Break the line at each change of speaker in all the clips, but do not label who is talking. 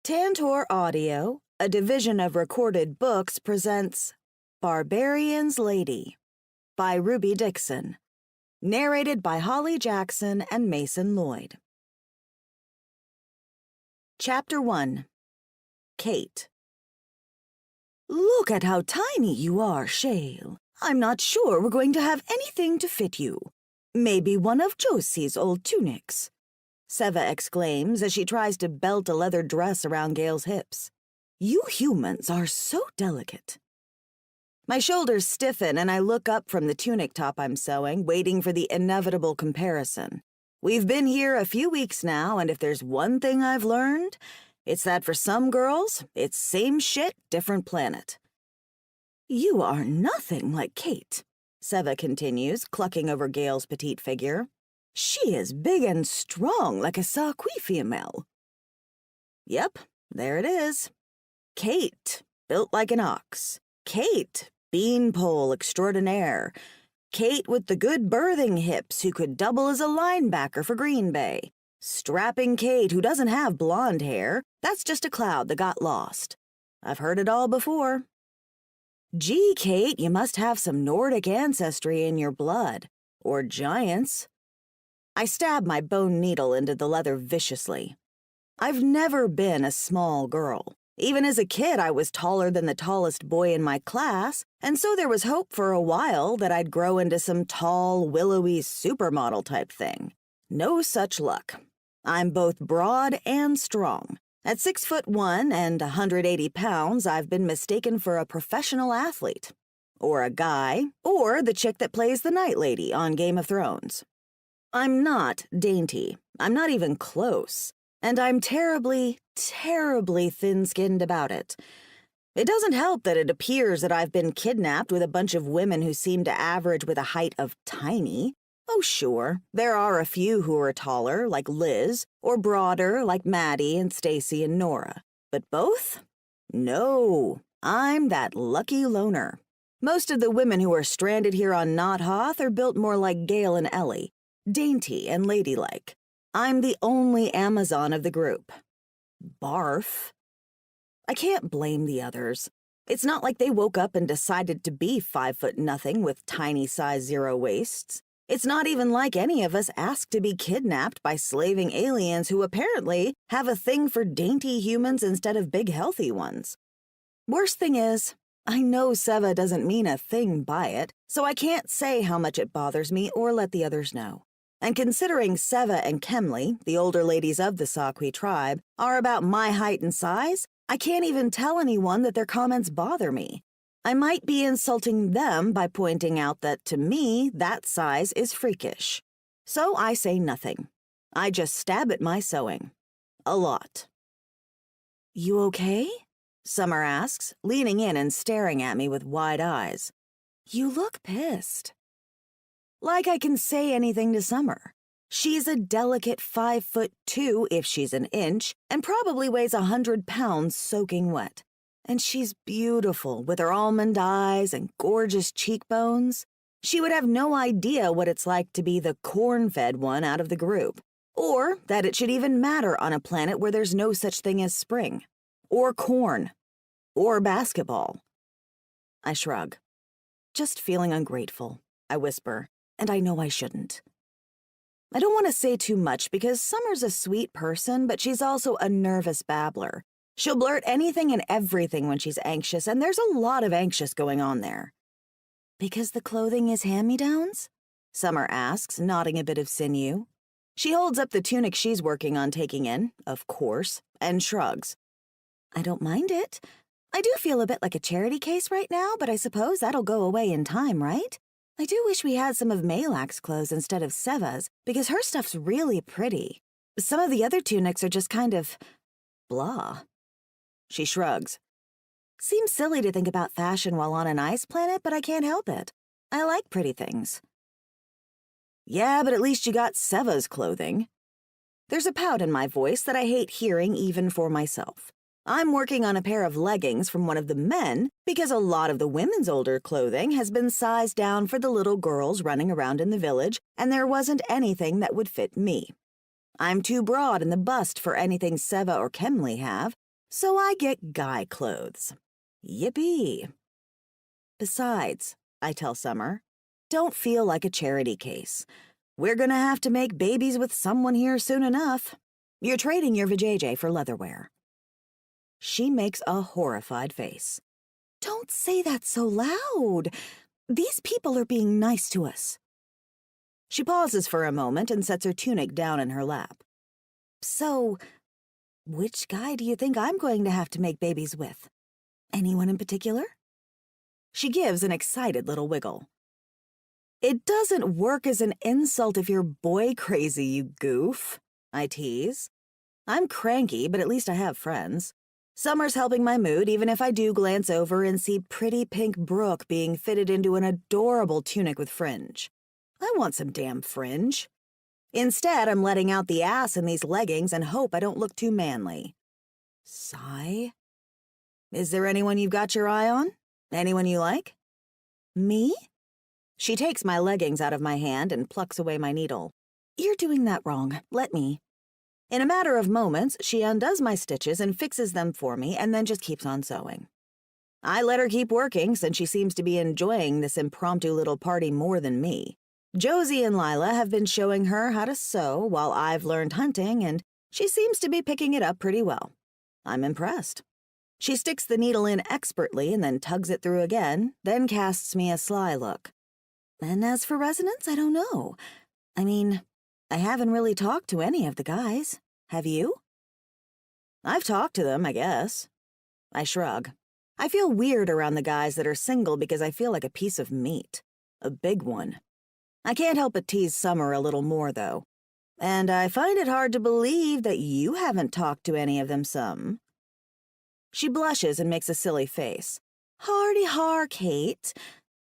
Tantor Audio, a division of Recorded Books, presents Barbarian's Lady by Ruby Dixon, narrated by Holly Jackson and Mason Lloyd. Chapter 1. Kate. Look at how tiny you are, Shale. I'm not sure we're going to have anything to fit you. Maybe one of Josie's old tunics. Seva exclaims as she tries to belt a leather dress around Gale's hips. You humans are so delicate. My shoulders stiffen and I look up from the tunic top I'm sewing, waiting for the inevitable comparison. We've been here a few weeks now, and if there's one thing I've learned, it's that for some girls, it's same shit, different planet. You are nothing like Kate, Seva continues, clucking over Gale's petite figure. She is big and strong like a Saqui female. Yep, there it is. Kate, built like an ox. Kate, beanpole extraordinaire. Kate with the good birthing hips who could double as a linebacker for Green Bay. Strapping Kate who doesn't have blonde hair. That's just a cloud that got lost. I've heard it all before. Gee, Kate, you must have some Nordic ancestry in your blood. Or giants. I stab my bone needle into the leather viciously. I've never been a small girl. Even as a kid, I was taller than the tallest boy in my class, and so there was hope for a while that I'd grow into some tall, willowy supermodel type thing. No such luck. I'm both broad and strong. At 6'1" and 180 pounds, I've been mistaken for a professional athlete. Or a guy, or the chick that plays the Night Lady on Game of Thrones. I'm not dainty. I'm not even close. And I'm terribly, terribly thin-skinned about it. It doesn't help that it appears that I've been kidnapped with a bunch of women who seem to average with a height of tiny. Oh, sure, there are a few who are taller, like Liz, or broader, like Maddie and Stacy and Nora. But both? No, I'm that lucky loner. Most of the women who are stranded here on Knot Hoth are built more like Gale and Ellie. Dainty and ladylike. I'm the only Amazon of the group. Barf. I can't blame the others. It's not like they woke up and decided to be 5'0" with tiny size 0 waists. It's not even like any of us asked to be kidnapped by slaving aliens who apparently have a thing for dainty humans instead of big healthy ones. Worst thing is, I know Seva doesn't mean a thing by it, so I can't say how much it bothers me or let the others know. And considering Seva and Kemley, the older ladies of the Saqui tribe, are about my height and size, I can't even tell anyone that their comments bother me. I might be insulting them by pointing out that to me, that size is freakish. So I say nothing. I just stab at my sewing. A lot. You okay? Summer asks, leaning in and staring at me with wide eyes. You look pissed. Like I can say anything to Summer. She's a delicate 5'2" if she's an inch, and probably weighs 100 pounds soaking wet. And she's beautiful with her almond eyes and gorgeous cheekbones. She would have no idea what it's like to be the corn-fed one out of the group, or that it should even matter on a planet where there's no such thing as spring, or corn, or basketball. I shrug. Just feeling ungrateful, I whisper. And I know I shouldn't. I don't want to say too much because Summer's a sweet person, but she's also a nervous babbler. She'll blurt anything and everything when she's anxious, and there's a lot of anxious going on there. Because the clothing is hand-me-downs? Summer asks, nodding a bit of sinew. She holds up the tunic she's working on taking in, of course, and shrugs. I don't mind it. I do feel a bit like a charity case right now, but I suppose that'll go away in time, right? I do wish we had some of Malak's clothes instead of Seva's, because her stuff's really pretty. Some of the other tunics are just kind of blah. She shrugs. Seems silly to think about fashion while on an ice planet, but I can't help it. I like pretty things. Yeah, but at least you got Seva's clothing. There's a pout in my voice that I hate hearing even for myself. I'm working on a pair of leggings from one of the men because a lot of the women's older clothing has been sized down for the little girls running around in the village, and there wasn't anything that would fit me. I'm too broad in the bust for anything Seva or Kemley have, So I get guy clothes. Yippee. Besides, I tell Summer, don't feel like a charity case. We're gonna have to make babies with someone here soon enough. You're trading your vajayjay for leatherware. She makes a horrified face. Don't say that so loud. These people are being nice to us. She pauses for a moment and sets her tunic down in her lap. So, which guy do you think I'm going to have to make babies with? Anyone in particular? She gives an excited little wiggle. It doesn't work as an insult if you're boy crazy, you goof, I tease. I'm cranky, but at least I have friends. Summer's helping my mood, even if I do glance over and see pretty pink Brooke being fitted into an adorable tunic with fringe. I want some damn fringe. Instead, I'm letting out the ass in these leggings and hope I don't look too manly. Sigh. Is there anyone you've got your eye on? Anyone you like? Me? She takes my leggings out of my hand and plucks away my needle. You're doing that wrong. Let me. In a matter of moments, she undoes my stitches and fixes them for me and then just keeps on sewing. I let her keep working since she seems to be enjoying this impromptu little party more than me. Josie and Lila have been showing her how to sew while I've learned hunting, and she seems to be picking it up pretty well. I'm impressed. She sticks the needle in expertly and then tugs it through again, then casts me a sly look. And as for resonance, I don't know. I mean, I haven't really talked to any of the guys. Have you? I've talked to them, I guess. I shrug. I feel weird around the guys that are single because I feel like a piece of meat. A big one. I can't help but tease Summer a little more, though. And I find it hard to believe that you haven't talked to any of them some. She blushes and makes a silly face. Hardy har, Kate.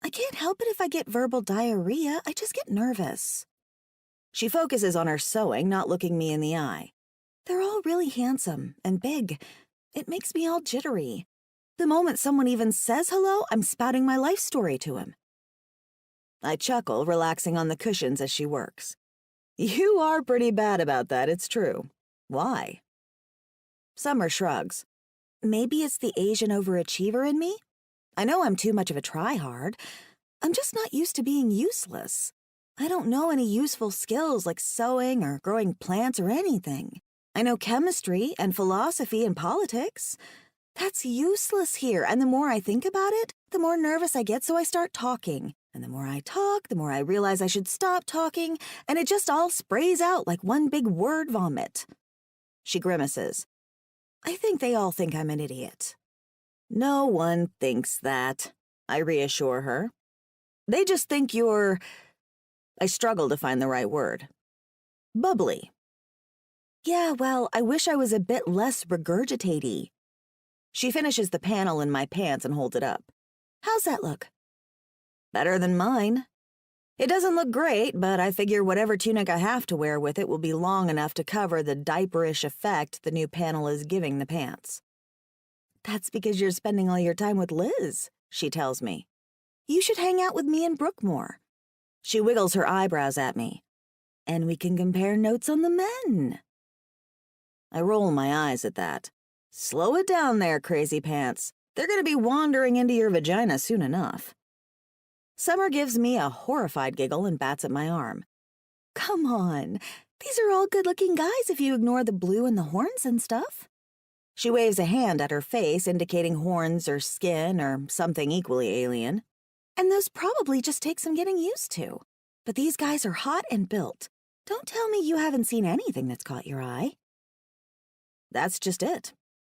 I can't help it if I get verbal diarrhea. I just get nervous. She focuses on her sewing, not looking me in the eye. They're all really handsome and big. It makes me all jittery. The moment someone even says hello, I'm spouting my life story to him. I chuckle, relaxing on the cushions as she works. You are pretty bad about that, it's true. Why? Summer shrugs. Maybe it's the Asian overachiever in me? I know I'm too much of a try-hard. I'm just not used to being useless. I don't know any useful skills like sewing or growing plants or anything. I know chemistry and philosophy and politics. That's useless here, and the more I think about it, the more nervous I get, so I start talking. And the more I talk, the more I realize I should stop talking, and it just all sprays out like one big word vomit. She grimaces. I think they all think I'm an idiot. No one thinks that, I reassure her. They just think you're... I struggle to find the right word. Bubbly. Yeah, well, I wish I was a bit less regurgitatey. She finishes the panel in my pants and holds it up. How's that look? Better than mine. It doesn't look great, but I figure whatever tunic I have to wear with it will be long enough to cover the diaperish effect the new panel is giving the pants. That's because you're spending all your time with Liz, she tells me. You should hang out with me and Brooke more. She wiggles her eyebrows at me. And we can compare notes on the men. I roll my eyes at that. Slow it down there, crazy pants. They're going to be wandering into your vagina soon enough. Summer gives me a horrified giggle and bats at my arm. Come on, these are all good-looking guys if you ignore the blue and the horns and stuff. She waves a hand at her face, indicating horns or skin or something equally alien. And those probably just take some getting used to. But these guys are hot and built. Don't tell me you haven't seen anything that's caught your eye. That's just it.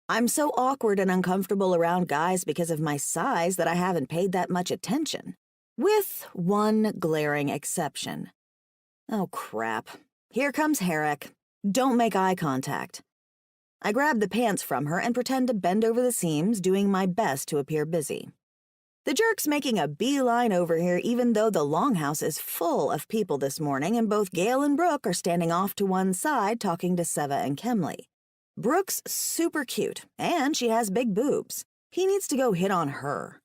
I'm so awkward and uncomfortable around guys because of my size that I haven't paid that much attention. With one glaring exception. Oh, crap. Here comes Herrick. Don't make eye contact. I grab the pants from her and pretend to bend over the seams, doing my best to appear busy. The jerk's making a beeline over here even though the longhouse is full of people this morning and both Gail and Brooke are standing off to one side talking to Seva and Kemley. Brooke's super cute, and she has big boobs. He needs to go hit on her.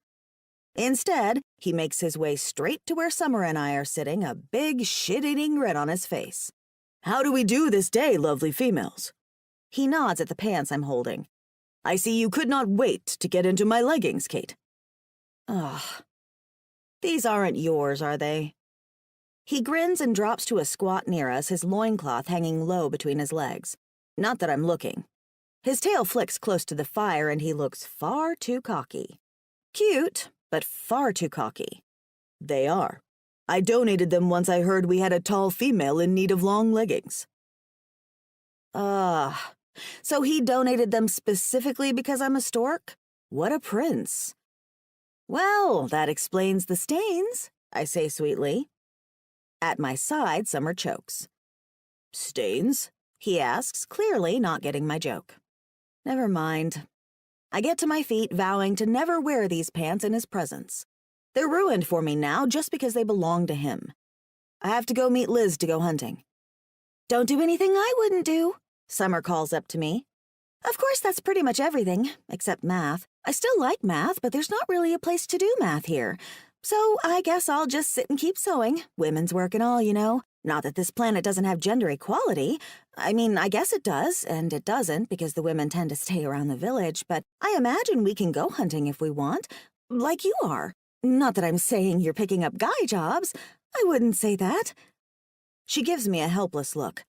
Instead, he makes his way straight to where Summer and I are sitting, a big shit-eating grin on his face. How do we do this day, lovely females? He nods at the pants I'm holding. I see you could not wait to get into my leggings, Kate. Ugh. These aren't yours, are they? He grins and drops to a squat near us, his loincloth hanging low between his legs. Not that I'm looking. His tail flicks close to the fire and he looks far too cocky. Cute, but far too cocky. They are. I donated them once I heard we had a tall female in need of long leggings. So he donated them specifically because I'm a stork? What a prince. Well, that explains the stains, I say sweetly. At my side, Summer chokes. Stains? He asks, clearly not getting my joke. Never mind. I get to my feet, vowing to never wear these pants in his presence. They're ruined for me now just because they belong to him. I have to go meet Liz to go hunting. Don't do anything I wouldn't do, Summer calls up to me. Of course, that's pretty much everything, except math. I still like math, but there's not really a place to do math here. So I guess I'll just sit and keep sewing. Women's work and all, you know. Not that this planet doesn't have gender equality. I mean, I guess it does, and it doesn't because the women tend to stay around the village, but I imagine we can go hunting if we want, like you are. Not that I'm saying you're picking up guy jobs. I wouldn't say that. She gives me a helpless look.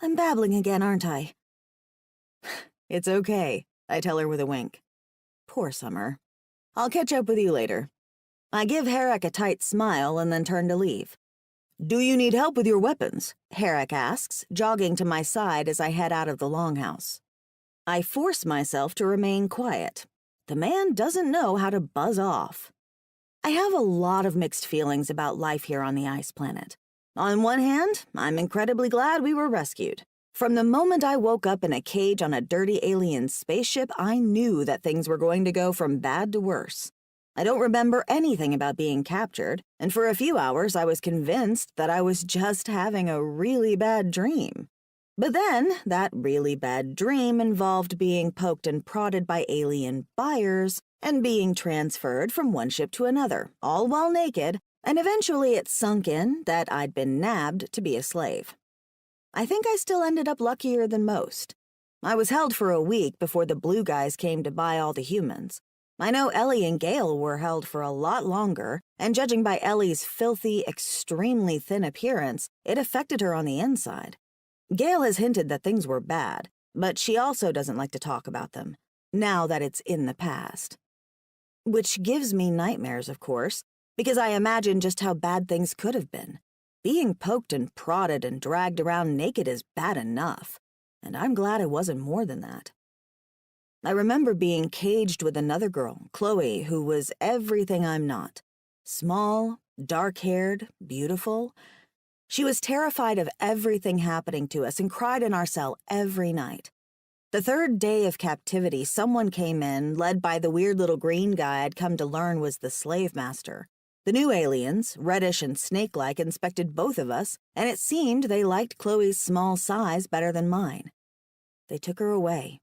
I'm babbling again, aren't I? It's okay, I tell her with a wink. Poor Summer. I'll catch up with you later. I give Herrick a tight smile and then turn to leave. Do you need help with your weapons? Herrick asks, jogging to my side as I head out of the longhouse. I force myself to remain quiet. The man doesn't know how to buzz off. I have a lot of mixed feelings about life here on the ice planet. On one hand, I'm incredibly glad we were rescued. From the moment I woke up in a cage on a dirty alien spaceship, I knew that things were going to go from bad to worse. I don't remember anything about being captured, and for a few hours I was convinced that I was just having a really bad dream. But then, that really bad dream involved being poked and prodded by alien buyers and being transferred from one ship to another, all while naked, and eventually it sunk in that I'd been nabbed to be a slave. I think I still ended up luckier than most. I was held for a week before the blue guys came to buy all the humans. I know Ellie and Gail were held for a lot longer, and judging by Ellie's filthy, extremely thin appearance, it affected her on the inside. Gail has hinted that things were bad, but she also doesn't like to talk about them, now that it's in the past. Which gives me nightmares, of course, because I imagine just how bad things could have been. Being poked and prodded and dragged around naked is bad enough, and I'm glad it wasn't more than that. I remember being caged with another girl, Chloe, who was everything I'm not. Small, dark-haired, beautiful. She was terrified of everything happening to us and cried in our cell every night. The third day of captivity, someone came in, led by the weird little green guy I'd come to learn was the slave master. The new aliens, reddish and snake-like, inspected both of us, and it seemed they liked Chloe's small size better than mine. They took her away,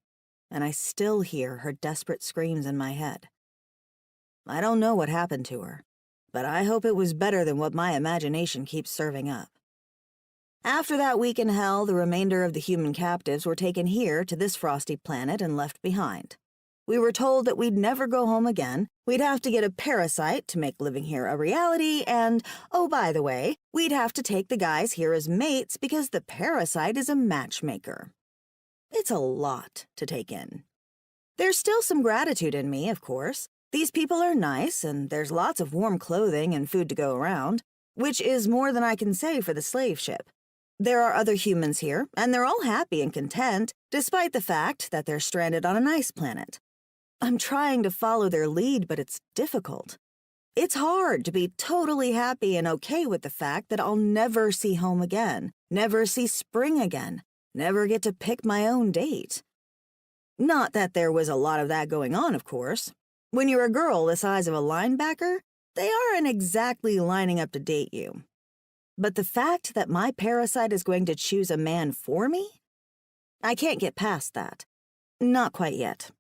and I still hear her desperate screams in my head. I don't know what happened to her, but I hope it was better than what my imagination keeps serving up. After that week in hell, the remainder of the human captives were taken here to this frosty planet and left behind. We were told that we'd never go home again, we'd have to get a parasite to make living here a reality, and, oh, by the way, we'd have to take the guys here as mates because the parasite is a matchmaker. It's a lot to take in. There's still some gratitude in me, of course. These people are nice, and there's lots of warm clothing and food to go around, which is more than I can say for the slave ship. There are other humans here, and they're all happy and content, despite the fact that they're stranded on an ice planet. I'm trying to follow their lead, but it's difficult. It's hard to be totally happy and okay with the fact that I'll never see home again, never see spring again, never get to pick my own date. Not that there was a lot of that going on, of course. When you're a girl the size of a linebacker, they aren't exactly lining up to date you. But the fact that my parasite is going to choose a man for me? I can't get past that. Not quite yet.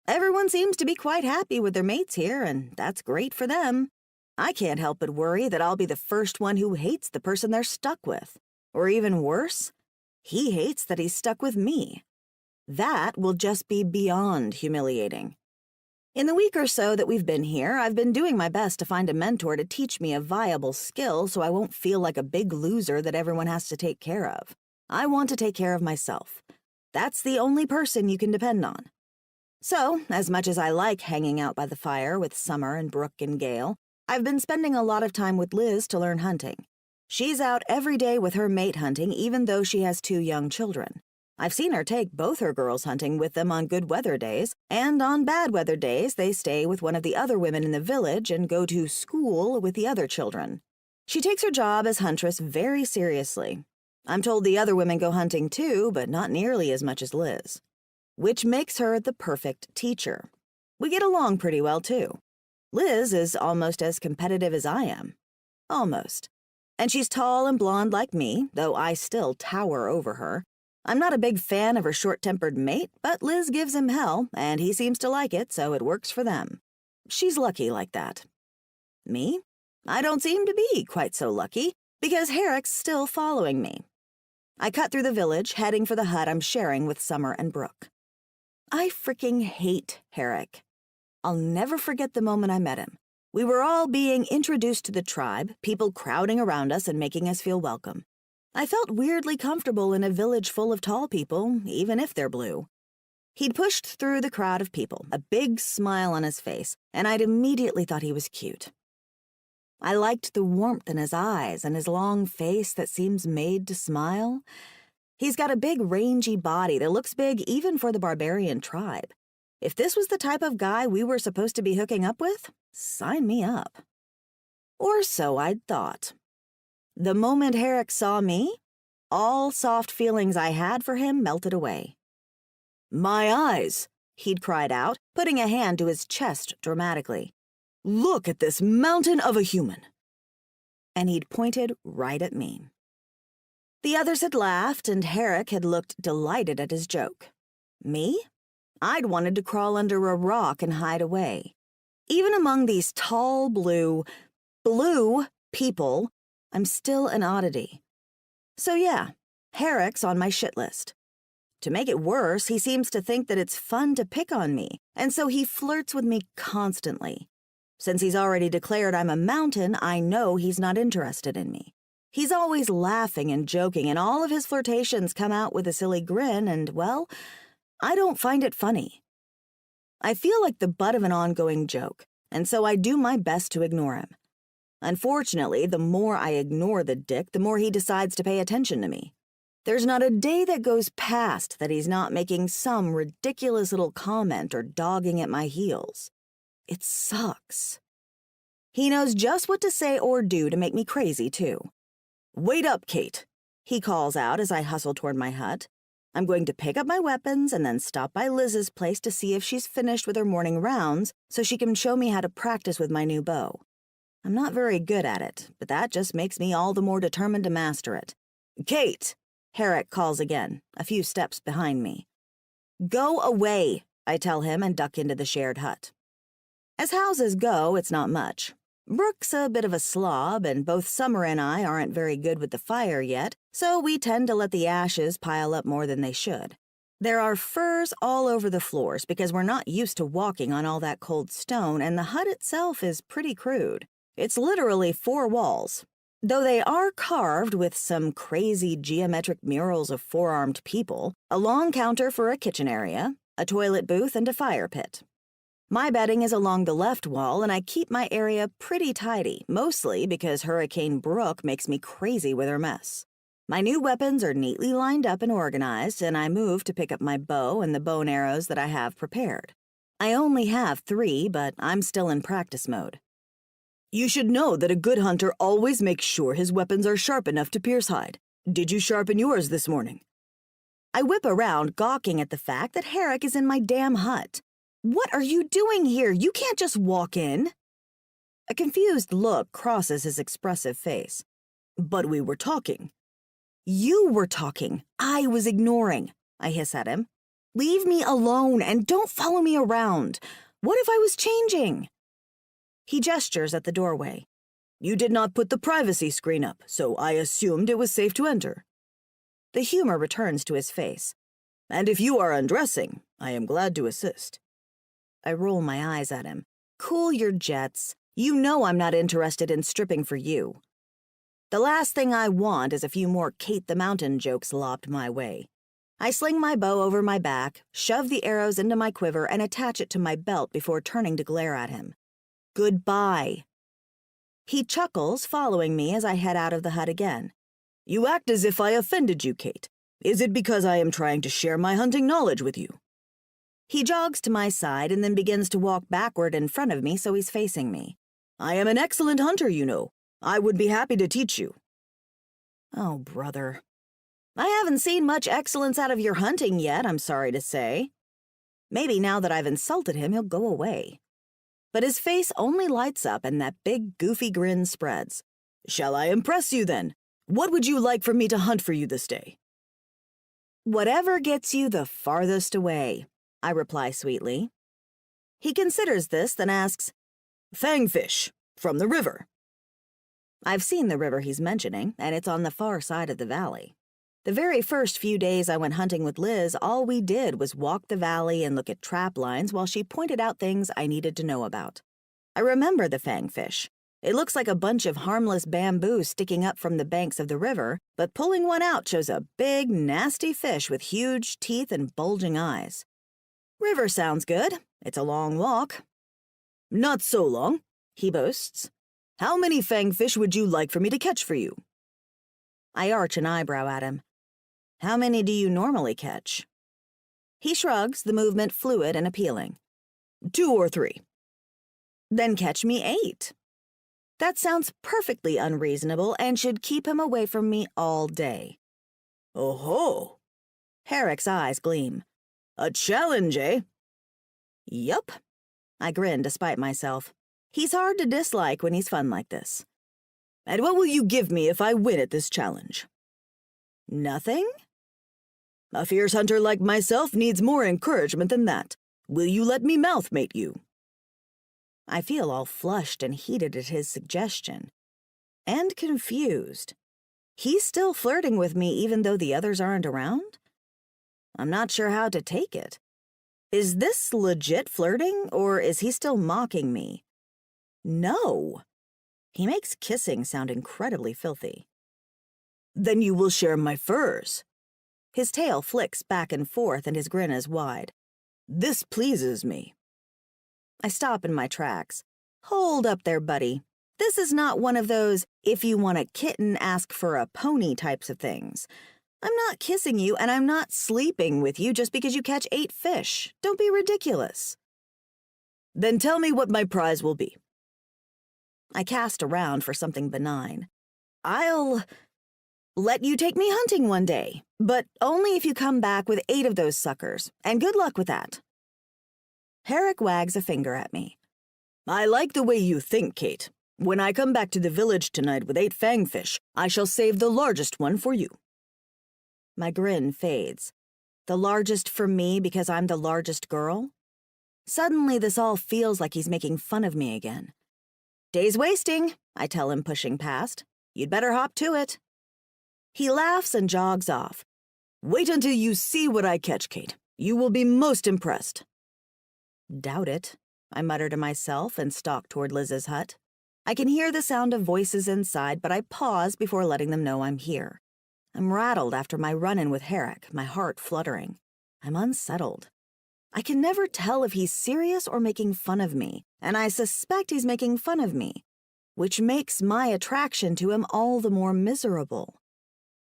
Everyone seems to be quite happy with their mates here, and that's great for them. I can't help but worry that I'll be the first one who hates the person they're stuck with. Or even worse, he hates that he's stuck with me. That will just be beyond humiliating. In the week or so that we've been here, I've been doing my best to find a mentor to teach me a viable skill so I won't feel like a big loser that everyone has to take care of. I want to take care of myself. That's the only person you can depend on. So, as much as I like hanging out by the fire with Summer and Brooke and Gale, I've been spending a lot of time with Liz to learn hunting. She's out every day with her mate hunting, even though she has 2 young children. I've seen her take both her girls hunting with them on good weather days, and on bad weather days they stay with one of the other women in the village and go to school with the other children. She takes her job as huntress very seriously. I'm told the other women go hunting too, but not nearly as much as Liz. Which makes her the perfect teacher. We get along pretty well too. Liz is almost as competitive as I am. Almost. And she's tall and blonde like me, though I still tower over her. I'm not a big fan of her short-tempered mate, but Liz gives him hell, and he seems to like it, so it works for them. She's lucky like that. Me? I don't seem to be quite so lucky, because Herrick's still following me. I cut through the village, heading for the hut I'm sharing with Summer and Brooke. I freaking hate Herrick. I'll never forget the moment I met him. We were all being introduced to the tribe, people crowding around us and making us feel welcome. I felt weirdly comfortable in a village full of tall people, even if they're blue. He'd pushed through the crowd of people, a big smile on his face, and I'd immediately thought he was cute. I liked the warmth in his eyes and his long face that seems made to smile. He's got a big, rangy body that looks big even for the barbarian tribe. If this was the type of guy we were supposed to be hooking up with, sign me up. Or so I'd thought. The moment Herrick saw me, all soft feelings I had for him melted away. "My eyes," he'd cried out, putting a hand to his chest dramatically. "Look at this mountain of a human." And he'd pointed right at me. The others had laughed, and Herrick had looked delighted at his joke. Me? I'd wanted to crawl under a rock and hide away. Even among these tall, blue people, I'm still an oddity. So yeah, Herrick's on my shit list. To make it worse, he seems to think that it's fun to pick on me, and so he flirts with me constantly. Since he's already declared I'm a mountain, I know he's not interested in me. He's always laughing and joking, and all of his flirtations come out with a silly grin, and, well, I don't find it funny. I feel like the butt of an ongoing joke, and so I do my best to ignore him. Unfortunately, the more I ignore the dick, the more he decides to pay attention to me. There's not a day that goes past that he's not making some ridiculous little comment or dogging at my heels. It sucks. He knows just what to say or do to make me crazy, too. "Wait up, Kate," he calls out as I hustle toward my hut. I'm going to pick up my weapons and then stop by Liz's place to see if she's finished with her morning rounds so she can show me how to practice with my new bow. I'm not very good at it, but that just makes me all the more determined to master it. "Kate!" Herrick calls again, a few steps behind me. "Go away," I tell him and duck into the shared hut. As houses go, it's not much. Brooke's a bit of a slob, and both Summer and I aren't very good with the fire yet, so we tend to let the ashes pile up more than they should. There are furs all over the floors because we're not used to walking on all that cold stone, and the hut itself is pretty crude. It's literally 4 walls. Though they are carved with some crazy geometric murals of 4-armed people, a long counter for a kitchen area, a toilet booth, and a fire pit. My bedding is along the left wall, and I keep my area pretty tidy, mostly because Hurricane Brooke makes me crazy with her mess. My new weapons are neatly lined up and organized, and I move to pick up my bow and the bow and arrows that I have prepared. I only have 3, but I'm still in practice mode. "You should know that a good hunter always makes sure his weapons are sharp enough to pierce hide. Did you sharpen yours this morning?" I whip around, gawking at the fact that Herrick is in my damn hut. "What are you doing here? You can't just walk in." A confused look crosses his expressive face. "But we were talking." "You were talking. I was ignoring," I hiss at him. "Leave me alone and don't follow me around. What if I was changing?" He gestures at the doorway. "You did not put the privacy screen up, so I assumed it was safe to enter." The humor returns to his face. And if you are undressing, I am glad to assist. I roll my eyes at him. Cool your jets. You know I'm not interested in stripping for you. The last thing I want is a few more Kate the Mountain jokes lobbed my way. I sling my bow over my back, shove the arrows into my quiver, and attach it to my belt before turning to glare at him. Goodbye. He chuckles, following me as I head out of the hut again. You act as if I offended you, Kate. Is it because I am trying to share my hunting knowledge with you? He jogs to my side and then begins to walk backward in front of me so he's facing me. I am an excellent hunter, you know. I would be happy to teach you. Oh, brother. I haven't seen much excellence out of your hunting yet, I'm sorry to say. Maybe now that I've insulted him, he'll go away. But his face only lights up and that big, goofy grin spreads. Shall I impress you, then? What would you like for me to hunt for you this day? Whatever gets you the farthest away, I reply sweetly. He considers this, then asks, Fangfish, from the river. I've seen the river he's mentioning, and it's on the far side of the valley. The very first few days I went hunting with Liz, all we did was walk the valley and look at trap lines while she pointed out things I needed to know about. I remember the fangfish. It looks like a bunch of harmless bamboo sticking up from the banks of the river, but pulling one out shows a big, nasty fish with huge teeth and bulging eyes. River sounds good. It's a long walk. Not so long, he boasts. How many fangfish would you like for me to catch for you? I arch an eyebrow at him. How many do you normally catch? He shrugs, the movement fluid and appealing. 2 or 3. Then catch me 8. That sounds perfectly unreasonable and should keep him away from me all day. Oh-ho! Herrick's eyes gleam. A challenge, eh? Yup. I grin despite myself. He's hard to dislike when he's fun like this. And what will you give me if I win at this challenge? Nothing? A fierce hunter like myself needs more encouragement than that. Will you let me mouthmate you? I feel all flushed and heated at his suggestion. And confused. He's still flirting with me even though the others aren't around? I'm not sure how to take it. Is this legit flirting, or is he still mocking me? No. He makes kissing sound incredibly filthy. Then you will share my furs. His tail flicks back and forth and his grin is wide. This pleases me. I stop in my tracks. Hold up there, buddy. This is not one of those, if you want a kitten, ask for a pony types of things. I'm not kissing you, and I'm not sleeping with you just because you catch 8 fish. Don't be ridiculous. Then tell me what my prize will be. I cast around for something benign. I'll let you take me hunting one day, but only if you come back with 8 of those suckers, and good luck with that. Herrick wags a finger at me. I like the way you think, Kate. When I come back to the village tonight with 8 fangfish, I shall save the largest one for you. My grin fades. The largest for me because I'm the largest girl? Suddenly this all feels like he's making fun of me again. Day's wasting, I tell him, pushing past. You'd better hop to it. He laughs and jogs off. Wait until you see what I catch, Kate. You will be most impressed. Doubt it, I mutter to myself and stalk toward Liz's hut. I can hear the sound of voices inside, but I pause before letting them know I'm here. I'm rattled after my run-in with Herrick, my heart fluttering. I'm unsettled. I can never tell if he's serious or making fun of me, and I suspect he's making fun of me, which makes my attraction to him all the more miserable.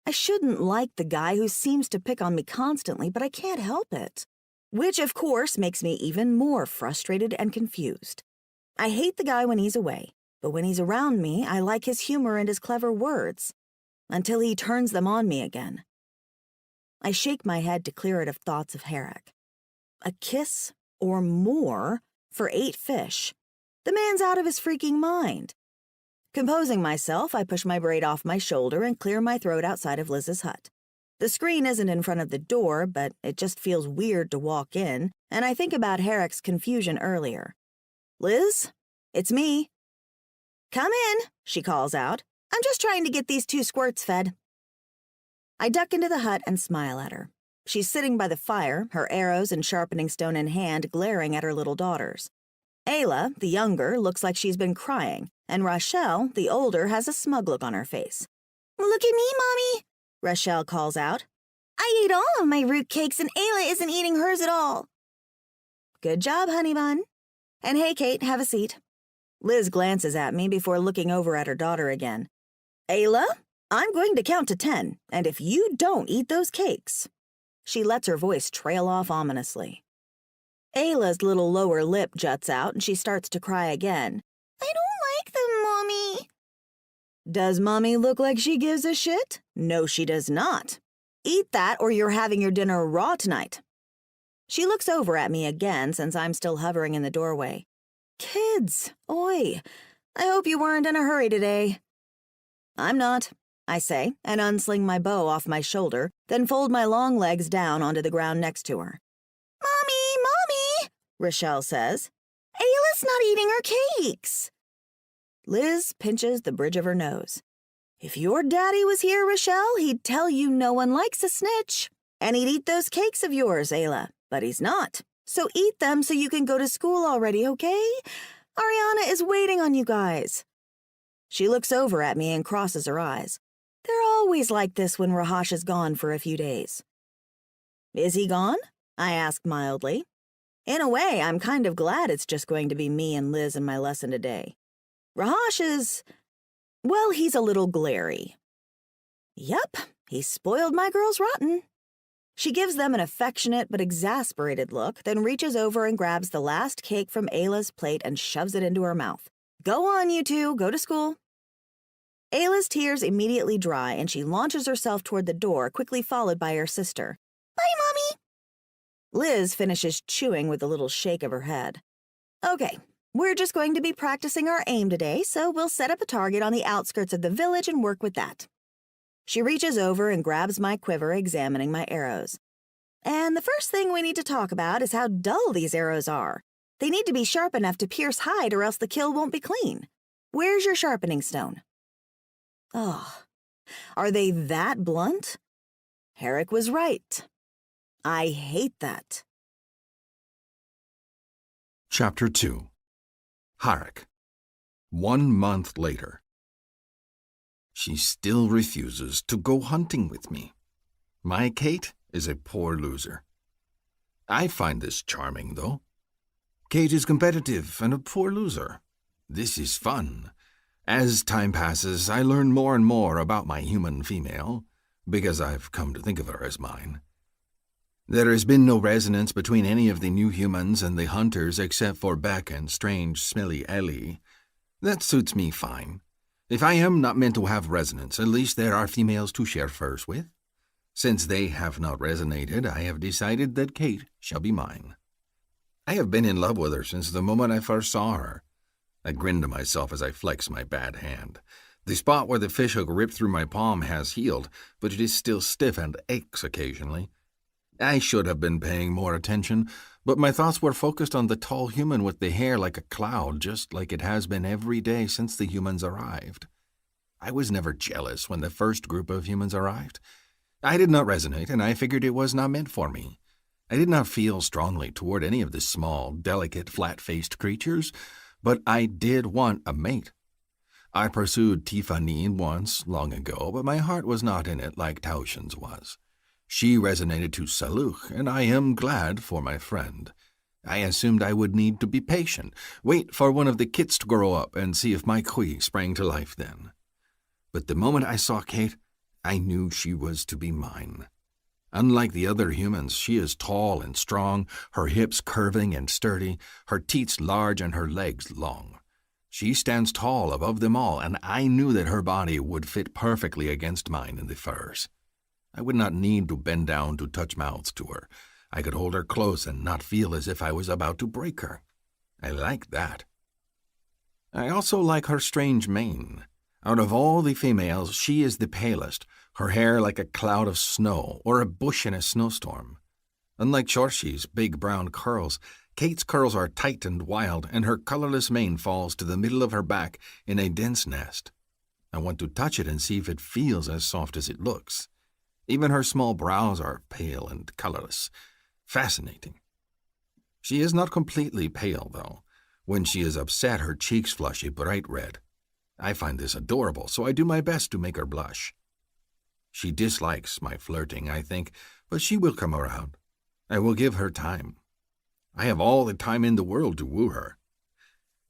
I shouldn't like the guy who seems to pick on me constantly, but I can't help it, which of course makes me even more frustrated and confused. I hate the guy when he's away, but when he's around me, I like his humor and his clever words, until he turns them on me again. I shake my head to clear it of thoughts of Herrick. A kiss or more for 8 fish. The man's out of his freaking mind. Composing myself, I push my braid off my shoulder and clear my throat outside of Liz's hut. The screen isn't in front of the door, but it just feels weird to walk in, and I think about Herrick's confusion earlier. Liz? It's me. Come in, she calls out. I'm just trying to get these 2 squirts fed. I duck into the hut and smile at her. She's sitting by the fire, her arrows and sharpening stone in hand, glaring at her little daughters. Ayla, the younger, looks like she's been crying, and Rachel, the older, has a smug look on her face. "Look at me, Mommy," Rachel calls out. "I ate all of my root cakes and Ayla isn't eating hers at all." "Good job, honey bun. And hey, Kate, have a seat." Liz glances at me before looking over at her daughter again. "Ayla, I'm going to count to 10, and if you don't eat those cakes..." She lets her voice trail off ominously. Ayla's little lower lip juts out and she starts to cry again. "I don't like them, Mommy." "Does Mommy look like she gives a shit? No, she does not. Eat that or you're having your dinner raw tonight." She looks over at me again since I'm still hovering in the doorway. "Kids, oi, I hope you weren't in a hurry today." "I'm not," I say, and unsling my bow off my shoulder, then fold my long legs down onto the ground next to her. Mommy, Rachel says. "Ayla's not eating her cakes." Liz pinches the bridge of her nose. "If your daddy was here, Rachel, he'd tell you no one likes a snitch. And he'd eat those cakes of yours, Ayla, but he's not. So eat them so you can go to school already, okay? Ariana is waiting on you guys." She looks over at me and crosses her eyes. They're always like this when Rahash is gone for a few days. "Is he gone?" I ask mildly. In a way, I'm kind of glad it's just going to be me and Liz in my lesson today. Rahash is... well, he's a little glary. Yep, he spoiled my girls rotten. She gives them an affectionate but exasperated look, then reaches over and grabs the last cake from Ayla's plate and shoves it into her mouth. "Go on, you two, go to school." Ayla's tears immediately dry, and she launches herself toward the door, quickly followed by her sister. "Bye, Mommy." Liz finishes chewing with a little shake of her head. "Okay, we're just going to be practicing our aim today, so we'll set up a target on the outskirts of the village and work with that." She reaches over and grabs my quiver, examining my arrows. "And the first thing we need to talk about is how dull these arrows are. They need to be sharp enough to pierce hide or else the kill won't be clean. Where's your sharpening stone?" Oh, are they that blunt? Herrick was right. I hate that.
Chapter 2. Herrick. 1 month later. She still refuses to go hunting with me. My Kate is a poor loser. I find this charming, though. Kate is competitive and a poor loser. This is fun. As time passes, I learn more and more about my human female, because I've come to think of her as mine. There has been no resonance between any of the new humans and the hunters except for Beck and strange, smelly Ellie. That suits me fine. If I am not meant to have resonance, at least there are females to share furs with. Since they have not resonated, I have decided that Kate shall be mine. I have been in love with her since the moment I first saw her. I grin to myself as I flex my bad hand. The spot where the fishhook ripped through my palm has healed, but it is still stiff and aches occasionally. I should have been paying more attention, but my thoughts were focused on the tall human with the hair like a cloud, just like it has been every day since the humans arrived. I was never jealous when the first group of humans arrived. I did not resonate, and I figured it was not meant for me. I did not feel strongly toward any of the small, delicate, flat-faced creatures, but I did want a mate. I pursued Tiffany once, long ago, but my heart was not in it like Taushen's was. She resonated to Saluch, and I am glad for my friend. I assumed I would need to be patient, wait for one of the kits to grow up, and see if my Kui sprang to life then. But the moment I saw Kate, I knew she was to be mine. Unlike the other humans, she is tall and strong, her hips curving and sturdy, her teats large and her legs long. She stands tall above them all, and I knew that her body would fit perfectly against mine in the furs. I would not need to bend down to touch mouths to her. I could hold her close and not feel as if I was about to break her. I like that. I also like her strange mane. Out of all the females, she is the palest, her hair like a cloud of snow or a bush in a snowstorm. Unlike Chorshi's big brown curls, Kate's curls are tight and wild, and her colorless mane falls to the middle of her back in a dense nest. I want to touch it and see if it feels as soft as it looks. Even her small brows are pale and colorless. Fascinating. She is not completely pale, though. When she is upset, her cheeks flush a bright red. I find this adorable, so I do my best to make her blush. She dislikes my flirting, I think, but she will come around. I will give her time. I have all the time in the world to woo her.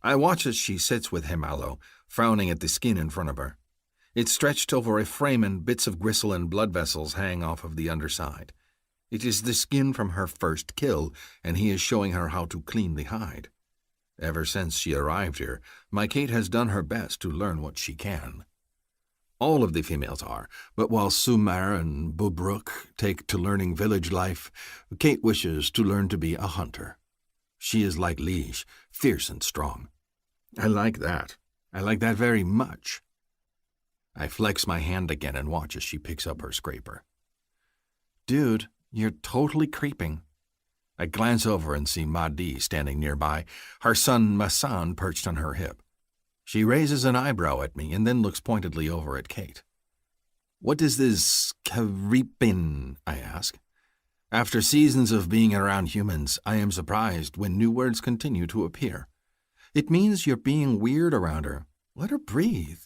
I watch as she sits with havamal, frowning at the skin in front of her. It's stretched over a frame and bits of gristle and blood vessels hang off of the underside. It is the skin from her first kill, and he is showing her how to clean the hide. Ever since she arrived here, my Kate has done her best to learn what she can. All of the females are, but while Sumar and Bubruk take to learning village life, Kate wishes to learn to be a hunter. She is like Liege, fierce and strong. I like that. I like that very much. I flex my hand again and watch as she picks up her scraper. Dude, you're totally creeping. I glance over and see Mahdi standing nearby, her son Masan perched on her hip. She raises an eyebrow at me and then looks pointedly over at Kate. What is this carew? I ask. After seasons of being around humans, I am surprised when new words continue to appear. It means you're being weird around her. Let her breathe.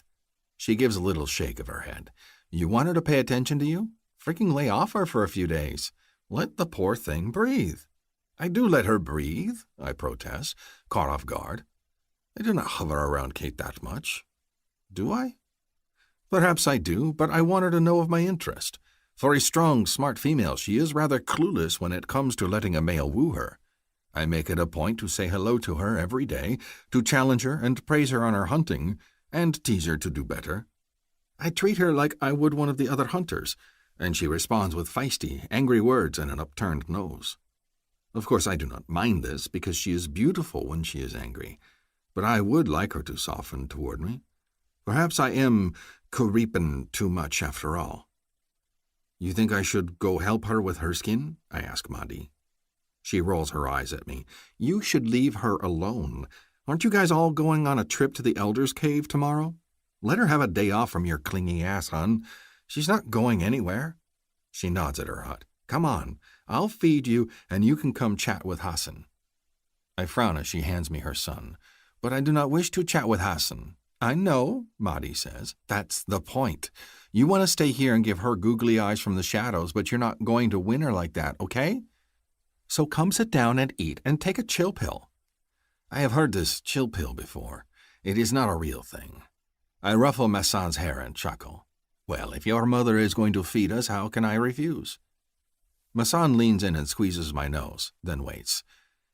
She gives a little shake of her head. You want her to pay attention to you? Freaking lay off her for a few days. Let the poor thing breathe. I do let her breathe, I protest, caught off guard. I do not hover around Kate that much. Do I? Perhaps I do, but I want her to know of my interest. For a strong, smart female, she is rather clueless when it comes to letting a male woo her. I make it a point to say hello to her every day, to challenge her and praise her on her hunting, and tease her to do better. I treat her like I would one of the other hunters, and she responds with feisty, angry words and an upturned nose. Of course, I do not mind this, because she is beautiful when she is angry, but I would like her to soften toward me. Perhaps I am creeping too much after all. You think I should go help her with her skin? I ask Mahdi. She rolls her eyes at me. You should leave her alone. Aren't you guys all going on a trip to the Elder's Cave tomorrow? Let her have a day off from your clingy ass, hon. She's not going anywhere. She nods at her hut. Come on, I'll feed you, and you can come chat with Hassan. I frown as she hands me her son. But I do not wish to chat with Hassan. I know, Mahdi says. That's the point. You want to stay here and give her googly eyes from the shadows, but you're not going to win her like that, okay? So come sit down and eat and take a chill pill. I have heard this chill pill before. It is not a real thing. I ruffle Massan's hair and chuckle. Well, if your mother is going to feed us, how can I refuse? Massan leans in and squeezes my nose, then waits.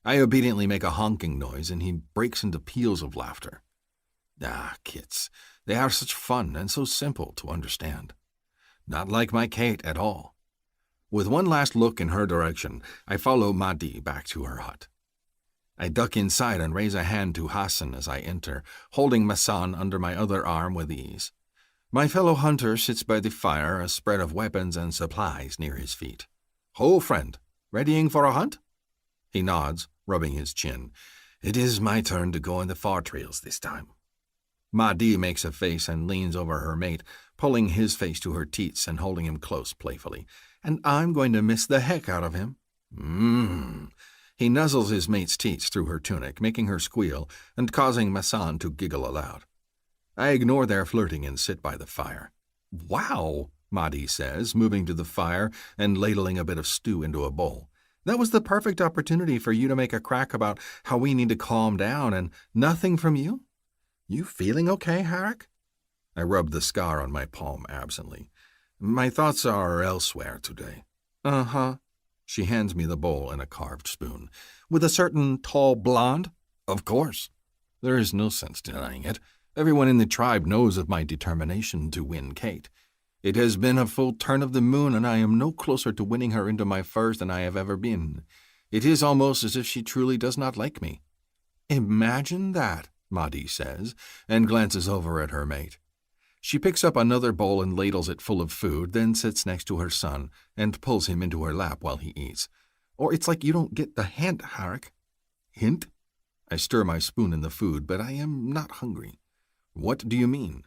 I obediently make a honking noise, and he breaks into peals of laughter. Ah, kits. They are such fun and so simple to understand. Not like my Kate at all. With one last look in her direction, I follow Mahdi back to her hut. I duck inside and raise a hand to Hassan as I enter, holding Massan under my other arm with ease. My fellow hunter sits by the fire, a spread of weapons and supplies near his feet. Ho, friend, readying for a hunt? He nods, rubbing his chin. It is my turn to go in the far trails this time. Mahdi makes a face and leans over her mate, pulling his face to her teats and holding him close playfully. And I'm going to miss the heck out of him. He nuzzles his mate's teats through her tunic, making her squeal and causing Massan to giggle aloud. I ignore their flirting and sit by the fire. Wow, Mahdi says, moving to the fire and ladling a bit of stew into a bowl. That was the perfect opportunity for you to make a crack about how we need to calm down, and nothing from you? You feeling okay, Harak? I rub the scar on my palm absently. My thoughts are elsewhere today. Uh-huh. She hands me the bowl and a carved spoon. With a certain tall blonde? Of course. There is no sense denying it. Everyone in the tribe knows of my determination to win Kate. It has been a full turn of the moon, and I am no closer to winning her into my furs than I have ever been. It is almost as if she truly does not like me. Imagine that, Mahdi says, and glances over at her mate. She picks up another bowl and ladles it full of food, then sits next to her son and pulls him into her lap while he eats. Or it's like you don't get the hint, Harak. Hint? I stir my spoon in the food, but I am not hungry. What do you mean?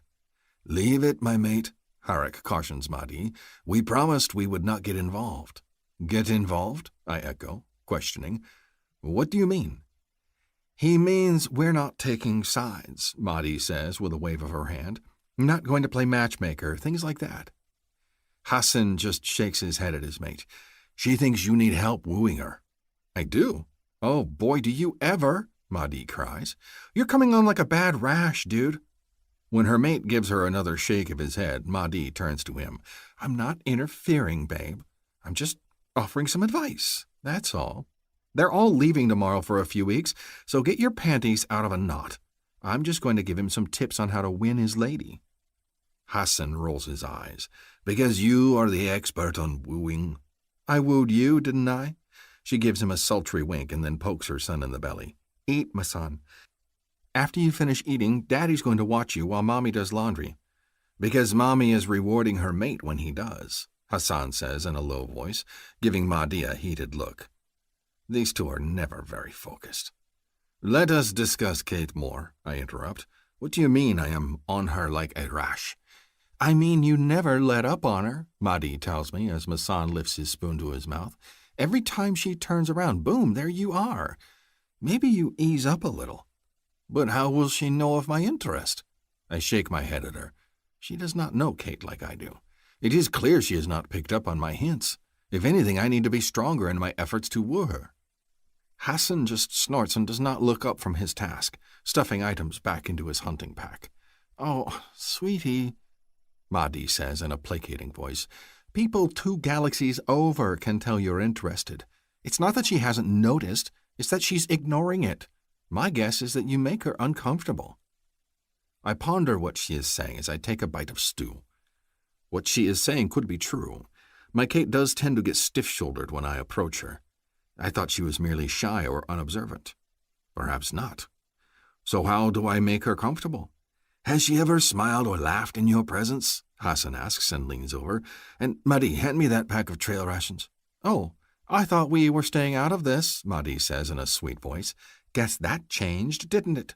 Leave it, my mate. Harak cautions Mahdi. We promised we would not get involved. Get involved? I echo, questioning. What do you mean? He means we're not taking sides, Mahdi says with a wave of her hand. Not going to play matchmaker, things like that. Hassan just shakes his head at his mate. She thinks you need help wooing her. I do? Oh boy, do you ever, Mahdi cries. You're coming on like a bad rash, dude. When her mate gives her another shake of his head, Mahdi turns to him. I'm not interfering, babe. I'm just offering some advice, that's all. They're all leaving tomorrow for a few weeks, so get your panties out of a knot. I'm just going to give him some tips on how to win his lady. Hassan rolls his eyes. Because you are the expert on wooing. I wooed you, didn't I? She gives him a sultry wink and then pokes her son in the belly. Eat, my son. After you finish eating, Daddy's going to watch you while Mommy does laundry. Because Mommy is rewarding her mate when he does, Hassan says in a low voice, giving Mahdi a heated look. These two are never very focused. Let us discuss Kate more, I interrupt. What do you mean I am on her like a rash? I mean you never let up on her, Mahdi tells me as Massan lifts his spoon to his mouth. Every time she turns around, boom, there you are. Maybe you ease up a little. But how will she know of my interest? I shake my head at her. She does not know Kate like I do. It is clear she has not picked up on my hints. If anything, I need to be stronger in my efforts to woo her. Hassan just snorts and does not look up from his task, stuffing items back into his hunting pack. Oh, sweetie, Mahdi says in a placating voice, people 2 galaxies over can tell you're interested. It's not that she hasn't noticed, it's that she's ignoring it. My guess is that you make her uncomfortable. I ponder what she is saying as I take a bite of stew. What she is saying could be true. My Kate does tend to get stiff-shouldered when I approach her. I thought she was merely shy or unobservant. Perhaps not. So how do I make her comfortable? Has she ever smiled or laughed in your presence? Hassan asks and leans over. And Mahdi, hand me that pack of trail rations. Oh, I thought we were staying out of this, Mahdi says in a sweet voice. Guess that changed, didn't it?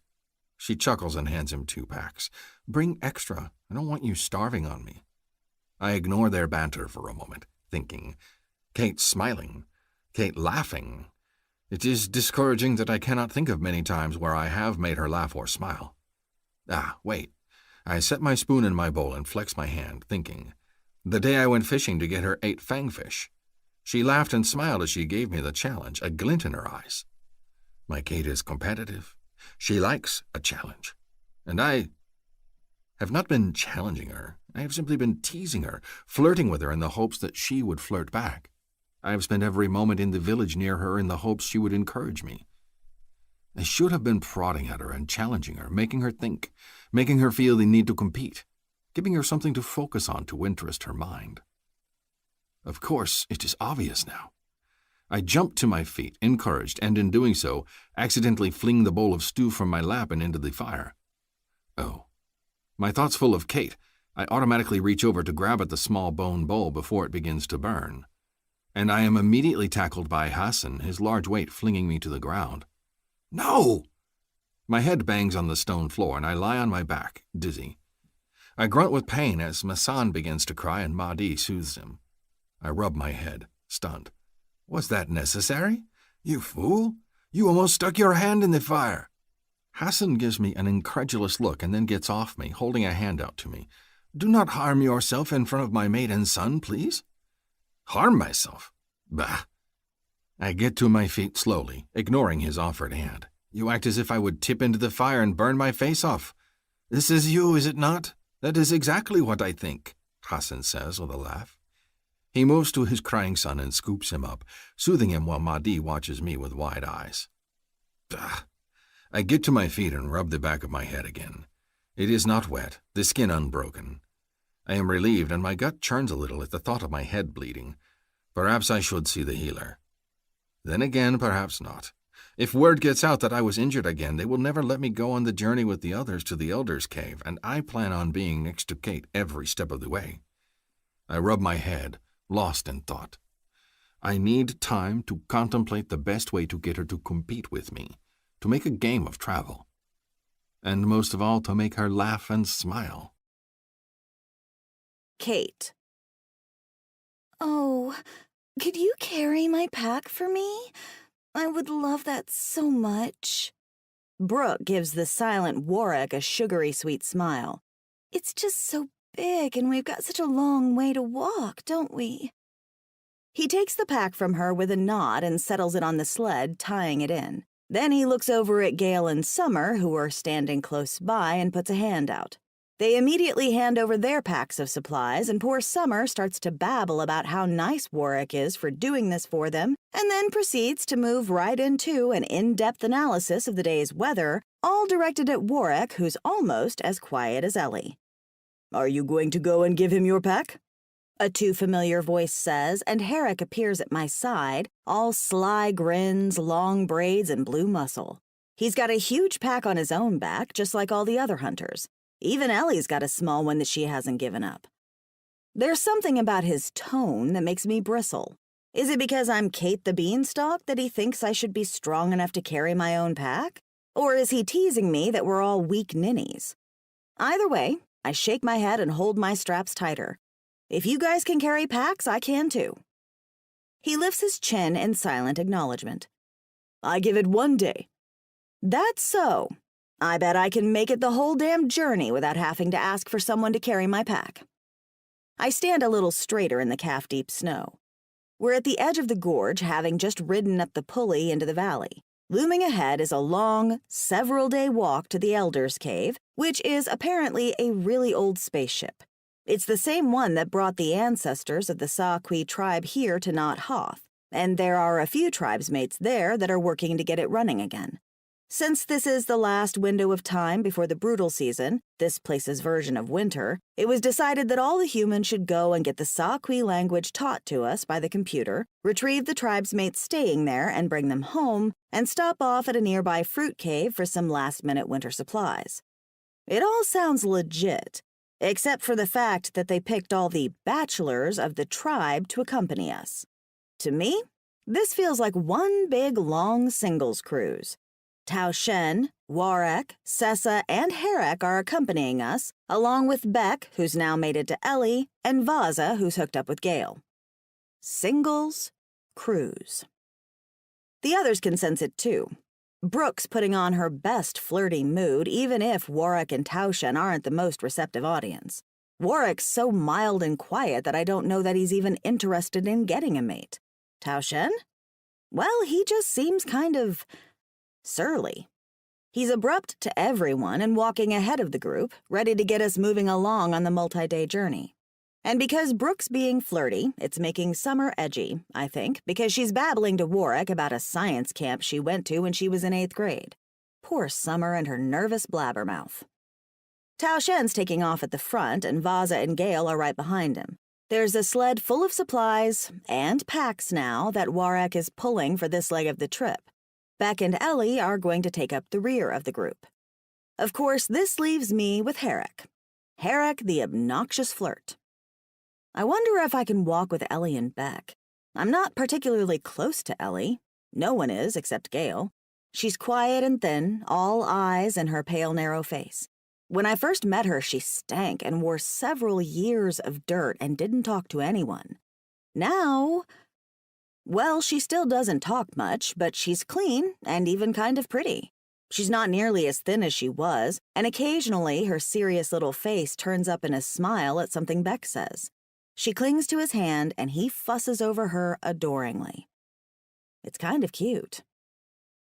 She chuckles and hands him 2 packs. Bring extra. I don't want you starving on me. I ignore their banter for a moment, thinking, Kate smiling, Kate laughing. It is discouraging that I cannot think of many times where I have made her laugh or smile. Ah, wait. I set my spoon in my bowl and flex my hand, thinking, the day I went fishing to get her 8 fangfish. She laughed and smiled as she gave me the challenge, a glint in her eyes. My Kate is competitive. She likes a challenge. And I have not been challenging her. I have simply been teasing her, flirting with her in the hopes that she would flirt back. I have spent every moment in the village near her in the hopes she would encourage me. I should have been prodding at her and challenging her, making her think, making her feel the need to compete, giving her something to focus on to interest her mind. Of course, it is obvious now. I jump to my feet, encouraged, and in doing so, accidentally fling the bowl of stew from my lap and into the fire. Oh. My thoughts full of Kate, I automatically reach over to grab at the small bone bowl before it begins to burn. And I am immediately tackled by Hassan, his large weight flinging me to the ground. No! My head bangs on the stone floor, and I lie on my back, dizzy. I grunt with pain as Massan begins to cry and Mahdi soothes him. I rub my head, stunned. Was that necessary? You fool! You almost stuck your hand in the fire. Hassan gives me an incredulous look and then gets off me, holding a hand out to me. Do not harm yourself in front of my mate and son, please. Harm myself? Bah! I get to my feet slowly, ignoring his offered hand. You act as if I would tip into the fire and burn my face off. This is you, is it not? That is exactly what I think, Hassan says with a laugh. He moves to his crying son and scoops him up, soothing him while Mahdi watches me with wide eyes. Bah! I get to my feet and rub the back of my head again. It is not wet, the skin unbroken. I am relieved and my gut churns a little at the thought of my head bleeding. Perhaps I should see the healer. Then again, perhaps not. If word gets out that I was injured again, they will never let me go on the journey with the others to the Elder's Cave, and I plan on being next to Kate every step of the way. I rub my head, lost in thought. I need time to contemplate the best way to get her to compete with me, to make a game of travel, and most of all to make her laugh and smile.
Kate. Oh, could you carry my pack for me? I would love that so much. Brooke gives the silent Warwick a sugary sweet smile. It's just so big and we've got such a long way to walk, don't we? He takes the pack from her with a nod and settles it on the sled, tying it in. Then he looks over at Gale and Summer, who are standing close by, and puts a hand out. They immediately hand over their packs of supplies, and poor Summer starts to babble about how nice Warwick is for doing this for them, and then proceeds to move right into an in-depth analysis of the day's weather, all directed at Warwick, who's almost as quiet as Ellie. "Are you going to go and give him your pack?" a too-familiar voice says, and Herrick appears at my side, all sly grins, long braids, and blue muscle. He's got a huge pack on his own back, just like all the other hunters. Even Ellie's got a small one that she hasn't given up. There's something about his tone that makes me bristle. Is it because I'm Kate the Beanstalk that he thinks I should be strong enough to carry my own pack? Or is he teasing me that we're all weak ninnies? Either way, I shake my head and hold my straps tighter. If you guys can carry packs, I can too. He lifts his chin in silent acknowledgement. I give it 1 day. That's so. I bet I can make it the whole damn journey without having to ask for someone to carry my pack. I stand a little straighter in the calf-deep snow. We're at the edge of the gorge, having just ridden up the pulley into the valley. Looming ahead is a long, several-day walk to the Elder's Cave, which is apparently a really old spaceship. It's the same one that brought the ancestors of the Saaqui tribe here to Knot Hoth, and there are a few tribesmates there that are working to get it running again. Since this is the last window of time before the brutal season, this place's version of winter, it was decided that all the humans should go and get the Saaqui language taught to us by the computer, retrieve the tribesmates staying there and bring them home, and stop off at a nearby fruit cave for some last-minute winter supplies. It all sounds legit, except for the fact that they picked all the bachelors of the tribe to accompany us. To me, this feels like one big long singles cruise. Tao Shen, Warwick, Sessa, and Herrick are accompanying us, along with Beck, who's now mated to Ellie, and Vaza, who's hooked up with Gale. Singles cruise. The others can sense it too. Brooke's putting on her best flirty mood, even if Warwick and Tao Shen aren't the most receptive audience. Warwick's so mild and quiet that I don't know that he's even interested in getting a mate. Tao Shen? Well, he just seems kind of surly. He's abrupt to everyone and walking ahead of the group, ready to get us moving along on the multi-day journey. And because Brooke's being flirty, it's making Summer edgy, I think, because she's babbling to Warwick about a science camp she went to when she was in 8th grade. Poor Summer and her nervous blabbermouth. Tao Shen's taking off at the front, and Vaza and Gale are right behind him. There's a sled full of supplies and packs now that Warwick is pulling for this leg of the trip. Beck and Ellie are going to take up the rear of the group. Of course, this leaves me with Herrick. Herrick, the obnoxious flirt. I wonder if I can walk with Ellie and Beck. I'm not particularly close to Ellie. No one is, except Gale. She's quiet and thin, all eyes in her pale, narrow face. When I first met her, she stank and wore several years of dirt and didn't talk to anyone. Now, well, she still doesn't talk much, but she's clean and even kind of pretty. She's not nearly as thin as she was, and occasionally her serious little face turns up in a smile at something Beck says. She clings to his hand, and he fusses over her adoringly. It's kind of cute,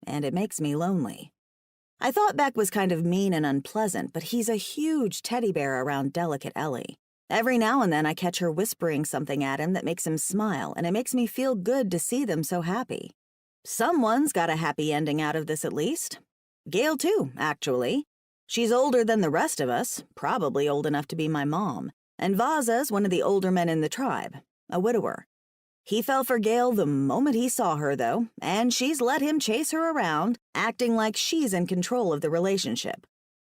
and it makes me lonely. I thought Beck was kind of mean and unpleasant, but he's a huge teddy bear around delicate Ellie. Every now and then I catch her whispering something at him that makes him smile, and it makes me feel good to see them so happy. Someone's got a happy ending out of this at least. Gale too, actually. She's older than the rest of us, probably old enough to be my mom, and Vaza's one of the older men in the tribe, a widower. He fell for Gale the moment he saw her, though, and she's let him chase her around, acting like she's in control of the relationship.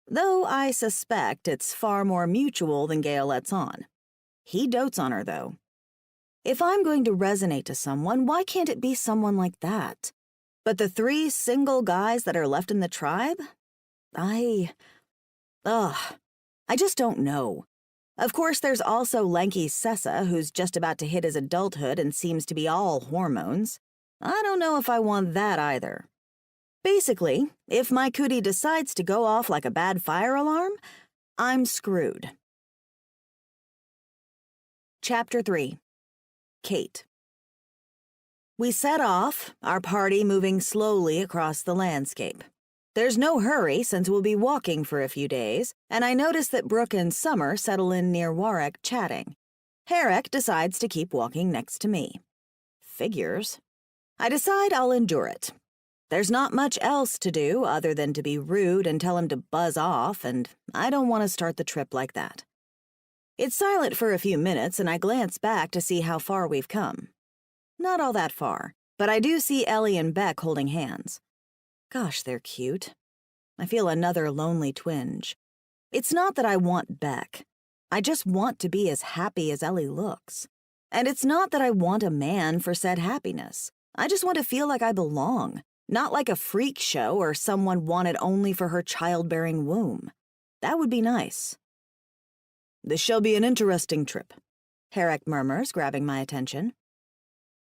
Though I suspect it's far more mutual than Gale lets on. He dotes on her, though. If I'm going to resonate to someone, why can't it be someone like that? But the 3 single guys that are left in the tribe? I just don't know. Of course, there's also lanky Sessa, who's just about to hit his adulthood and seems to be all hormones. I don't know if I want that either. Basically, if my cootie decides to go off like a bad fire alarm, I'm screwed. Chapter 3. Kate. We set off, our party moving slowly across the landscape. There's no hurry since we'll be walking for a few days, and I notice that Brooke and Summer settle in near Warwick chatting. Herrick decides to keep walking next to me. Figures. I decide I'll endure it. There's not much else to do other than to be rude and tell him to buzz off, and I don't want to start the trip like that. It's silent for a few minutes, and I glance back to see how far we've come. Not all that far, but I do see Ellie and Beck holding hands. Gosh, they're cute. I feel another lonely twinge. It's not that I want Beck. I just want to be as happy as Ellie looks. And it's not that I want a man for said happiness. I just want to feel like I belong, not like a freak show or someone wanted only for her childbearing womb. That would be nice. "This shall be an interesting trip," Herrick murmurs, grabbing my attention.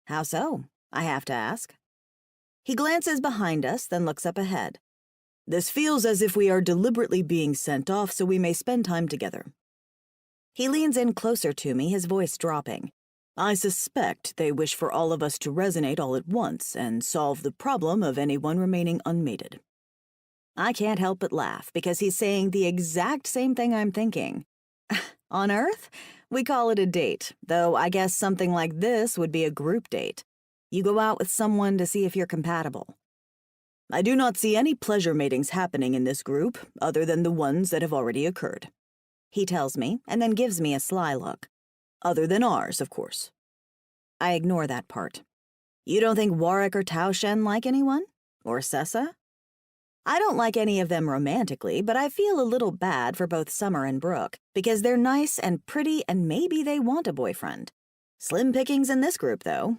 How so? I have to ask. He glances behind us, then looks up ahead. "This feels as if we are deliberately being sent off so we may spend time together." He leans in closer to me, his voice dropping. "I suspect they wish for all of us to resonate all at once and solve the problem of anyone remaining unmated." I can't help but laugh because he's saying the exact same thing I'm thinking. On Earth, we call it a date, though I guess something like this would be a group date. You go out with someone to see if you're compatible. "I do not see any pleasure matings happening in this group, other than the ones that have already occurred," he tells me, and then gives me a sly look. "Other than ours, of course." I ignore that part. "You don't think Warwick or Taoshen like anyone? Or Sessa?" I don't like any of them romantically, but I feel a little bad for both Summer and Brooke, because they're nice and pretty and maybe they want a boyfriend. Slim pickings in this group, though.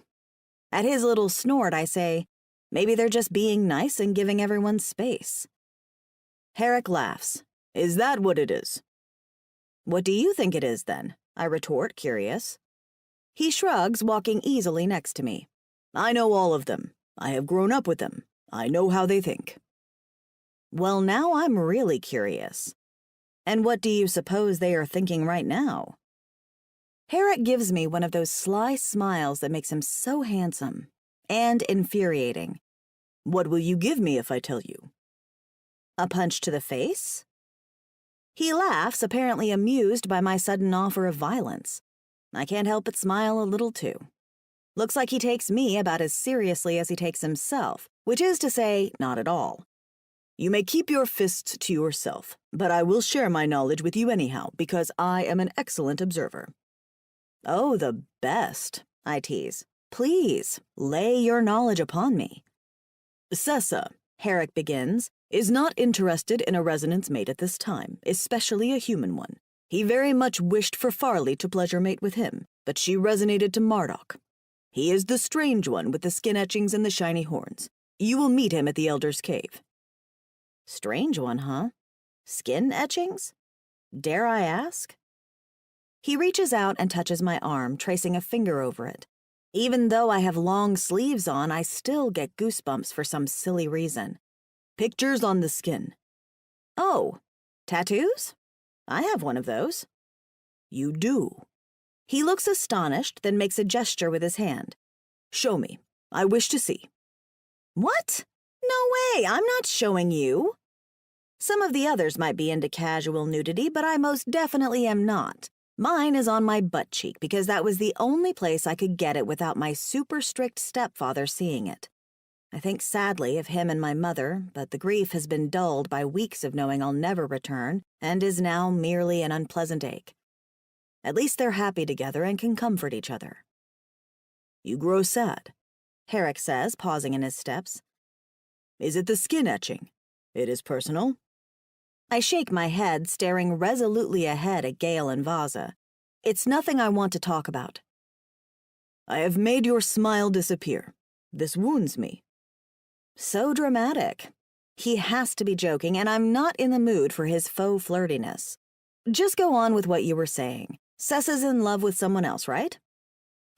At his little snort, I say, maybe they're just being nice and giving everyone space. Herrick laughs. "Is that what it is?" "What do you think it is, then?" I retort, curious. He shrugs, walking easily next to me. "I know all of them. I have grown up with them. I know how they think." Well, now I'm really curious. And what do you suppose they are thinking right now? Herrick gives me one of those sly smiles that makes him so handsome and infuriating. "What will you give me if I tell you?" A punch to the face? He laughs, apparently amused by my sudden offer of violence. I can't help but smile a little too. Looks like he takes me about as seriously as he takes himself, which is to say, not at all. "You may keep your fists to yourself, but I will share my knowledge with you anyhow, because I am an excellent observer." "Oh, the best," I tease. "Please, lay your knowledge upon me." "Sessa," Herrick begins, "is not interested in a resonance mate at this time, especially a human one. He very much wished for Farley to pleasure mate with him, but she resonated to Marduk. He is the strange one with the skin etchings and the shiny horns. You will meet him at the Elder's Cave." Strange one, huh? Skin etchings? Dare I ask? He reaches out and touches my arm, tracing a finger over it. Even though I have long sleeves on, I still get goosebumps for some silly reason. "Pictures on the skin." "Oh, tattoos? I have one of those." "You do." He looks astonished, then makes a gesture with his hand. "Show me. I wish to see." "What? No way, I'm not showing you." Some of the others might be into casual nudity, but I most definitely am not. Mine is on my butt cheek because that was the only place I could get it without my super strict stepfather seeing it. I think sadly of him and my mother, but the grief has been dulled by weeks of knowing I'll never return and is now merely an unpleasant ache. At least they're happy together and can comfort each other. "You grow sad," Herrick says, pausing in his steps. "Is it the skin etching? It is personal?" I shake my head, staring resolutely ahead at Gale and Vaza. "It's nothing I want to talk about." "I have made your smile disappear. This wounds me." So dramatic. He has to be joking, and I'm not in the mood for his faux flirtiness. Just go on with what you were saying. Sessa's in love with someone else, right?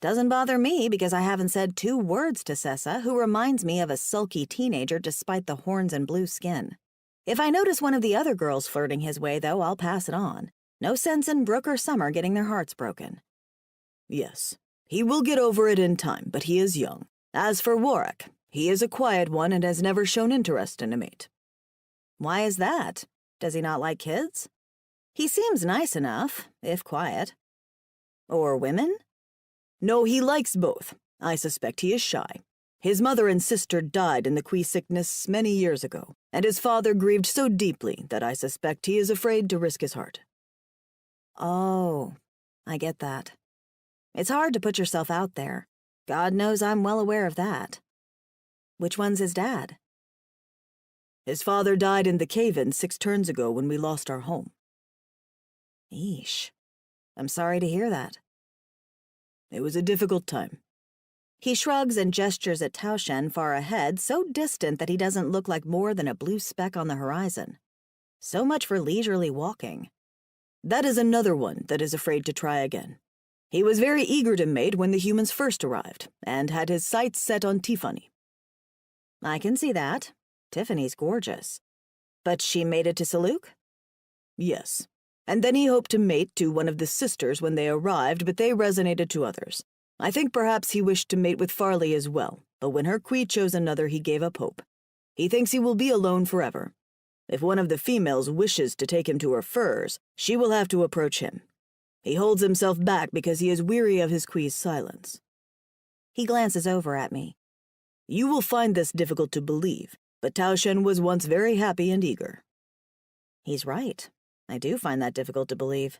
Doesn't bother me because I haven't said 2 words to Sessa, who reminds me of a sulky teenager despite the horns and blue skin. If I notice one of the other girls flirting his way, though, I'll pass it on. No sense in Brooke or Summer getting their hearts broken. Yes, he will get over it in time, but he is young. As for Warwick, he is a quiet one and has never shown interest in a mate. Why is that? Does he not like kids? He seems nice enough, if quiet. Or women? No, he likes both. I suspect he is shy. His mother and sister died in the Quee sickness many years ago, and his father grieved so deeply that I suspect he is afraid to risk his heart. Oh, I get that. It's hard to put yourself out there. God knows I'm well aware of that. Which one's his dad? His father died in the cave-in 6 turns ago when we lost our home. Eesh. I'm sorry to hear that. It was a difficult time. He shrugs and gestures at Taoshen far ahead, so distant that he doesn't look like more than a blue speck on the horizon. So much for leisurely walking. That is another one that is afraid to try again. He was very eager to mate when the humans first arrived, and had his sights set on Tiffany. I can see that. Tiffany's gorgeous. But she mated to Saluk? Yes. And then he hoped to mate to one of the sisters when they arrived, but they resonated to others. I think perhaps he wished to mate with Farley as well, but when her Quee chose another, he gave up hope. He thinks he will be alone forever. If one of the females wishes to take him to her furs, she will have to approach him. He holds himself back because he is weary of his Quee's silence. He glances over at me. You will find this difficult to believe, but Taoshen was once very happy and eager. He's right. I do find that difficult to believe.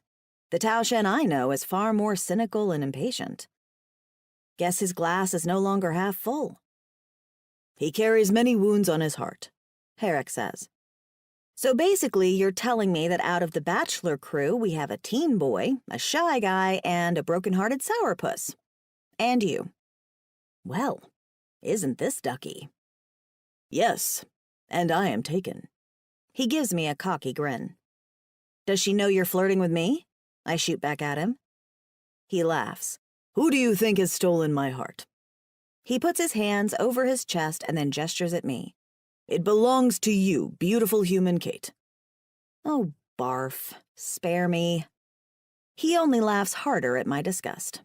The Taoshen I know is far more cynical and impatient. Guess his glass is no longer half full. He carries many wounds on his heart, Herrick says. So basically, you're telling me that out of the bachelor crew, we have a teen boy, a shy guy, and a broken-hearted sourpuss. And you. Well, isn't this ducky? Yes, and I am taken. He gives me a cocky grin. Does she know you're flirting with me? I shoot back at him. He laughs. Who do you think has stolen my heart? He puts his hands over his chest and then gestures at me. It belongs to you, beautiful human Kate. Oh, barf. Spare me. He only laughs harder at my disgust.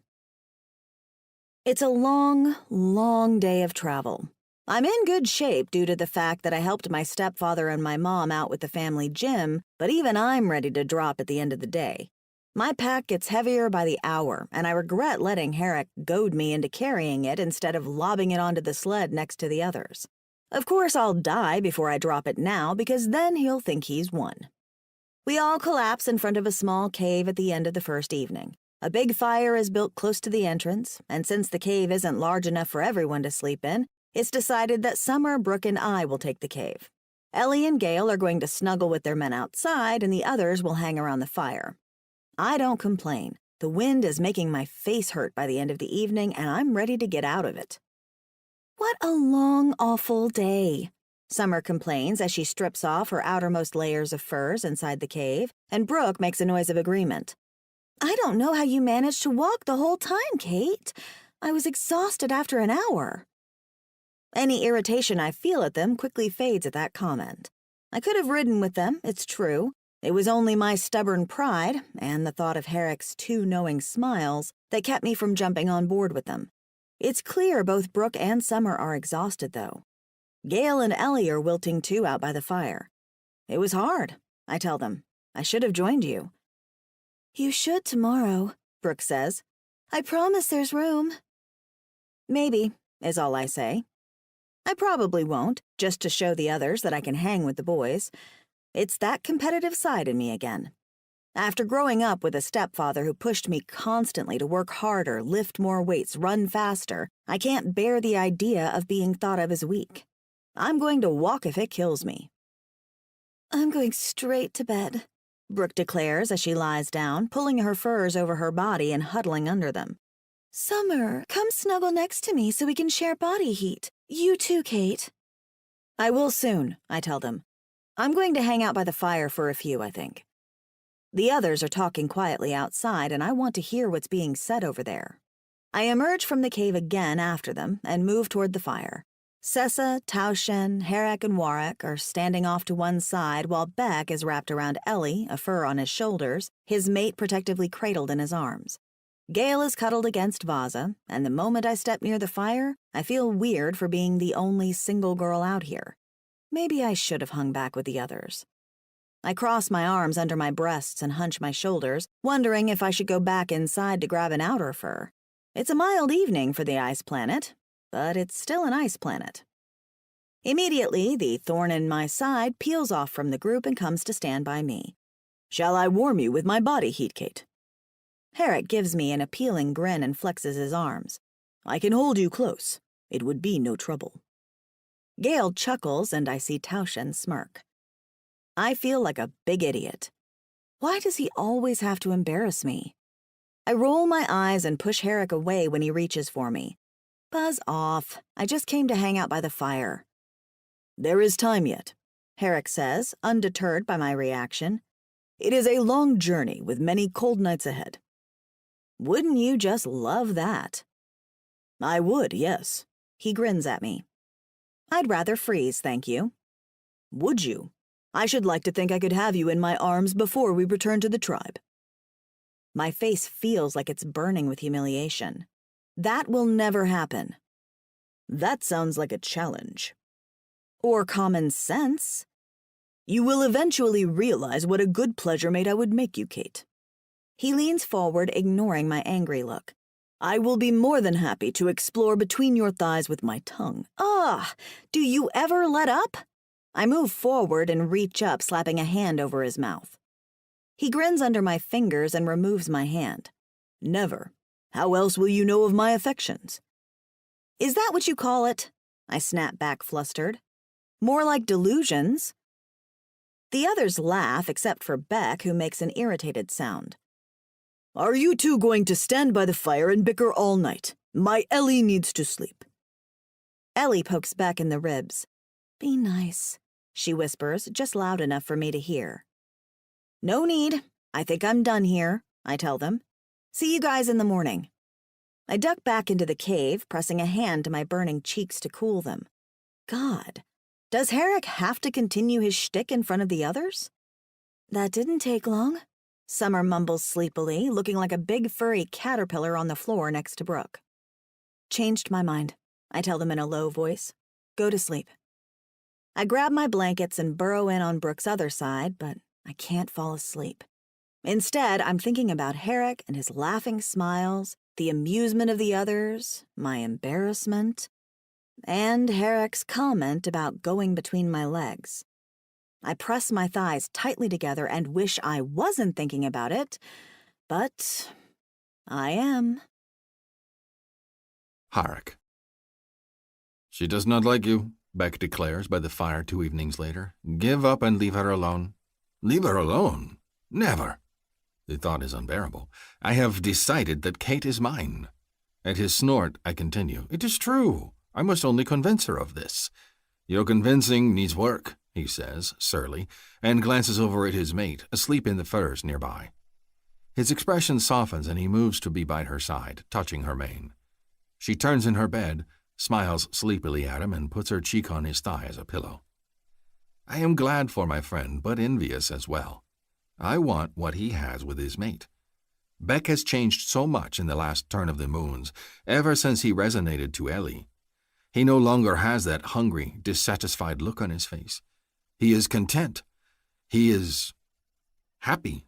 It's a long, long day of travel. I'm in good shape due to the fact that I helped my stepfather and my mom out with the family gym, but even I'm ready to drop at the end of the day. My pack gets heavier by the hour, and I regret letting Herrick goad me into carrying it instead of lobbing it onto the sled next to the others. Of course, I'll die before I drop it now, because then he'll think he's won. We all collapse in front of a small cave at the end of the first evening. A big fire is built close to the entrance, and since the cave isn't large enough for everyone to sleep in, it's decided that Summer, Brooke, and I will take the cave. Ellie and Gale are going to snuggle with their men outside, and the others will hang around the fire. I don't complain. The wind is making my face hurt by the end of the evening, and I'm ready to get out of it. What a long, awful day, Summer complains as she strips off her outermost layers of furs inside the cave, and Brooke makes a noise of agreement. I don't know how you managed to walk the whole time, Kate. I was exhausted after an hour. Any irritation I feel at them quickly fades at that comment. I could have ridden with them, it's true. It was only my stubborn pride, and the thought of Herrick's 2 knowing smiles, that kept me from jumping on board with them. It's clear both Brooke and Summer are exhausted, though. Gale and Ellie are wilting too out by the fire. It was hard, I tell them. I should have joined you. You should tomorrow, Brooke says. I promise there's room. Maybe, is all I say. I probably won't, just to show the others that I can hang with the boys. It's that competitive side in me again. After growing up with a stepfather who pushed me constantly to work harder, lift more weights, run faster, I can't bear the idea of being thought of as weak. I'm going to walk if it kills me. I'm going straight to bed, Brooke declares as she lies down, pulling her furs over her body and huddling under them. Summer, come snuggle next to me so we can share body heat. You too, Kate. I will soon, I tell them. I'm going to hang out by the fire for a few, I think. The others are talking quietly outside, and I want to hear what's being said over there. I emerge from the cave again after them and move toward the fire. Sessa, Taushen, Herrick, and Warwick are standing off to one side while Beck is wrapped around Ellie, a fur on his shoulders, his mate protectively cradled in his arms. Gale is cuddled against Vaza, and the moment I step near the fire, I feel weird for being the only single girl out here. Maybe I should have hung back with the others. I cross my arms under my breasts and hunch my shoulders, wondering if I should go back inside to grab an outer fur. It's a mild evening for the ice planet, but it's still an ice planet. Immediately, the thorn in my side peels off from the group and comes to stand by me. "Shall I warm you with my body heat, Kate?" Herrick gives me an appealing grin and flexes his arms. "I can hold you close. It would be no trouble." Gale chuckles, and I see Taushen smirk. I feel like a big idiot. Why does he always have to embarrass me? I roll my eyes and push Herrick away when he reaches for me. "Buzz off. I just came to hang out by the fire." "There is time yet," Herrick says, undeterred by my reaction. "It is a long journey with many cold nights ahead." "Wouldn't you just love that?" "I would, yes." He grins at me. "I'd rather freeze, thank you." "Would you? I should like to think I could have you in my arms before we return to the tribe." My face feels like it's burning with humiliation. That will never happen. "That sounds like a challenge." "Or common sense." "You will eventually realize what a good pleasure mate I would make you, Kate." He leans forward, ignoring my angry look. "I will be more than happy to explore between your thighs with my tongue." "Ah, do you ever let up?" I move forward and reach up, slapping a hand over his mouth. He grins under my fingers and removes my hand. "Never. How else will you know of my affections?" "Is that what you call it?" I snap back, flustered. "More like delusions." The others laugh, except for Beck, who makes an irritated sound. "Are you two going to stand by the fire and bicker all night? My Ellie needs to sleep." Ellie pokes Beck in the ribs. "Be nice," she whispers, just loud enough for me to hear. "No need. I think I'm done here," I tell them. "See you guys in the morning." I duck back into the cave, pressing a hand to my burning cheeks to cool them. God, does Herrick have to continue his shtick in front of the others? "That didn't take long," Summer mumbles sleepily, looking like a big furry caterpillar on the floor next to Brooke. "Changed my mind," I tell them in a low voice. "Go to sleep." I grab my blankets and burrow in on Brooke's other side, but I can't fall asleep. Instead, I'm thinking about Herrick and his laughing smiles, the amusement of the others, my embarrassment, and Herrick's comment about going between my legs. I press my thighs tightly together and wish I wasn't thinking about it, but I am.
Herrick. "She does not like you," Beck declares by the fire 2 evenings later. "Give up and leave her alone." "Leave her alone? Never." The thought is unbearable. "I have decided that Kate is mine." At his snort, I continue. "It is true. I must only convince her of this." "Your convincing needs work," he says, surly, and glances over at his mate, asleep in the furs nearby. His expression softens and he moves to be by her side, touching her mane. She turns in her bed, smiles sleepily at him, and puts her cheek on his thigh as a pillow. I am glad for my friend, but envious as well. I want what he has with his mate. Beck has changed so much in the last turn of the moons, ever since he resonated to Ellie. He no longer has that hungry, dissatisfied look on his face. He is content. He is happy.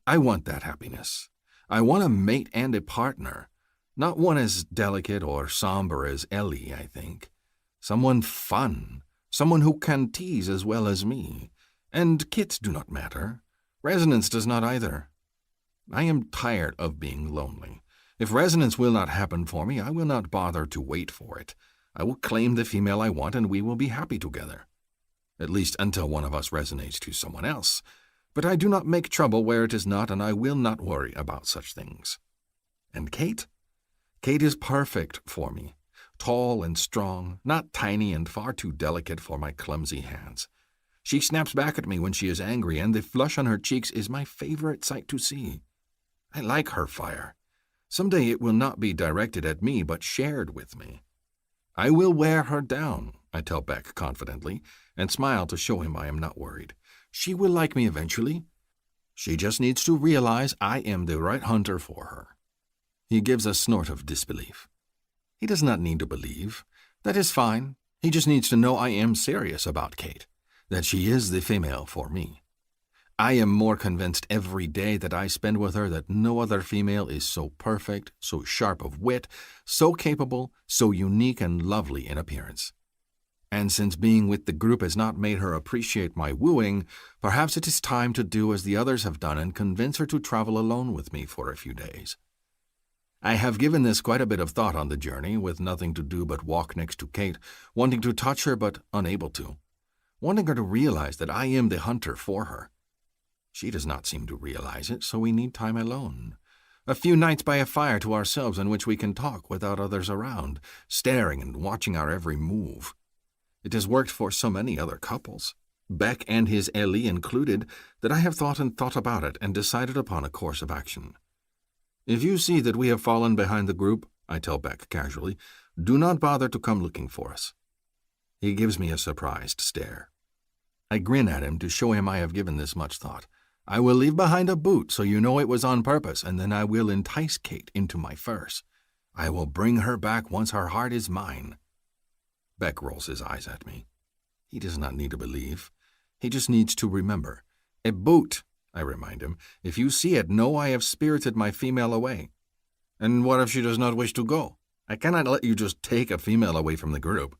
I want that happiness. I want a mate and a partner, not one as delicate or somber as Ellie, I think. Someone fun, someone who can tease as well as me. And kits do not matter. Resonance does not either. I am tired of being lonely. If resonance will not happen for me, I will not bother to wait for it. I will claim the female I want, and we will be happy together. At least until one of us resonates to someone else. But I do not make trouble where it is not, and I will not worry about such things. And Kate? Kate is perfect for me. Tall and strong, not tiny and far too delicate for my clumsy hands. She snaps back at me when she is angry, and the flush on her cheeks is my favorite sight to see. I like her fire. Someday it will not be directed at me, but shared with me. I will wear her down, I tell Beck confidently, and smile to show him I am not worried. She will like me eventually. She just needs to realize I am the right hunter for her. He gives a snort of disbelief. He does not need to believe. That is fine. He just needs to know I am serious about Kate, that she is the female for me. I am more convinced every day that I spend with her that no other female is so perfect, so sharp of wit, so capable, so unique and lovely in appearance. And since being with the group has not made her appreciate my wooing, perhaps it is time to do as the others have done and convince her to travel alone with me for a few days. I have given this quite a bit of thought on the journey, with nothing to do but walk next to Kate, wanting to touch her but unable to, wanting her to realize that I am the hunter for her. She does not seem to realize it, so we need time alone. A few nights by a fire to ourselves in which we can talk without others around, staring and watching our every move. It has worked for so many other couples, Beck and his Ellie included, that I have thought about it and decided upon a course of action. If you see that we have fallen behind the group, I tell Beck casually, do not bother to come looking for us. He gives me a surprised stare. I grin at him to show him I have given this much thought. I will leave behind a boot so you know it was on purpose, and then I will entice Kate into my furs. I will bring her back once her heart is mine. Beck rolls his eyes at me. He does not need to believe. He just needs to remember. A boot, I remind him. If you see it, know I have spirited my female away. And what if she does not wish to go? I cannot let you just take a female away from the group.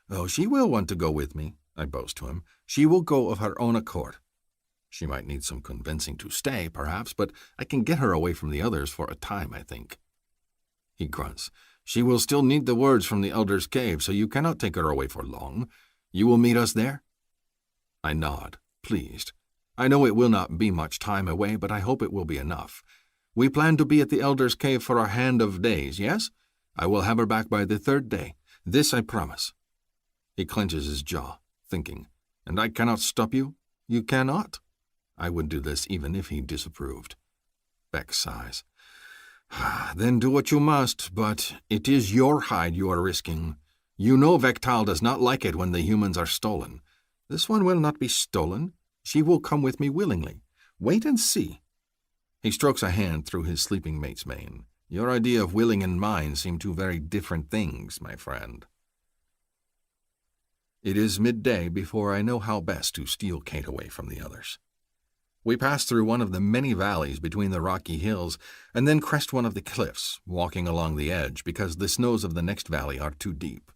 Oh, she will want to go with me, I boast to him. She will go of her own accord. She might need some convincing to stay, perhaps, but I can get her away from the others for a time, I think. He grunts. She will still need the words from the elder's cave, so you cannot take her away for long. You will meet us there? I nod, pleased. I know it will not be much time away, but I hope it will be enough. We plan to be at the elder's cave for a hand of days, yes? I will have her back by the third day. This I promise. He clenches his jaw, thinking, and I cannot stop you? You cannot? I would do this even if he disapproved. Beck sighs. Then do what you must, but it is your hide you are risking. You know Vectal does not like it when the humans are stolen. This one will not be stolen. She will come with me willingly. Wait and see. He strokes a hand through his sleeping mate's mane. Your idea of willing and mine seem two very different things, my friend. It is midday before I know how best to steal Kate away from the others. We pass through one of the many valleys between the rocky hills and then crest one of the cliffs, walking along the edge because the snows of the next valley are too deep.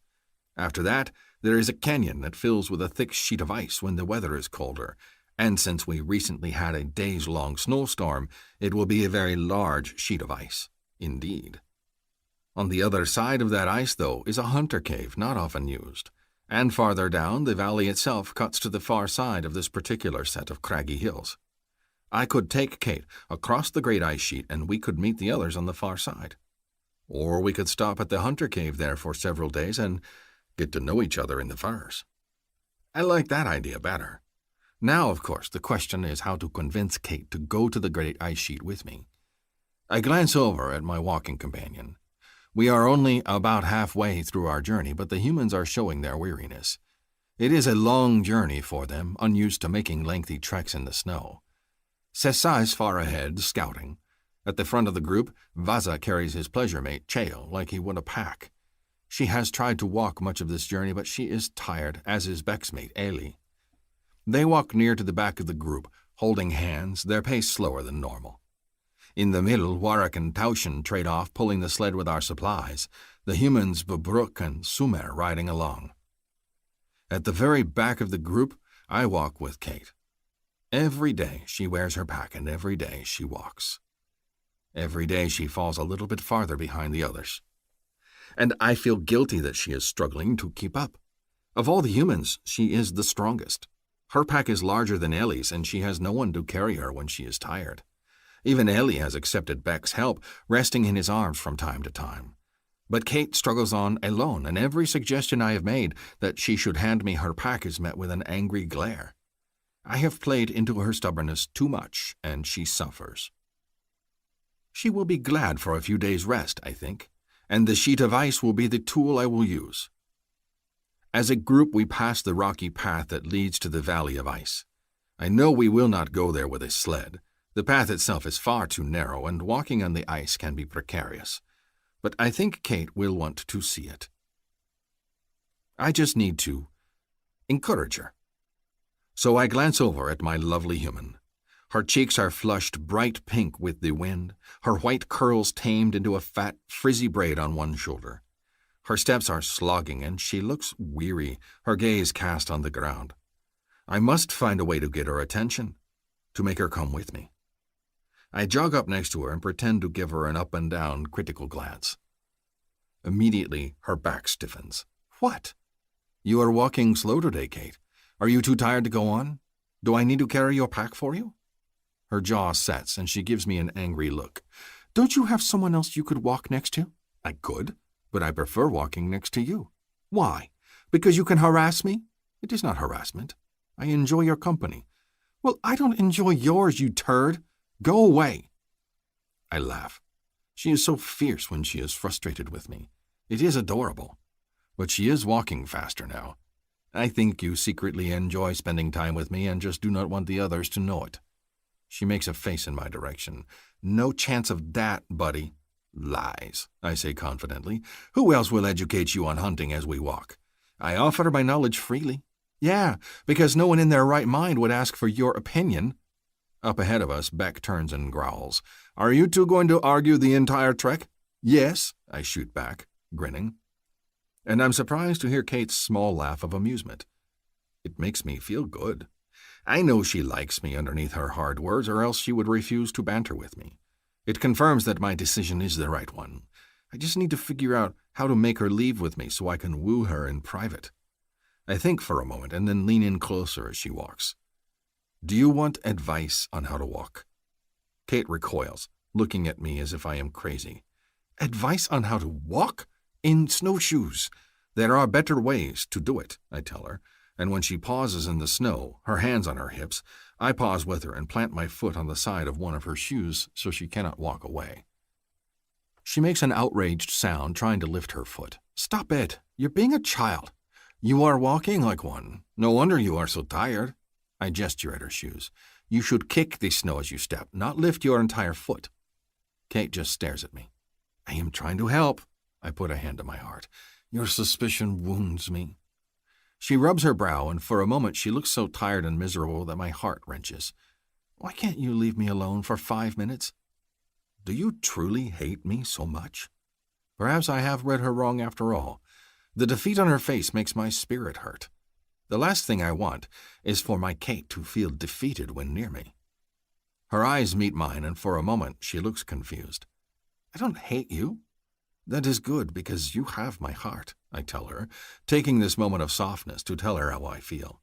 After that, there is a canyon that fills with a thick sheet of ice when the weather is colder, and since we recently had a days-long snowstorm, it will be a very large sheet of ice, indeed. On the other side of that ice, though, is a hunter cave not often used, and farther down, the valley itself cuts to the far side of this particular set of craggy hills. I could take Kate across the great ice sheet and we could meet the others on the far side. Or we could stop at the hunter cave there for several days and get to know each other in the firs. I like that idea better. Now, of course, the question is how to convince Kate to go to the great ice sheet with me. I glance over at my walking companion. We are only about halfway through our journey, but the humans are showing their weariness. It is a long journey for them, unused to making lengthy treks in the snow. Sessa is far ahead, scouting. At the front of the group, Vaza carries his pleasure mate, Cheo, like he would a pack. She has tried to walk much of this journey, but she is tired, as is Beck's mate, Ailey. They walk near to the back of the group, holding hands, their pace slower than normal. In the middle, Warwick and Tauschen trade off, pulling the sled with our supplies, the humans Babruk and Sumer riding along. At the very back of the group, I walk with Kate. Every day she wears her pack, and every day she walks. Every day she falls a little bit farther behind the others. And I feel guilty that she is struggling to keep up. Of all the humans, she is the strongest. Her pack is larger than Ellie's, and she has no one to carry her when she is tired. Even Ellie has accepted Beck's help, resting in his arms from time to time. But Kate struggles on alone, and every suggestion I have made that she should hand me her pack is met with an angry glare. I have played into her stubbornness too much, and she suffers. She will be glad for a few days' rest, I think, and the sheet of ice will be the tool I will use. As a group, we pass the rocky path that leads to the valley of ice. I know we will not go there with a sled. The path itself is far too narrow, and walking on the ice can be precarious. But I think Kate will want to see it. I just need to encourage her. So I glance over at my lovely human. Her cheeks are flushed bright pink with the wind, her white curls tamed into a fat, frizzy braid on one shoulder. Her steps are slogging, and she looks weary, her gaze cast on the ground. I must find a way to get her attention, to make her come with me. I jog up next to her and pretend to give her an up-and-down, critical glance. Immediately, her back stiffens. What? You are walking slow today, Kate. Are you too tired to go on? Do I need to carry your pack for you? Her jaw sets, and she gives me an angry look. Don't you have someone else you could walk next to? I could, but I prefer walking next to you. Why? Because you can harass me? It is not harassment. I enjoy your company. Well, I don't enjoy yours, you turd. Go away. I laugh. She is so fierce when she is frustrated with me. It is adorable. But she is walking faster now. I think you secretly enjoy spending time with me and just do not want the others to know it. She makes a face in my direction. No chance of that, buddy. Lies, I say confidently. Who else will educate you on hunting as we walk? I offer my knowledge freely. Yeah, because no one in their right mind would ask for your opinion. Up ahead of us, Beck turns and growls. Are you two going to argue the entire trek? Yes, I shoot back, grinning. And I'm surprised to hear Kate's small laugh of amusement. It makes me feel good. I know she likes me underneath her hard words, or else she would refuse to banter with me. It confirms that my decision is the right one. I just need to figure out how to make her leave with me so I can woo her in private. I think for a moment and then lean in closer as she walks. Do you want advice on how to walk? Kate recoils, looking at me as if I am crazy. Advice on how to walk? In snowshoes. There are better ways to do it, I tell her, and when she pauses in the snow, her hands on her hips, I pause with her and plant my foot on the side of one of her shoes so she cannot walk away. She makes an outraged sound, trying to lift her foot. Stop it. You're being a child. You are walking like one. No wonder you are so tired. I gesture at her shoes. You should kick the snow as you step, not lift your entire foot. Kate just stares at me. I am trying to help. I put a hand on my heart. Your suspicion wounds me. She rubs her brow, and for a moment she looks so tired and miserable that my heart wrenches. Why can't you leave me alone for 5 minutes? Do you truly hate me so much? Perhaps I have read her wrong after all. The defeat on her face makes my spirit hurt. The last thing I want is for my Kate to feel defeated when near me. Her eyes meet mine, and for a moment she looks confused. I don't hate you. That is good, because you have my heart, I tell her, taking this moment of softness to tell her how I feel.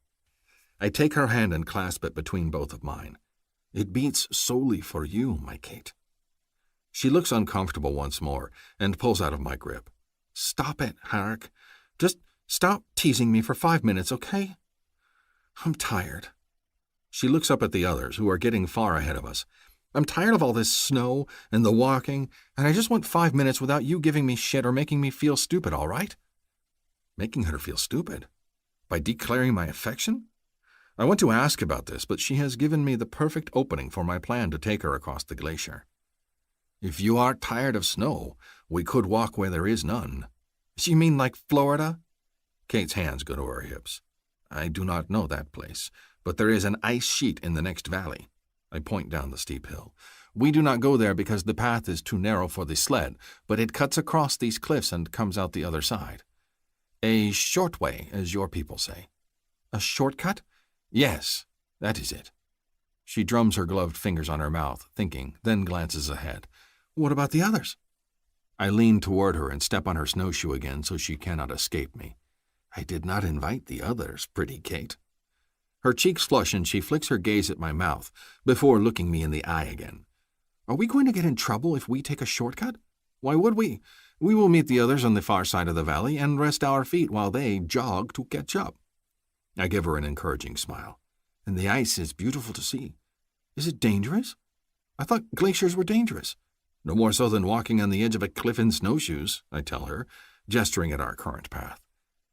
I take her hand and clasp it between both of mine. It beats solely for you, my Kate. She looks uncomfortable once more and pulls out of my grip. Stop it, Harrick. Just stop teasing me for 5 minutes, okay? I'm tired. She looks up at the others, who are getting far ahead of us. I'm tired of all this snow and the walking, and I just want 5 minutes without you giving me shit or making me feel stupid, all right? Making her feel stupid? By declaring my affection? I want to ask about this, but she has given me the perfect opening for my plan to take her across the glacier. If you are tired of snow, we could walk where there is none. You mean like Florida? Kate's hands go to her hips. I do not know that place, but there is an ice sheet in the next valley. I point down the steep hill. We do not go there because the path is too narrow for the sled, but it cuts across these cliffs and comes out the other side. A short way, as your people say. A shortcut? Yes, that is it. She drums her gloved fingers on her mouth, thinking, then glances ahead. What about the others? I lean toward her and step on her snowshoe again so she cannot escape me. I did not invite the others, pretty Kate. Her cheeks flush and she flicks her gaze at my mouth before looking me in the eye again. Are we going to get in trouble if we take a shortcut? Why would we? We will meet the others on the far side of the valley and rest our feet while they jog to catch up. I give her an encouraging smile. And the ice is beautiful to see. Is it dangerous? I thought glaciers were dangerous. No more so than walking on the edge of a cliff in snowshoes, I tell her, gesturing at our current path.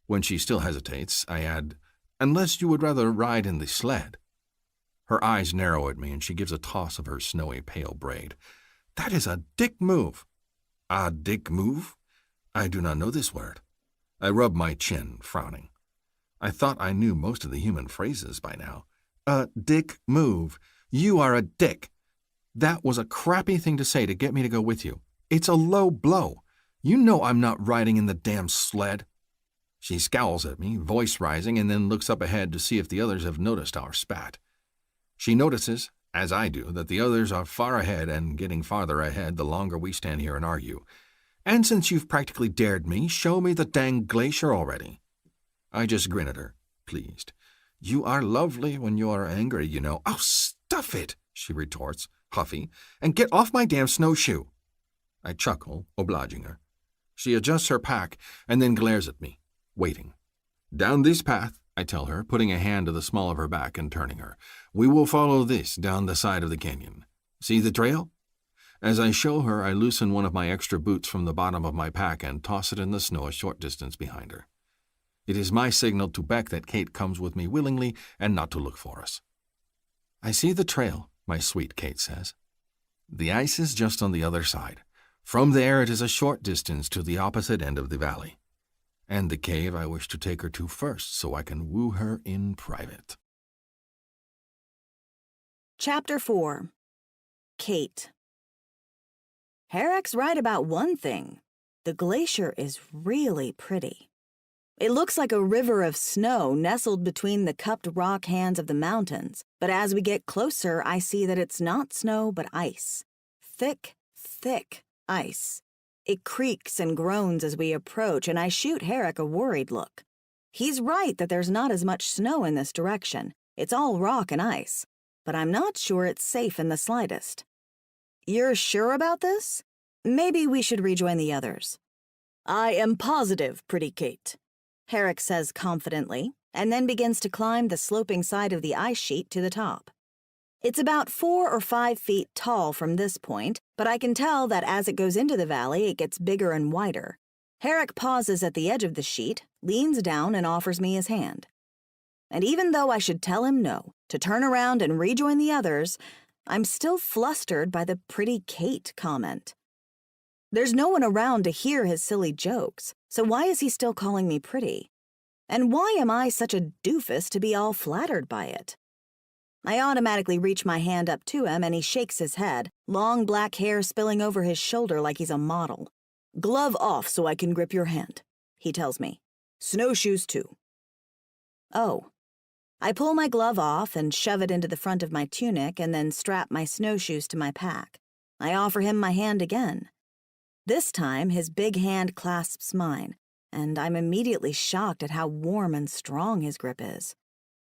When she still hesitates, I add, unless you would rather ride in the sled. Her eyes narrow at me, and she gives a toss of her snowy pale braid. That is a dick move. A dick move? I do not know this word. I rub my chin, frowning. I thought I knew most of the human phrases by now. A dick move. You are a dick. That was a crappy thing to say to get me to go with you. It's a low blow. You know I'm not riding in the damn sled. She scowls at me, voice rising, and then looks up ahead to see if the others have noticed our spat. She notices, as I do, that the others are far ahead and getting farther ahead the longer we stand here and argue. And since you've practically dared me, show me the dang glacier already. I just grin at her, pleased. You are lovely when you are angry, you know. Oh, stuff it, she retorts, huffy, and get off my damn snowshoe. I chuckle, obliging her. She adjusts her pack and then glares at me, waiting. Down this path, I tell her, putting a hand to the small of her back and turning her. We will follow this down the side of the canyon. See the trail? As I show her, I loosen one of my extra boots from the bottom of my pack and toss it in the snow a short distance behind her. It is my signal to Beck that Kate comes with me willingly and not to look for us. I see the trail, my sweet Kate says. The ice is just on the other side. From there it is a short distance to the opposite end of the valley. And the cave I wish to take her to first so I can woo her in private.
Chapter 4. Kate. Herrick's right about one thing. The glacier is really pretty. It looks like a river of snow nestled between the cupped rock hands of the mountains, but as we get closer, I see that it's not snow but ice. Thick, thick ice. It creaks and groans as we approach, and I shoot Herrick a worried look. He's right that there's not as much snow in this direction. It's all rock and ice, but I'm not sure it's safe in the slightest. You're sure about this? Maybe we should rejoin the others. I am positive, pretty Kate, Herrick says confidently, and then begins to climb the sloping side of the ice sheet to the top. It's about 4 or 5 feet tall from this point, but I can tell that as it goes into the valley, it gets bigger and wider. Herrick pauses at the edge of the sheet, leans down, and offers me his hand. And even though I should tell him no, to turn around and rejoin the others, I'm still flustered by the pretty Kate comment. There's no one around to hear his silly jokes, so why is he still calling me pretty? And why am I such a doofus to be all flattered by it? I automatically reach my hand up to him and he shakes his head, long black hair spilling over his shoulder like he's a model. Glove off so I can grip your hand, he tells me. Snowshoes too. Oh. I pull my glove off and shove it into the front of my tunic and then strap my snowshoes to my pack. I offer him my hand again. This time, his big hand clasps mine, and I'm immediately shocked at how warm and strong his grip is.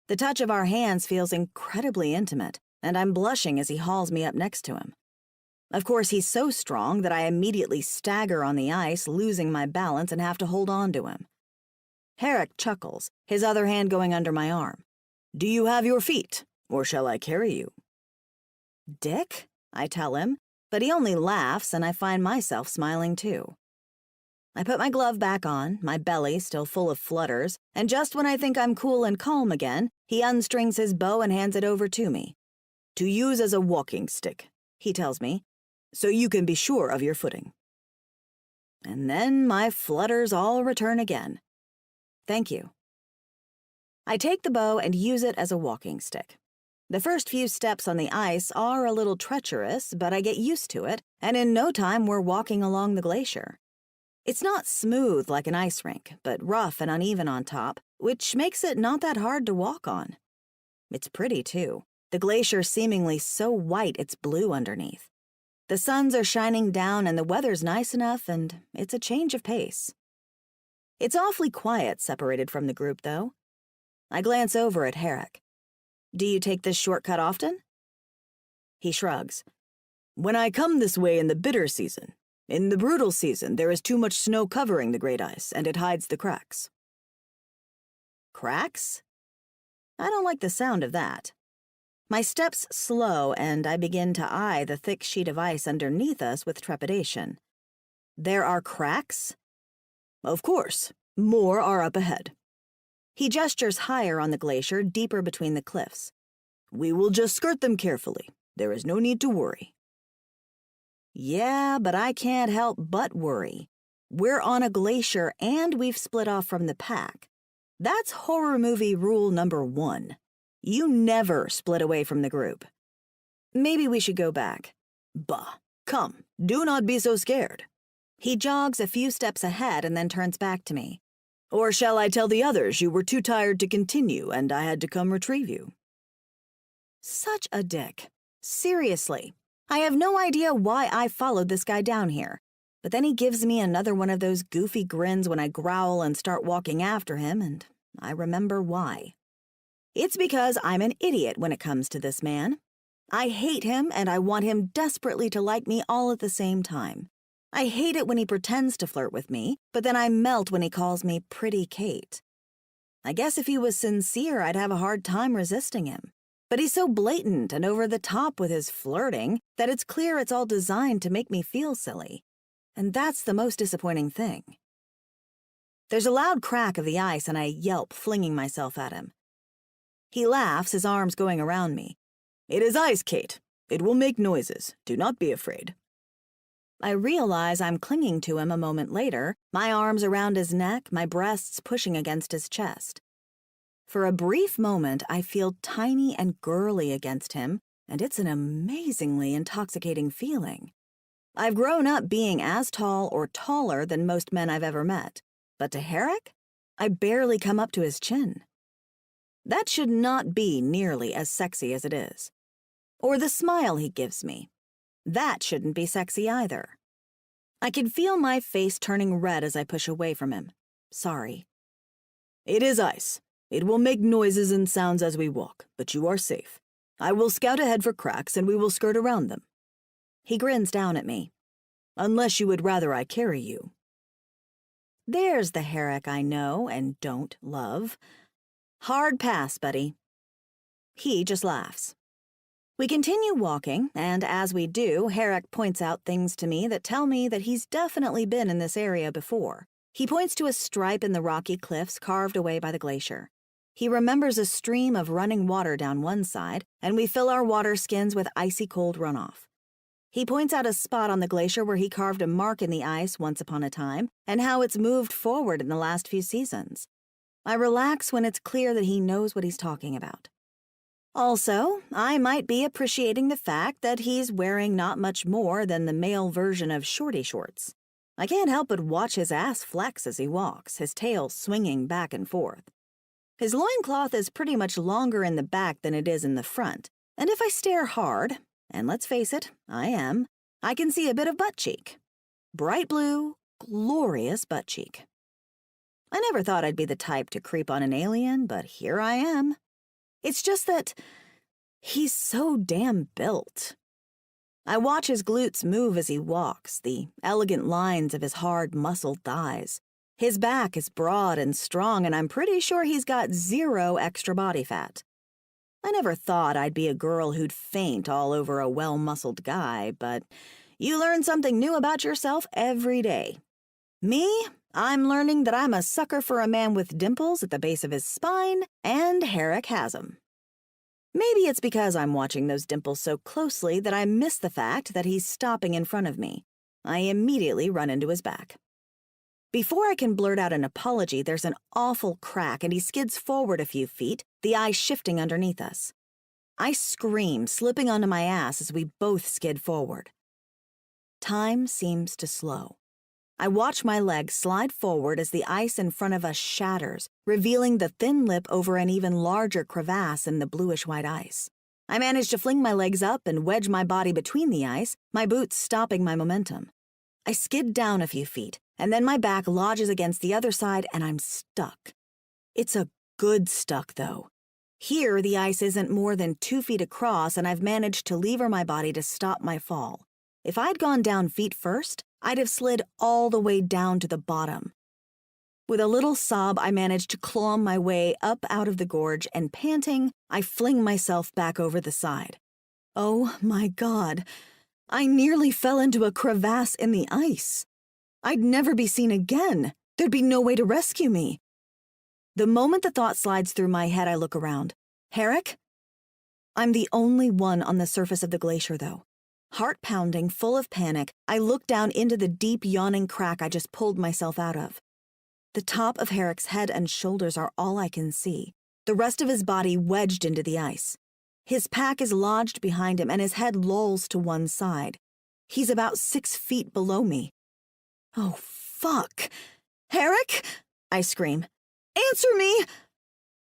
The touch of our hands feels incredibly intimate, and I'm blushing as he hauls me up next to him. Of course, he's so strong that I immediately stagger on the ice, losing my balance and have to hold on to him. Herrick chuckles, his other hand going under my arm. Do you have your feet, or shall I carry you? Dick, I tell him, but he only laughs and I find myself smiling too. I put my glove back on, my belly still full of flutters, and just when I think I'm cool and calm again, he unstrings his bow and hands it over to me. To use as a walking stick, he tells me, so you can be sure of your footing. And then my flutters all return again. Thank you. I take the bow and use it as a walking stick. The first few steps on the ice are a little treacherous, but I get used to it, and in no time we're walking along the glacier. It's not smooth like an ice rink, but rough and uneven on top, which makes it not that hard to walk on. It's pretty, too. The glacier seemingly so white it's blue underneath. The suns are shining down and the weather's nice enough, and it's a change of pace. It's awfully quiet separated from the group, though. I glance over at Herrick. Do you take this shortcut often? He shrugs. When I come this way in the bitter season. In the brutal season, there is too much snow covering the great ice, and it hides the cracks. Cracks? I don't like the sound of that. My steps slow, and I begin to eye the thick sheet of ice underneath us with trepidation. There are cracks? Of course, more are up ahead. He gestures higher on the glacier, deeper between the cliffs. We will just skirt them carefully. There is no need to worry. Yeah, but I can't help but worry. We're on a glacier and we've split off from the pack. That's horror movie rule number 1. You never split away from the group. Maybe we should go back. Bah, come, do not be so scared. He jogs a few steps ahead and then turns back to me. Or shall I tell the others you were too tired to continue and I had to come retrieve you? Such a dick. Seriously, I have no idea why I followed this guy down here. But then he gives me another one of those goofy grins when I growl and start walking after him, and I remember why. It's because I'm an idiot when it comes to this man. I hate him and I want him desperately to like me all at the same time. I hate it when he pretends to flirt with me, but then I melt when he calls me Pretty Kate. I guess if he was sincere, I'd have a hard time resisting him. But he's so blatant and over the top with his flirting that it's clear it's all designed to make me feel silly. And that's the most disappointing thing. There's a loud crack of the ice and I yelp, flinging myself at him. He laughs, his arms going around me. It is ice, Kate. It will make noises. Do not be afraid. I realize I'm clinging to him a moment later, my arms around his neck, my breasts pushing against his chest. For a brief moment, I feel tiny and girly against him, and it's an amazingly intoxicating feeling. I've grown up being as tall or taller than most men I've ever met, but to Herrick, I barely come up to his chin. That should not be nearly as sexy as it is. Or the smile he gives me. That shouldn't be sexy either. I can feel my face turning red as I push away from him. Sorry. It is ice. It will make noises and sounds as we walk, but you are safe. I will scout ahead for cracks and we will skirt around them. He grins down at me. Unless you would rather I carry you. There's the Herrick I know and don't love. Hard pass, buddy. He just laughs. We continue walking, and as we do, Herrick points out things to me that tell me that he's definitely been in this area before. He points to a stripe in the rocky cliffs carved away by the glacier. He remembers a stream of running water down one side, and we fill our water skins with icy cold runoff. He points out a spot on the glacier where he carved a mark in the ice once upon a time, and how it's moved forward in the last few seasons. I relax when it's clear that he knows what he's talking about. Also, I might be appreciating the fact that he's wearing not much more than the male version of shorty shorts. I can't help but watch his ass flex as he walks, his tail swinging back and forth. His loincloth is pretty much longer in the back than it is in the front, and if I stare hard, and let's face it, I can see a bit of butt cheek. Bright blue, glorious butt cheek. I never thought I'd be the type to creep on an alien, but here I am. It's just that he's so damn built. I watch his glutes move as he walks, the elegant lines of his hard, muscled thighs. His back is broad and strong, and I'm pretty sure he's got 0 extra body fat. I never thought I'd be a girl who'd faint all over a well-muscled guy, but you learn something new about yourself every day. Me, I'm learning that I'm a sucker for a man with dimples at the base of his spine, and Herrick has 'em. Maybe it's because I'm watching those dimples so closely that I miss the fact that he's stopping in front of me. I immediately run into his back. Before I can blurt out an apology, there's an awful crack and he skids forward a few feet, the ice shifting underneath us. I scream, slipping onto my ass as we both skid forward. Time seems to slow. I watch my legs slide forward as the ice in front of us shatters, revealing the thin lip over an even larger crevasse in the bluish-white ice. I manage to fling my legs up and wedge my body between the ice, my boots stopping my momentum. I skid down a few feet, and then my back lodges against the other side and I'm stuck. It's a good stuck, though. Here, the ice isn't more than 2 feet across and I've managed to lever my body to stop my fall. If I'd gone down feet first, I'd have slid all the way down to the bottom. With a little sob, I manage to claw my way up out of the gorge, and panting, I fling myself back over the side. Oh my God, I nearly fell into a crevasse in the ice. I'd never be seen again. There'd be no way to rescue me. The moment the thought slides through my head, I look around. Herrick? I'm the only one on the surface of the glacier, though. Heart pounding, full of panic, I look down into the deep, yawning crack I just pulled myself out of. The top of Herrick's head and shoulders are all I can see, the rest of his body wedged into the ice. His pack is lodged behind him, and his head lolls to one side. He's about 6 feet below me. Oh, fuck. Herrick? I scream. Answer me!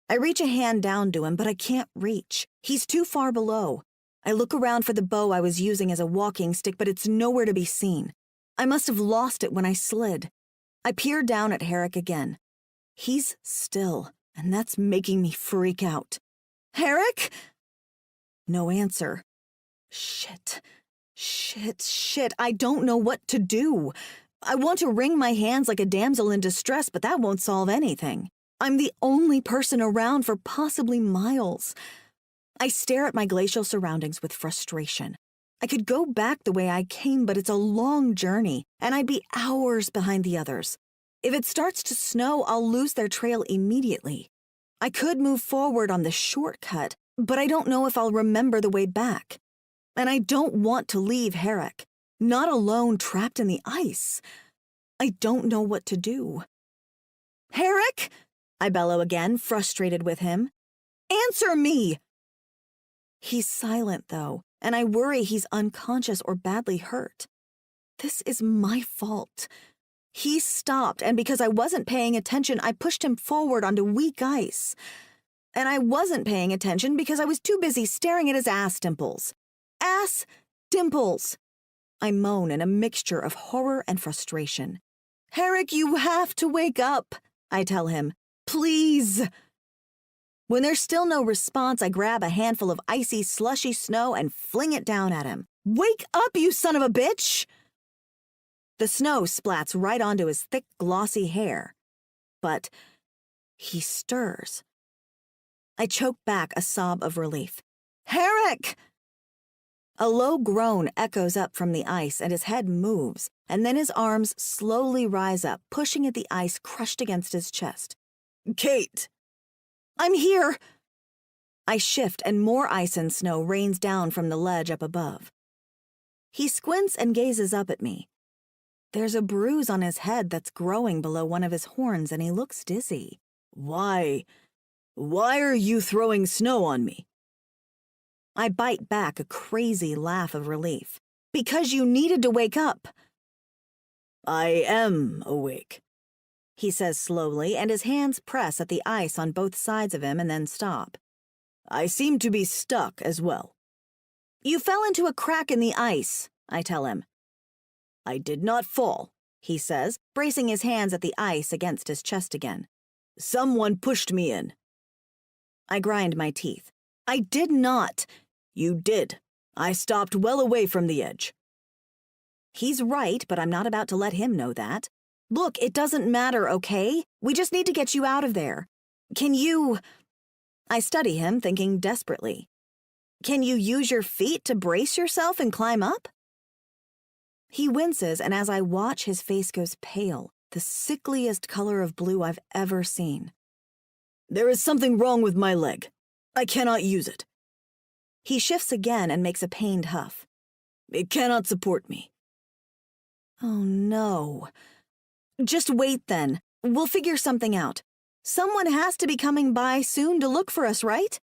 I reach a hand down to him, but I can't reach. He's too far below. I look around for the bow I was using as a walking stick, but it's nowhere to be seen. I must have lost it when I slid. I peer down at Herrick again. He's still, and that's making me freak out. Herrick? No answer. Shit. I don't know what to do. I want to wring my hands like a damsel in distress, but that won't solve anything. I'm the only person around for possibly miles. I stare at my glacial surroundings with frustration. I could go back the way I came, but it's a long journey, and I'd be hours behind the others. If it starts to snow, I'll lose their trail immediately. I could move forward on the shortcut, but I don't know if I'll remember the way back. And I don't want to leave Herrick, not alone, trapped in the ice. I don't know what to do. Herrick? I bellow again, frustrated with him. Answer me! He's silent, though, and I worry he's unconscious or badly hurt. This is my fault. He stopped, and because I wasn't paying attention, I pushed him forward onto weak ice. And I wasn't paying attention because I was too busy staring at his ass dimples. Ass dimples! I moan in a mixture of horror and frustration. Herrick, you have to wake up, I tell him. Please! When there's still no response, I grab a handful of icy, slushy snow and fling it down at him. Wake up, you son of a bitch! The snow splats right onto his thick, glossy hair. But he stirs. I choke back a sob of relief. Herrick! A low groan echoes up from the ice, and his head moves, and then his arms slowly rise up, pushing at the ice crushed against his chest. Kate! I'm here! I shift, and more ice and snow rains down from the ledge up above. He squints and gazes up at me. There's a bruise on his head that's growing below one of his horns, and he looks dizzy. Why are you throwing snow on me? I bite back a crazy laugh of relief. Because you needed to wake up. I am awake, he says slowly, and his hands press at the ice on both sides of him and then stop. I seem to be stuck as well. You fell into a crack in the ice, I tell him. I did not fall, he says, bracing his hands at the ice against his chest again. Someone pushed me in. I grind my teeth. I did not. You did. I stopped well away from the edge. He's right, but I'm not about to let him know that. Look, it doesn't matter, okay? We just need to get you out of there. Can you... I study him, thinking desperately. Can you use your feet to brace yourself and climb up? He winces, and as I watch, his face goes pale, the sickliest color of blue I've ever seen. There is something wrong with my leg. I cannot use it. He shifts again and makes a pained huff. It cannot support me. Oh, no. Just wait, then. We'll figure something out. Someone has to be coming by soon to look for us, right?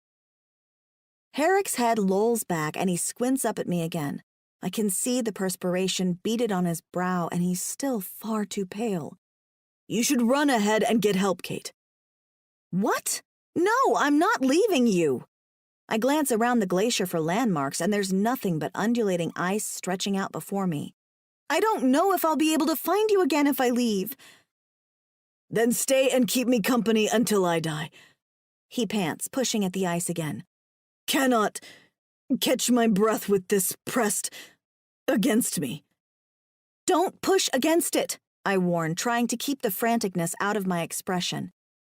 Herrick's head lolls back, and he squints up at me again. I can see the perspiration beaded on his brow, and he's still far too pale. You should run ahead and get help, Kate. What? No, I'm not leaving you. I glance around the glacier for landmarks, and there's nothing but undulating ice stretching out before me. I don't know if I'll be able to find you again if I leave. Then stay and keep me company until I die. He pants, pushing at the ice again. Cannot catch my breath with this pressed against me. Don't push against it, I warn, trying to keep the franticness out of my expression.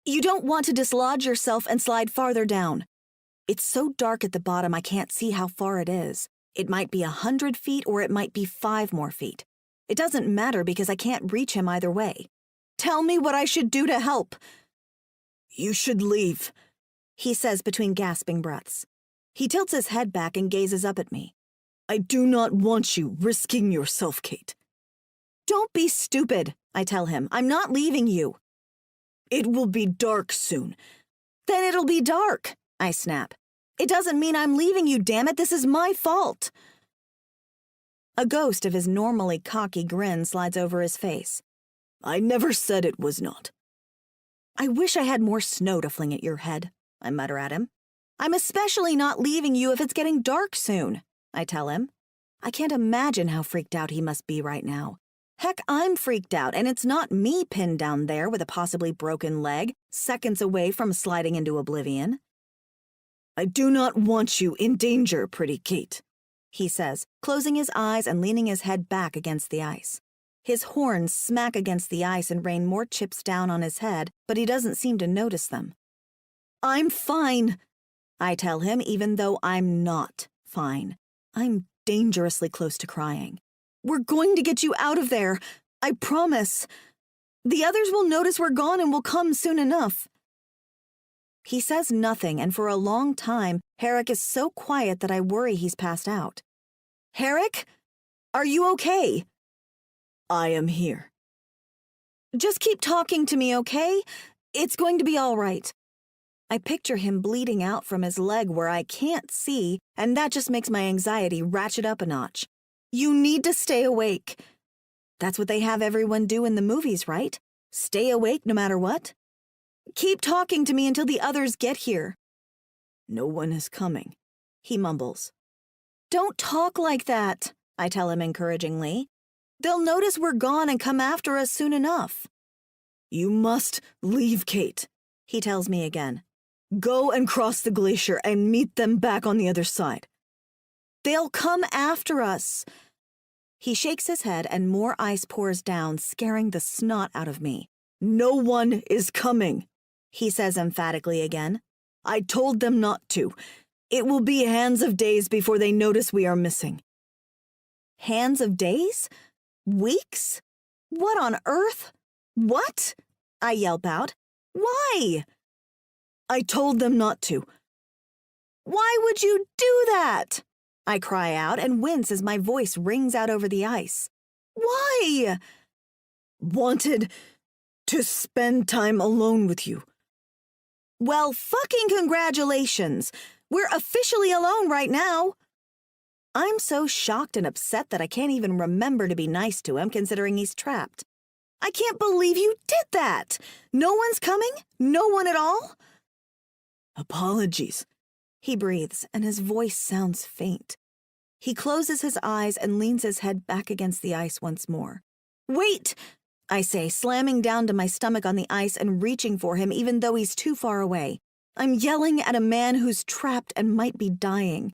You don't want to dislodge yourself and slide farther down. It's so dark at the bottom I can't see how far it is. It might be 100 feet or it might be 5 more feet. It doesn't matter because I can't reach him either way. Tell me what I should do to help. You should leave, he says between gasping breaths. He tilts his head back and gazes up at me. I do not want you risking yourself, Kate. Don't be stupid, I tell him. I'm not leaving you. It will be dark soon. Then it'll be dark, I snap. It doesn't mean I'm leaving you, damn it. This is my fault. A ghost of his normally cocky grin slides over his face. I never said it was not. I wish I had more snow to fling at your head, I mutter at him. I'm especially not leaving you if it's getting dark soon, I tell him. I can't imagine how freaked out he must be right now. Heck, I'm freaked out, and it's not me pinned down there with a possibly broken leg, seconds away from sliding into oblivion. I do not want you in danger, pretty Kate, he says, closing his eyes and leaning his head back against the ice. His horns smack against the ice and rain more chips down on his head, but he doesn't seem to notice them. I'm fine, I tell him, even though I'm not fine. I'm dangerously close to crying. We're going to get you out of there. I promise. The others will notice we're gone and will come soon enough. He says nothing, and for a long time, Herrick is so quiet that I worry he's passed out. Herrick? Are you okay? I am here. Just keep talking to me, okay? It's going to be all right. I picture him bleeding out from his leg where I can't see, and that just makes my anxiety ratchet up a notch. You need to stay awake. That's what they have everyone do in the movies, right? Stay awake no matter what? Keep talking to me until the others get here. No one is coming, he mumbles. Don't talk like that, I tell him encouragingly. They'll notice we're gone and come after us soon enough. You must leave, Kate, he tells me again. Go and cross the glacier and meet them back on the other side. They'll come after us. He shakes his head and more ice pours down, scaring the snot out of me. No one is coming, he says emphatically again. I told them not to. It will be hands of days before they notice we are missing. Hands of days? Weeks? What on earth? What? I yelp out. Why? I told them not to. Why would you do that? I cry out and wince as my voice rings out over the ice. Why? Wanted to spend time alone with you. Well, fucking congratulations. We're officially alone right now. I'm so shocked and upset that I can't even remember to be nice to him considering he's trapped. I can't believe you did that. No one's coming? No one at all? Apologies, he breathes, and his voice sounds faint. He closes his eyes and leans his head back against the ice once more. Wait, I say, slamming down to my stomach on the ice and reaching for him even though he's too far away. I'm yelling at a man who's trapped and might be dying.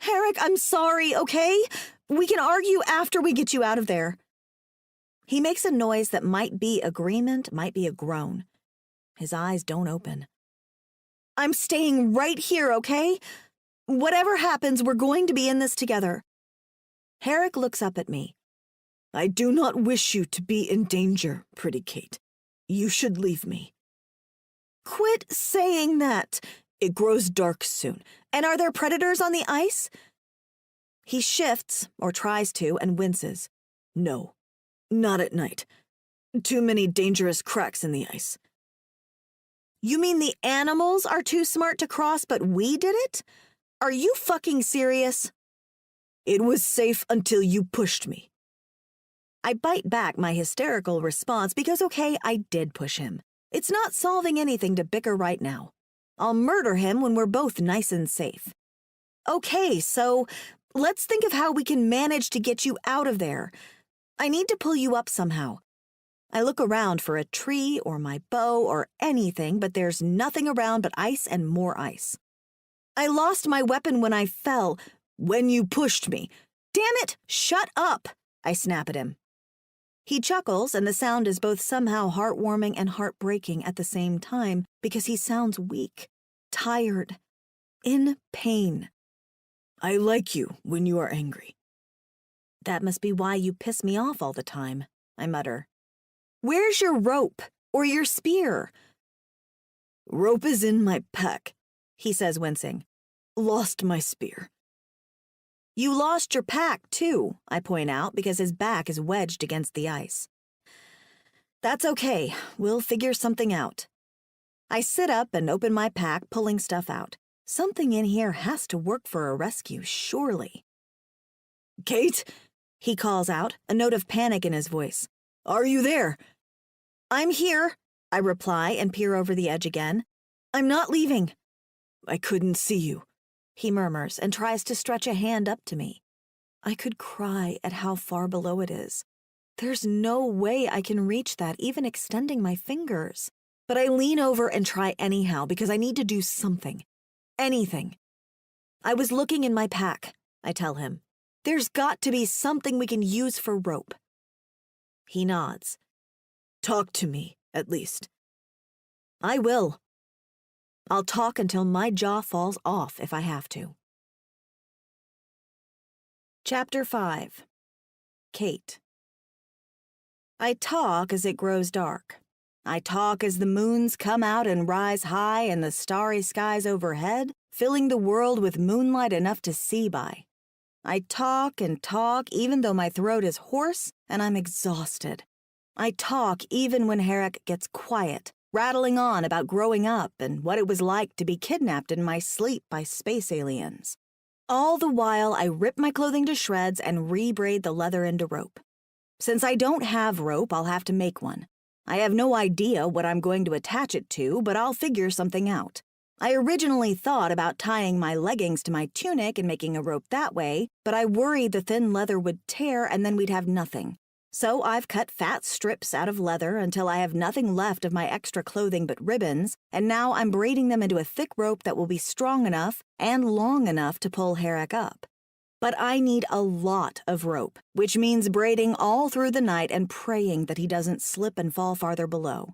Herrick, I'm sorry, okay? We can argue after we get you out of there. He makes a noise that might be agreement, might be a groan. His eyes don't open. I'm staying right here, okay? Whatever happens, we're going to be in this together. Herrick looks up at me. I do not wish you to be in danger, pretty Kate. You should leave me. Quit saying that. It grows dark soon. And are there predators on the ice? He shifts, or tries to, and winces. No, not at night. Too many dangerous cracks in the ice. You mean the animals are too smart to cross, but we did it? Are you fucking serious? It was safe until you pushed me. I bite back my hysterical response because, okay, I did push him. It's not solving anything to bicker right now. I'll murder him when we're both nice and safe. Okay, so let's think of how we can manage to get you out of there. I need to pull you up somehow. I look around for a tree or my bow or anything, but there's nothing around but ice and more ice. I lost my weapon when I fell, when you pushed me. Damn it, shut up, I snap at him. He chuckles, and the sound is both somehow heartwarming and heartbreaking at the same time because he sounds weak, tired, in pain. I like you when you are angry. That must be why you piss me off all the time, I mutter. Where's your rope or your spear? Rope is in my pack, he says, wincing. Lost my spear. You lost your pack, too, I point out, because his back is wedged against the ice. That's okay. We'll figure something out. I sit up and open my pack, pulling stuff out. Something in here has to work for a rescue, surely. Kate, he calls out, a note of panic in his voice. Are you there? I'm here, I reply and peer over the edge again. I'm not leaving. I couldn't see you, he murmurs and tries to stretch a hand up to me. I could cry at how far below it is. There's no way I can reach that, even extending my fingers. But I lean over and try anyhow because I need to do something. Anything. I was looking in my pack, I tell him. There's got to be something we can use for rope. He nods. Talk to me, at least. I will. I'll talk until my jaw falls off if I have to. Chapter 5. Kate. I talk as it grows dark. I talk as the moons come out and rise high in the starry skies overhead, filling the world with moonlight enough to see by. I talk and talk even though my throat is hoarse and I'm exhausted. I talk even when Herrick gets quiet, rattling on about growing up and what it was like to be kidnapped in my sleep by space aliens. All the while, I rip my clothing to shreds and re-braid the leather into rope. Since I don't have rope, I'll have to make one. I have no idea what I'm going to attach it to, but I'll figure something out. I originally thought about tying my leggings to my tunic and making a rope that way, but I worried the thin leather would tear and then we'd have nothing. So I've cut fat strips out of leather until I have nothing left of my extra clothing but ribbons, and now I'm braiding them into a thick rope that will be strong enough and long enough to pull Herrick up. But I need a lot of rope, which means braiding all through the night and praying that he doesn't slip and fall farther below.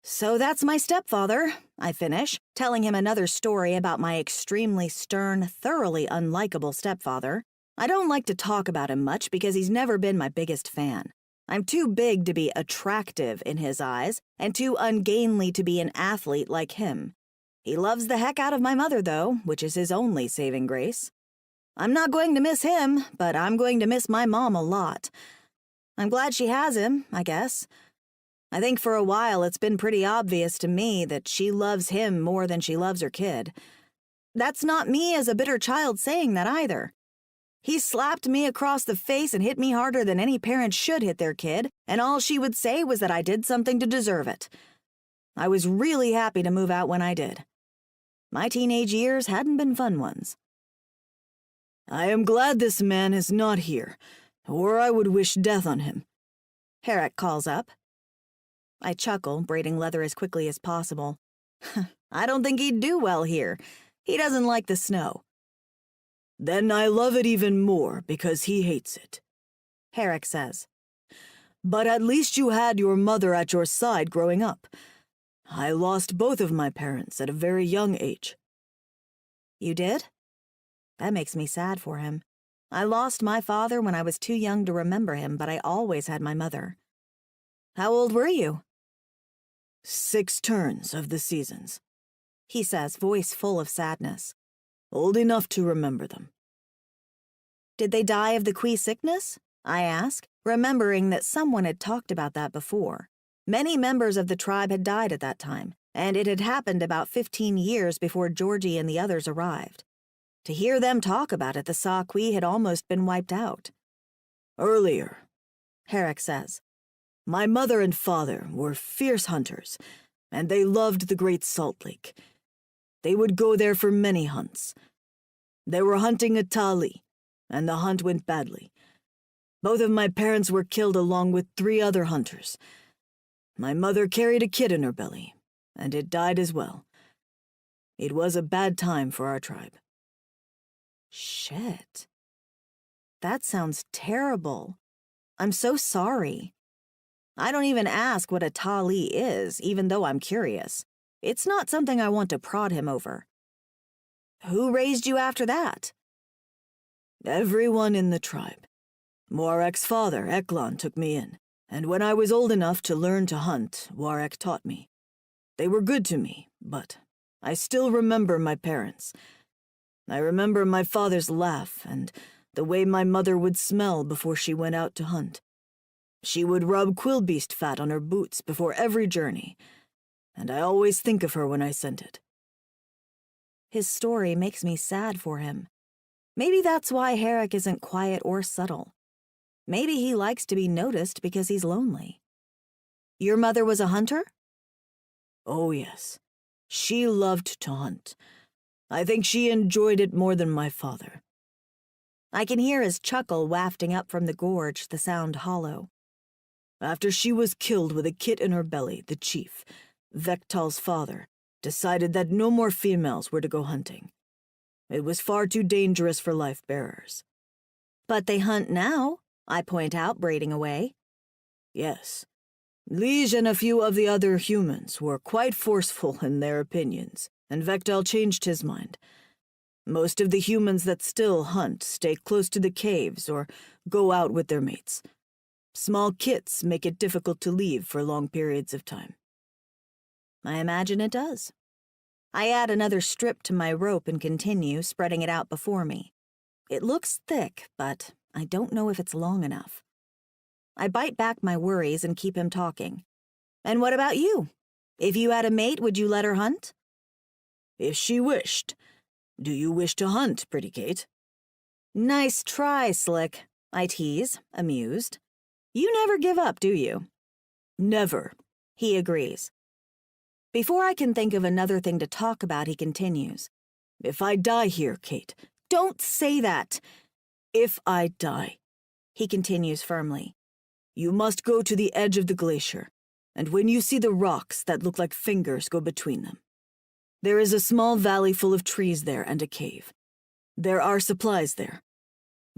So that's my stepfather, I finish, telling him another story about my extremely stern, thoroughly unlikable stepfather. I don't like to talk about him much because he's never been my biggest fan. I'm too big to be attractive in his eyes, and too ungainly to be an athlete like him. He loves the heck out of my mother, though, which is his only saving grace. I'm not going to miss him, but I'm going to miss my mom a lot. I'm glad she has him, I guess. I think for a while it's been pretty obvious to me that she loves him more than she loves her kid. That's not me as a bitter child saying that either. He slapped me across the face and hit me harder than any parent should hit their kid, and all she would say was that I did something to deserve it. I was really happy to move out when I did. My teenage years hadn't been fun ones. I am glad this man is not here, or I would wish death on him, Herrick calls up. I chuckle, braiding leather as quickly as possible. I don't think he'd do well here. He doesn't like the snow. Then I love it even more because he hates it, Herrick says. But at least you had your mother at your side growing up. I lost both of my parents at a very young age. You did? That makes me sad for him. I lost my father when I was too young to remember him, but I always had my mother. How old were you? 6 turns of the seasons, he says, voice full of sadness. Old enough to remember them. Did they die of the Qui sickness? I ask, remembering that someone had talked about that before. Many members of the tribe had died at that time, and it had happened about 15 years before Georgie and the others arrived. To hear them talk about it, the Saw-Qui had almost been wiped out. Earlier, Herrick says. My mother and father were fierce hunters, and they loved the Great Salt Lake. They would go there for many hunts. They were hunting a tali, and the hunt went badly. Both of my parents were killed along with 3 other hunters. My mother carried a kid in her belly, and it died as well. It was a bad time for our tribe. Shit. That sounds terrible. I'm so sorry. I don't even ask what a tali is, even though I'm curious. It's not something I want to prod him over. Who raised you after that? Everyone in the tribe. Warek's father, Eklon, took me in, and when I was old enough to learn to hunt, Warek taught me. They were good to me, but I still remember my parents. I remember my father's laugh and the way my mother would smell before she went out to hunt. She would rub quillbeast fat on her boots before every journey, and I always think of her when I scent it. His story makes me sad for him. Maybe that's why Herrick isn't quiet or subtle. Maybe he likes to be noticed because he's lonely. Your mother was a hunter? Oh, yes. She loved to hunt. I think she enjoyed it more than my father. I can hear his chuckle wafting up from the gorge, the sound hollow. After she was killed with a kit in her belly, the chief, Vektal's father, decided that no more females were to go hunting. It was far too dangerous for life-bearers. But they hunt now, I point out, braiding away. Yes. Liege and a few of the other humans were quite forceful in their opinions, and Vektal changed his mind. Most of the humans that still hunt stay close to the caves or go out with their mates. Small kits make it difficult to leave for long periods of time. I imagine it does. I add another strip to my rope and continue, spreading it out before me. It looks thick, but I don't know if it's long enough. I bite back my worries and keep him talking. And what about you? If you had a mate, would you let her hunt? If she wished. Do you wish to hunt, pretty Kate? Nice try, Slick, I tease, amused. You never give up, do you? Never, he agrees. Before I can think of another thing to talk about, he continues. If I die here, Kate. Don't say that. If I die, he continues firmly. You must go to the edge of the glacier, and when you see the rocks that look like fingers go between them. There is a small valley full of trees there and a cave. There are supplies there.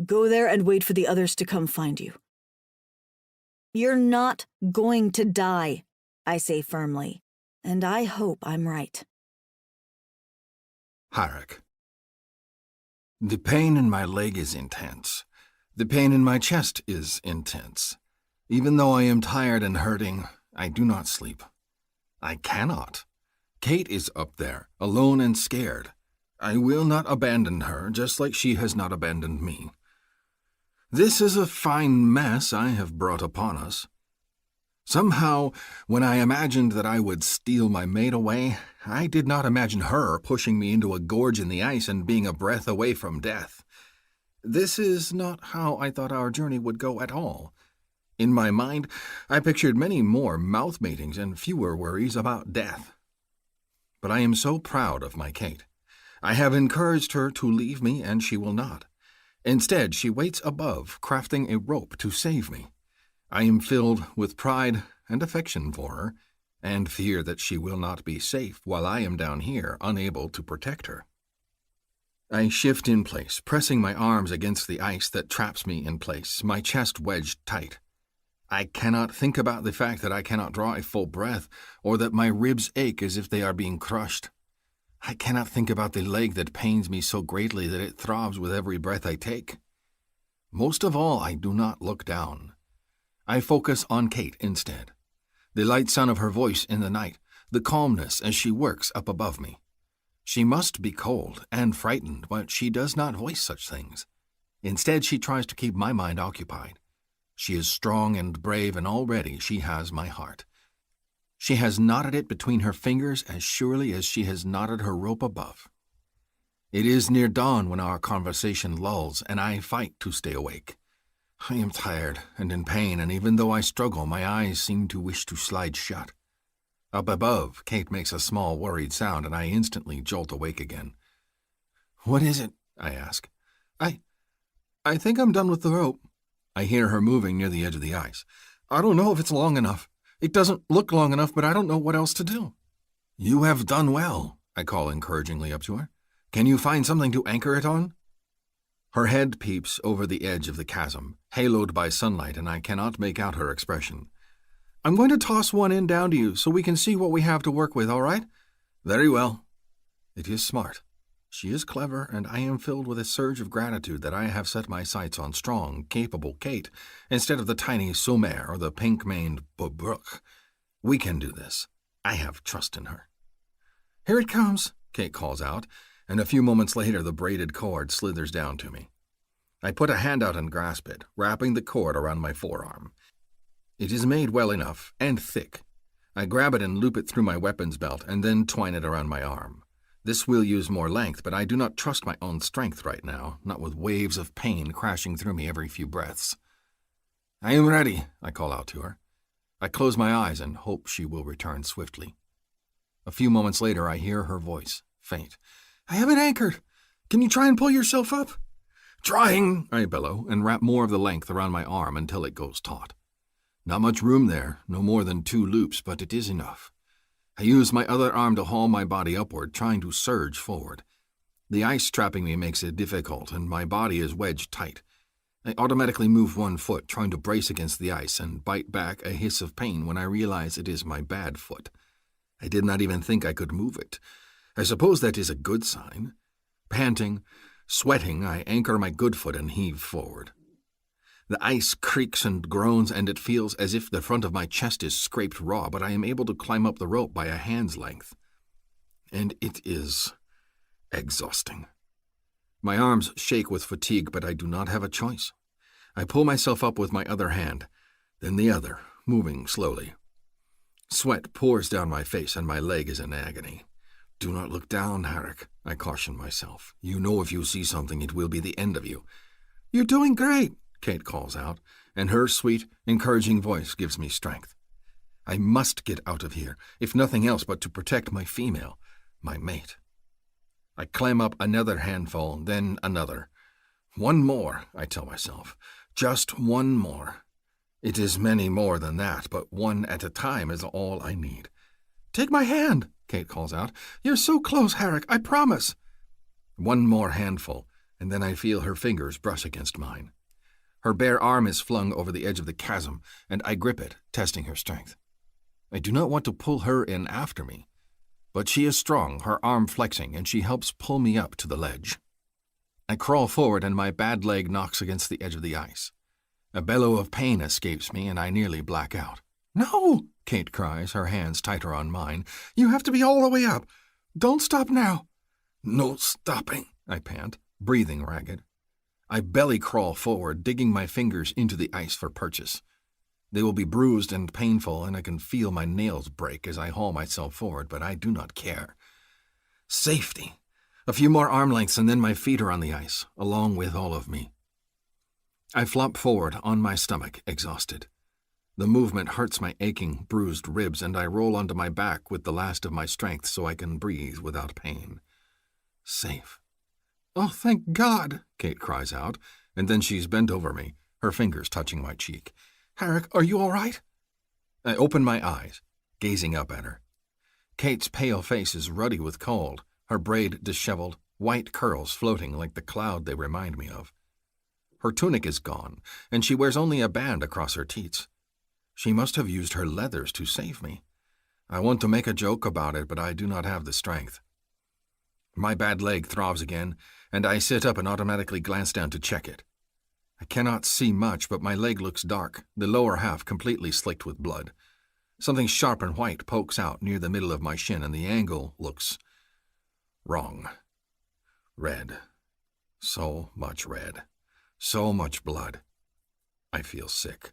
Go there and wait for the others to come find you. You're not going to die, I say firmly, and I hope I'm right.
Harrick. The pain in my leg is intense. The pain in my chest is intense. Even though I am tired and hurting, I do not sleep. I cannot. Kate is up there, alone and scared. I will not abandon her, just like she has not abandoned me. This is a fine mess I have brought upon us. Somehow, when I imagined that I would steal my mate away, I did not imagine her pushing me into a gorge in the ice and being a breath away from death. This is not how I thought our journey would go at all. In my mind, I pictured many more mouth matings and fewer worries about death. But I am so proud of my Kate. I have encouraged her to leave me, and she will not. Instead, she waits above, crafting a rope to save me. I am filled with pride and affection for her, and fear that she will not be safe while I am down here, unable to protect her. I shift in place, pressing my arms against the ice that traps me in place, my chest wedged tight. I cannot think about the fact that I cannot draw a full breath, or that my ribs ache as if they are being crushed. I cannot think about the leg that pains me so greatly that it throbs with every breath I take. Most of all, I do not look down. I focus on Kate instead. The light sound of her voice in the night, the calmness as she works up above me. She must be cold and frightened, but she does not voice such things. Instead, she tries to keep my mind occupied. She is strong and brave, and already she has my heart. She has knotted it between her fingers as surely as she has knotted her rope above. It is near dawn when our conversation lulls, and I fight to stay awake. I am tired and in pain, and even though I struggle, my eyes seem to wish to slide shut. Up above, Kate makes a small, worried sound, and I instantly jolt awake again. "What is it?" I ask. I think I'm done with the rope." I hear her moving near the edge of the ice. "I don't know if it's long enough. It doesn't look long enough, but I don't know what else to do." "You have done well," I call encouragingly up to her. "Can you find something to anchor it on?" Her head peeps over the edge of the chasm, haloed by sunlight, and I cannot make out her expression. I'm going to toss one in down to you so we can see what we have to work with, all right? Very well. It is smart. She is clever, and I am filled with a surge of gratitude that I have set my sights on strong, capable Kate instead of the tiny Sommer or the pink-maned Brooke. We can do this. I have trust in her. Here it comes, Kate calls out, and a few moments later the braided cord slithers down to me. I put a hand out and grasp it, wrapping the cord around my forearm. It is made well enough, and thick. I grab it and loop it through my weapons belt, and then twine it around my arm. This will use more length, but I do not trust my own strength right now, not with waves of pain crashing through me every few breaths. I am ready, I call out to her. I close my eyes and hope she will return swiftly. A few moments later I hear her voice, faint. I haven't anchored. Can you try and pull yourself up? Trying, I bellow, and wrap more of the length around my arm until it goes taut. Not much room there, no more than 2 loops, but it is enough. I use my other arm to haul my body upward, trying to surge forward. The ice trapping me makes it difficult, and my body is wedged tight. I automatically move one foot, trying to brace against the ice, and bite back a hiss of pain when I realize it is my bad foot. I did not even think I could move it. I suppose that is a good sign. Panting, sweating, I anchor my good foot and heave forward. The ice creaks and groans, and it feels as if the front of my chest is scraped raw, but I am able to climb up the rope by a hand's length. And it is exhausting. My arms shake with fatigue, but I do not have a choice. I pull myself up with my other hand, then the other, moving slowly. Sweat pours down my face, and my leg is in agony. Do not look down, Herrick, I caution myself. You know if you see something, it will be the end of you. You're doing great, Kate calls out, and her sweet, encouraging voice gives me strength. I must get out of here, if nothing else but to protect my female, my mate. I climb up another handful, then another. One more, I tell myself. Just one more. It is many more than that, but one at a time is all I need. Take my hand, Kate calls out. You're so close, Herrick, I promise. One more handful, and then I feel her fingers brush against mine. Her bare arm is flung over the edge of the chasm, and I grip it, testing her strength. I do not want to pull her in after me, but she is strong, her arm flexing, and she helps pull me up to the ledge. I crawl forward, and my bad leg knocks against the edge of the ice. A bellow of pain escapes me, and I nearly black out. No, Kate cries, her hands tighter on mine. You have to be all the way up. Don't stop now. No stopping, I pant, breathing ragged. I belly crawl forward, digging my fingers into the ice for purchase. They will be bruised and painful, and I can feel my nails break as I haul myself forward, but I do not care. Safety. A few more arm lengths, and then my feet are on the ice, along with all of me. I flop forward on my stomach, exhausted. The movement hurts my aching, bruised ribs, and I roll onto my back with the last of my strength so I can breathe without pain. Safe. Oh, thank God, Kate cries out, and then she's bent over me, her fingers touching my cheek. Herrick, are you all right? I open my eyes, gazing up at her. Kate's pale face is ruddy with cold, her braid disheveled, white curls floating like the cloud they remind me of. Her tunic is gone, and she wears only a band across her teats. She must have used her leathers to save me. I want to make a joke about it, but I do not have the strength. My bad leg throbs again, and I sit up and automatically glance down to check it. I cannot see much, but my leg looks dark, the lower half completely slicked with blood. Something sharp and white pokes out near the middle of my shin, and the angle looks wrong. Red. So much red. So much blood. I feel sick.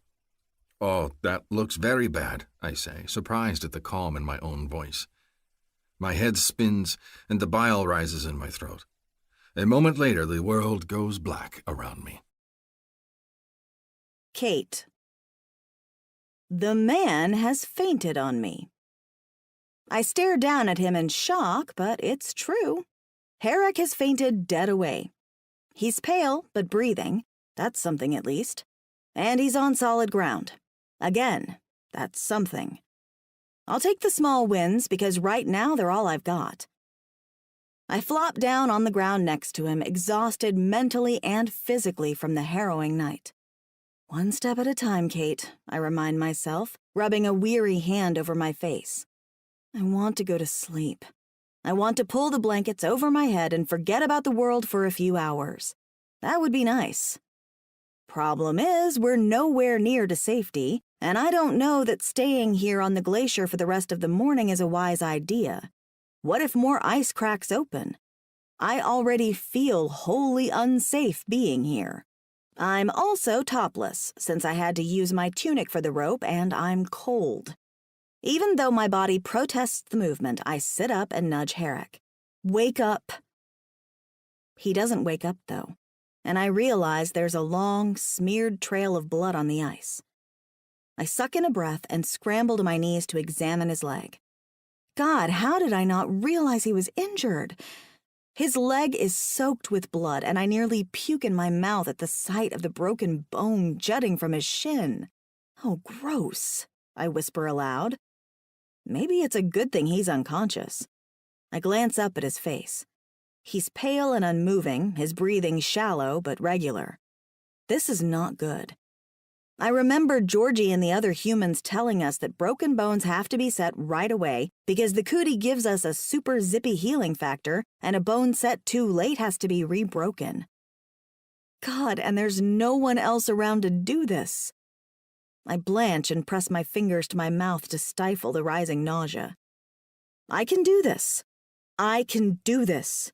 Oh, that looks very bad, I say, surprised at the calm in my own voice. My head spins, and the bile rises in my throat. A moment later, the world goes black around me.
Kate. The man has fainted on me. I stare down at him in shock, but it's true. Herrick has fainted dead away. He's pale, but breathing. That's something at least. And he's on solid ground. Again, that's something. I'll take the small wins because right now they're all I've got. I flop down on the ground next to him, exhausted mentally and physically from the harrowing night. One step at a time, Kate, I remind myself, rubbing a weary hand over my face. I want to go to sleep. I want to pull the blankets over my head and forget about the world for a few hours. That would be nice. Problem is, we're nowhere near to safety, and I don't know that staying here on the glacier for the rest of the morning is a wise idea. What if more ice cracks open? I already feel wholly unsafe being here. I'm also topless, since I had to use my tunic for the rope, and I'm cold. Even though my body protests the movement, I sit up and nudge Herrick. Wake up. He doesn't wake up, though, and I realize there's a long, smeared trail of blood on the ice. I suck in a breath and scramble to my knees to examine his leg. God, how did I not realize he was injured? His leg is soaked with blood, and I nearly puke in my mouth at the sight of the broken bone jutting from his shin. Oh, gross, I whisper aloud. Maybe it's a good thing he's unconscious. I glance up at his face. He's pale and unmoving, his breathing shallow but regular. This is not good. I remember Georgie and the other humans telling us that broken bones have to be set right away because the cootie gives us a super zippy healing factor, and a bone set too late has to be rebroken. God, and there's no one else around to do this. I blanch and press my fingers to my mouth to stifle the rising nausea. I can do this. I can do this.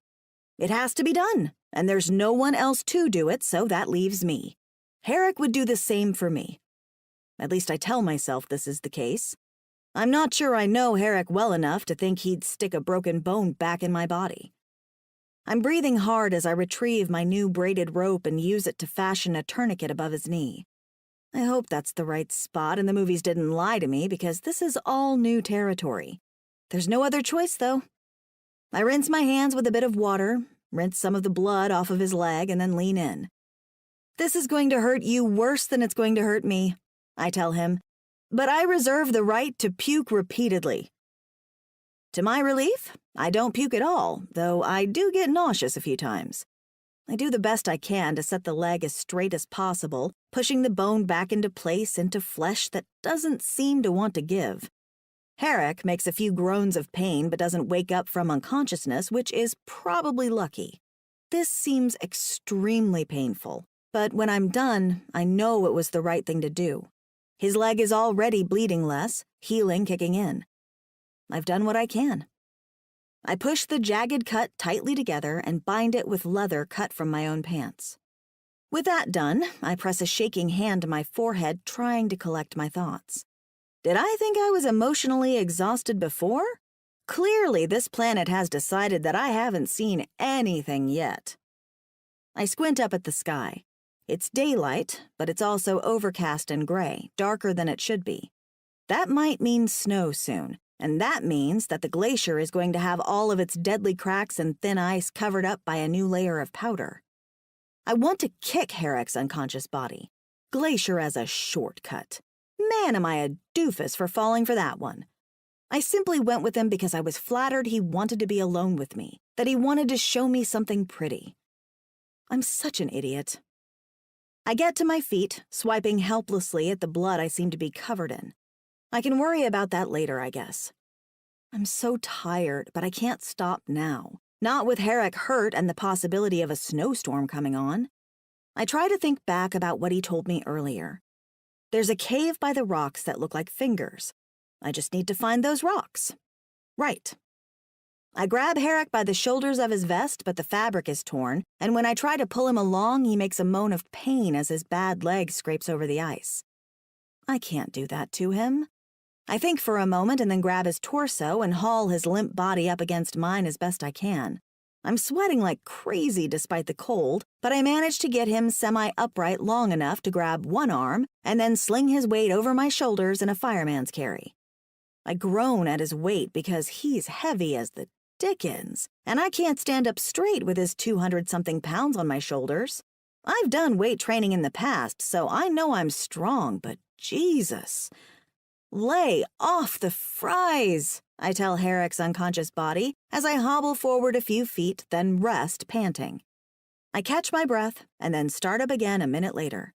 It has to be done, and there's no one else to do it, so that leaves me. Herrick would do the same for me. At least I tell myself this is the case. I'm not sure I know Herrick well enough to think he'd stick a broken bone back in my body. I'm breathing hard as I retrieve my new braided rope and use it to fashion a tourniquet above his knee. I hope that's the right spot and the movies didn't lie to me because this is all new territory. There's no other choice, though. I rinse my hands with a bit of water, rinse some of the blood off of his leg, and then lean in. This is going to hurt you worse than it's going to hurt me, I tell him, but I reserve the right to puke repeatedly. To my relief, I don't puke at all, though I do get nauseous a few times. I do the best I can to set the leg as straight as possible, pushing the bone back into place into flesh that doesn't seem to want to give. Herrick makes a few groans of pain but doesn't wake up from unconsciousness, which is probably lucky. This seems extremely painful. But when I'm done, I know it was the right thing to do. His leg is already bleeding less, healing kicking in. I've done what I can. I push the jagged cut tightly together and bind it with leather cut from my own pants. With that done, I press a shaking hand to my forehead, trying to collect my thoughts. Did I think I was emotionally exhausted before? Clearly, this planet has decided that I haven't seen anything yet. I squint up at the sky. It's daylight, but it's also overcast and gray, darker than it should be. That might mean snow soon, and that means that the glacier is going to have all of its deadly cracks and thin ice covered up by a new layer of powder. I want to kick Herrick's unconscious body. Glacier as a shortcut. Man, am I a doofus for falling for that one. I simply went with him because I was flattered he wanted to be alone with me, that he wanted to show me something pretty. I'm such an idiot. I get to my feet, swiping helplessly at the blood I seem to be covered in. I can worry about that later, I guess. I'm so tired, but I can't stop now. Not with Herrick hurt and the possibility of a snowstorm coming on. I try to think back about what he told me earlier. There's a cave by the rocks that look like fingers. I just need to find those rocks. Right. I grab Herrick by the shoulders of his vest, but the fabric is torn, and when I try to pull him along, he makes a moan of pain as his bad leg scrapes over the ice. I can't do that to him. I think for a moment and then grab his torso and haul his limp body up against mine as best I can. I'm sweating like crazy despite the cold, but I manage to get him semi-upright long enough to grab one arm and then sling his weight over my shoulders in a fireman's carry. I groan at his weight because he's heavy as the dickens, and I can't stand up straight with his 200-something pounds on my shoulders. I've done weight training in the past, so I know I'm strong, but Jesus. Lay off the fries, I tell Herrick's unconscious body as I hobble forward a few feet, then rest, panting. I catch my breath and then start up again a minute later.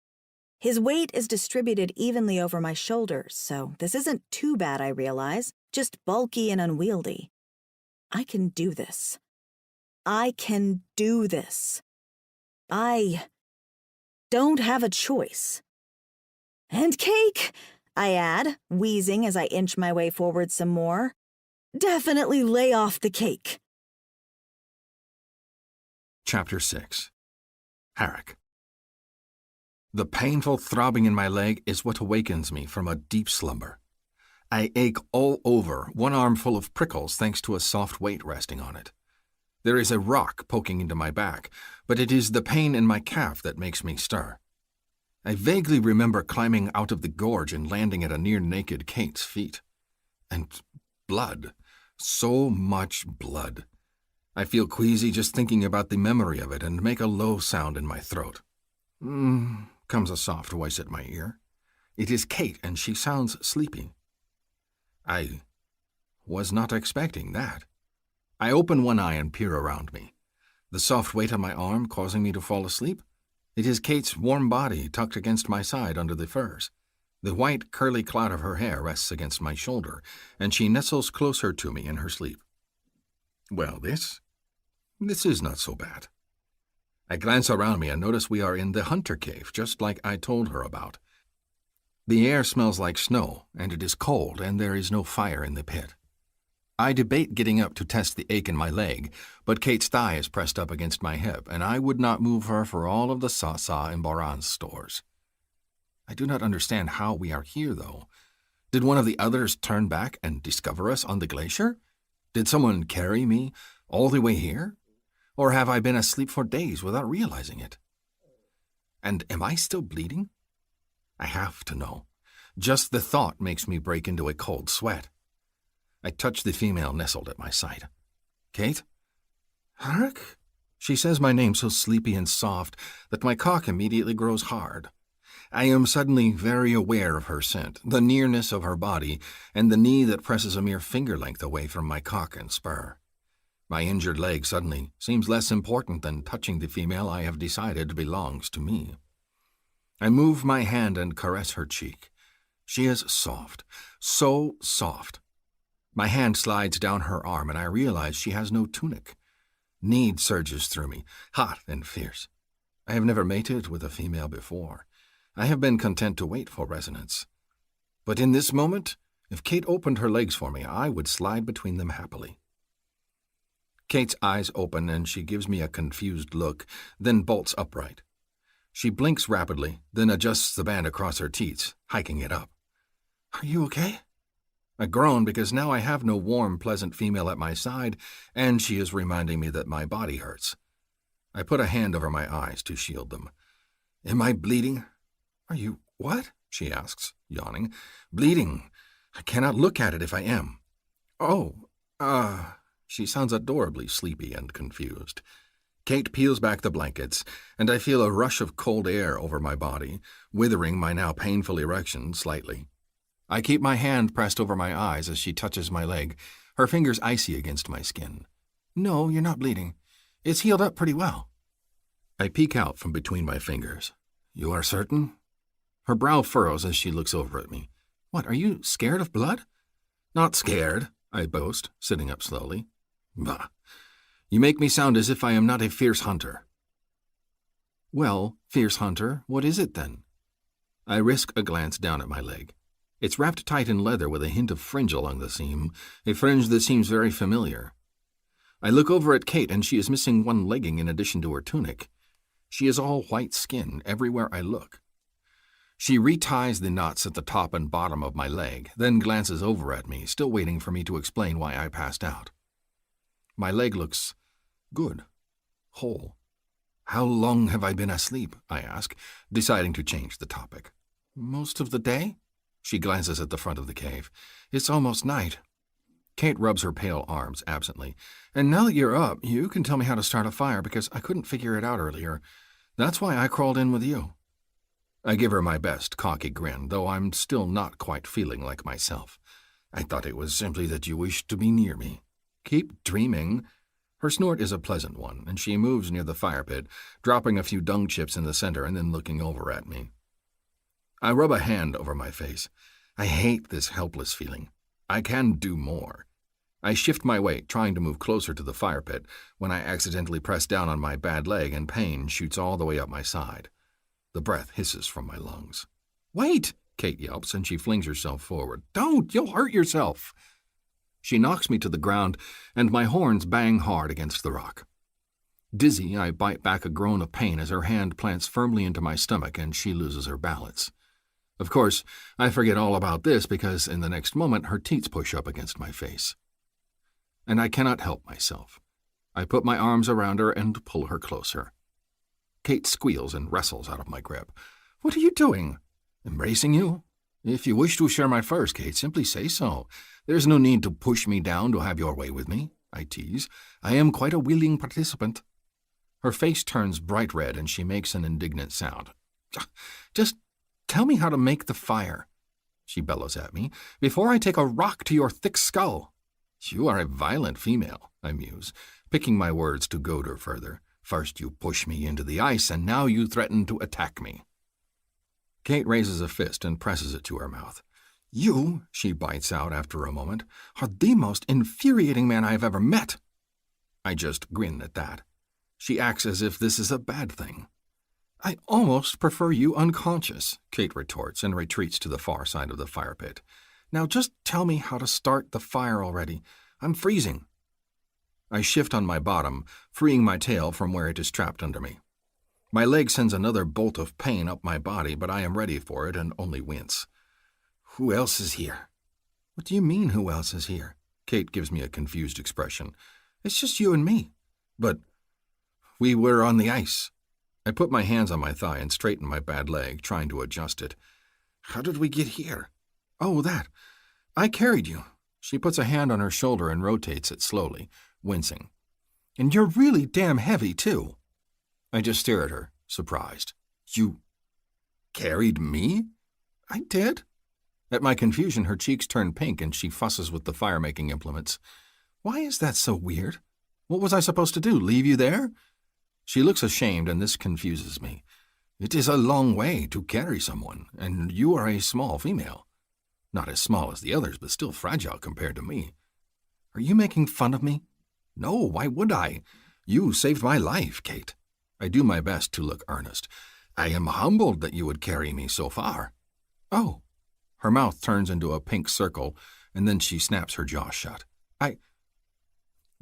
His weight is distributed evenly over my shoulders, so this isn't too bad, I realize, just bulky and unwieldy. I can do this. I can do this. I don't have a choice. And cake, I add, wheezing as I inch my way forward some more. Definitely lay off the cake.
Chapter 6. Harrick. The painful throbbing in my leg is what awakens me from a deep slumber. I ache all over, one arm full of prickles thanks to a soft weight resting on it. There is a rock poking into my back, but it is the pain in my calf that makes me stir. I vaguely remember climbing out of the gorge and landing at a near-naked Kate's feet. And blood. So much blood. I feel queasy just thinking about the memory of it and make a low sound in my throat. Comes a soft voice at my ear. It is Kate, and she sounds sleepy. I was not expecting that. I open one eye and peer around me. The soft weight on my arm causing me to fall asleep? It is Kate's warm body tucked against my side under the furs. The white, curly cloud of her hair rests against my shoulder, and she nestles closer to me in her sleep. Well, this is not so bad. I glance around me and notice we are in the hunter cave, just like I told her about. The air smells like snow, and it is cold, and there is no fire in the pit. I debate getting up to test the ache in my leg, but Kate's thigh is pressed up against my hip, and I would not move her for all of the Sasa in Boran's stores. I do not understand how we are here, though. Did one of the others turn back and discover us on the glacier? Did someone carry me all the way here? Or have I been asleep for days without realizing it? And am I still bleeding? I have to know. Just the thought makes me break into a cold sweat. I touch the female nestled at my side. Kate? Harrick? She says my name so sleepy and soft that my cock immediately grows hard. I am suddenly very aware of her scent, the nearness of her body, and the knee that presses a mere finger length away from my cock and spur. My injured leg suddenly seems less important than touching the female I have decided belongs to me. I move my hand and caress her cheek. She is soft, so soft. My hand slides down her arm, and I realize she has no tunic. Need surges through me, hot and fierce. I have never mated with a female before. I have been content to wait for resonance. But in this moment, if Kate opened her legs for me, I would slide between them happily. Kate's eyes open, and she gives me a confused look, then bolts upright. She blinks rapidly, then adjusts the band across her teats, hiking it up. Are you okay? I groan because now I have no warm, pleasant female at my side, and she is reminding me that my body hurts. I put a hand over my eyes to shield them. Am I bleeding? Are you what? She asks, yawning. Bleeding. I cannot look at it if I am. She sounds adorably sleepy and confused. Kate peels back the blankets, and I feel a rush of cold air over my body, withering my now painful erection slightly. I keep my hand pressed over my eyes as she touches my leg, her fingers icy against my skin. No, you're not bleeding. It's healed up pretty well. I peek out from between my fingers. You are certain? Her brow furrows as she looks over at me. What, are you scared of blood? Not scared, I boast, sitting up slowly. Bah. You make me sound as if I am not a fierce hunter. Well, fierce hunter, what is it then? I risk a glance down at my leg. It's wrapped tight in leather with a hint of fringe along the seam, a fringe that seems very familiar. I look over at Kate, and she is missing one legging in addition to her tunic. She is all white skin everywhere I look. She reties the knots at the top and bottom of my leg, then glances over at me, still waiting for me to explain why I passed out. My leg looks good, whole. How long have I been asleep? I ask, deciding to change the topic. Most of the day? She glances at the front of the cave. It's almost night. Kate rubs her pale arms absently. And now that you're up, you can tell me how to start a fire because I couldn't figure it out earlier. That's why I crawled in with you. I give her my best cocky grin, though I'm still not quite feeling like myself. I thought it was simply that you wished to be near me. Keep dreaming. Her snort is a pleasant one, and she moves near the fire pit, dropping a few dung chips in the center and then looking over at me. I rub a hand over my face. I hate this helpless feeling. I can do more. I shift my weight, trying to move closer to the fire pit, when I accidentally press down on my bad leg and pain shoots all the way up my side. The breath hisses from my lungs. "Wait!" Kate yelps, and she flings herself forward. "Don't! You'll hurt yourself!" She knocks me to the ground, and my horns bang hard against the rock. Dizzy, I bite back a groan of pain as her hand plants firmly into my stomach and she loses her balance. Of course, I forget all about this because in the next moment her teats push up against my face. And I cannot help myself. I put my arms around her and pull her closer. Kate squeals and wrestles out of my grip. "What are you doing?" "Embracing you. If you wish to share my furs, Kate, simply say so. There's no need to push me down to have your way with me," I tease. "I am quite a willing participant." Her face turns bright red and she makes an indignant sound. "Just tell me how to make the fire," she bellows at me, "before I take a rock to your thick skull." "You are a violent female," I muse, picking my words to goad her further. "First you push me into the ice, and now you threaten to attack me." Kate raises a fist and presses it to her mouth. "You," she bites out after a moment, "are the most infuriating man I have ever met." I just grin at that. She acts as if this is a bad thing. "I almost prefer you unconscious," Kate retorts and retreats to the far side of the fire pit. "Now just tell me how to start the fire already. I'm freezing." I shift on my bottom, freeing my tail from where it is trapped under me. My leg sends another bolt of pain up my body, but I am ready for it and only wince. "Who else is here?" "What do you mean, who else is here?" Kate gives me a confused expression. "It's just you and me." "But we were on the ice." I put my hands on my thigh and straighten my bad leg, trying to adjust it. "How did we get here?" "Oh, that. I carried you." She puts a hand on her shoulder and rotates it slowly, wincing. "And you're really damn heavy, too." I just stare at her, surprised. "You carried me?" "I did." At my confusion, her cheeks turn pink and she fusses with the fire-making implements. "Why is that so weird? What was I supposed to do, leave you there?" She looks ashamed, and this confuses me. "It is a long way to carry someone, and you are a small female. Not as small as the others, but still fragile compared to me." "Are you making fun of me?" "No, why would I? You saved my life, Kate." I do my best to look earnest. "I am humbled that you would carry me so far." "Oh." Her mouth turns into a pink circle, and then she snaps her jaw shut.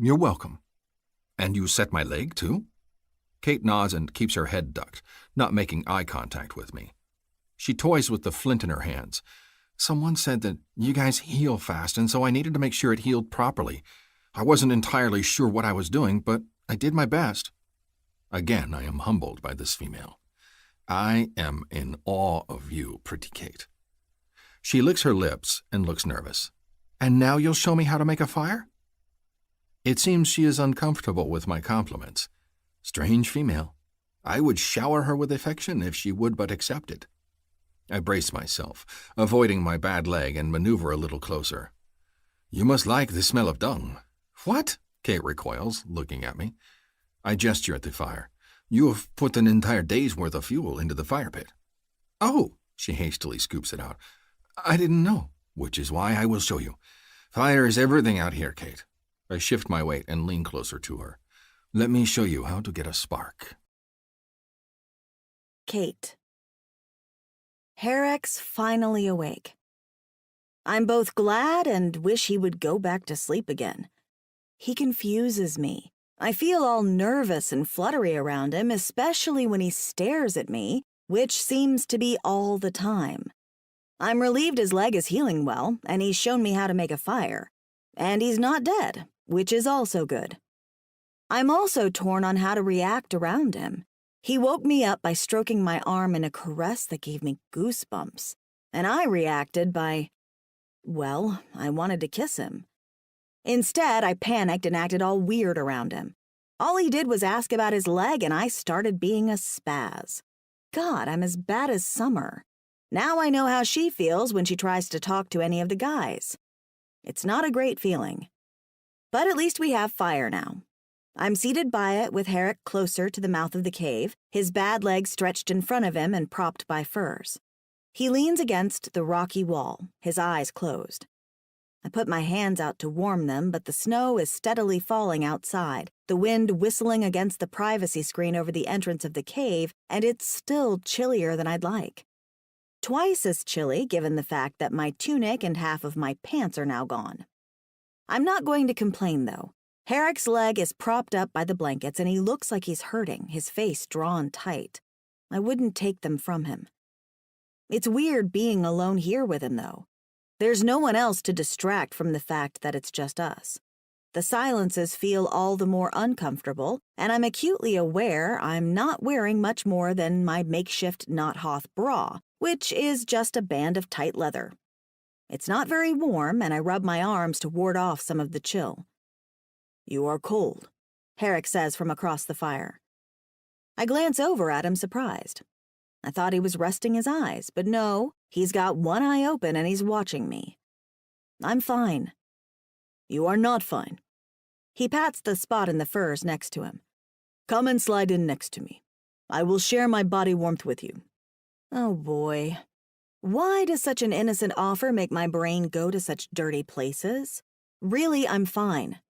You're welcome." "And you set my leg, too?" Kate nods and keeps her head ducked, not making eye contact with me. She toys with the flint in her hands. "Someone said that you guys heal fast, and so I needed to make sure it healed properly. I wasn't entirely sure what I was doing, but I did my best." Again, I am humbled by this female. "I am in awe of you, pretty Kate." She licks her lips and looks nervous. "And now you'll show me how to make a fire?" It seems she is uncomfortable with my compliments. Strange female. I would shower her with affection if she would but accept it. I brace myself, avoiding my bad leg, and maneuver a little closer. "You must like the smell of dung." "What?" Kate recoils, looking at me. I gesture at the fire. "You have put an entire day's worth of fuel into the fire pit." "Oh," she hastily scoops it out. "I didn't know." "Which is why I will show you. Fire is everything out here, Kate." I shift my weight and lean closer to her. "Let me show you how to get a spark."
Kate. Harek's finally awake. I'm both glad and wish he would go back to sleep again. He confuses me. I feel all nervous and fluttery around him, especially when he stares at me, which seems to be all the time. I'm relieved his leg is healing well, and he's shown me how to make a fire. And he's not dead, which is also good. I'm also torn on how to react around him. He woke me up by stroking my arm in a caress that gave me goosebumps, and I reacted by, well, I wanted to kiss him. Instead, I panicked and acted all weird around him. All he did was ask about his leg, and I started being a spaz. God, I'm as bad as Summer. Now I know how she feels when she tries to talk to any of the guys. It's not a great feeling. But at least we have fire now. I'm seated by it with Harek closer to the mouth of the cave, his bad leg stretched in front of him and propped by furs. He leans against the rocky wall, his eyes closed. I put my hands out to warm them, but the snow is steadily falling outside, the wind whistling against the privacy screen over the entrance of the cave, and it's still chillier than I'd like. Twice as chilly, given the fact that my tunic and half of my pants are now gone. I'm not going to complain, though. Herrick's leg is propped up by the blankets, and he looks like he's hurting, his face drawn tight. I wouldn't take them from him. It's weird being alone here with him, though. There's no one else to distract from the fact that it's just us. The silences feel all the more uncomfortable, and I'm acutely aware I'm not wearing much more than my makeshift Knot-Hoth bra, which is just a band of tight leather. It's not very warm, and I rub my arms to ward off some of the chill. "You are cold," Herrick says from across the fire. I glance over at him, surprised. I thought he was resting his eyes, but no, he's got one eye open and he's watching me. I'm fine. "You are not fine." He pats the spot in the furs next to him. "Come and slide in next to me. I will share my body warmth with you." Oh boy. Why does such an innocent offer make my brain go to such dirty places? Really, I'm fine.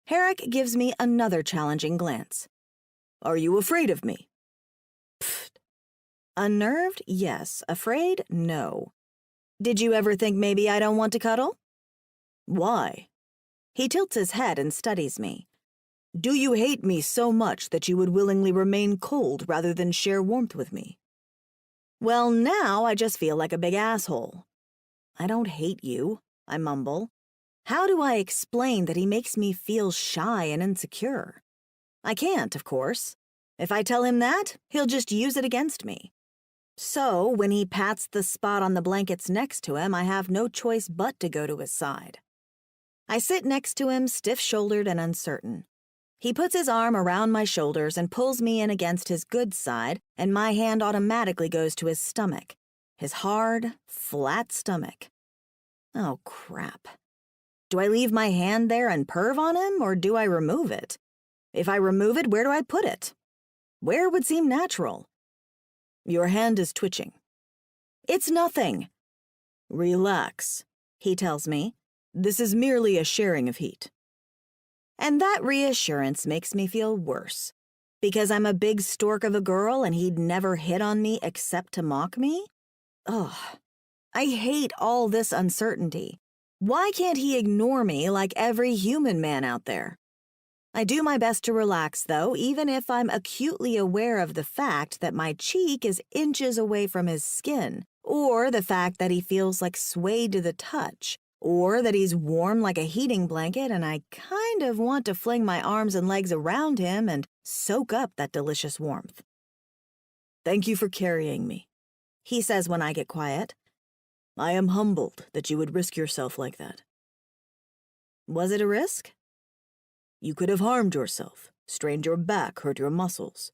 Herrick gives me another challenging glance. "Are you afraid of me?" Pfft. Unnerved? Yes. Afraid? No. "Did you ever think maybe I don't want to cuddle?" "Why?" He tilts his head and studies me. "Do you hate me so much that you would willingly remain cold rather than share warmth with me?" Well, now I just feel like a big asshole. "I don't hate you," I mumble. How do I explain that he makes me feel shy and insecure? I can't, of course. If I tell him that, he'll just use it against me. So, when he pats the spot on the blankets next to him, I have no choice but to go to his side. I sit next to him, stiff-shouldered and uncertain. He puts his arm around my shoulders and pulls me in against his good side, and my hand automatically goes to his stomach. His hard, flat stomach. Oh, crap. Do I leave my hand there and perv on him, or do I remove it? If I remove it, where do I put it? Where would seem natural? "Your hand is twitching." "It's nothing." "Relax," he tells me. "This is merely a sharing of heat." And that reassurance makes me feel worse. Because I'm a big stork of a girl and he'd never hit on me except to mock me? Ugh. I hate all this uncertainty. Why can't he ignore me like every human man out there? I do my best to relax, though, even if I'm acutely aware of the fact that my cheek is inches away from his skin, or the fact that he feels like swayed to the touch, or that he's warm like a heating blanket and I kind of want to fling my arms and legs around him and soak up that delicious warmth. "Thank you for carrying me," he says when I get quiet. "I am humbled that you would risk yourself like that." Was it a risk? "You could have harmed yourself, strained your back, hurt your muscles."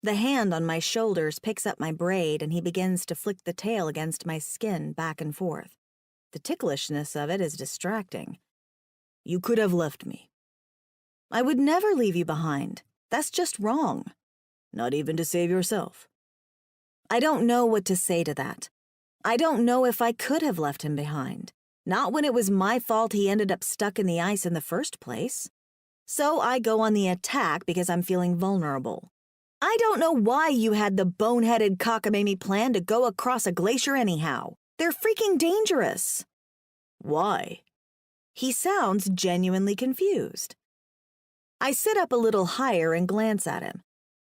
The hand on my shoulders picks up my braid and he begins to flick the tail against my skin back and forth. The ticklishness of it is distracting. "You could have left me." "I would never leave you behind. That's just wrong." "Not even to save yourself." I don't know what to say to that. I don't know if I could have left him behind. Not when it was my fault he ended up stuck in the ice in the first place. So I go on the attack because I'm feeling vulnerable. "I don't know why you had the boneheaded cockamamie plan to go across a glacier anyhow. They're freaking dangerous." "Why?" He sounds genuinely confused. I sit up a little higher and glance at him.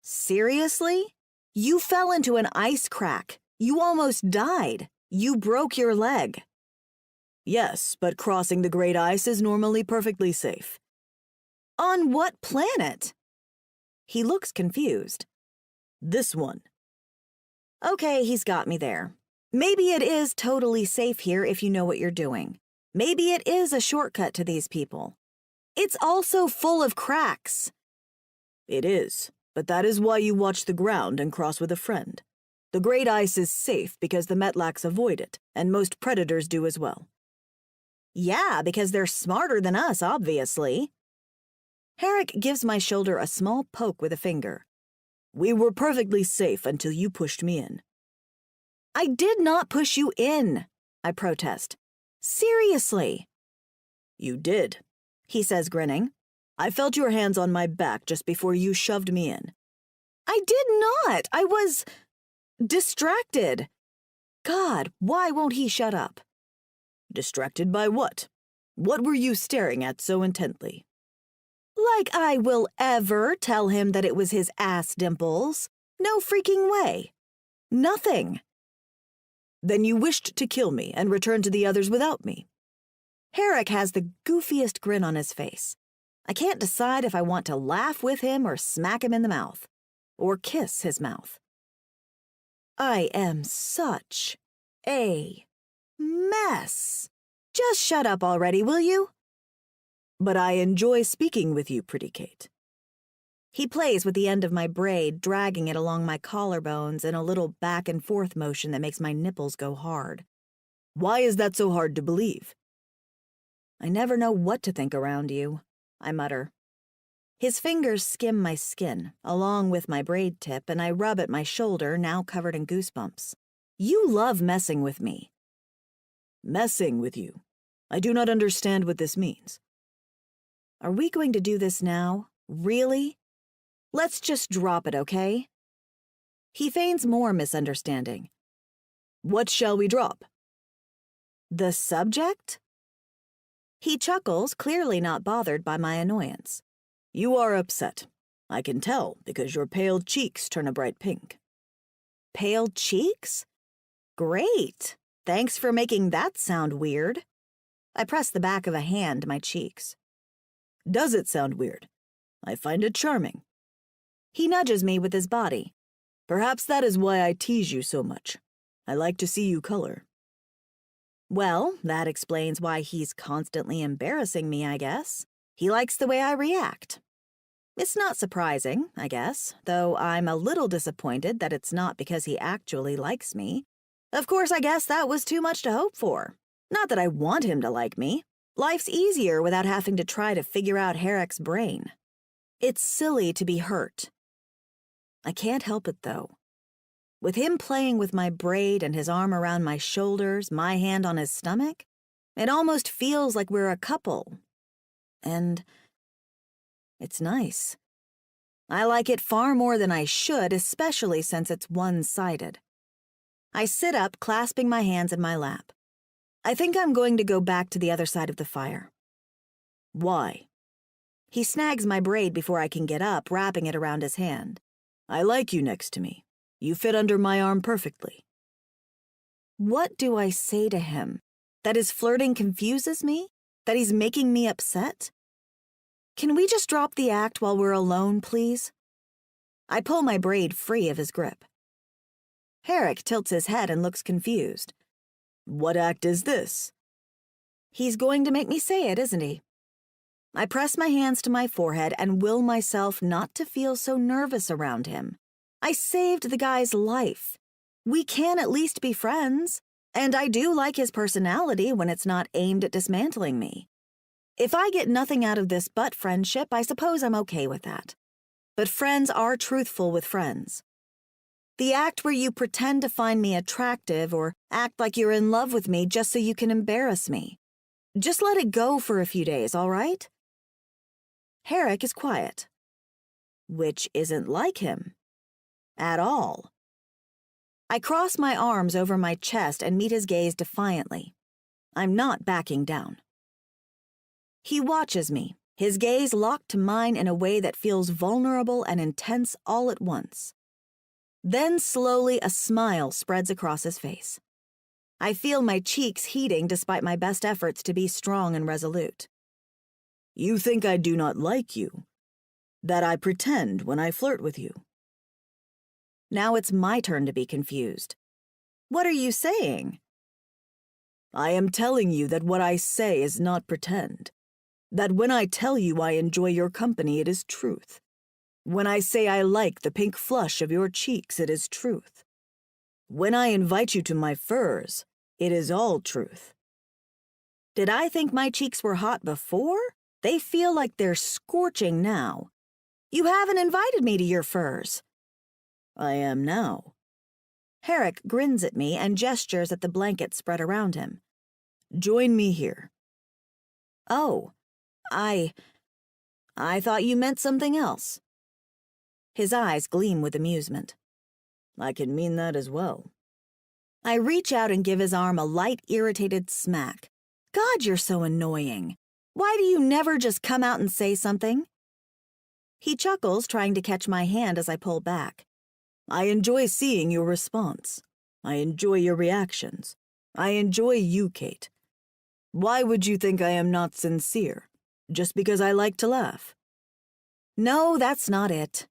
"Seriously? You fell into an ice crack. You almost died. You broke your leg." "Yes, but crossing the great ice is normally perfectly safe." "On what planet?" He looks confused. "This one." Okay, he's got me there. Maybe it is totally safe here if you know what you're doing. Maybe it is a shortcut to these people. It's also full of cracks. "It is, but that is why you watch the ground and cross with a friend. The great ice is safe because the metlaks avoid it, and most predators do as well." Yeah, because they're smarter than us, obviously. Herrick gives my shoulder a small poke with a finger. "We were perfectly safe until you pushed me in." I did not push you in, I protest. Seriously. You did, he says, grinning. I felt your hands on my back just before you shoved me in. I did not. I was distracted. God, why won't he shut up? Distracted by what? What were you staring at so intently? Like I will ever tell him that it was his ass dimples. No freaking way. Nothing. Then you wished to kill me and return to the others without me. Herrick has the goofiest grin on his face. I can't decide if I want to laugh with him or smack him in the mouth. Or kiss his mouth. I am such a mess. Just shut up already, will you? But I enjoy speaking with you, pretty Kate. He plays with the end of my braid, dragging it along my collarbones in a little back and forth motion that makes my nipples go hard. Why is that so hard to believe? I never know what to think around you, I mutter. His fingers skim my skin, along with my braid tip, and I rub at my shoulder, now covered in goosebumps. You love messing with me. Messing with you? I do not understand what this means. Are we going to do this now? Really? Let's just drop it, okay? He feigns more misunderstanding. What shall we drop? The subject? He chuckles, clearly not bothered by my annoyance. You are upset. I can tell, because your pale cheeks turn a bright pink. Pale cheeks? Great. Thanks for making that sound weird. I press the back of a hand to my cheeks. Does it sound weird? I find it charming. He nudges me with his body. Perhaps that is why I tease you so much. I like to see you color. Well, that explains why he's constantly embarrassing me, I guess. He likes the way I react. It's not surprising, I guess, though I'm a little disappointed that it's not because he actually likes me. Of course, I guess that was too much to hope for. Not that I want him to like me. Life's easier without having to try to figure out Herrick's brain. It's silly to be hurt. I can't help it, though. With him playing with my braid and his arm around my shoulders, my hand on his stomach, it almost feels like we're a couple. And it's nice. I like it far more than I should, especially since it's one-sided. I sit up, clasping my hands in my lap. I think I'm going to go back to the other side of the fire. Why? He snags my braid before I can get up, wrapping it around his hand. I like you next to me. You fit under my arm perfectly. What do I say to him? That his flirting confuses me? That he's making me upset? Can we just drop the act while we're alone, please? I pull my braid free of his grip. Herrick tilts his head and looks confused. What act is this? He's going to make me say it, isn't he? I press my hands to my forehead and will myself not to feel so nervous around him. I saved the guy's life. We can at least be friends, and I do like his personality when it's not aimed at dismantling me. If I get nothing out of this but friendship, I suppose I'm okay with that. But friends are truthful with friends. The act where you pretend to find me attractive or act like you're in love with me just so you can embarrass me. Just let it go for a few days, all right? Herrick is quiet. Which isn't like him. At all. I cross my arms over my chest and meet his gaze defiantly. I'm not backing down. He watches me, his gaze locked to mine in a way that feels vulnerable and intense all at once. Then slowly a smile spreads across his face. I feel my cheeks heating despite my best efforts to be strong and resolute. You think I do not like you? That I pretend when I flirt with you? Now it's my turn to be confused. What are you saying? I am telling you that what I say is not pretend. That when I tell you I enjoy your company, it is truth. When I say I like the pink flush of your cheeks, it is truth. When I invite you to my furs, it is all truth. Did I think my cheeks were hot before? They feel like they're scorching now. You haven't invited me to your furs. I am now. Herrick grins at me and gestures at the blanket spread around him. Join me here. Oh, I thought you meant something else. His eyes gleam with amusement. I can mean that as well. I reach out and give his arm a light, irritated smack. God, you're so annoying. Why do you never just come out and say something? He chuckles, trying to catch my hand as I pull back. I enjoy seeing your response. I enjoy your reactions. I enjoy you, Kate. Why would you think I am not sincere? Just because I like to laugh? No, that's not it.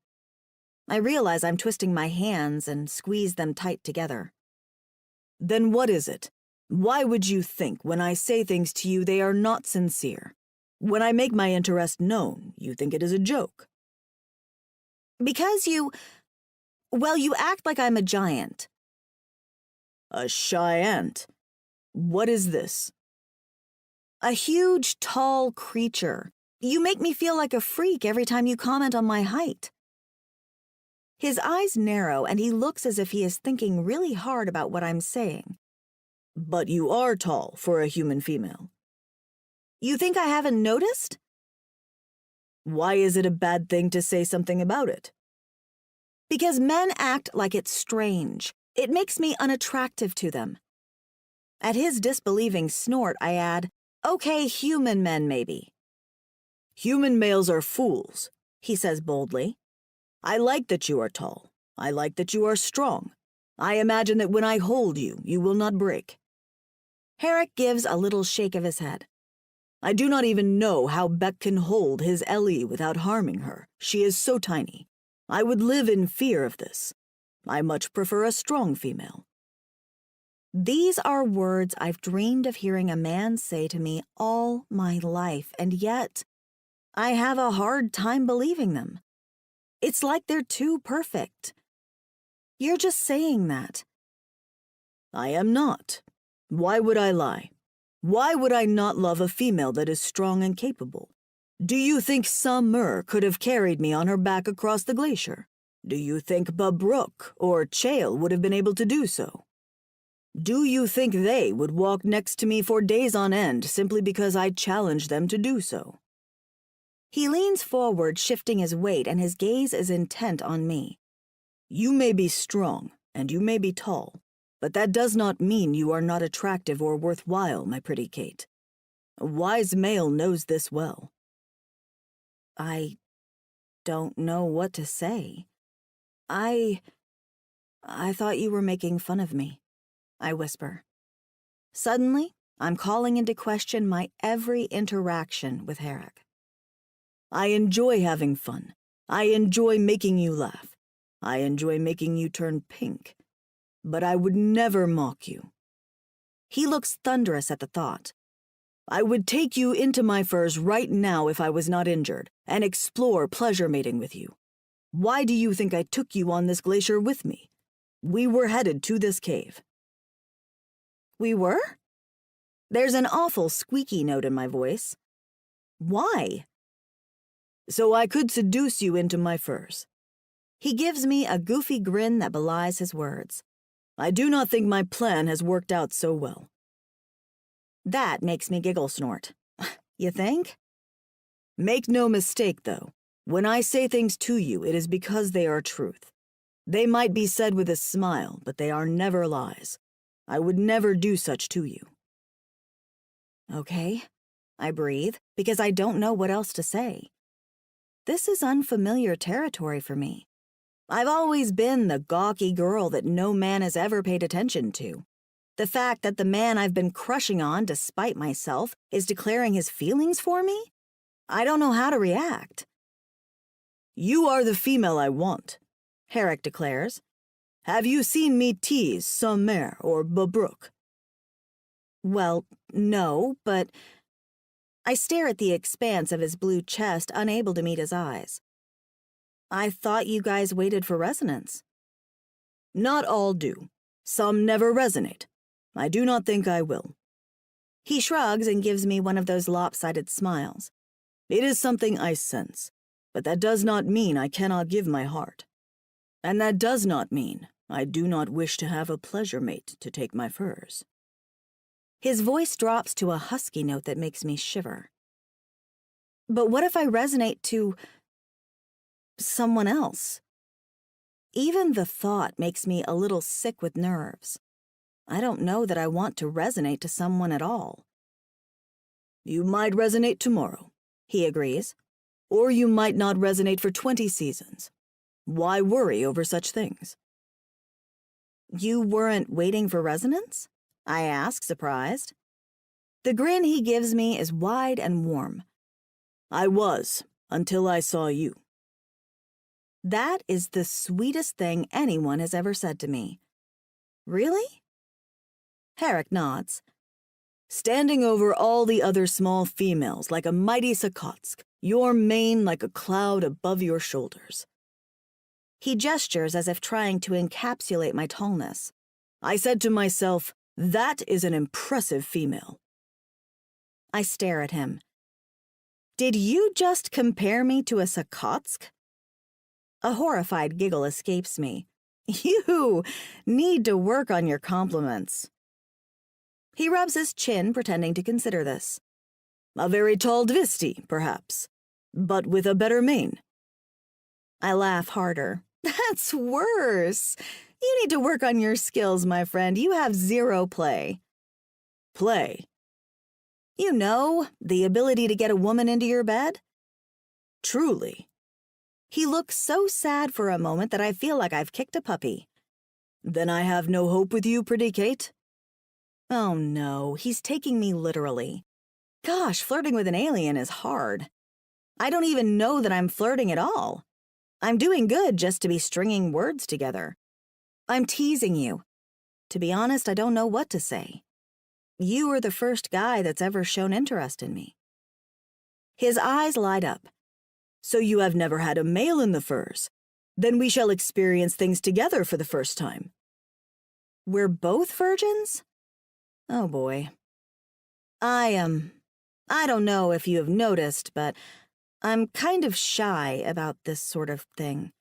I realize I'm twisting my hands and squeeze them tight together. Then what is it? Why would you think when I say things to you they are not sincere? When I make my interest known, you think it is a joke? Because you act like I'm a giant. A shy ant? What is this? A huge, tall creature. You make me feel like a freak every time you comment on my height. His eyes narrow and he looks as if he is thinking really hard about what I'm saying. But you are tall for a human female. You think I haven't noticed? Why is it a bad thing to say something about it? Because men act like it's strange. It makes me unattractive to them. At his disbelieving snort, I add, okay, human men maybe. Human males are fools, he says boldly. I like that you are tall. I like that you are strong. I imagine that when I hold you, you will not break. Herrick gives a little shake of his head. I do not even know how Beck can hold his Ellie without harming her. She is so tiny. I would live in fear of this. I much prefer a strong female. These are words I've dreamed of hearing a man say to me all my life, and yet I have a hard time believing them. It's like they're too perfect. You're just saying that. I am not. Why would I lie? Why would I not love a female that is strong and capable? Do you think Summer could have carried me on her back across the glacier? Do you think Babrook or Chael would have been able to do so? Do you think they would walk next to me for days on end simply because I challenged them to do so? He leans forward, shifting his weight, and his gaze is intent on me. You may be strong, and you may be tall, but that does not mean you are not attractive or worthwhile, my pretty Kate. A wise male knows this well. I don't know what to say. I thought you were making fun of me, I whisper. Suddenly, I'm calling into question my every interaction with Herrick. I enjoy having fun. I enjoy making you laugh. I enjoy making you turn pink. But I would never mock you. He looks thunderous at the thought. I would take you into my furs right now if I was not injured, and explore pleasure mating with you. Why do you think I took you on this glacier with me? We were headed to this cave. We were? There's an awful squeaky note in my voice. Why? So I could seduce you into my furs. He gives me a goofy grin that belies his words. I do not think my plan has worked out so well. That makes me giggle snort. You think? Make no mistake, though. When I say things to you, it is because they are truth. They might be said with a smile, but they are never lies. I would never do such to you. Okay, I breathe, because I don't know what else to say. This is unfamiliar territory for me. I've always been the gawky girl that no man has ever paid attention to. The fact that the man I've been crushing on, despite myself, is declaring his feelings for me? I don't know how to react. You are the female I want, Herrick declares. Have you seen me tease Summer or Babrook? Well, no, but I stare at the expanse of his blue chest, unable to meet his eyes. I thought you guys waited for resonance. Not all do. Some never resonate. I do not think I will. He shrugs and gives me one of those lopsided smiles. It is something I sense, but that does not mean I cannot give my heart. And that does not mean I do not wish to have a pleasure mate to take my furs. His voice drops to a husky note that makes me shiver. But what if I resonate to someone else? Even the thought makes me a little sick with nerves. I don't know that I want to resonate to someone at all. You might resonate tomorrow, he agrees. Or you might not resonate for 20 seasons. Why worry over such things? You weren't waiting for resonance? I ask, surprised. The grin he gives me is wide and warm. I was, until I saw you. That is the sweetest thing anyone has ever said to me. Really? Herrick nods. Standing over all the other small females like a mighty Sakotsk, your mane like a cloud above your shoulders. He gestures as if trying to encapsulate my tallness. I said to myself, that is an impressive female. I stare at him. Did you just compare me to a Sakotsk? A horrified giggle escapes me. You need to work on your compliments. He rubs his chin, pretending to consider this. A very tall dvisty, perhaps, but with a better mane. I laugh harder. That's worse. You need to work on your skills, my friend. You have zero play. Play? You know, the ability to get a woman into your bed? Truly. He looks so sad for a moment that I feel like I've kicked a puppy. Then I have no hope with you, pretty Kate? Oh no, he's taking me literally. Gosh, flirting with an alien is hard. I don't even know that I'm flirting at all. I'm doing good just to be stringing words together. I'm teasing you. To be honest, I don't know what to say. You are the first guy that's ever shown interest in me. His eyes light up. So you have never had a male in the furs. Then we shall experience things together for the first time. We're both virgins? Oh boy. I don't know if you have noticed, but I'm kind of shy about this sort of thing.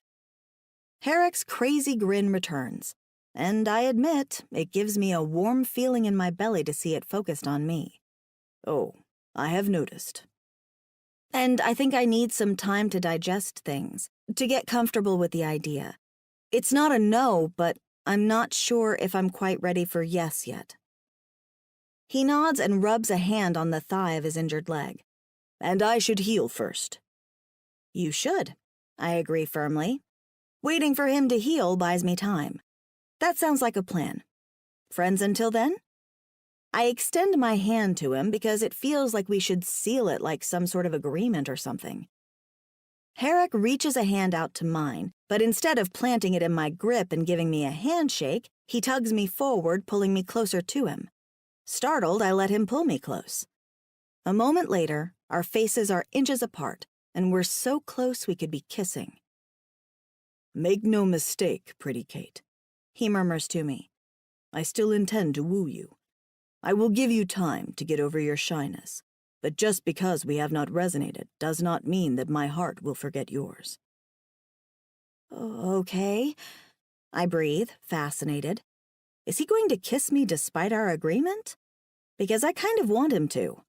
Herrick's crazy grin returns, and I admit it gives me a warm feeling in my belly to see it focused on me. Oh, I have noticed. And I think I need some time to digest things, to get comfortable with the idea. It's not a no, but I'm not sure if I'm quite ready for yes yet. He nods and rubs a hand on the thigh of his injured leg. And I should heal first. You should, I agree firmly. Waiting for him to heal buys me time. That sounds like a plan. Friends until then? I extend my hand to him because it feels like we should seal it like some sort of agreement or something. Herrick reaches a hand out to mine, but instead of planting it in my grip and giving me a handshake, he tugs me forward, pulling me closer to him. Startled, I let him pull me close. A moment later, our faces are inches apart, and we're so close we could be kissing. Make no mistake, pretty Kate, he murmurs to me. I still intend to woo you. I will give you time to get over your shyness, but just because we have not resonated does not mean that my heart will forget yours. Okay, I breathe, fascinated. Is he going to kiss me despite our agreement? Because I kind of want him to.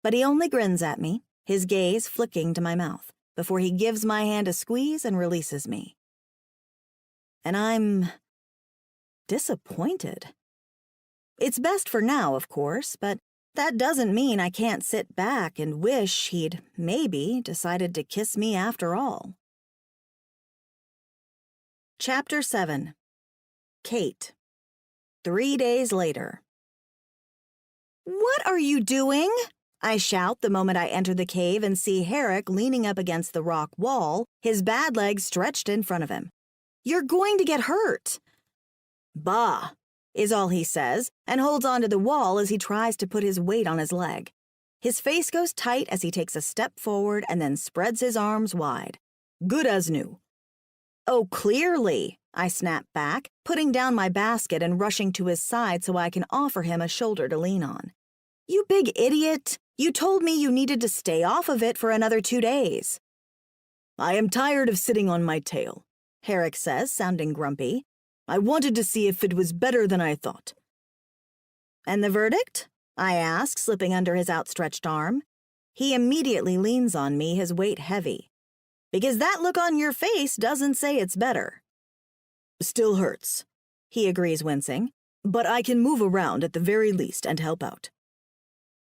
But he only grins at me, his gaze flicking to my mouth, before he gives my hand a squeeze and releases me. And I'm disappointed. It's best for now, of course, but that doesn't mean I can't sit back and wish he'd maybe decided to kiss me after all. Chapter 7. Kate. 3 days later. What are you doing? I shout the moment I enter the cave and see Herrick leaning up against the rock wall, his bad leg stretched in front of him. You're going to get hurt. Bah, is all he says, and holds onto the wall as he tries to put his weight on his leg. His face goes tight as he takes a step forward and then spreads his arms wide. Good as new. Oh, clearly, I snap back, putting down my basket and rushing to his side so I can offer him a shoulder to lean on. You big idiot! You told me you needed to stay off of it for another 2 days. I am tired of sitting on my tail, Herrick says, sounding grumpy. I wanted to see if it was better than I thought." "And the verdict?" I ask, slipping under his outstretched arm. He immediately leans on me, his weight heavy. "Because that look on your face doesn't say it's better." "Still hurts," he agrees, wincing. "But I can move around at the very least and help out."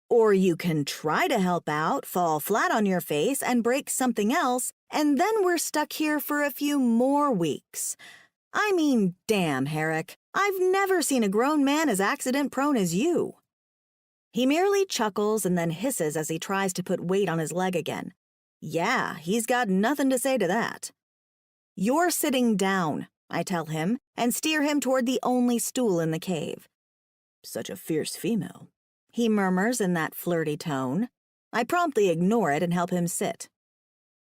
"Or you can try to help out, fall flat on your face, and break something else, and then we're stuck here for a few more weeks. I mean, damn, Herrick, I've never seen a grown man as accident-prone as you." He merely chuckles and then hisses as he tries to put weight on his leg again. Yeah, he's got nothing to say to that. "You're sitting down," I tell him, and steer him toward the only stool in the cave. "Such a fierce female," he murmurs in that flirty tone. I promptly ignore it and help him sit.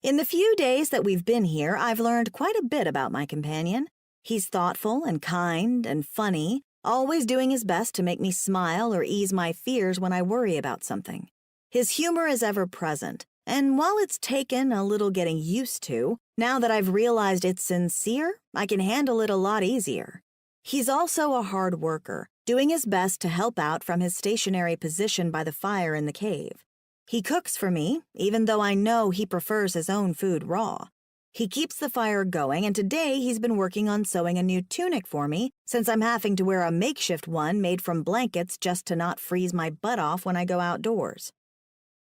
In the few days that we've been here, I've learned quite a bit about my companion. He's thoughtful and kind and funny, always doing his best to make me smile or ease my fears when I worry about something. His humor is ever present, and while it's taken a little getting used to, now that I've realized it's sincere, I can handle it a lot easier. He's also a hard worker, doing his best to help out from his stationary position by the fire in the cave. He cooks for me, even though I know he prefers his own food raw. He keeps the fire going, and today he's been working on sewing a new tunic for me, since I'm having to wear a makeshift one made from blankets just to not freeze my butt off when I go outdoors.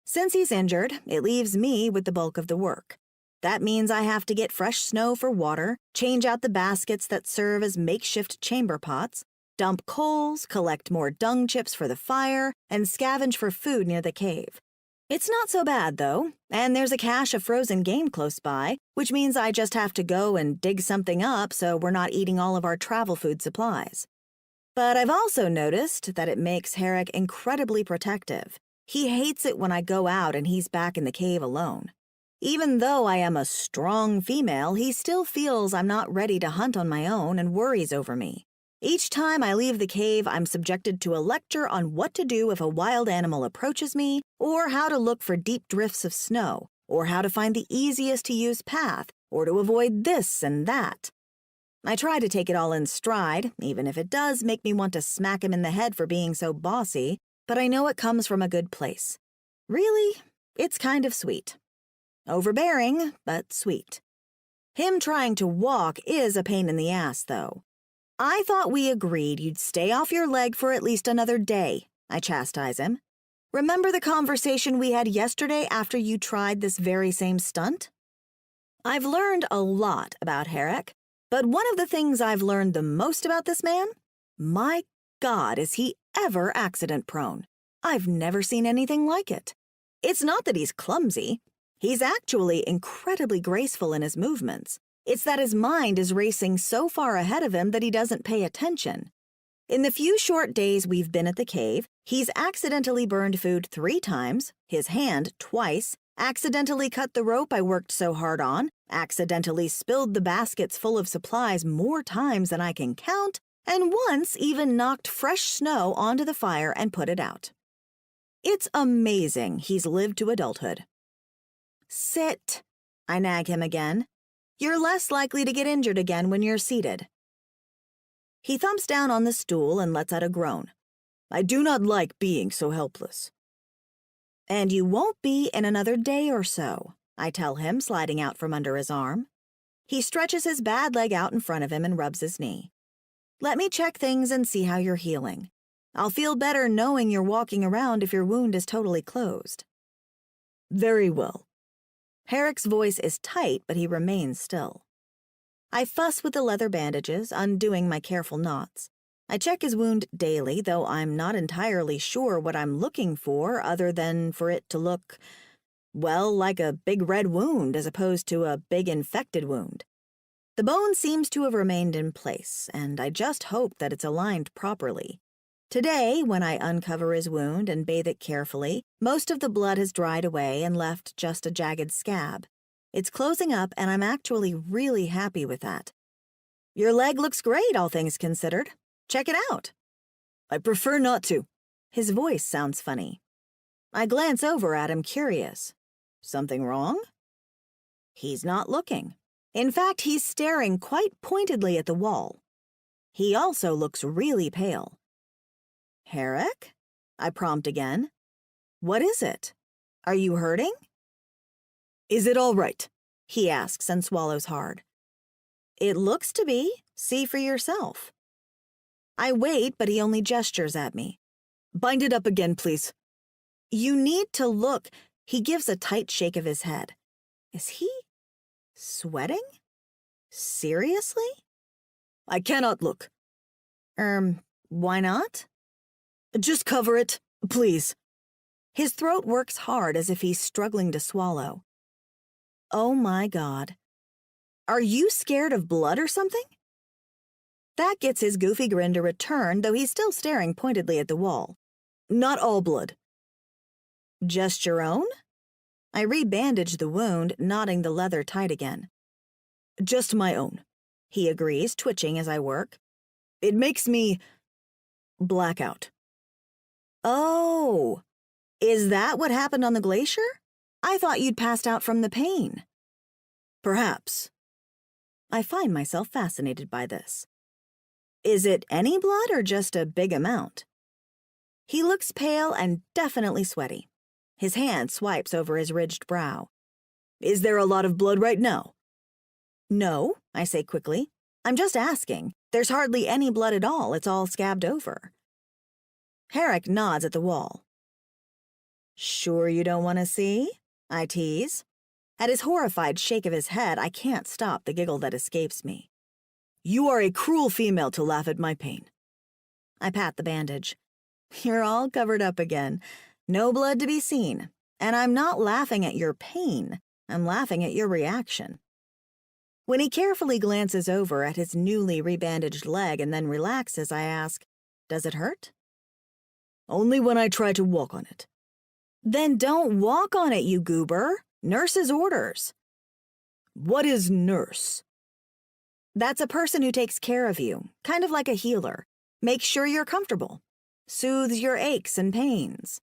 Since he's injured, it leaves me with the bulk of the work. That means I have to get fresh snow for water, change out the baskets that serve as makeshift chamber pots, dump coals, collect more dung chips for the fire, and scavenge for food near the cave. It's not so bad, though, and there's a cache of frozen game close by, which means I just have to go and dig something up so we're not eating all of our travel food supplies. But I've also noticed that it makes Herrick incredibly protective. He hates it when I go out and he's back in the cave alone. Even though I am a strong female, he still feels I'm not ready to hunt on my own and worries over me. Each time I leave the cave, I'm subjected to a lecture on what to do if a wild animal approaches me, or how to look for deep drifts of snow, or how to find the easiest to use path, or to avoid this and that. I try to take it all in stride, even if it does make me want to smack him in the head for being so bossy, but I know it comes from a good place. Really, it's kind of sweet. Overbearing, but sweet. Him trying to walk is a pain in the ass, though. "I thought we agreed you'd stay off your leg for at least another day," I chastise him. "Remember the conversation we had yesterday after you tried this very same stunt?" I've learned a lot about Herrick, but one of the things I've learned the most about this man? My God, is he ever accident-prone. I've never seen anything like it. It's not that he's clumsy. He's actually incredibly graceful in his movements. It's that his mind is racing so far ahead of him that he doesn't pay attention. In the few short days we've been at the cave, he's accidentally burned food 3 times, his hand twice, accidentally cut the rope I worked so hard on, accidentally spilled the baskets full of supplies more times than I can count, and once even knocked fresh snow onto the fire and put it out. It's amazing he's lived to adulthood. "Sit," I nag him again. "You're less likely to get injured again when you're seated." He thumps down on the stool and lets out a groan. "I do not like being so helpless." "And you won't be in another day or so," I tell him, sliding out from under his arm. He stretches his bad leg out in front of him and rubs his knee. "Let me check things and see how you're healing. I'll feel better knowing you're walking around if your wound is totally closed." "Very well." Herrick's voice is tight, but he remains still. I fuss with the leather bandages, undoing my careful knots. I check his wound daily, though I'm not entirely sure what I'm looking for other than for it to look, well, like a big red wound as opposed to a big infected wound. The bone seems to have remained in place, and I just hope that it's aligned properly. Today, when I uncover his wound and bathe it carefully, most of the blood has dried away and left just a jagged scab. It's closing up, and I'm actually really happy with that. "Your leg looks great, all things considered. Check it out." "I prefer not to." His voice sounds funny. I glance over at him, curious. "Something wrong?" He's not looking. In fact, he's staring quite pointedly at the wall. He also looks really pale. Herrick? I prompt again. What is it? Are you hurting? Is it all right? He asks and swallows hard. It looks to be. See for yourself. I wait, but he only gestures at me. Bind it up again, please. You need to look. He gives a tight shake of his head. Is he sweating? Seriously? I cannot look. Why not? Just cover it, please. His throat works hard as if he's struggling to swallow. Oh my God. Are you scared of blood or something? That gets his goofy grin to return, though he's still staring pointedly at the wall. Not all blood. Just your own? I rebandage the wound, knotting the leather tight again. Just my own, he agrees, twitching as I work. It makes me black out. Oh, is that what happened on the glacier? I thought you'd passed out from the pain. Perhaps. I find myself fascinated by this. Is it any blood or just a big amount? He looks pale and definitely sweaty. His hand swipes over his ridged brow. Is there a lot of blood right now? No, I say quickly. I'm just asking. There's hardly any blood at all. It's all scabbed over. Herrick nods at the wall. Sure you don't want to see? I tease. At his horrified shake of his head, I can't stop the giggle that escapes me. You are a cruel female to laugh at my pain. I pat the bandage. You're all covered up again. No blood to be seen. And I'm not laughing at your pain. I'm laughing at your reaction. When he carefully glances over at his newly rebandaged leg and then relaxes, I ask, does it hurt? Only when I try to walk on it. Then don't walk on it, you goober. Nurse's orders. What is nurse? That's a person who takes care of you, kind of like a healer. Makes sure you're comfortable. Soothes your aches and pains.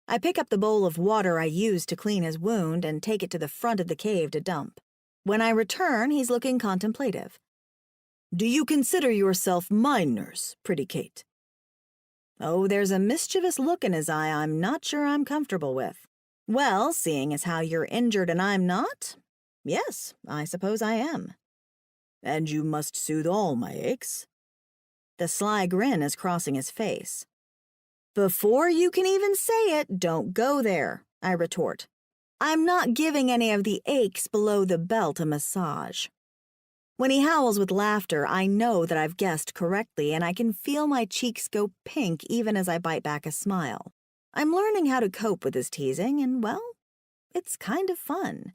I pick up the bowl of water I used to clean his wound and take it to the front of the cave to dump. When I return, he's looking contemplative. Do you consider yourself my nurse, pretty Kate? Oh, there's a mischievous look in his eye I'm not sure I'm comfortable with. Well, seeing as how you're injured and I'm not, yes, I suppose I am. And you must soothe all my aches. The sly grin is crossing his face. Before you can even say it, don't go there, I retort. I'm not giving any of the aches below the belt a massage. When he howls with laughter, I know that I've guessed correctly, and I can feel my cheeks go pink even as I bite back a smile. I'm learning how to cope with his teasing, and, well, it's kind of fun.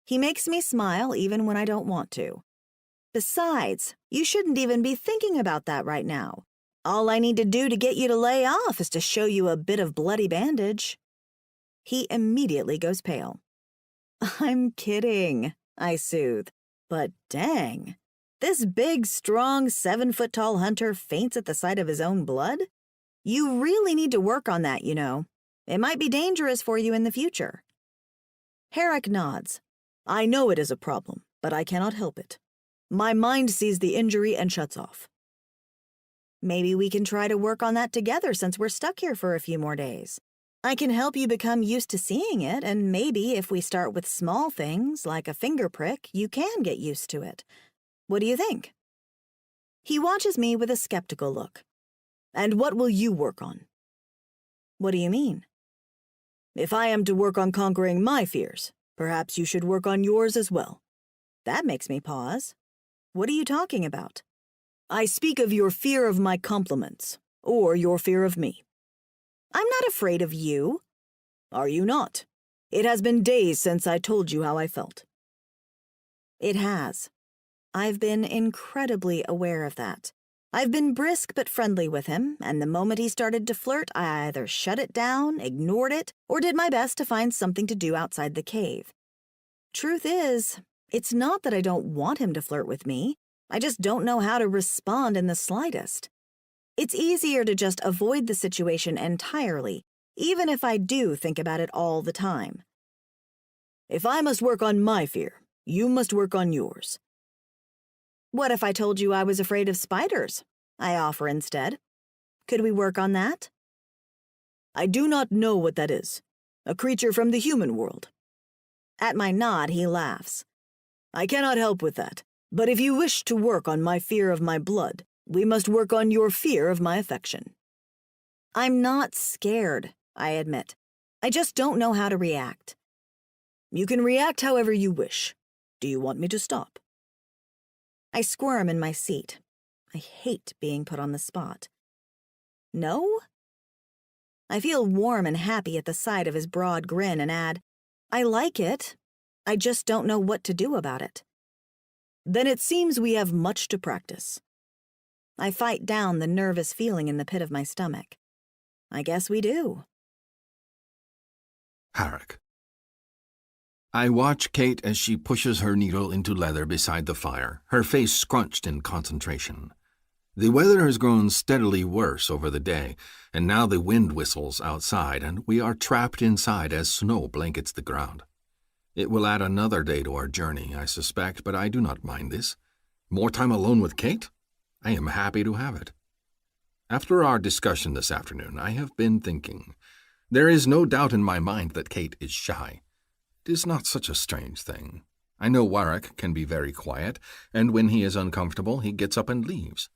He makes me smile even when I don't want to. Besides, you shouldn't even be thinking about that right now. All I need to do to get you to lay off is to show you a bit of bloody bandage. He immediately goes pale. I'm kidding, I soothe. But dang, this big, strong, 7-foot-tall hunter faints at the sight of his own blood? You really need to work on that, you know. It might be dangerous for you in the future. Herrick nods. I know it is a problem, but I cannot help it. My mind sees the injury and shuts off. Maybe we can try to work on that together since we're stuck here for a few more days. I can help you become used to seeing it, and maybe if we start with small things, like a finger prick, you can get used to it. What do you think? He watches me with a skeptical look. And what will you work on? What do you mean? If I am to work on conquering my fears, perhaps you should work on yours as well. That makes me pause. What are you talking about? I speak of your fear of my compliments, or your fear of me. I'm not afraid of you. Are you not? It has been days since I told you how I felt. It has. I've been incredibly aware of that. I've been brisk but friendly with him, and the moment he started to flirt, I either shut it down, ignored it, or did my best to find something to do outside the cave. Truth is, it's not that I don't want him to flirt with me. I just don't know how to respond in the slightest. It's easier to just avoid the situation entirely, even if I do think about it all the time. If I must work on my fear, you must work on yours. What if I told you I was afraid of spiders? I offer instead. Could we work on that?
I do not know what that is. A creature from the human world.
At my nod, he laughs.
I cannot help with that, but if you wish to work on my fear of my blood, we must work on your fear of my affection.
I'm not scared, I admit. I just don't know how to react.
You can react however you wish. Do you want me to stop?
I squirm in my seat. I hate being put on the spot. No? I feel warm and happy at the sight of his broad grin and add, I like it. I just don't know what to do about it.
Then it seems we have much to practice.
I fight down the nervous feeling in the pit of my stomach. I guess we do.
Harrick. I watch Kate as she pushes her needle into leather beside the fire, her face scrunched in concentration. The weather has grown steadily worse over the day, and now the wind whistles outside, and we are trapped inside as snow blankets the ground. It will add another day to our journey, I suspect, but I do not mind this. More time alone with Kate? I am happy to have it. After our discussion this afternoon, I have been thinking. There is no doubt in my mind that Kate is shy. It is not such a strange thing. I know Warwick can be very quiet, and when he is uncomfortable, he gets up and leaves.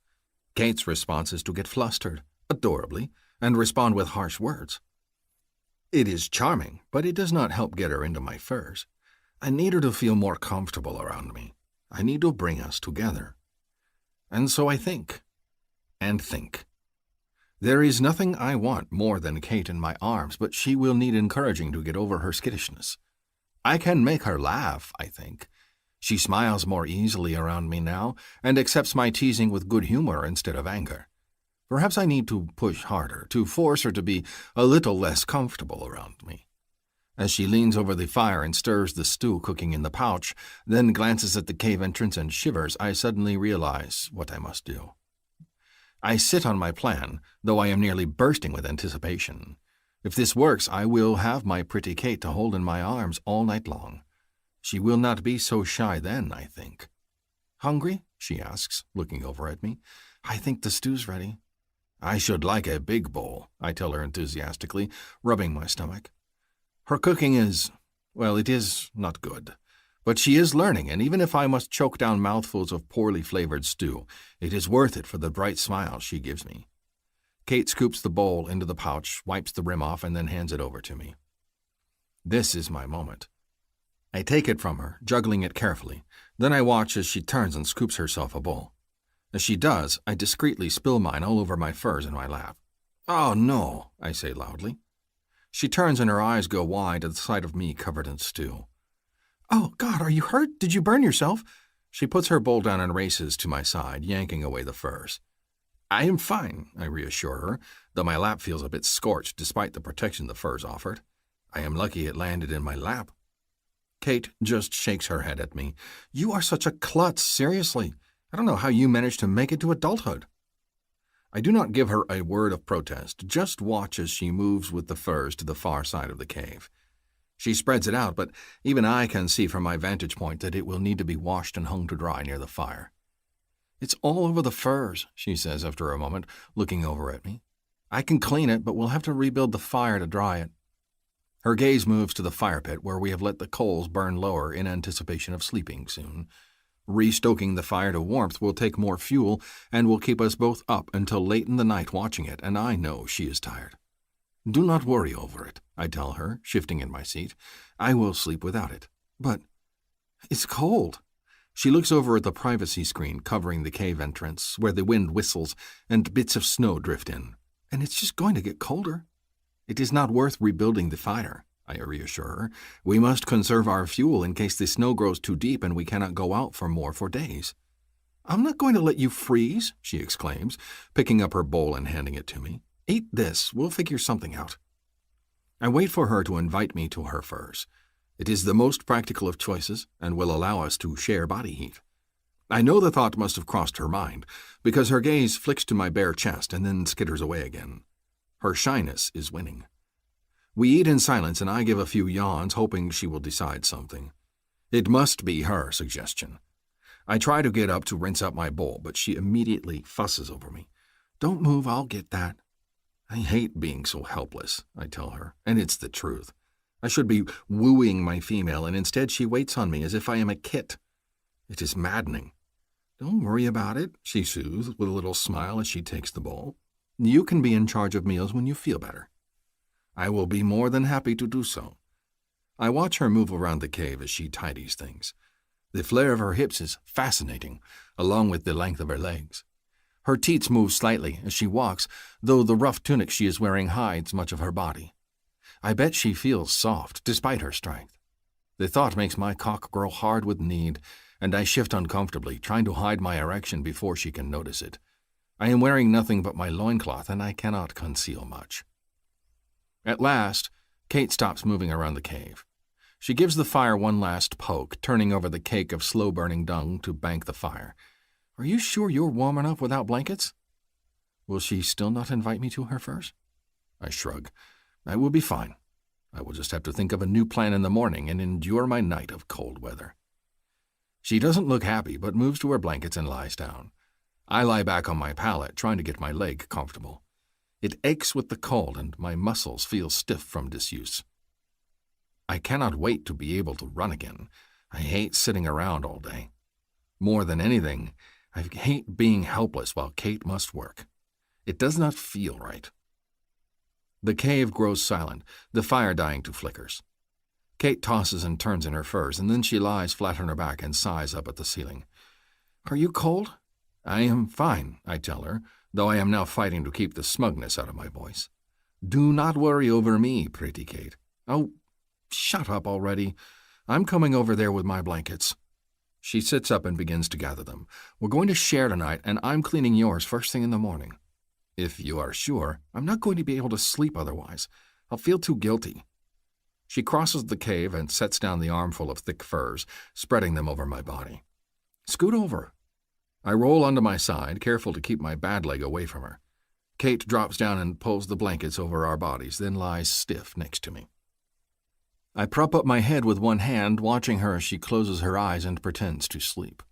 Kate's response is to get flustered, adorably, and respond with harsh words. It is charming, but it does not help get her into my furs. I need her to feel more comfortable around me. I need to bring us together. And so I think, and think. There is nothing I want more than Kate in my arms, but she will need encouraging to get over her skittishness. I can make her laugh, I think. She smiles more easily around me now, and accepts my teasing with good humor instead of anger. Perhaps I need to push harder, to force her to be a little less comfortable around me. As she leans over the fire and stirs the stew cooking in the pouch, then glances at the cave entrance and shivers, I suddenly realize what I must do. I sit on my plan, though I am nearly bursting with anticipation. If this works, I will have my pretty Kate to hold in my arms all night long. She will not be so shy then, I think. Hungry? She asks, looking over at me. I think the stew's ready. I should like a big bowl, I tell her enthusiastically, rubbing my stomach. Her cooking is, well, it is not good. But she is learning, and even if I must choke down mouthfuls of poorly flavored stew, it is worth it for the bright smile she gives me. Kate scoops the bowl into the pouch, wipes the rim off, and then hands it over to me. This is my moment. I take it from her, juggling it carefully. Then I watch as she turns and scoops herself a bowl. As she does, I discreetly spill mine all over my furs in my lap. Oh, no, I say loudly. She turns and her eyes go wide at the sight of me covered in stew. Oh, God, are you hurt? Did you burn yourself? She puts her bowl down and races to my side, yanking away the furs. I am fine, I reassure her, though my lap feels a bit scorched despite the protection the furs offered. I am lucky it landed in my lap. Kate just shakes her head at me. You are such a klutz, seriously. I don't know how you managed to make it to adulthood. I do not give her a word of protest, just watch as she moves with the furs to the far side of the cave. She spreads it out, but even I can see from my vantage point that it will need to be washed and hung to dry near the fire. It's all over the furs, she says after a moment, looking over at me. I can clean it, but we'll have to rebuild the fire to dry it. Her gaze moves to the fire pit where we have let the coals burn lower in anticipation of sleeping soon. Restoking the fire to warmth will take more fuel and will keep us both up until late in the night watching it, and I know she is tired. Do not worry over it, I tell her, shifting in my seat. I will sleep without it. But it's cold. She looks over at the privacy screen covering the cave entrance, where the wind whistles and bits of snow drift in. And it's just going to get colder. It is not worth rebuilding the fire, I reassure her. We must conserve our fuel in case the snow grows too deep and we cannot go out for days. I'm not going to let you freeze, she exclaims, picking up her bowl and handing it to me. Eat this. We'll figure something out. I wait for her to invite me to her furs. It is the most practical of choices and will allow us to share body heat. I know the thought must have crossed her mind, because her gaze flicks to my bare chest and then skitters away again. Her shyness is winning. We eat in silence, and I give a few yawns, hoping she will decide something. It must be her suggestion. I try to get up to rinse out my bowl, but she immediately fusses over me. Don't move, I'll get that. I hate being so helpless, I tell her, and it's the truth. I should be wooing my female, and instead she waits on me as if I am a kit. It is maddening. Don't worry about it, she soothes with a little smile as she takes the bowl. You can be in charge of meals when you feel better. I will be more than happy to do so. I watch her move around the cave as she tidies things. The flare of her hips is fascinating, along with the length of her legs. Her teats move slightly as she walks, though the rough tunic she is wearing hides much of her body. I bet she feels soft, despite her strength. The thought makes my cock grow hard with need, and I shift uncomfortably, trying to hide my erection before she can notice it. I am wearing nothing but my loincloth, and I cannot conceal much. At last, Kate stops moving around the cave. She gives the fire one last poke, turning over the cake of slow-burning dung to bank the fire. Are you sure you're warm enough without blankets? Will she still not invite me to her furs? I shrug. I will be fine. I will just have to think of a new plan in the morning and endure my night of cold weather. She doesn't look happy, but moves to her blankets and lies down. I lie back on my pallet, trying to get my leg comfortable. It aches with the cold, and my muscles feel stiff from disuse. I cannot wait to be able to run again. I hate sitting around all day. More than anything, I hate being helpless while Kate must work. It does not feel right. The cave grows silent, the fire dying to flickers. Kate tosses and turns in her furs, and then she lies flat on her back and sighs up at the ceiling. Are you cold? I am fine, I tell her, though I am now fighting to keep the smugness out of my voice. Do not worry over me, pretty Kate. Oh, shut up already. I'm coming over there with my blankets. She sits up and begins to gather them. We're going to share tonight, and I'm cleaning yours first thing in the morning. If you are sure, I'm not going to be able to sleep otherwise. I'll feel too guilty. She crosses the cave and sets down the armful of thick furs, spreading them over my body. Scoot over. I roll onto my side, careful to keep my bad leg away from her. Kate drops down and pulls the blankets over our bodies, then lies stiff next to me. I prop up my head with one hand, watching her as she closes her eyes and pretends to sleep.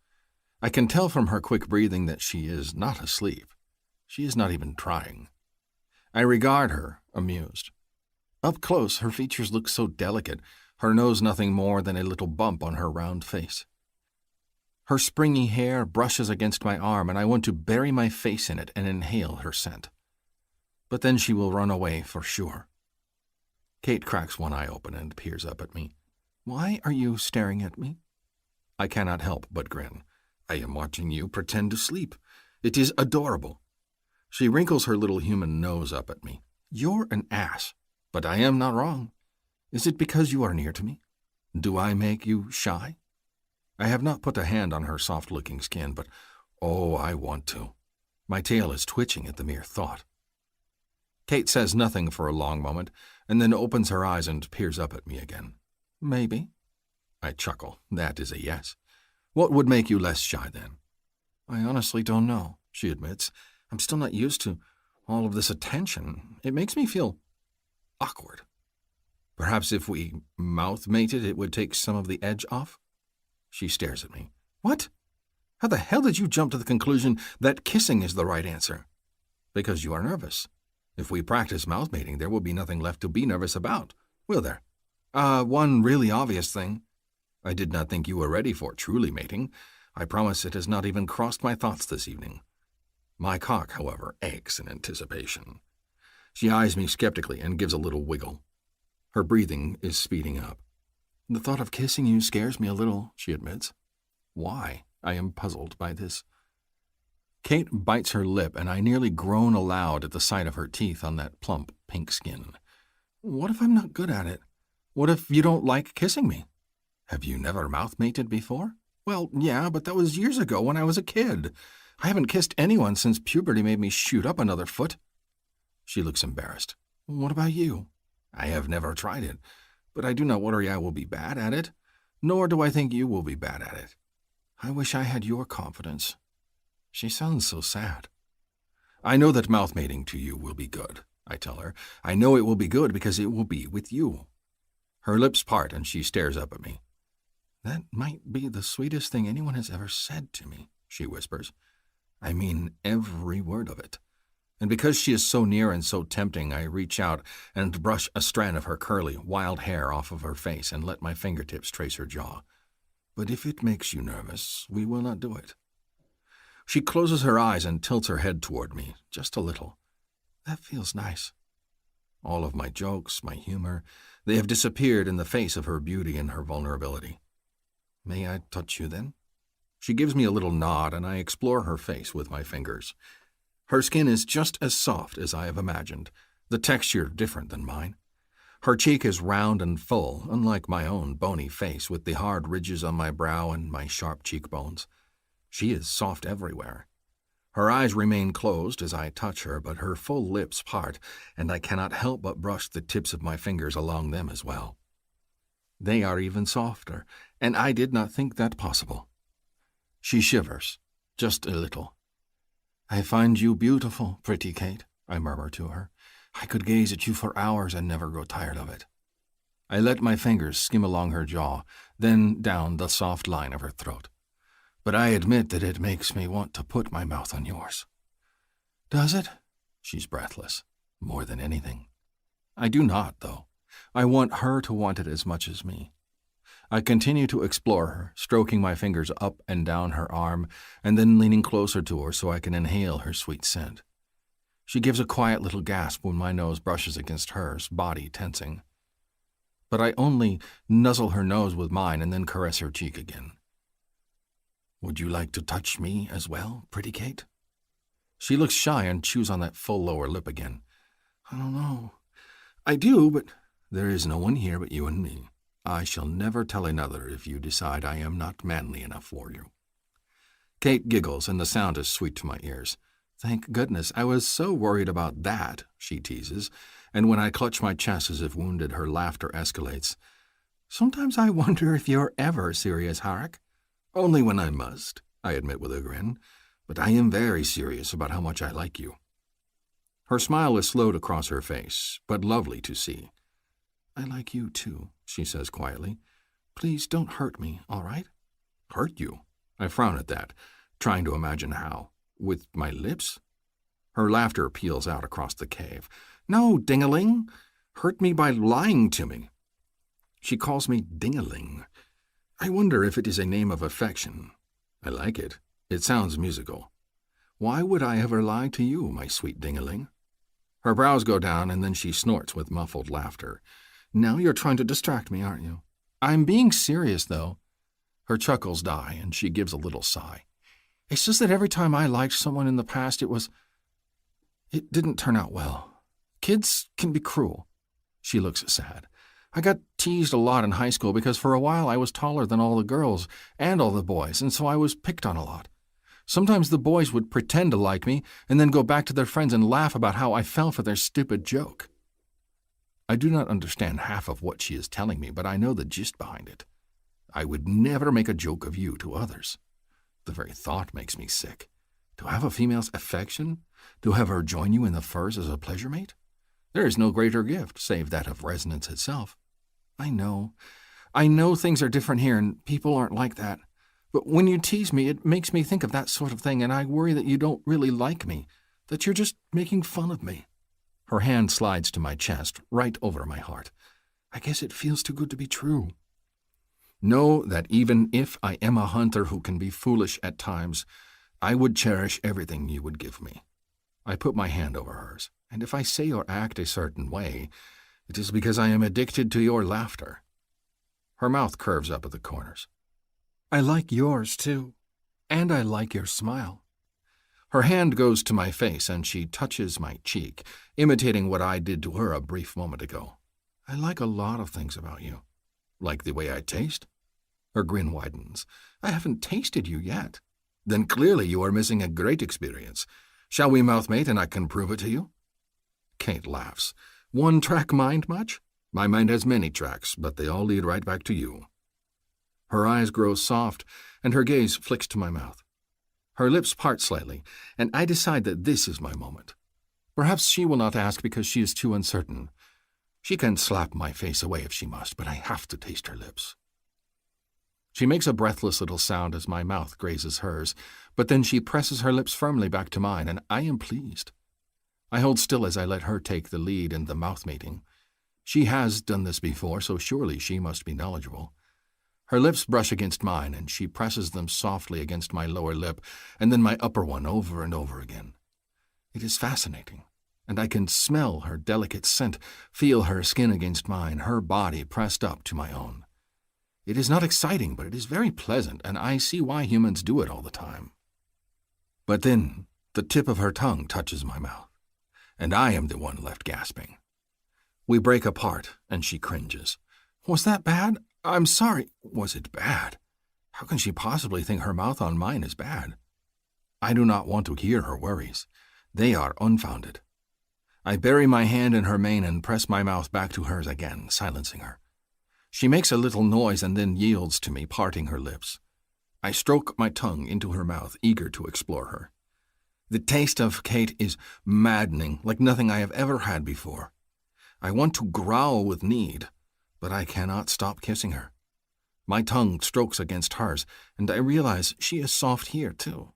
I can tell from her quick breathing that she is not asleep. She is not even trying. I regard her, amused. Up close, her features look so delicate, her nose nothing more than a little bump on her round face. Her springy hair brushes against my arm, and I want to bury my face in it and inhale her scent. But then she will run away for sure. Kate cracks one eye open and peers up at me. Why are you staring at me? I cannot help but grin. I am watching you pretend to sleep. It is adorable. She wrinkles her little human nose up at me. You're an ass, but I am not wrong. Is it because you are near to me? Do I make you shy? I have not put a hand on her soft-looking skin, but oh, I want to. My tail is twitching at the mere thought. Kate says nothing for a long moment, and then opens her eyes and peers up at me again. Maybe. I chuckle. That is a yes. What would make you less shy, then? I honestly don't know, she admits. I'm still not used to all of this attention. It makes me feel awkward. Perhaps if we mouth-mated, it would take some of the edge off? She stares at me. What? How the hell did you jump to the conclusion that kissing is the right answer? Because you are nervous. If we practice mouth-mating, there will be nothing left to be nervous about, will there? One really obvious thing. I did not think you were ready for truly mating. I promise it has not even crossed my thoughts this evening. My cock, however, aches in anticipation. She eyes me skeptically and gives a little wiggle. Her breathing is speeding up. The thought of kissing you scares me a little, she admits. Why? I am puzzled by this. Kate bites her lip, and I nearly groan aloud at the sight of her teeth on that plump pink skin. What if I'm not good at it? What if you don't like kissing me? Have you never mouth-mated before? Well, yeah, but that was years ago when I was a kid. I haven't kissed anyone since puberty made me shoot up another foot. She looks embarrassed. What about you? I have never tried it, but I do not worry I will be bad at it, nor do I think you will be bad at it. I wish I had your confidence. She sounds so sad. I know that mouth-mating to you will be good, I tell her. I know it will be good because it will be with you. Her lips part and she stares up at me. That might be the sweetest thing anyone has ever said to me, she whispers. I mean every word of it. And because she is so near and so tempting, I reach out and brush a strand of her curly, wild hair off of her face and let my fingertips trace her jaw. But if it makes you nervous, we will not do it. She closes her eyes and tilts her head toward me, just a little. That feels nice. All of my jokes, my humor, they have disappeared in the face of her beauty and her vulnerability. May I touch you then? She gives me a little nod, and I explore her face with my fingers. Her skin is just as soft as I have imagined, the texture different than mine. Her cheek is round and full, unlike my own bony face with the hard ridges on my brow and my sharp cheekbones. She is soft everywhere. Her eyes remain closed as I touch her, but her full lips part, and I cannot help but brush the tips of my fingers along them as well. They are even softer, and I did not think that possible. She shivers, just a little. I find you beautiful, pretty Kate, I murmur to her. I could gaze at you for hours and never grow tired of it. I let my fingers skim along her jaw, then down the soft line of her throat. But I admit that it makes me want to put my mouth on yours. Does it? She's breathless. More than anything. I do not, though. I want her to want it as much as me. I continue to explore her, stroking my fingers up and down her arm, and then leaning closer to her so I can inhale her sweet scent. She gives a quiet little gasp when my nose brushes against hers, body tensing. But I only nuzzle her nose with mine and then caress her cheek again. Would you like to touch me as well, pretty Kate? She looks shy and chews on that full lower lip again. I don't know. I do, but there is no one here but you and me. I shall never tell another if you decide I am not manly enough for you. Kate giggles, and the sound is sweet to my ears. Thank goodness, I was so worried about that, she teases, and when I clutch my chest as if wounded, her laughter escalates. Sometimes I wonder if you're ever serious, Harak. Only when I must, I admit with a grin, but I am very serious about how much I like you. Her smile is slow to cross her face, but lovely to see. I like you too, she says quietly. Please don't hurt me, all right? Hurt you? I frown at that, trying to imagine how. With my lips? Her laughter peals out across the cave. No, ding-a-ling. Hurt me by lying to me. She calls me ding-a-ling. I wonder if it is a name of affection. I like it. It sounds musical. Why would I ever lie to you, my sweet ding-a-ling? Her brows go down, and then she snorts with muffled laughter. Now you're trying to distract me, aren't you? I'm being serious, though. Her chuckles die, and she gives a little sigh. It's just that every time I liked someone in the past, it didn't turn out well. Kids can be cruel. She looks sad. I got teased a lot in high school because for a while I was taller than all the girls and all the boys, and so I was picked on a lot. Sometimes the boys would pretend to like me and then go back to their friends and laugh about how I fell for their stupid joke. I do not understand half of what she is telling me, but I know the gist behind it. I would never make a joke of you to others. The very thought makes me sick. To have a female's affection? To have her join you in the furs as a pleasure mate? There is no greater gift, save that of resonance itself. I know things are different here and people aren't like that. But when you tease me, it makes me think of that sort of thing, and I worry that you don't really like me, that you're just making fun of me. Her hand slides to my chest, right over my heart. I guess it feels too good to be true. Know that even if I am a hunter who can be foolish at times, I would cherish everything you would give me. I put my hand over hers, and if I say or act a certain way, it is because I am addicted to your laughter. Her mouth curves up at the corners. I like yours, too, and I like your smile. Her hand goes to my face, and she touches my cheek, imitating what I did to her a brief moment ago. I like a lot of things about you. Like the way I taste? Her grin widens. I haven't tasted you yet. Then clearly you are missing a great experience. Shall we mouthmate and I can prove it to you? Kate laughs. One-track mind much? My mind has many tracks, but they all lead right back to you. Her eyes grow soft, and her gaze flicks to my mouth. Her lips part slightly, and I decide that this is my moment. Perhaps she will not ask because she is too uncertain. She can slap my face away if she must, but I have to taste her lips. She makes a breathless little sound as my mouth grazes hers, but then she presses her lips firmly back to mine, and I am pleased. I hold still as I let her take the lead in the mouth mating. She has done this before, so surely she must be knowledgeable. Her lips brush against mine, and she presses them softly against my lower lip, and then my upper one over and over again. It is fascinating, and I can smell her delicate scent, feel her skin against mine, her body pressed up to my own. It is not exciting, but it is very pleasant, and I see why humans do it all the time. But then the tip of her tongue touches my mouth, and I am the one left gasping. We break apart, and she cringes. Was that bad? I'm sorry. Was it bad? How can she possibly think her mouth on mine is bad? I do not want to hear her worries. They are unfounded. I bury my hand in her mane and press my mouth back to hers again, silencing her. She makes a little noise and then yields to me, parting her lips. I stroke my tongue into her mouth, eager to explore her. The taste of Kate is maddening, like nothing I have ever had before. I want to growl with need, but I cannot stop kissing her. My tongue strokes against hers, and I realize she is soft here, too.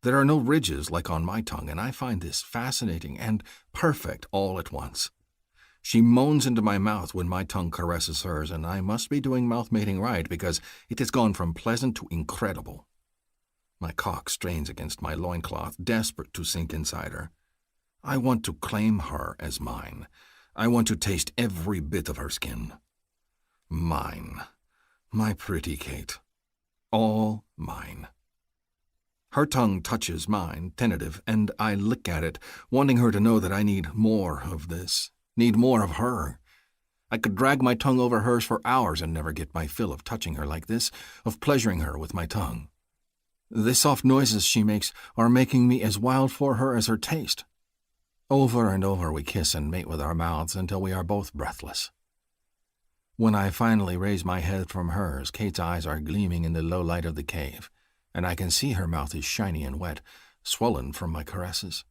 There are no ridges like on my tongue, and I find this fascinating and perfect all at once. She moans into my mouth when my tongue caresses hers, and I must be doing mouth mating right because it has gone from pleasant to incredible. My cock strains against my loincloth, desperate to sink inside her. I want to claim her as mine. I want to taste every bit of her skin. Mine. My pretty Kate. All mine. Her tongue touches mine, tentative, and I lick at it, wanting her to know that I need more of this, need more of her. I could drag my tongue over hers for hours and never get my fill of touching her like this, of pleasuring her with my tongue. The soft noises she makes are making me as wild for her as her taste. Over and over we kiss and mate with our mouths until we are both breathless. When I finally raise my head from hers, Kate's eyes are gleaming in the low light of the cave, and I can see her mouth is shiny and wet, swollen from my caresses.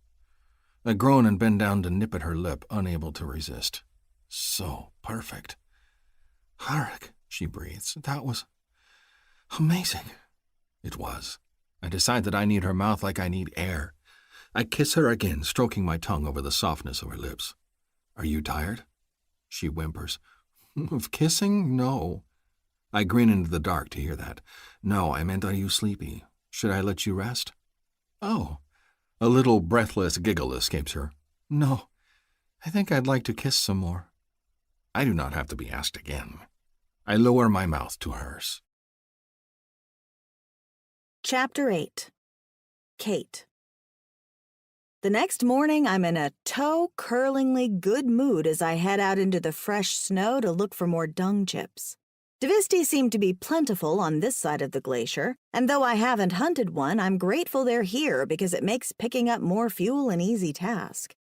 I groan and bend down to nip at her lip, unable to resist. So perfect. "Harik," she breathes, "that was amazing." It was. I decide that I need her mouth like I need air. I kiss her again, stroking my tongue over the softness of her lips. "Are you tired?" She whimpers. "Of kissing? No." I grin into the dark to hear that. "No, I meant, are you sleepy? Should I let you rest?" "Oh." A little breathless giggle escapes her. "No, I think I'd like to kiss some more." I do not have to be asked again. I lower my mouth to hers.
Chapter 8. Kate. The next morning, I'm in a toe-curlingly good mood as I head out into the fresh snow to look for more dung chips. Devsty seem to be plentiful on this side of the glacier, and though I haven't hunted one, I'm grateful they're here because it makes picking up more fuel an easy task.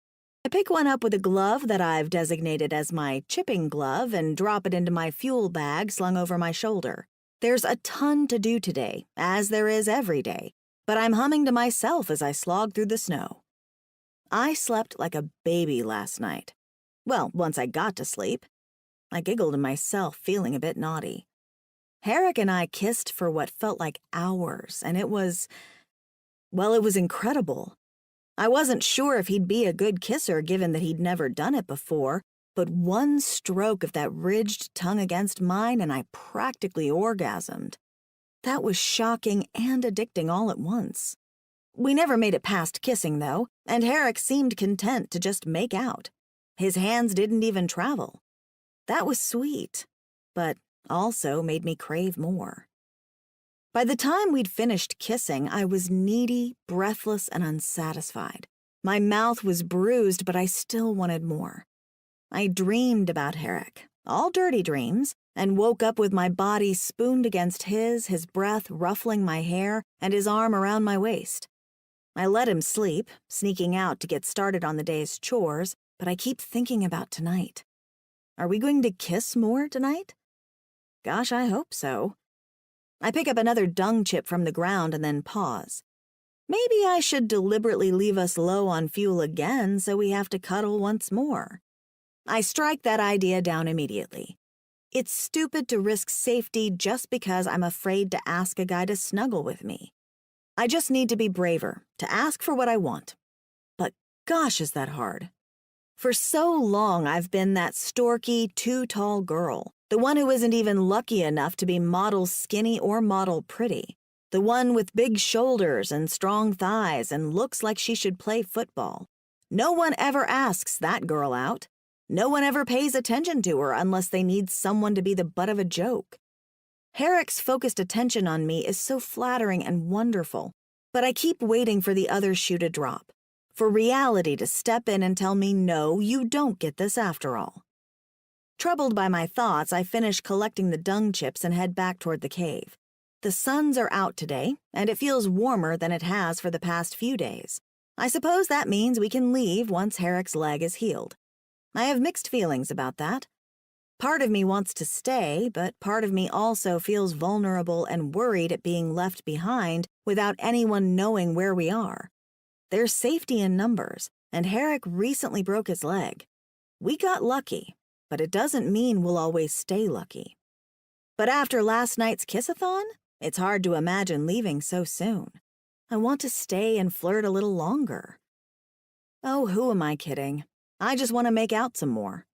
I pick one up with a glove that I've designated as my chipping glove and drop it into my fuel bag slung over my shoulder. There's a ton to do today, as there is every day, but I'm humming to myself as I slog through the snow. I slept like a baby last night. Well, once I got to sleep. I giggled to myself, feeling a bit naughty. Harik and I kissed for what felt like hours, and it was incredible. I wasn't sure if he'd be a good kisser given that he'd never done it before, but one stroke of that ridged tongue against mine and I practically orgasmed. That was shocking and addicting all at once. We never made it past kissing, though, and Harik seemed content to just make out. His hands didn't even travel. That was sweet, but also made me crave more. By the time we'd finished kissing, I was needy, breathless, and unsatisfied. My mouth was bruised, but I still wanted more. I dreamed about Harik, all dirty dreams, and woke up with my body spooned against his breath ruffling my hair, and his arm around my waist. I let him sleep, sneaking out to get started on the day's chores, but I keep thinking about tonight. Are we going to kiss more tonight? Gosh, I hope so. I pick up another dung chip from the ground and then pause. Maybe I should deliberately leave us low on fuel again so we have to cuddle once more. I strike that idea down immediately. It's stupid to risk safety just because I'm afraid to ask a guy to snuggle with me. I just need to be braver, to ask for what I want. But Gosh, is that hard. For so long, I've been that storky, too-tall girl, the one who isn't even lucky enough to be model skinny or model pretty, the one with big shoulders and strong thighs and looks like she should play football. No one ever asks that girl out. No one ever pays attention to her unless they need someone to be the butt of a joke. Herrick's focused attention on me is so flattering and wonderful, but I keep waiting for the other shoe to drop, for reality to step in and tell me, no, you don't get this after all. Troubled by my thoughts, I finish collecting the dung chips and head back toward the cave. The suns are out today, and it feels warmer than it has for the past few days. I suppose that means we can leave once Herrick's leg is healed. I have mixed feelings about that. Part of me wants to stay, but part of me also feels vulnerable and worried at being left behind without anyone knowing where we are. There's safety in numbers, and Herrick recently broke his leg. We got lucky, but it doesn't mean we'll always stay lucky. But after last night's kiss-a-thon, it's hard to imagine leaving so soon. I want to stay and flirt a little longer. Oh, who am I kidding? I just want to make out some more.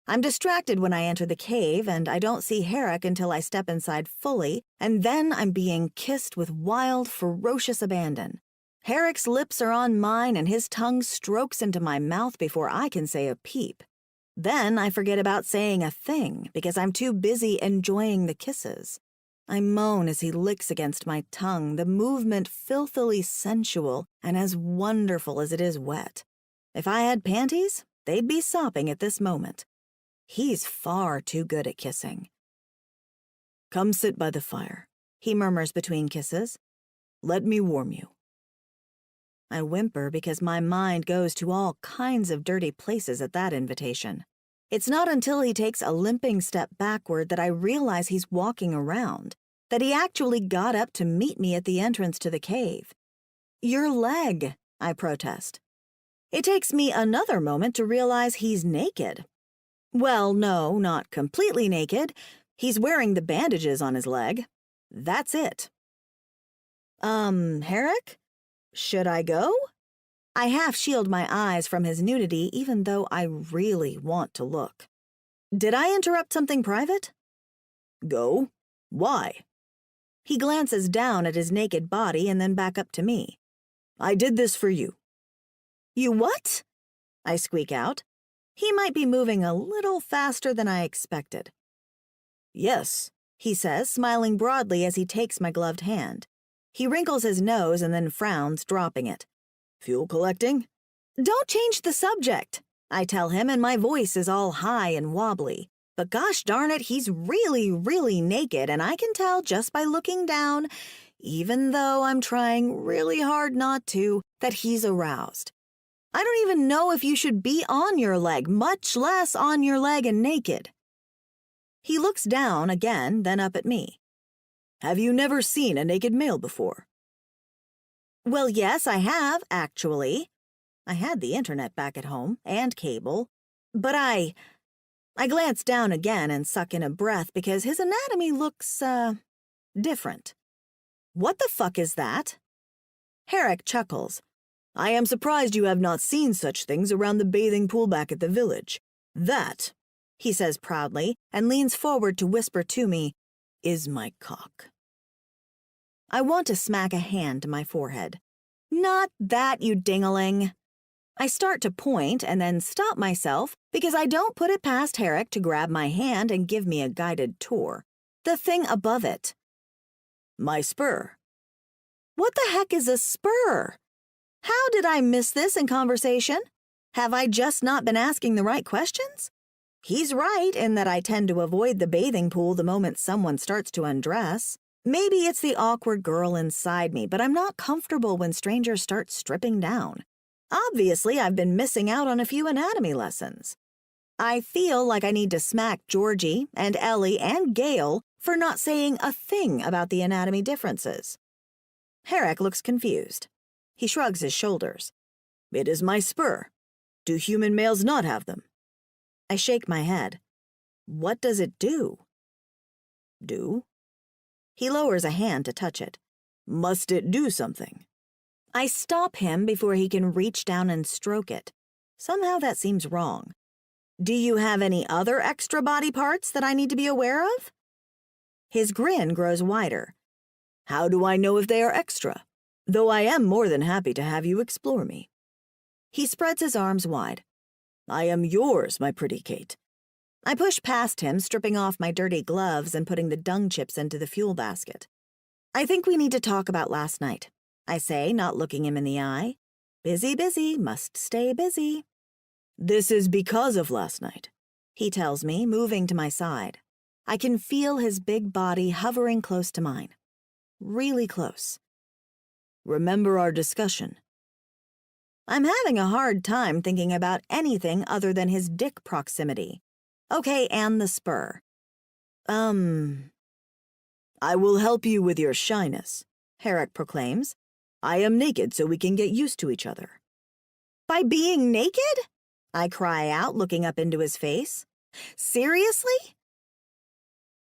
I'm distracted when I enter the cave, and I don't see Herrick until I step inside fully, and then I'm being kissed with wild, ferocious abandon. Herrick's lips are on mine, and his tongue strokes into my mouth before I can say a peep. Then I forget about saying a thing because I'm too busy enjoying the kisses. I moan as he licks against my tongue, the movement filthily sensual and as wonderful as it is wet. If I had panties, they'd be sopping at this moment. He's far too good at kissing. "Come sit by the fire," he murmurs between kisses. "Let me warm you." I whimper because my mind goes to all kinds of dirty places at that invitation. It's not until he takes a limping step backward that I realize he's walking around, that he actually got up to meet me at the entrance to the cave. "Your leg," I protest. It takes me another moment to realize he's naked. Well, no, not completely naked. He's wearing the bandages on his leg. That's it. Herrick? Should I go? I half shield my eyes from his nudity, even though I really want to look. Did I interrupt something private? Go? Why? He glances down at his naked body and then back up to me. I did this for you. You what? I squeak out. He might be moving a little faster than I expected. Yes, he says, smiling broadly as he takes my gloved hand. He wrinkles his nose and then frowns, dropping it. Fuel collecting? Don't change the subject, I tell him, and my voice is all high and wobbly. But gosh darn it, he's really, really naked, and I can tell just by looking down, even though I'm trying really hard not to, that he's aroused. I don't even know if you should be on your leg, much less on your leg and naked. He looks down again, then up at me. Have you never seen a naked male before? Well, yes, I have, actually. I had the internet back at home, and cable. But I glance down again and suck in a breath because his anatomy looks, different. What the fuck is that? Herrick chuckles. I am surprised you have not seen such things around the bathing pool back at the village. That, he says proudly, and leans forward to whisper to me, is my cock. I want to smack a hand to my forehead. Not that, you dingaling. I start to point and then stop myself because I don't put it past Herrick to grab my hand and give me a guided tour. The thing above it. My spur. What the heck is a spur? How did I miss this in conversation? Have I just not been asking the right questions? He's right in that I tend to avoid the bathing pool the moment someone starts to undress. Maybe it's the awkward girl inside me, but I'm not comfortable when strangers start stripping down. Obviously, I've been missing out on a few anatomy lessons. I feel like I need to smack Georgie and Ellie and Gail for not saying a thing about the anatomy differences. Herrick looks confused. He shrugs his shoulders. It is my spur. Do human males not have them? I shake my head. What does it do? Do? He lowers a hand to touch it. Must it do something? I stop him before he can reach down and stroke it. Somehow that seems wrong. Do you have any other extra body parts that I need to be aware of? His grin grows wider.
How do I know if they are extra? Though I am more than happy to have you explore me.
He spreads his arms wide.
I am yours, my pretty Kate.
I push past him, stripping off my dirty gloves and putting the dung chips into the fuel basket. I think we need to talk about last night, I say, not looking him in the eye. Busy, busy, must stay busy.
This is because of last night,
he tells me, moving to my side. I can feel his big body hovering close to mine. Really close.
Remember our discussion.
I'm having a hard time thinking about anything other than his dick proximity. Okay, and the spur.
I will help you with your shyness,
Herrick proclaims.
I am naked so we can get used to each other.
By being naked? I cry out, looking up into his face. Seriously?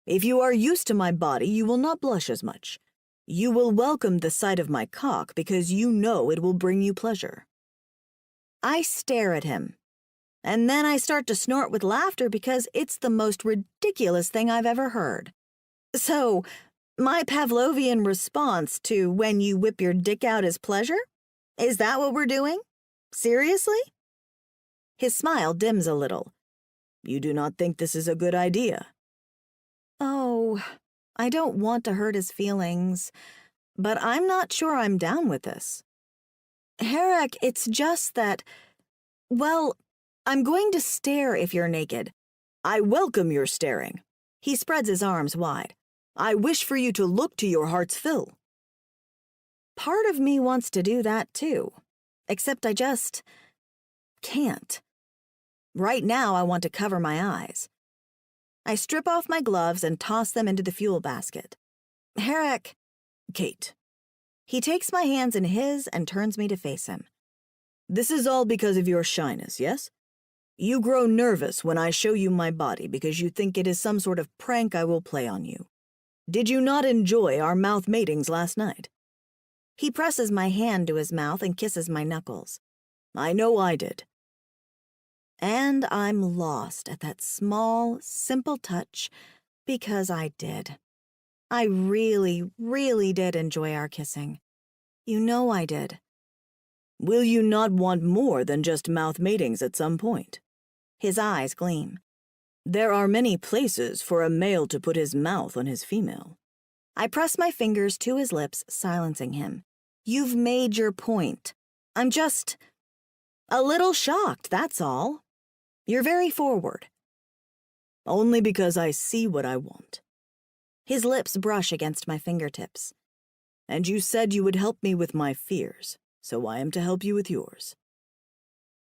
If you are used to my body, you will not blush as much. You will welcome the sight of my cock because you know it will bring you pleasure.
I stare at him, and then I start to snort with laughter because it's the most ridiculous thing I've ever heard. So, my Pavlovian response to when you whip your dick out is pleasure? Is that what we're doing? Seriously? His smile dims a little.
You do not think this is a good idea?
Oh, I don't want to hurt his feelings, but I'm not sure I'm down with this. Herrick, it's just that, well, I'm going to stare if you're naked.
I welcome your staring.
He spreads his arms wide.
I wish for you to look to your heart's fill.
Part of me wants to do that too, except I just can't. Right now, I want to cover my eyes. I strip off my gloves and toss them into the fuel basket. Herrick.
Kate.
He takes my hands in his and turns me to face him.
This is all because of your shyness, yes? You grow nervous when I show you my body because you think it is some sort of prank I will play on you. Did you not enjoy our mouth matings last night?
He presses my hand to his mouth and kisses my knuckles.
I know I did.
And I'm lost at that small, simple touch because I did. I really, really did enjoy our kissing. You know I did.
Will you not want more than just mouth matings at some point?
His eyes gleam.
There are many places for a male to put his mouth on his female.
I press my fingers to his lips, silencing him. You've made your point. I'm just a little shocked, that's all. You're very forward.
Only because I see what I want.
His lips brush against my fingertips.
And you said you would help me with my fears, so I am to help you with yours.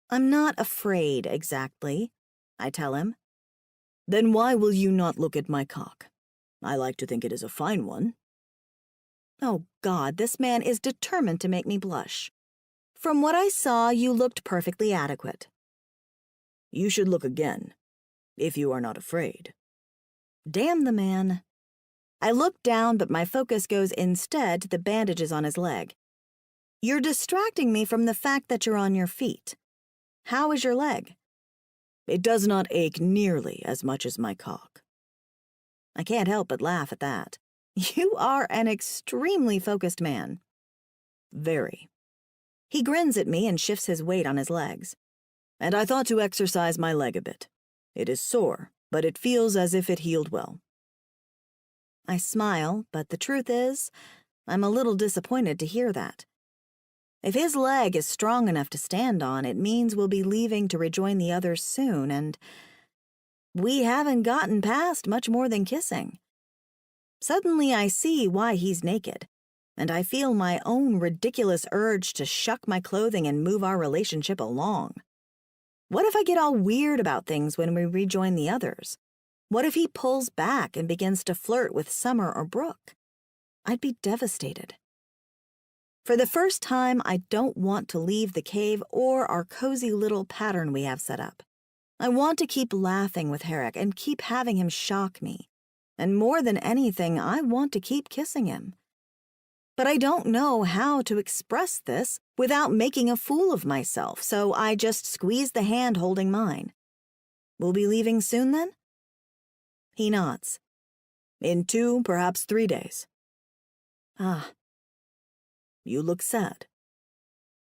I'm not afraid, exactly, I tell him.
Then why will you not look at my cock? I like to think it is a fine one.
Oh, God, this man is determined to make me blush. From what I saw, you looked perfectly adequate.
You should look again, if you are not afraid.
Damn the man. I look down, but my focus goes instead to the bandages on his leg. You're distracting me from the fact that you're on your feet. How is your leg?
It does not ache nearly as much as my cock.
I can't help but laugh at that. You are an extremely focused man.
Very.
He grins at me and shifts his weight on his legs.
And I thought to exercise my leg a bit. It is sore, but it feels as if it healed well.
I smile, but the truth is, I'm a little disappointed to hear that. If his leg is strong enough to stand on, it means we'll be leaving to rejoin the others soon, and we haven't gotten past much more than kissing. Suddenly I see why he's naked, and I feel my own ridiculous urge to shuck my clothing and move our relationship along. What if I get all weird about things when we rejoin the others? What if he pulls back and begins to flirt with Summer or Brooke? I'd be devastated. For the first time, I don't want to leave the cave or our cozy little pattern we have set up. I want to keep laughing with Herrick and keep having him shock me. And more than anything, I want to keep kissing him. But I don't know how to express this without making a fool of myself, so I just squeeze the hand holding mine. We'll be leaving soon, then? He nods.
In 2, perhaps 3 days.
Ah.
You look sad.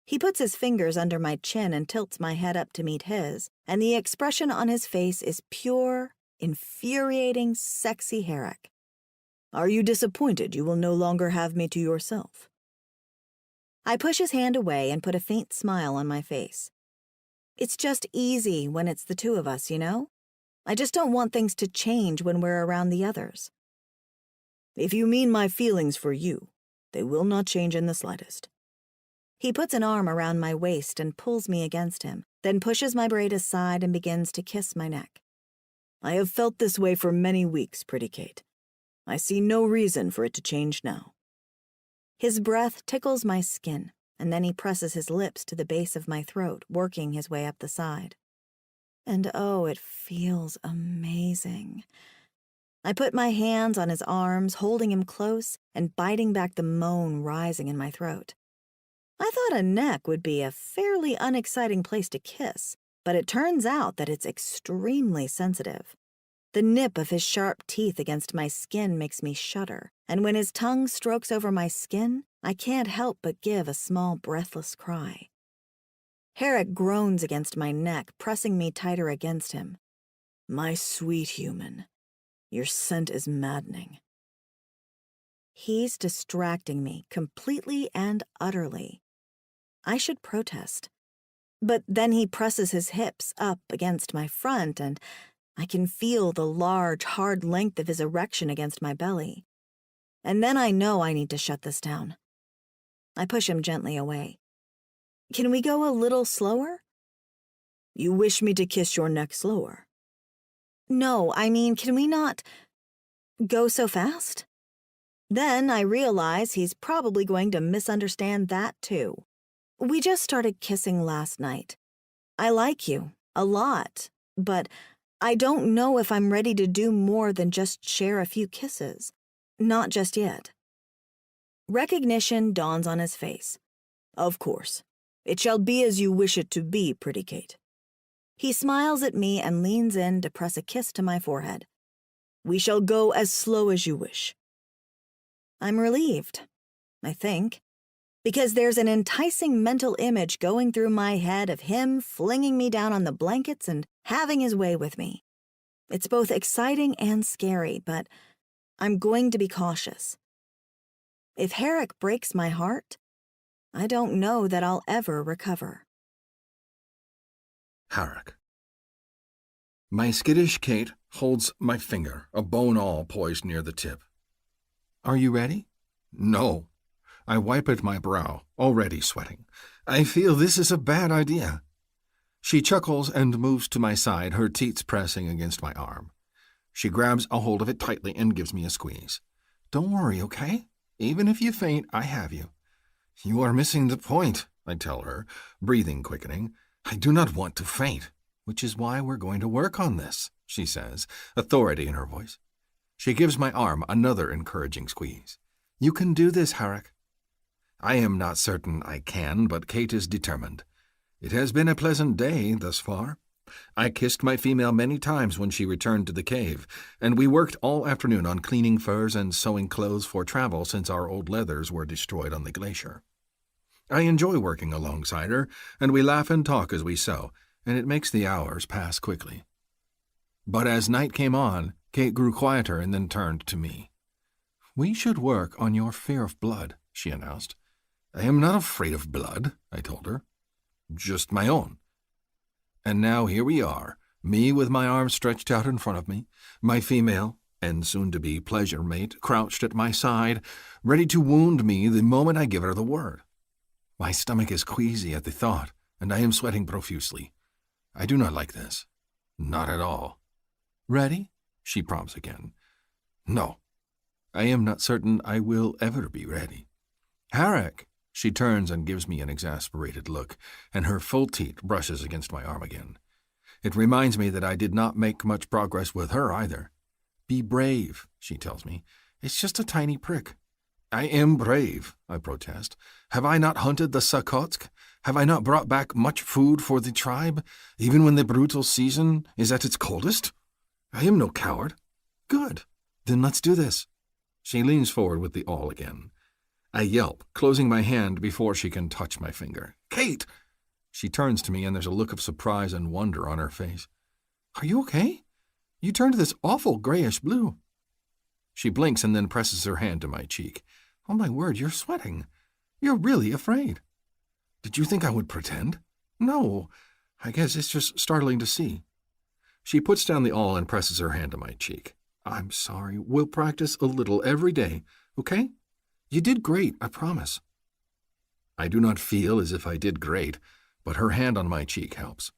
He puts his fingers under my chin and tilts my head up to meet his, and the expression on his face is pure, infuriating, sexy Herrick.
Are you disappointed you will no longer have me to yourself?
I push his hand away and put a faint smile on my face. It's just easy when it's the two of us, you know? I just don't want things to change when we're around the others.
If you mean my feelings for you, they will not change in the slightest.
He puts an arm around my waist and pulls me against him, then pushes my braid aside and begins to kiss my neck.
I have felt this way for many weeks, pretty Kate. I see no reason for it to change now.
His breath tickles my skin, and then he presses his lips to the base of my throat, working his way up the side. And oh, it feels amazing. I put my hands on his arms, holding him close and biting back the moan rising in my throat. I thought a neck would be a fairly unexciting place to kiss, but it turns out that it's extremely sensitive. The nip of his sharp teeth against my skin makes me shudder, and when his tongue strokes over my skin, I can't help but give a small breathless cry. Herrick groans against my neck, pressing me tighter against him.
My sweet human, your scent is maddening.
He's distracting me completely and utterly. I should protest. But then he presses his hips up against my front, and I can feel the large, hard length of his erection against my belly. And then I know I need to shut this down. I push him gently away. Can we go a little slower?
You wish me to kiss your neck slower?
No, I mean, can we not go so fast? Then I realize he's probably going to misunderstand that too. We just started kissing last night. I like you, a lot, but I don't know if I'm ready to do more than just share a few kisses. Not just yet. Recognition dawns on his face.
Of course. It shall be as you wish it to be, pretty Kate.
He smiles at me and leans in to press a kiss to my forehead.
We shall go as slow as you wish.
I'm relieved, I think, because there's an enticing mental image going through my head of him flinging me down on the blankets and having his way with me. It's both exciting and scary, but I'm going to be cautious. If Herrick breaks my heart, I don't know that I'll ever recover.
Herrick. My skittish Kate holds my finger, a bone awl poised near the tip. Are you ready? No. I wipe at my brow, already sweating. I feel this is a bad idea. She chuckles and moves to my side, her teats pressing against my arm. She grabs a hold of it tightly and gives me a squeeze. Don't worry, okay? Even if you faint, I have you. You are missing the point, I tell her, breathing quickening. I do not want to faint, which is why we're going to work on this, she says, authority in her voice. She gives my arm another encouraging squeeze. You can do this, Herrick. I am not certain I can, but Kate is determined. It has been a pleasant day thus far. I kissed my female many times when she returned to the cave, and we worked all afternoon on cleaning furs and sewing clothes for travel since our old leathers were destroyed on the glacier. I enjoy working alongside her, and we laugh and talk as we sew, and it makes the hours pass quickly. But as night came on, Kate grew quieter and then turned to me. We should work on your fear of blood, she announced. I am not afraid of blood, I told her. Just my own. And now here we are, me with my arms stretched out in front of me, my female, and soon-to-be pleasure mate, crouched at my side, ready to wound me the moment I give her the word. My stomach is queasy at the thought, and I am sweating profusely. I do not like this. Not at all. Ready? She prompts again. No. I am not certain I will ever be ready. Herrick! She turns and gives me an exasperated look, and her full teeth brushes against my arm again. It reminds me that I did not make much progress with her either. Be brave, she tells me. It's just a tiny prick. I am brave, I protest. Have I not hunted the Sukotsk? Have I not brought back much food for the tribe, even when the brutal season is at its coldest? I am no coward. Good. Then let's do this. She leans forward with the awl again. I yelp, closing my hand before she can touch my finger. Kate! She turns to me and there's a look of surprise and wonder on her face. Are you okay? You turned this awful grayish blue. She blinks and then presses her hand to my cheek. Oh, my word, you're sweating. You're really afraid. Did you think I would pretend? No, I guess it's just startling to see. She puts down the awl and presses her hand to my cheek. I'm sorry. We'll practice a little every day, okay? You did great, I promise. I do not feel as if I did great, but her hand on my cheek helps.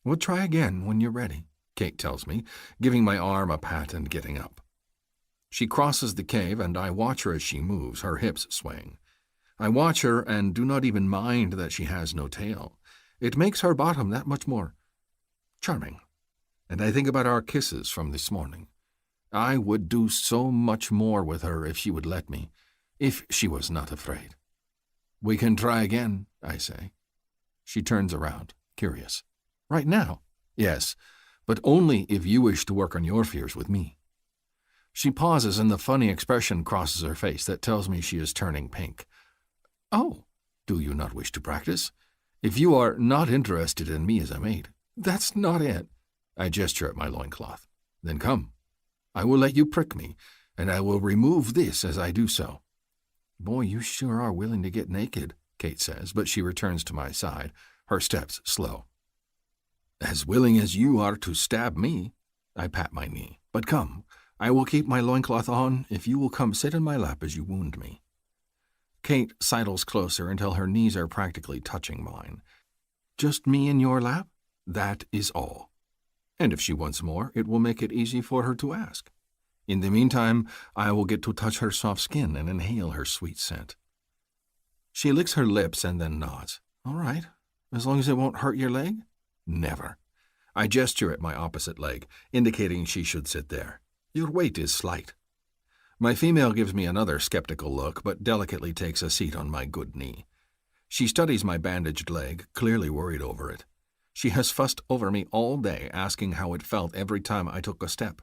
We'll try again when you're ready, Kate tells me, giving my arm a pat and getting up. She crosses the cave, and I watch her as she moves, her hips swaying. I watch her and do not even mind that she has no tail. It makes her bottom that much more charming. And I think about our kisses from this morning. I would do so much more with her if she would let me, if she was not afraid. We can try again, I say. She turns around, curious. Right now? Yes, but only if you wish to work on your fears with me. She pauses and the funny expression crosses her face that tells me she is turning pink. Oh, do you not wish to practice? If you are not interested in me as a mate, that's not it. I gesture at my loincloth. Then come. I will let you prick me, and I will remove this as I do so. Boy, you sure are willing to get naked, Kate says, but she returns to my side, her steps slow. As willing as you are to stab me. I pat my knee. But come, I will keep my loincloth on if you will come sit in my lap as you wound me. Kate sidles closer until her knees are practically touching mine. Just me in your lap? That is all. And if she wants more, it will make it easy for her to ask. In the meantime, I will get to touch her soft skin and inhale her sweet scent. She licks her lips and then nods. All right, as long as it won't hurt your leg? Never. I gesture at my opposite leg, indicating she should sit there. Your weight is slight. My female gives me another skeptical look, but delicately takes a seat on my good knee. She studies my bandaged leg, clearly worried over it. She has fussed over me all day, asking how it felt every time I took a step.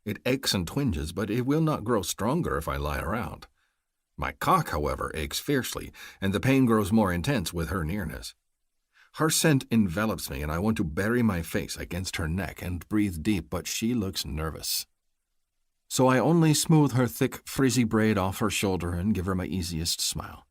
It aches and twinges, but it will not grow stronger if I lie around. My cock, however, aches fiercely, and the pain grows more intense with her nearness. Her scent envelops me, and I want to bury my face against her neck and breathe deep, but she looks nervous. So I only smooth her thick, frizzy braid off her shoulder and give her my easiest smile.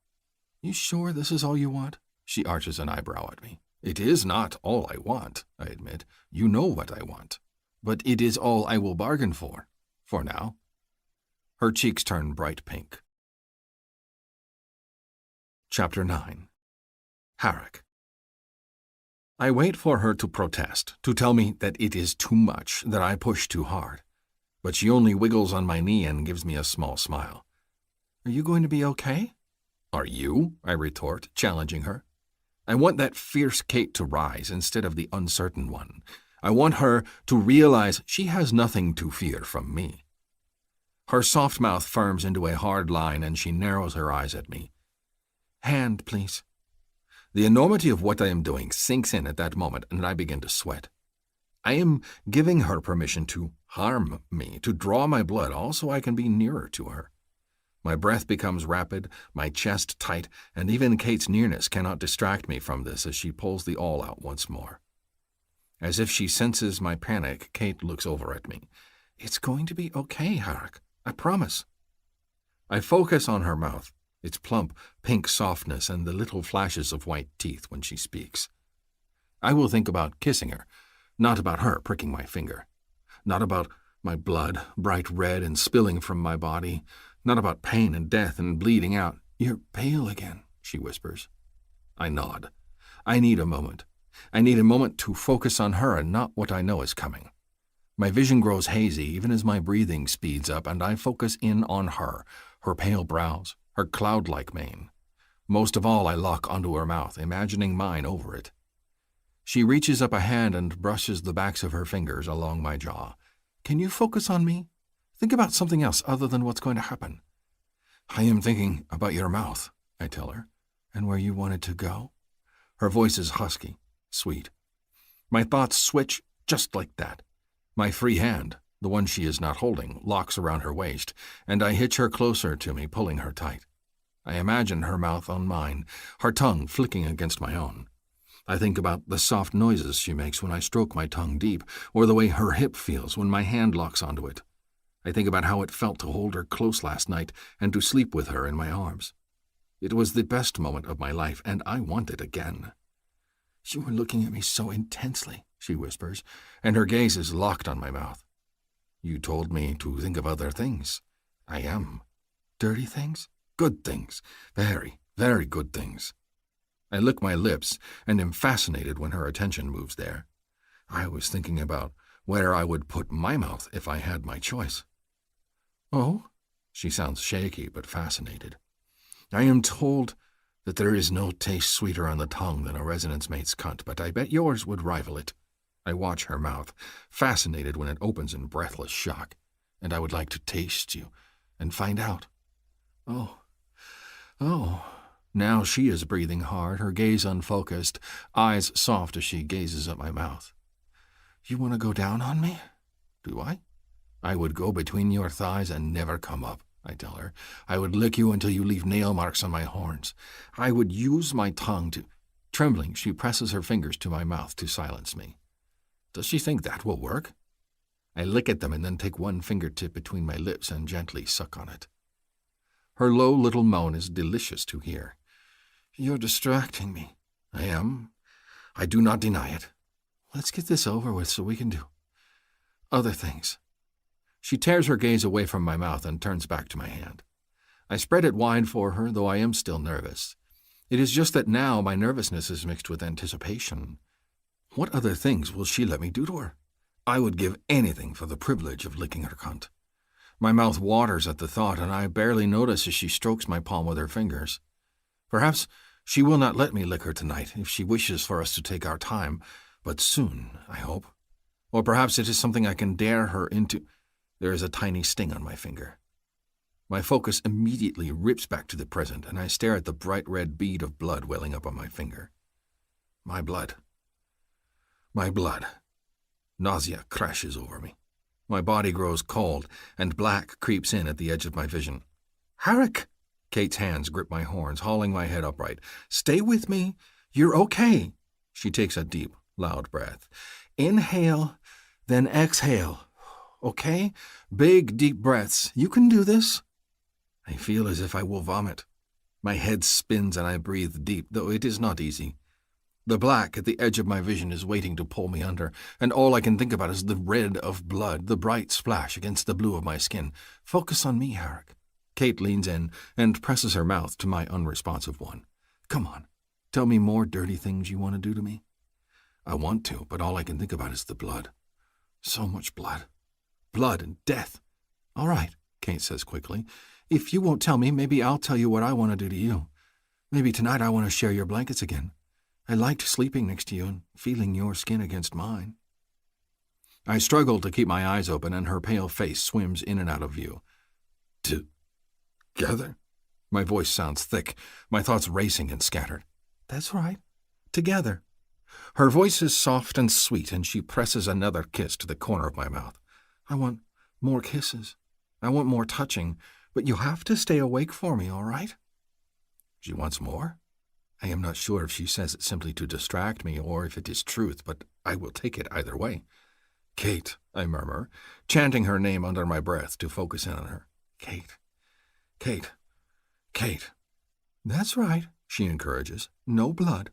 You sure this is all you want? She arches an eyebrow at me. It is not all I want, I admit. You know what I want. But it is all I will bargain for now. Her cheeks turn bright pink. Chapter 9. Harak. I wait for her to protest, to tell me that it is too much, that I push too hard. But she only wiggles on my knee and gives me a small smile. Are you going to be okay? Are you? I retort, challenging her. I want that fierce Kate to rise instead of the uncertain one. I want her to realize she has nothing to fear from me. Her soft mouth firms into a hard line and she narrows her eyes at me. Hand, please. The enormity of what I am doing sinks in at that moment and I begin to sweat. I am giving her permission to harm me, to draw my blood, all so I can be nearer to her. My breath becomes rapid, my chest tight, and even Kate's nearness cannot distract me from this as she pulls the awl out once more. As if she senses my panic, Kate looks over at me. It's going to be okay, Harak. I promise. I focus on her mouth, its plump, pink softness and the little flashes of white teeth when she speaks. I will think about kissing her, not about her pricking my finger. Not about my blood, bright red and spilling from my body. Not about pain and death and bleeding out. You're pale again, she whispers. I nod. I need a moment. I need a moment to focus on her and not what I know is coming. My vision grows hazy even as my breathing speeds up, and I focus in on her, her pale brows, her cloud-like mane. Most of all, I lock onto her mouth, imagining mine over it. She reaches up a hand and brushes the backs of her fingers along my jaw. Can you focus on me? Think about something else other than what's going to happen. I am thinking about your mouth, I tell her, and where you wanted to go. Her voice is husky, sweet. My thoughts switch just like that. My free hand, the one she is not holding, locks around her waist, and I hitch her closer to me, pulling her tight. I imagine her mouth on mine, her tongue flicking against my own. I think about the soft noises she makes when I stroke my tongue deep, or the way her hip feels when my hand locks onto it. I think about how it felt to hold her close last night and to sleep with her in my arms. It was the best moment of my life, and I want it again. You were looking at me so intensely, she whispers, and her gaze is locked on my mouth. You told me to think of other things. I am. Dirty things? Good things. Very, very good things. I lick my lips and am fascinated when her attention moves there. I was thinking about where I would put my mouth if I had my choice. Oh? She sounds shaky but fascinated. I am told that there is no taste sweeter on the tongue than a residence mate's cunt, but I bet yours would rival it. I watch her mouth, fascinated when it opens in breathless shock, and I would like to taste you and find out. Oh. Now she is breathing hard, her gaze unfocused, eyes soft as she gazes at my mouth. You want to go down on me? Do I? I would go between your thighs and never come up, I tell her. I would lick you until you leave nail marks on my horns. I would use my tongue to... Trembling, she presses her fingers to my mouth to silence me. Does she think that will work? I lick at them and then take one fingertip between my lips and gently suck on it. Her low little moan is delicious to hear. You're distracting me. I am. I do not deny it. Let's get this over with so we can do other things. She tears her gaze away from my mouth and turns back to my hand. I spread it wide for her, though I am still nervous. It is just that now my nervousness is mixed with anticipation. What other things will she let me do to her? I would give anything for the privilege of licking her cunt. My mouth waters at the thought, and I barely notice as she strokes my palm with her fingers. Perhaps she will not let me lick her tonight if she wishes for us to take our time, but soon, I hope. Or perhaps it is something I can dare her into. There is a tiny sting on my finger. My focus immediately rips back to the present, and I stare at the bright red bead of blood welling up on my finger. My blood. My blood. Nausea crashes over me. My body grows cold, and black creeps in at the edge of my vision. Harrick! Kate's hands grip my horns, hauling my head upright. Stay with me. You're okay. She takes a deep, loud breath. Inhale, then exhale. Okay? Big, deep breaths. You can do this. I feel as if I will vomit. My head spins and I breathe deep, though it is not easy. The black at the edge of my vision is waiting to pull me under, and all I can think about is the red of blood, the bright splash against the blue of my skin. Focus on me, Harrick. Kate leans in and presses her mouth to my unresponsive one. Come on, tell me more dirty things you want to do to me. I want to, but all I can think about is the blood. So much blood. Blood and death. All right, Kate says quickly. If you won't tell me, maybe I'll tell you what I want to do to you. Maybe tonight I want to share your blankets again. I liked sleeping next to you and feeling your skin against mine. I struggle to keep my eyes open, and her pale face swims in and out of view. Together? My voice sounds thick, my thoughts racing and scattered. That's right. Together. Her voice is soft and sweet, and she presses another kiss to the corner of my mouth. I want more kisses. I want more touching, but you have to stay awake for me, all right? She wants more? I am not sure if she says it simply to distract me or if it is truth, but I will take it either way. Kate, I murmur, chanting her name under my breath to focus in on her. Kate. Kate. Kate. That's right, she encourages. No blood.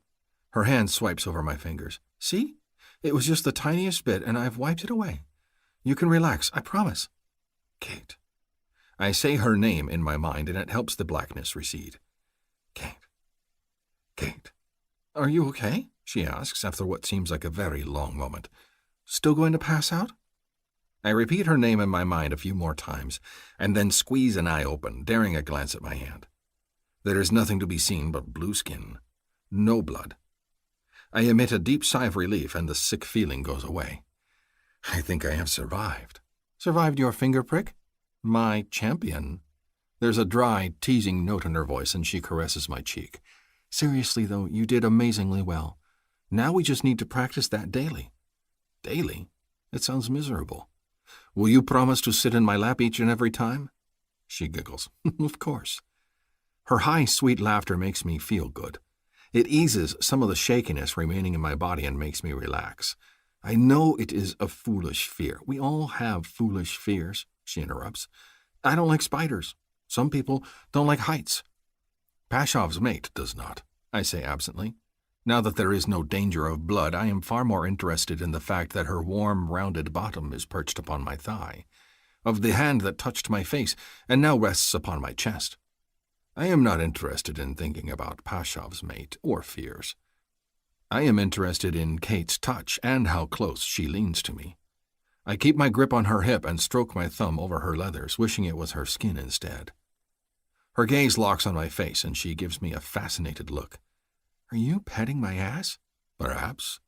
Her hand swipes over my fingers. See? It was just the tiniest bit, and I've wiped it away. You can relax, I promise. Kate. I say her name in my mind, and it helps the blackness recede. Kate. Kate. Are you okay? She asks after what seems like a very long moment. Still going to pass out? I repeat her name in my mind a few more times, and then squeeze an eye open, daring a glance at my hand. There is nothing to be seen but blue skin. No blood. I emit a deep sigh of relief, and the sick feeling goes away. I think I have survived. Survived your finger prick? My champion. There's a dry, teasing note in her voice, and she caresses my cheek. Seriously, though, you did amazingly well. Now we just need to practice that daily. Daily? It sounds miserable. Will you promise to sit in my lap each and every time? She giggles. Of course. Her high, sweet laughter makes me feel good. It eases some of the shakiness remaining in my body and makes me relax. I know it is a foolish fear. We all have foolish fears, she interrupts. I don't like spiders. Some people don't like heights. Pashov's mate does not, I say absently. Now that there is no danger of blood, I am far more interested in the fact that her warm, rounded bottom is perched upon my thigh, of the hand that touched my face and now rests upon my chest. I am not interested in thinking about Pashov's mate or fears. I am interested in Kate's touch and how close she leans to me. I keep my grip on her hip and stroke my thumb over her leathers, wishing it was her skin instead. Her gaze locks on my face, and she gives me a fascinated look. Are you petting my ass? Perhaps.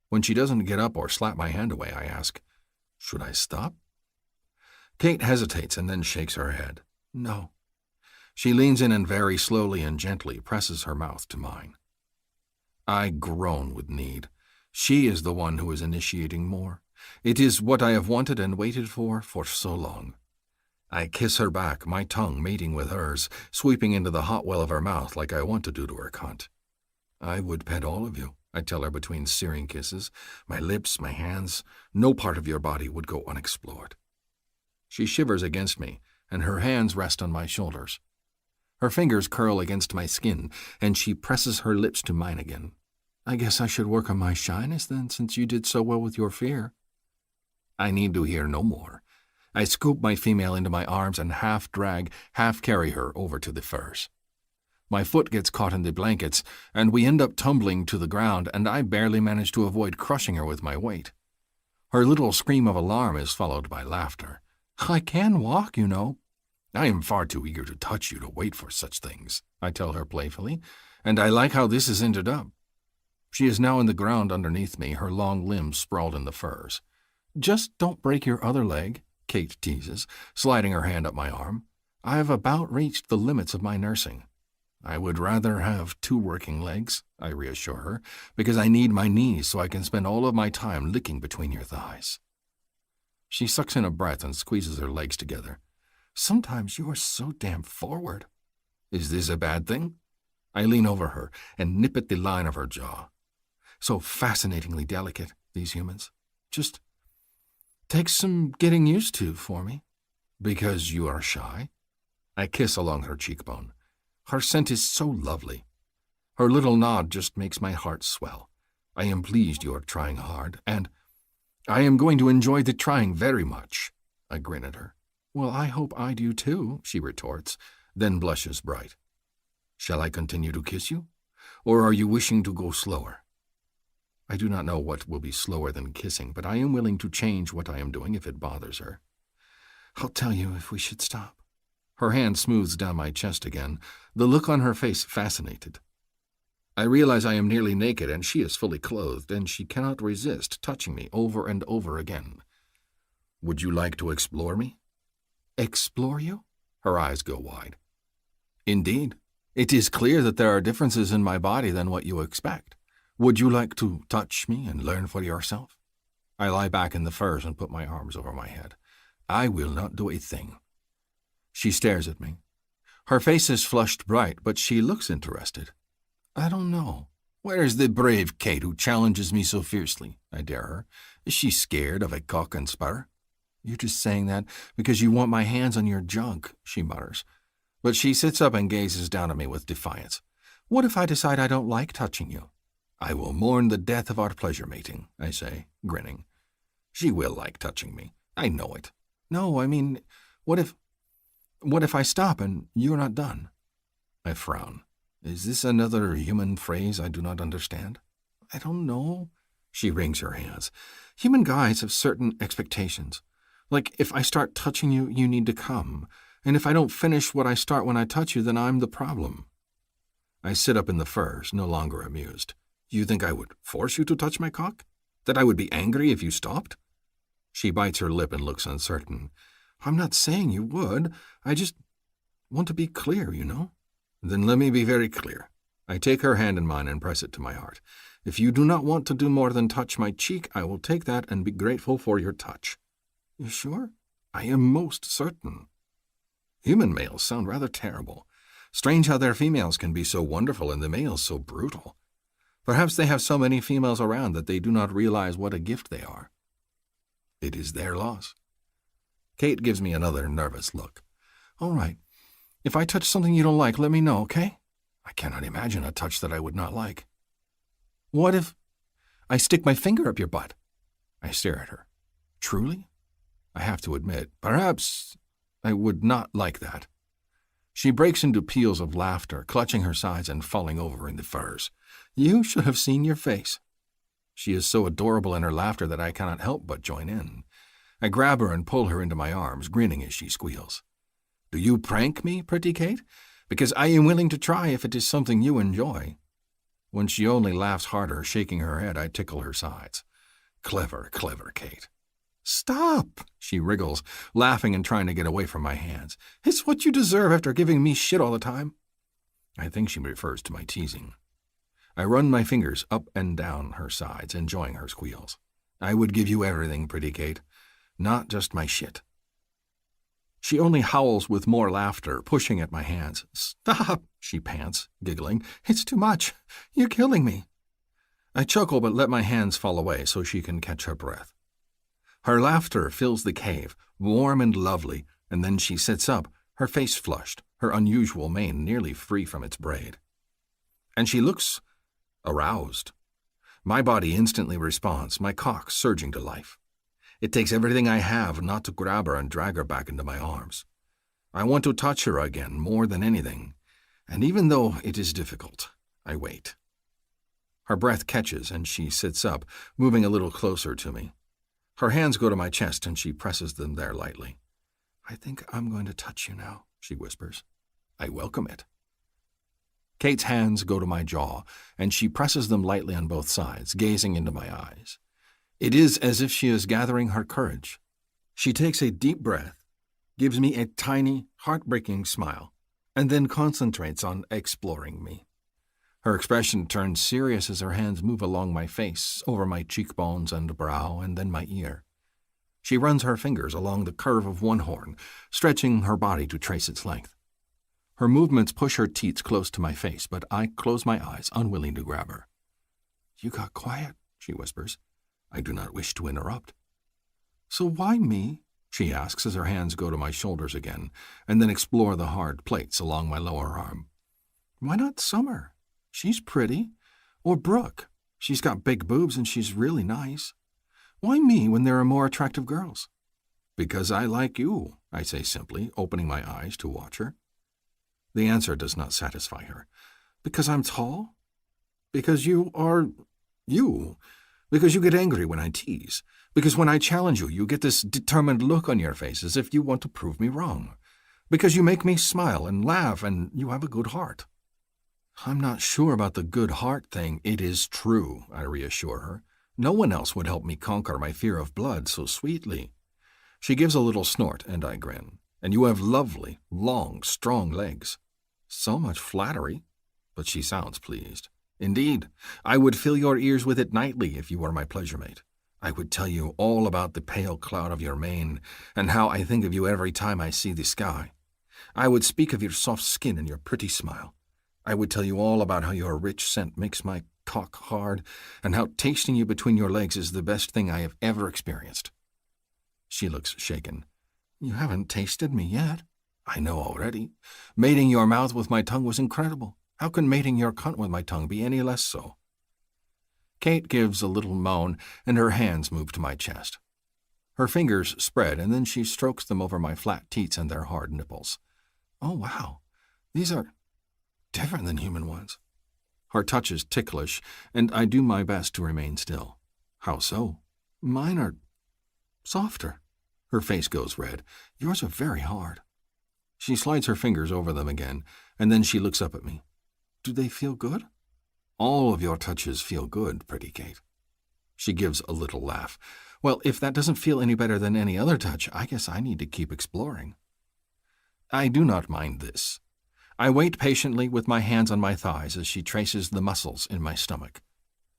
When she doesn't get up or slap my hand away, I ask, should I stop? Kate hesitates and then shakes her head. No. She leans in and very slowly and gently presses her mouth to mine. I groan with need. She is the one who is initiating more. It is what I have wanted and waited for so long. I kiss her back, my tongue mating with hers, sweeping into the hot well of her mouth like I want to do to her cunt. I would pet all of you, I tell her between searing kisses. My lips, my hands, no part of your body would go unexplored. She shivers against me, and her hands rest on my shoulders. Her fingers curl against my skin, and she presses her lips to mine again. I guess I should work on my shyness then, since you did so well with your fear. I need to hear no more. I scoop my female into my arms and half drag, half carry her over to the furs. My foot gets caught in the blankets, and we end up tumbling to the ground, and I barely manage to avoid crushing her with my weight. Her little scream of alarm is followed by laughter. I can walk, you know. I am far too eager to touch you to wait for such things, I tell her playfully, and I like how this has ended up. She is now in the ground underneath me, her long limbs sprawled in the furs. Just don't break your other leg, Kate teases, sliding her hand up my arm. I have about reached the limits of my nursing. I would rather have 2 working legs, I reassure her, because I need my knees so I can spend all of my time licking between your thighs. She sucks in a breath and squeezes her legs together. Sometimes you are so damn forward. Is this a bad thing? I lean over her and nip at the line of her jaw. So fascinatingly delicate, these humans. Just takes some getting used to for me. Because you are shy? I kiss along her cheekbone. Her scent is so lovely. Her little nod just makes my heart swell. I am pleased you are trying hard, and I am going to enjoy the trying very much. I grin at her. Well, I hope I do too, she retorts, then blushes bright. Shall I continue to kiss you? Or are you wishing to go slower? I do not know what will be slower than kissing, but I am willing to change what I am doing if it bothers her. I'll tell you if we should stop. Her hand smooths down my chest again, the look on her face fascinated. I realize I am nearly naked and she is fully clothed, and she cannot resist touching me over and over again. Would you like to explore me? Explore you? Her eyes go wide. Indeed. It is clear that there are differences in my body than what you expect. Would you like to touch me and learn for yourself? I lie back in the furs and put my arms over my head. I will not do a thing. She stares at me. Her face is flushed bright, but she looks interested. I don't know. Where is the brave Kate who challenges me so fiercely? I dare her. Is she scared of a cock and spur? You're just saying that because you want my hands on your junk, she mutters. But she sits up and gazes down at me with defiance. What if I decide I don't like touching you? I will mourn the death of our pleasure mating, I say, grinning. She will like touching me. I know it. No, I mean, what if I stop and you're not done? I frown. Is this another human phrase I do not understand? I don't know. She wrings her hands. Human guys have certain expectations. Like, if I start touching you, you need to come. And if I don't finish what I start when I touch you, then I'm the problem. I sit up in the furs, no longer amused. You think I would force you to touch my cock? That I would be angry if you stopped? She bites her lip and looks uncertain. I'm not saying you would. want to be clear, you know. Then let me be very clear. I take her hand in mine and press it to my heart. If you do not want to do more than touch my cheek, I will take that and be grateful for your touch. You sure? I am most certain. Human males sound rather terrible. Strange how their females can be so wonderful and the males so brutal. Perhaps they have so many females around that they do not realize what a gift they are. It is their loss. Kate gives me another nervous look. All right. If I touch something you don't like, let me know, okay? I cannot imagine a touch that I would not like. What if I stick my finger up your butt? I stare at her. Truly? I have to admit, perhaps I would not like that. She breaks into peals of laughter, clutching her sides and falling over in the furs. You should have seen your face. She is so adorable in her laughter that I cannot help but join in. I grab her and pull her into my arms, grinning as she squeals. Do you prank me, pretty Kate? Because I am willing to try if it is something you enjoy. When she only laughs harder, shaking her head, I tickle her sides. Clever, clever Kate. Stop, she wriggles, laughing and trying to get away from my hands. It's what you deserve after giving me shit all the time. I think she refers to my teasing. I run my fingers up and down her sides, enjoying her squeals. I would give you everything, pretty Kate, not just my shit. She only howls with more laughter, pushing at my hands. Stop, she pants, giggling. It's too much. You're killing me. I chuckle but let my hands fall away so she can catch her breath. Her laughter fills the cave, warm and lovely, and then she sits up, her face flushed, her unusual mane nearly free from its braid. And she looks aroused. My body instantly responds, my cock surging to life. It takes everything I have not to grab her and drag her back into my arms. I want to touch her again more than anything, and even though it is difficult, I wait. Her breath catches and she sits up, moving a little closer to me. Her hands go to my chest and she presses them there lightly. I think I'm going to touch you now, she whispers. I welcome it. Kate's hands go to my jaw, and she presses them lightly on both sides, gazing into my eyes. It is as if she is gathering her courage. She takes a deep breath, gives me a tiny, heartbreaking smile, and then concentrates on exploring me. Her expression turns serious as her hands move along my face, over my cheekbones and brow, and then my ear. She runs her fingers along the curve of one horn, stretching her body to trace its length. Her movements push her teats close to my face, but I close my eyes, unwilling to grab her. You got quiet, she whispers. I do not wish to interrupt. So why me? She asks as her hands go to my shoulders again, and then explore the hard plates along my lower arm. Why not Summer? She's pretty. Or Brooke. She's got big boobs and she's really nice. Why me when there are more attractive girls? Because I like you, I say simply, opening my eyes to watch her. The answer does not satisfy her. Because I'm tall? Because you are you. Because you get angry when I tease. Because when I challenge you, you get this determined look on your face as if you want to prove me wrong. Because you make me smile and laugh and you have a good heart. I'm not sure about the good heart thing. It is true, I reassure her. No one else would help me conquer my fear of blood so sweetly. She gives a little snort and I grin. And you have lovely, long, strong legs. So much flattery. But she sounds pleased. Indeed, I would fill your ears with it nightly if you were my pleasure mate. I would tell you all about the pale cloud of your mane, and how I think of you every time I see the sky. I would speak of your soft skin and your pretty smile. I would tell you all about how your rich scent makes my cock hard, and how tasting you between your legs is the best thing I have ever experienced. She looks shaken. You haven't tasted me yet. I know already. Mating your mouth with my tongue was incredible. How can mating your cunt with my tongue be any less so? Kate gives a little moan, and her hands move to my chest. Her fingers spread, and then she strokes them over my flat teats and their hard nipples. Oh, wow. These are different than human ones. Her touch is ticklish, and I do my best to remain still. How so? Mine are softer. Her face goes red. Yours are very hard. She slides her fingers over them again, and then she looks up at me. Do they feel good? All of your touches feel good, pretty Kate. She gives a little laugh. Well, if that doesn't feel any better than any other touch, I guess I need to keep exploring. I do not mind this. I wait patiently with my hands on my thighs as she traces the muscles in my stomach.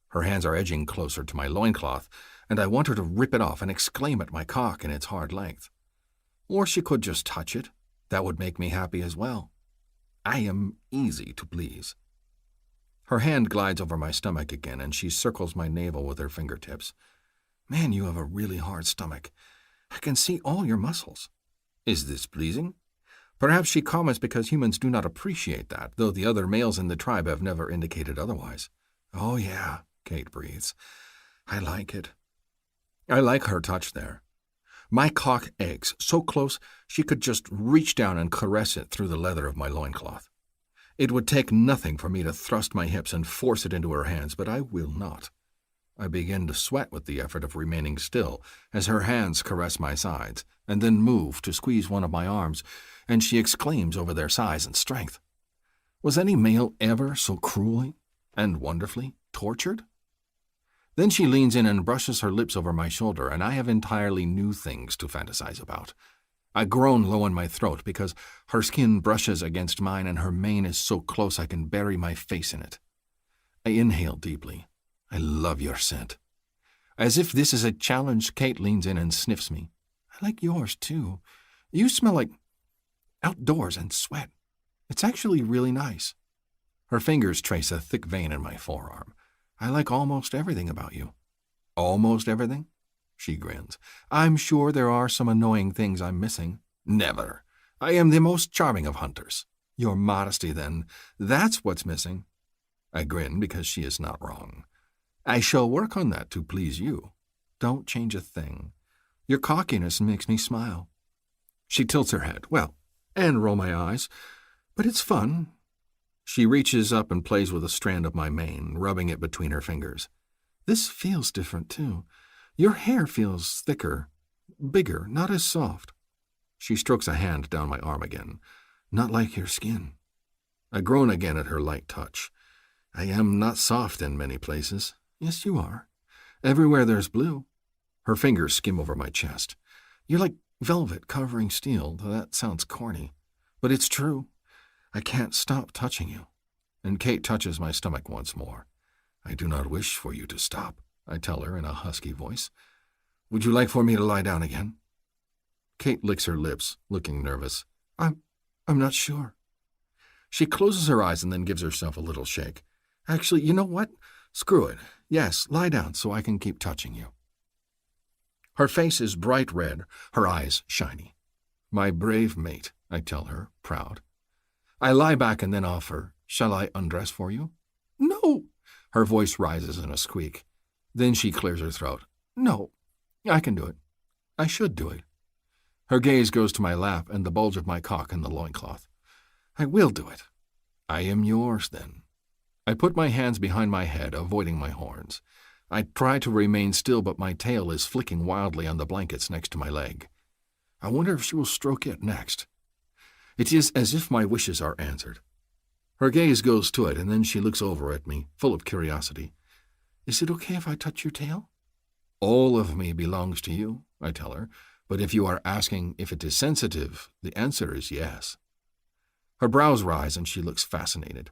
Her hands are edging closer to my loincloth, and I want her to rip it off and exclaim at my cock and its hard length. Or she could just touch it. That would make me happy as well. I am easy to please. Her hand glides over my stomach again, and she circles my navel with her fingertips. Man, you have a really hard stomach. I can see all your muscles. Is this pleasing? Perhaps she comments because humans do not appreciate that, though the other males in the tribe have never indicated otherwise. Oh, yeah, Kate breathes. I like it. I like her touch there. My cock aches so close she could just reach down and caress it through the leather of my loincloth. It would take nothing for me to thrust my hips and force it into her hands, but I will not. I begin to sweat with the effort of remaining still as her hands caress my sides, and then move to squeeze one of my arms, and she exclaims over their size and strength. Was any male ever so cruelly and wonderfully tortured? Then she leans in and brushes her lips over my shoulder, and I have entirely new things to fantasize about. I groan low in my throat because her skin brushes against mine and her mane is so close I can bury my face in it. I inhale deeply. I love your scent. As if this is a challenge, Kate leans in and sniffs me. I like yours, too. You smell like outdoors and sweat. It's actually really nice. Her fingers trace a thick vein in my forearm. I like almost everything about you. Almost everything? She grins. I'm sure there are some annoying things I'm missing. Never. I am the most charming of hunters. Your modesty, then. That's what's missing. I grin because she is not wrong. I shall work on that to please you. Don't change a thing. Your cockiness makes me smile. She tilts her head, and roll my eyes. But it's fun. She reaches up and plays with a strand of my mane, rubbing it between her fingers. This feels different, too. Your hair feels thicker, bigger, not as soft. She strokes a hand down my arm again. Not like your skin. I groan again at her light touch. I am not soft in many places. Yes, you are. Everywhere there's blue. Her fingers skim over my chest. You're like velvet covering steel, though that sounds corny. But it's true. I can't stop touching you. And Kate touches my stomach once more. I do not wish for you to stop, I tell her in a husky voice. Would you like for me to lie down again? Kate licks her lips, looking nervous. I'm not sure. She closes her eyes and then gives herself a little shake. Actually, you know what? Screw it. Yes, lie down so I can keep touching you. Her face is bright red, her eyes shiny. My brave mate, I tell her, proud. I lie back and then offer, shall I undress for you? No. Her voice rises in a squeak. Then she clears her throat. No, I can do it. I should do it. Her gaze goes to my lap and the bulge of my cock in the loincloth. I will do it. I am yours, then. I put my hands behind my head, avoiding my horns. I try to remain still, but my tail is flicking wildly on the blankets next to my leg. I wonder if she will stroke it next. It is as if my wishes are answered. Her gaze goes to it, and then she looks over at me, full of curiosity. Is it okay if I touch your tail? All of me belongs to you, I tell her, but if you are asking if it is sensitive, the answer is yes. Her brows rise, and she looks fascinated.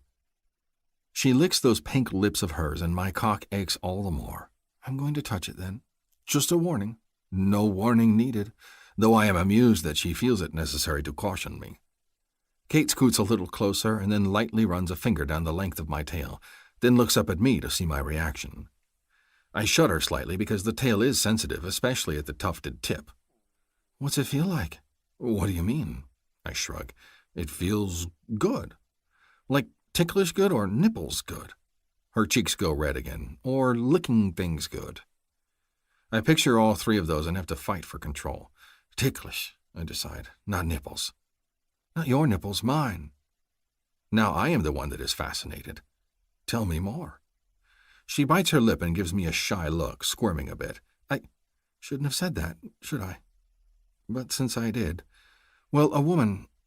She licks those pink lips of hers, and my cock aches all the more. I'm going to touch it, then. Just a warning. No warning needed, though I am amused that she feels it necessary to caution me. Kate scoots a little closer and then lightly runs a finger down the length of my tail, then looks up at me to see my reaction. I shudder slightly because the tail is sensitive, especially at the tufted tip. What's it feel like? What do you mean? I shrug. It feels good. Like ticklish good or nipples good? Her cheeks go red again. Or licking things good? I picture all three of those and have to fight for control. Ticklish, I decide, not nipples. Not your nipples, mine. Now I am the one that is fascinated. Tell me more. She bites her lip and gives me a shy look, squirming a bit. I shouldn't have said that, should I? But since I did. Well,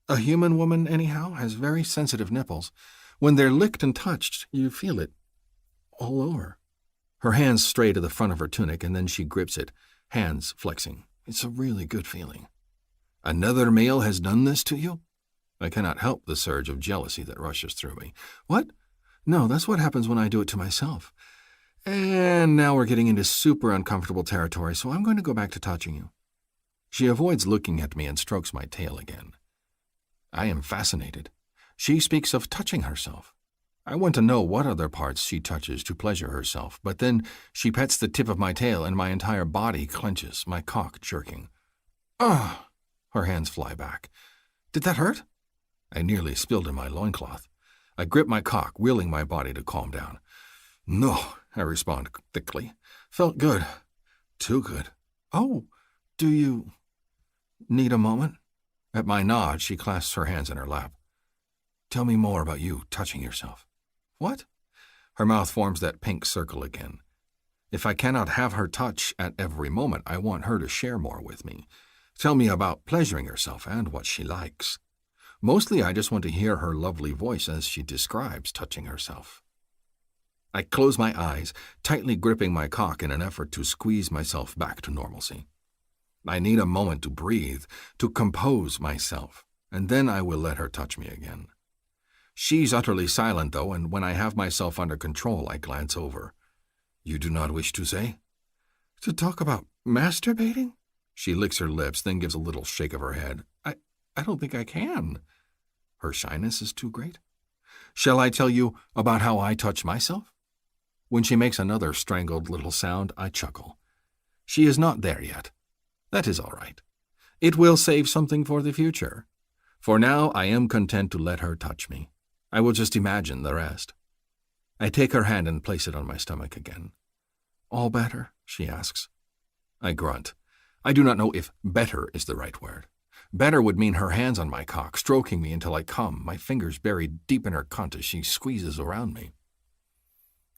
a human woman anyhow, has very sensitive nipples. When they're licked and touched, you feel it all over. Her hands stray to the front of her tunic, and then she grips it, hands flexing. It's a really good feeling. Another male has done this to you? I cannot help the surge of jealousy that rushes through me. What? No, that's what happens when I do it to myself. And now we're getting into super uncomfortable territory, so I'm going to go back to touching you. She avoids looking at me and strokes my tail again. I am fascinated. She speaks of touching herself. I want to know what other parts she touches to pleasure herself, but then she pets the tip of my tail and my entire body clenches, my cock jerking. Ugh! Her hands fly back. Did that hurt? I nearly spilled in my loincloth. I grip my cock, willing my body to calm down. No, I respond thickly. Felt good. Too good. Oh, do you need a moment? At my nod, she clasps her hands in her lap. Tell me more about you touching yourself. What? Her mouth forms that pink circle again. If I cannot have her touch at every moment, I want her to share more with me. Tell me about pleasuring herself and what she likes. Mostly I just want to hear her lovely voice as she describes touching herself. I close my eyes, tightly gripping my cock in an effort to squeeze myself back to normalcy. I need a moment to breathe, to compose myself, and then I will let her touch me again. She's utterly silent, though, and when I have myself under control, I glance over. You do not wish to say? To talk about masturbating? She licks her lips, then gives a little shake of her head. I don't think I can. Her shyness is too great. Shall I tell you about how I touch myself? When she makes another strangled little sound, I chuckle. She is not there yet. That is all right. It will save something for the future. For now, I am content to let her touch me. I will just imagine the rest. I take her hand and place it on my stomach again. All better? She asks. I grunt. I do not know if better is the right word. Better would mean her hands on my cock, stroking me until I come, my fingers buried deep in her cunt as she squeezes around me.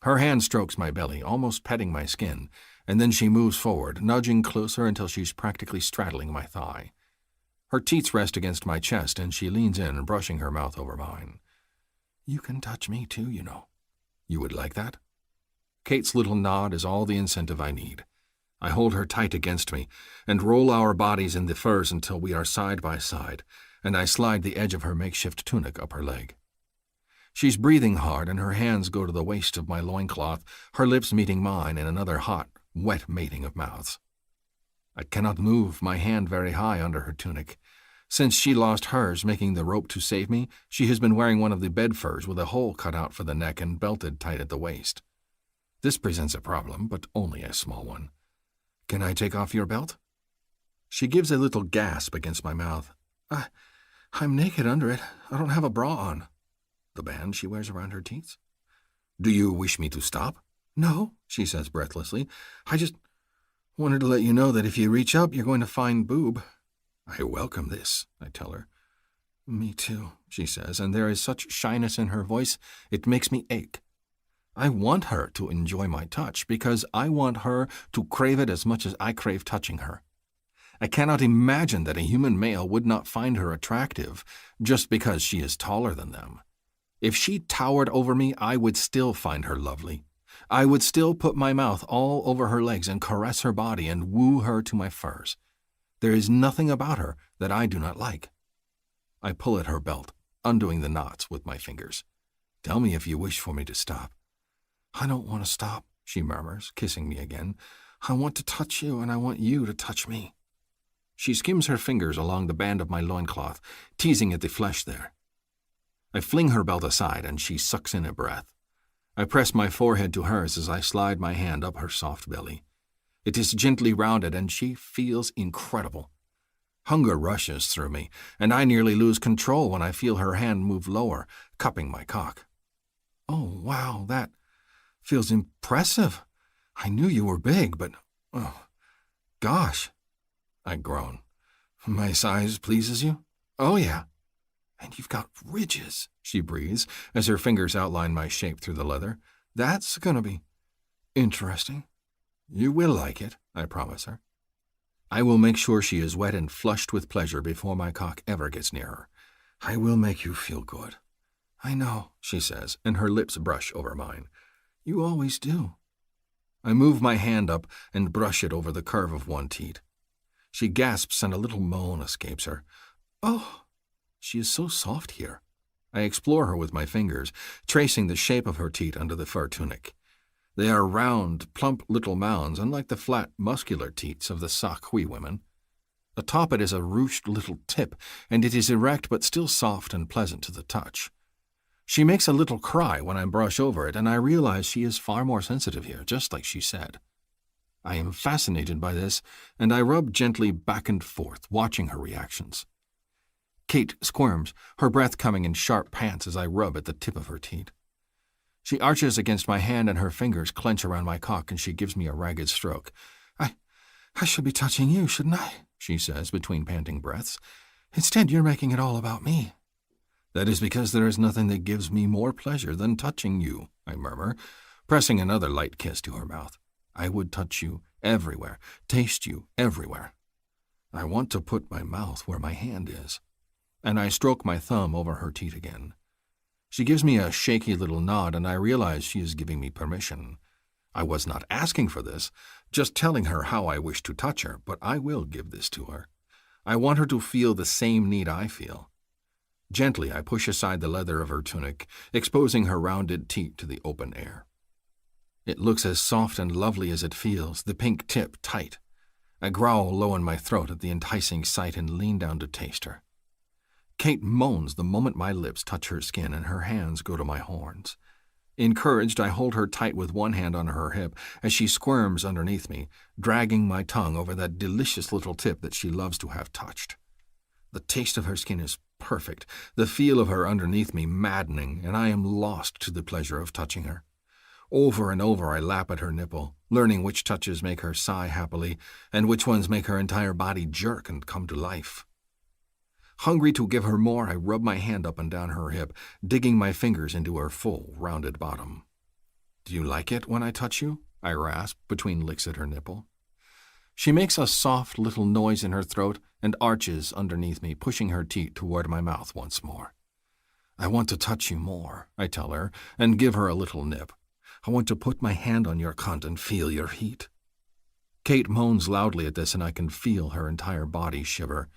Her hand strokes my belly, almost petting my skin, and then she moves forward, nudging closer until she's practically straddling my thigh. Her teats rest against my chest, and she leans in, brushing her mouth over mine. You can touch me too, you know. You would like that? Kate's little nod is all the incentive I need. I hold her tight against me and roll our bodies in the furs until we are side by side, and I slide the edge of her makeshift tunic up her leg. She's breathing hard, and her hands go to the waist of my loincloth, her lips meeting mine in another hot, wet mating of mouths. I cannot move my hand very high under her tunic. Since she lost hers, making the rope to save me, she has been wearing one of the bed furs with a hole cut out for the neck and belted tight at the waist. This presents a problem, but only a small one. Can I take off your belt? She gives a little gasp against my mouth. I'm naked under it. I don't have a bra on. The band she wears around her teats? Do you wish me to stop? No, she says breathlessly. I just wanted to let you know that if you reach up, you're going to find boob. I welcome this, I tell her. Me too, she says, and there is such shyness in her voice, it makes me ache. I want her to enjoy my touch because I want her to crave it as much as I crave touching her. I cannot imagine that a human male would not find her attractive just because she is taller than them. If she towered over me, I would still find her lovely. I would still put my mouth all over her legs and caress her body and woo her to my furs. There is nothing about her that I do not like. I pull at her belt, undoing the knots with my fingers. Tell me if you wish for me to stop. I don't want to stop, she murmurs, kissing me again. I want to touch you, and I want you to touch me. She skims her fingers along the band of my loincloth, teasing at the flesh there. I fling her belt aside, and she sucks in a breath. I press my forehead to hers as I slide my hand up her soft belly. It is gently rounded, and she feels incredible. Hunger rushes through me, and I nearly lose control when I feel her hand move lower, cupping my cock. Oh, wow, that feels impressive. I knew you were big, but, oh, gosh. I groan. My size pleases you? Oh, yeah. And you've got ridges, she breathes, as her fingers outline my shape through the leather. That's gonna be interesting. You will like it, I promise her. I will make sure she is wet and flushed with pleasure before my cock ever gets near her. I will make you feel good. I know, she says, and her lips brush over mine. You always do. I move my hand up and brush it over the curve of one teat. She gasps and a little moan escapes her. Oh, She is so soft here. I explore her with my fingers, tracing the shape of her teat under the fur tunic. They are round, plump little mounds, unlike the flat, muscular teats of the Sakhui women. Atop it is a ruched little tip, and it is erect but still soft and pleasant to the touch. She makes a little cry when I brush over it, and I realize she is far more sensitive here, just like she said. I am fascinated by this, and I rub gently back and forth, watching her reactions. Kate squirms, her breath coming in sharp pants as I rub at the tip of her teat. She arches against my hand and her fingers clench around my cock, and she gives me a ragged stroke. I should be touching you, shouldn't I? She says between panting breaths. Instead, you're making it all about me. That is because there is nothing that gives me more pleasure than touching you, I murmur, pressing another light kiss to her mouth. I would touch you everywhere, taste you everywhere. I want to put my mouth where my hand is. And I stroke my thumb over her teat again. She gives me a shaky little nod, and I realize she is giving me permission. I was not asking for this, just telling her how I wish to touch her, but I will give this to her. I want her to feel the same need I feel. Gently, I push aside the leather of her tunic, exposing her rounded teat to the open air. It looks as soft and lovely as it feels, the pink tip tight. I growl low in my throat at the enticing sight and lean down to taste her. Kate moans the moment my lips touch her skin and her hands go to my horns. Encouraged, I hold her tight with one hand on her hip as she squirms underneath me, dragging my tongue over that delicious little tip that she loves to have touched. The taste of her skin is perfect, the feel of her underneath me maddening, and I am lost to the pleasure of touching her. Over and over I lap at her nipple, learning which touches make her sigh happily and which ones make her entire body jerk and come to life. Hungry to give her more, I rub my hand up and down her hip, digging my fingers into her full, rounded bottom. Do you like it when I touch you? I rasp between licks at her nipple. She makes a soft little noise in her throat and arches underneath me, pushing her teat toward my mouth once more. I want to touch you more, I tell her, and give her a little nip. I want to put my hand on your cunt and feel your heat. Kate moans loudly at this, and I can feel her entire body shiver.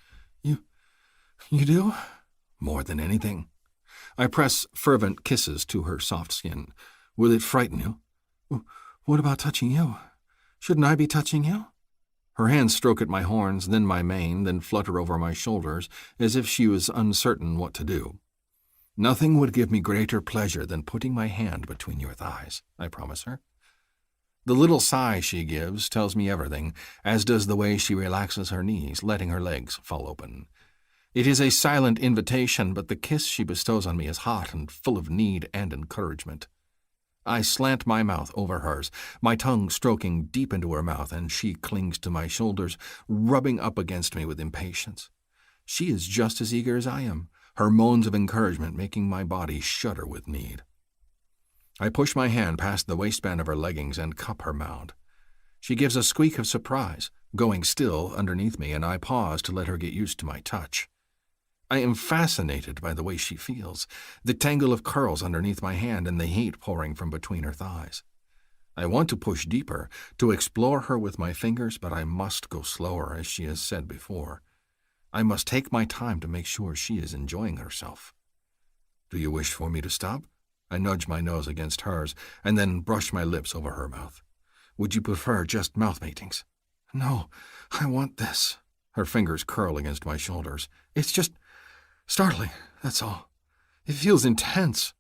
You do? More than anything. I press fervent kisses to her soft skin. Will it frighten you? What about touching you? Shouldn't I be touching you? Her hands stroke at my horns, then my mane, then flutter over my shoulders, as if she was uncertain what to do. Nothing would give me greater pleasure than putting my hand between your thighs, I promise her. The little sigh she gives tells me everything, as does the way she relaxes her knees, letting her legs fall open. It is a silent invitation, but the kiss she bestows on me is hot and full of need and encouragement. I slant my mouth over hers, my tongue stroking deep into her mouth, and she clings to my shoulders, rubbing up against me with impatience. She is just as eager as I am, her moans of encouragement making my body shudder with need. I push my hand past the waistband of her leggings and cup her mound. She gives a squeak of surprise, going still underneath me, and I pause to let her get used to my touch. I am fascinated by the way she feels, the tangle of curls underneath my hand and the heat pouring from between her thighs. I want to push deeper, to explore her with my fingers, but I must go slower, as she has said before. I must take my time to make sure she is enjoying herself. Do you wish for me to stop? I nudge my nose against hers, and then brush my lips over her mouth. Would you prefer just mouth matings? No, I want this. Her fingers curl against my shoulders. It's just startling, that's all. It feels intense.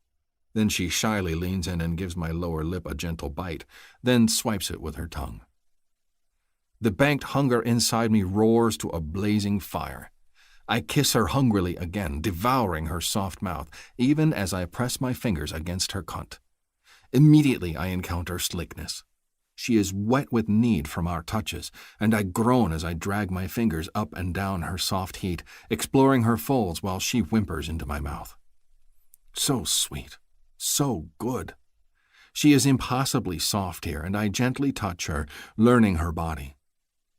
Then she shyly leans in and gives my lower lip a gentle bite, then swipes it with her tongue. The banked hunger inside me roars to a blazing fire. I kiss her hungrily again, devouring her soft mouth, even as I press my fingers against her cunt. Immediately I encounter slickness. She is wet with need from our touches, and I groan as I drag my fingers up and down her soft heat, exploring her folds while she whimpers into my mouth. So sweet, so good. She is impossibly soft here, and I gently touch her, learning her body.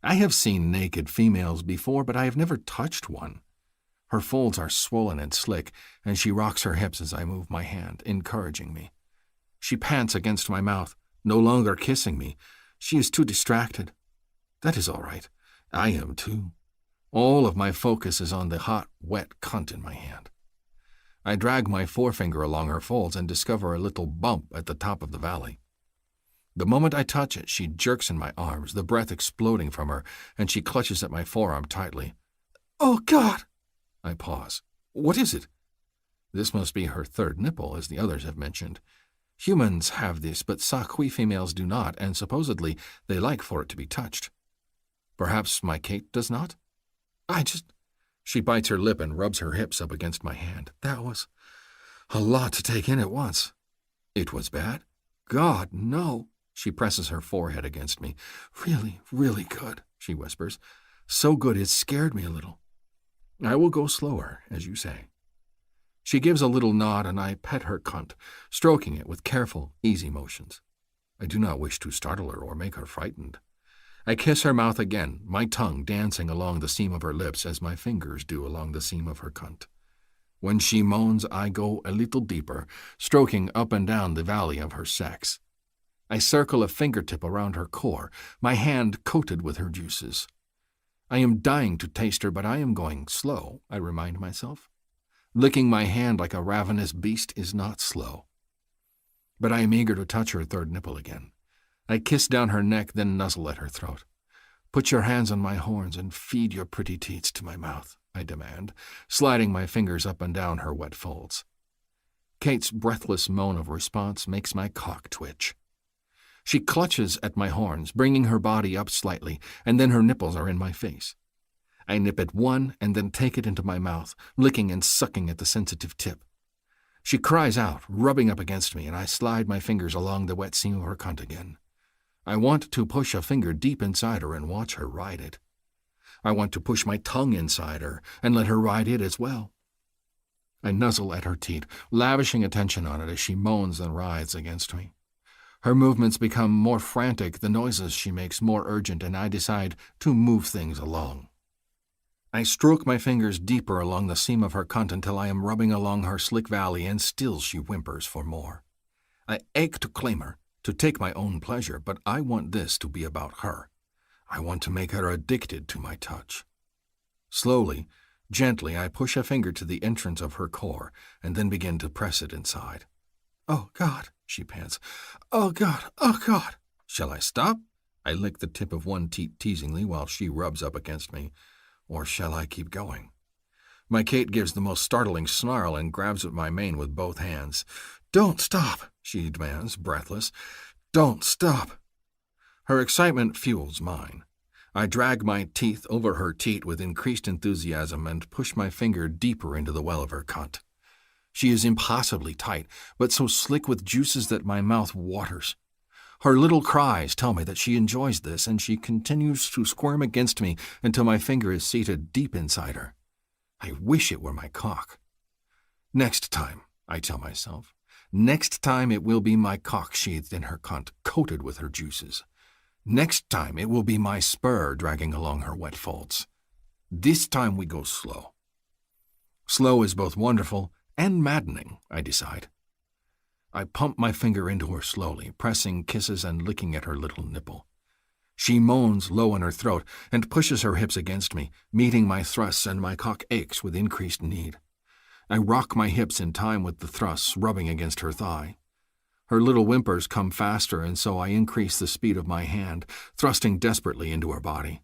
I have seen naked females before, but I have never touched one. Her folds are swollen and slick, and she rocks her hips as I move my hand, encouraging me. She pants against my mouth, no longer kissing me. She is too distracted. That is all right. I am too. All of my focus is on the hot, wet cunt in my hand. I drag my forefinger along her folds and discover a little bump at the top of the valley. The moment I touch it, she jerks in my arms, the breath exploding from her, and she clutches at my forearm tightly. "Oh, God!" I pause. "What is it?" This must be her third nipple, as the others have mentioned. Humans have this, but Sakwi females do not, and supposedly they like for it to be touched. Perhaps my Kate does not? She bites her lip and rubs her hips up against my hand. That was a lot to take in at once. It was bad? God, no. She presses her forehead against me. Really, really good, she whispers. So good it scared me a little. I will go slower, as you say. She gives a little nod and I pet her cunt, stroking it with careful, easy motions. I do not wish to startle her or make her frightened. I kiss her mouth again, my tongue dancing along the seam of her lips as my fingers do along the seam of her cunt. When she moans, I go a little deeper, stroking up and down the valley of her sex. I circle a fingertip around her core, my hand coated with her juices. I am dying to taste her, but I am going slow, I remind myself. Licking my hand like a ravenous beast is not slow. But I am eager to touch her third nipple again. I kiss down her neck, then nuzzle at her throat. Put your hands on my horns and feed your pretty teats to my mouth, I demand, sliding my fingers up and down her wet folds. Kate's breathless moan of response makes my cock twitch. She clutches at my horns, bringing her body up slightly, and then her nipples are in my face. I nip at one and then take it into my mouth, licking and sucking at the sensitive tip. She cries out, rubbing up against me, and I slide my fingers along the wet seam of her cunt again. I want to push a finger deep inside her and watch her ride it. I want to push my tongue inside her and let her ride it as well. I nuzzle at her teat, lavishing attention on it as she moans and writhes against me. Her movements become more frantic, the noises she makes more urgent, and I decide to move things along. I stroke my fingers deeper along the seam of her cunt until I am rubbing along her slick valley, and still she whimpers for more. I ache to claim her, to take my own pleasure, but I want this to be about her. I want to make her addicted to my touch. Slowly, gently, I push a finger to the entrance of her core and then begin to press it inside. "Oh, God," she pants. "Oh, God, oh, God." Shall I stop? I lick the tip of one teat teasingly while she rubs up against me. Or shall I keep going? My Kate gives the most startling snarl and grabs at my mane with both hands. "Don't stop," she demands, breathless. "Don't stop." Her excitement fuels mine. I drag my teeth over her teat with increased enthusiasm and push my finger deeper into the well of her cunt. She is impossibly tight, but so slick with juices that my mouth waters. Her little cries tell me that she enjoys this, and she continues to squirm against me until my finger is seated deep inside her. I wish it were my cock. Next time, I tell myself, next time it will be my cock sheathed in her cunt, coated with her juices. Next time it will be my spur dragging along her wet folds. This time we go slow. Slow is both wonderful and maddening, I decide. I pump my finger into her slowly, pressing kisses and licking at her little nipple. She moans low in her throat and pushes her hips against me, meeting my thrusts, and my cock aches with increased need. I rock my hips in time with the thrusts rubbing against her thigh. Her little whimpers come faster, and so I increase the speed of my hand, thrusting desperately into her body.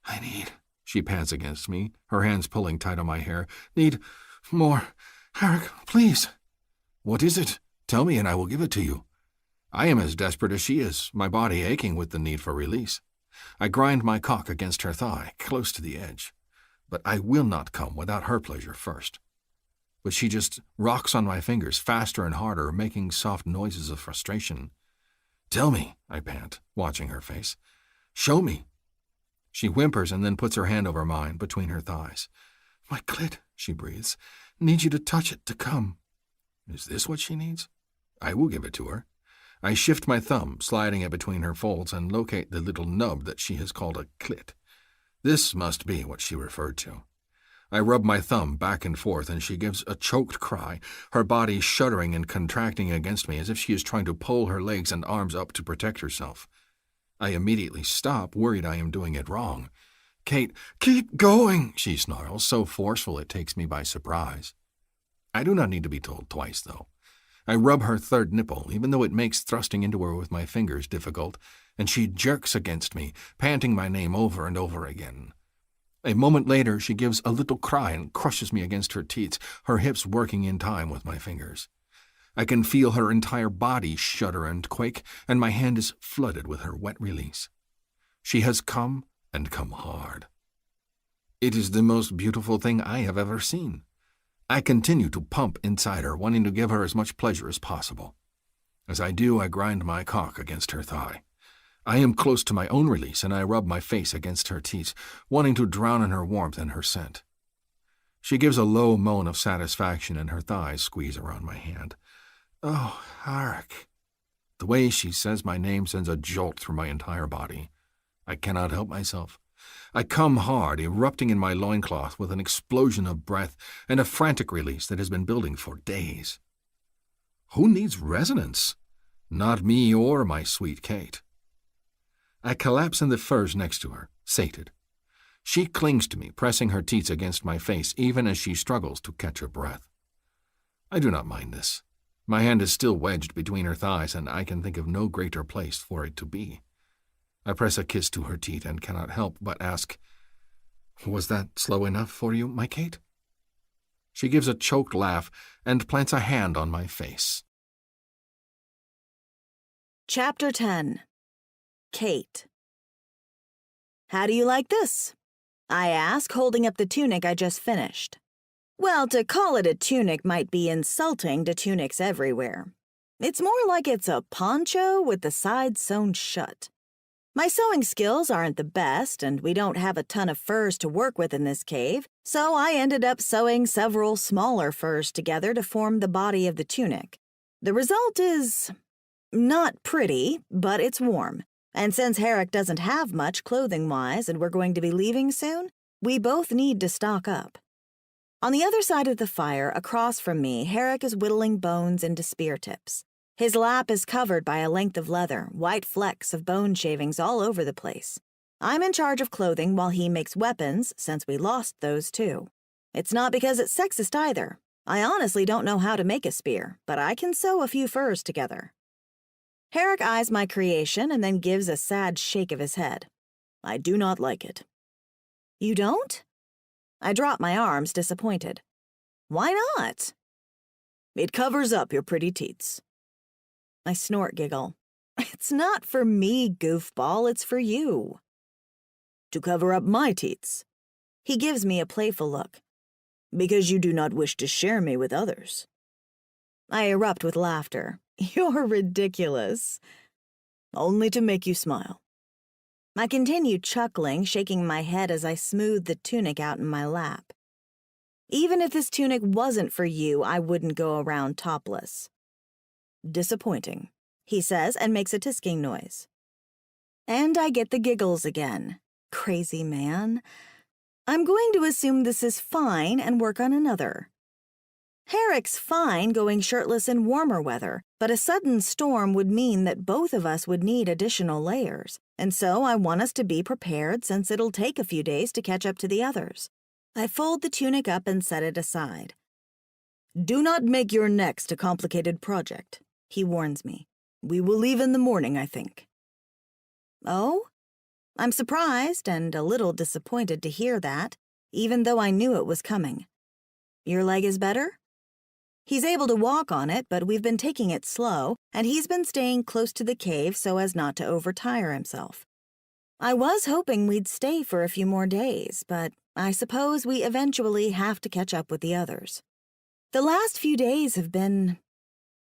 "I need," she pants against me, her hands pulling tight on my hair. "Need more. Eric, please." "What is it? Tell me and I will give it to you." I am as desperate as she is, my body aching with the need for release. I grind my cock against her thigh, close to the edge. But I will not come without her pleasure first. But she just rocks on my fingers faster and harder, making soft noises of frustration. "Tell me," I pant, watching her face. "Show me." She whimpers and then puts her hand over mine, between her thighs. "My clit," she breathes. "Need you to touch it to come." Is this what she needs? I will give it to her. I shift my thumb, sliding it between her folds, and locate the little nub that she has called a clit. This must be what she referred to. I rub my thumb back and forth, and she gives a choked cry, her body shuddering and contracting against me as if she is trying to pull her legs and arms up to protect herself. I immediately stop, worried I am doing it wrong. "Kate, keep going," she snarls, so forceful it takes me by surprise. I do not need to be told twice, though. I rub her third nipple, even though it makes thrusting into her with my fingers difficult, and she jerks against me, panting my name over and over again. A moment later, she gives a little cry and crushes me against her teats, her hips working in time with my fingers. I can feel her entire body shudder and quake, and my hand is flooded with her wet release. She has come, and come hard. It is the most beautiful thing I have ever seen. I continue to pump inside her, wanting to give her as much pleasure as possible. As I do, I grind my cock against her thigh. I am close to my own release, and I rub my face against her teats, wanting to drown in her warmth and her scent. She gives a low moan of satisfaction, and her thighs squeeze around my hand. "Oh, Hark." The way she says my name sends a jolt through my entire body. I cannot help myself. I come hard, erupting in my loincloth with an explosion of breath and a frantic release that has been building for days. Who needs resonance? Not me or my sweet Kate. I collapse in the furs next to her, sated. She clings to me, pressing her teats against my face, even as she struggles to catch her breath. I do not mind this. My hand is still wedged between her thighs, and I can think of no greater place for it to be. I press a kiss to her teat and cannot help but ask, "Was that slow enough for you, my Kate?" She gives a choked laugh and plants a hand on my face.
Chapter 10. Kate. "How do you like this?" I ask, holding up the tunic I just finished. Well, to call it a tunic might be insulting to tunics everywhere. It's more like it's a poncho with the sides sewn shut. My sewing skills aren't the best, and we don't have a ton of furs to work with in this cave, so I ended up sewing several smaller furs together to form the body of the tunic. The result is not pretty, but it's warm. And since Herrick doesn't have much clothing-wise and we're going to be leaving soon, we both need to stock up. On the other side of the fire, across from me, Herrick is whittling bones into spear tips. His lap is covered by a length of leather, white flecks of bone shavings all over the place. I'm in charge of clothing while he makes weapons, since we lost those too. It's not because it's sexist either. I honestly don't know how to make a spear, but I can sew a few furs together. Herrick eyes my creation and then gives a sad shake of his head. I do not like it. You don't? I drop my arms, disappointed. Why not? It covers up your pretty teats. I snort giggle. It's not for me, goofball, it's for you. To cover up my teats. He gives me a playful look. Because you do not wish to share me with others. I erupt with laughter. You're ridiculous. Only to make you smile. I continue chuckling, shaking my head as I smooth the tunic out in my lap. Even if this tunic wasn't for you, I wouldn't go around topless. Disappointing, he says and makes a tisking noise. And I get the giggles again. Crazy man. I'm going to assume this is fine and work on another. Herrick's fine going shirtless in warmer weather, but a sudden storm would mean that both of us would need additional layers, and so I want us to be prepared since it'll take a few days to catch up to the others. I fold the tunic up and set it aside. Do not make your next a complicated project, he warns me. We will leave in the morning, I think. Oh? I'm surprised and a little disappointed to hear that, even though I knew it was coming. Your leg is better? He's able to walk on it, but we've been taking it slow, and he's been staying close to the cave so as not to overtire himself. I was hoping we'd stay for a few more days, but I suppose we eventually have to catch up with the others. The last few days have been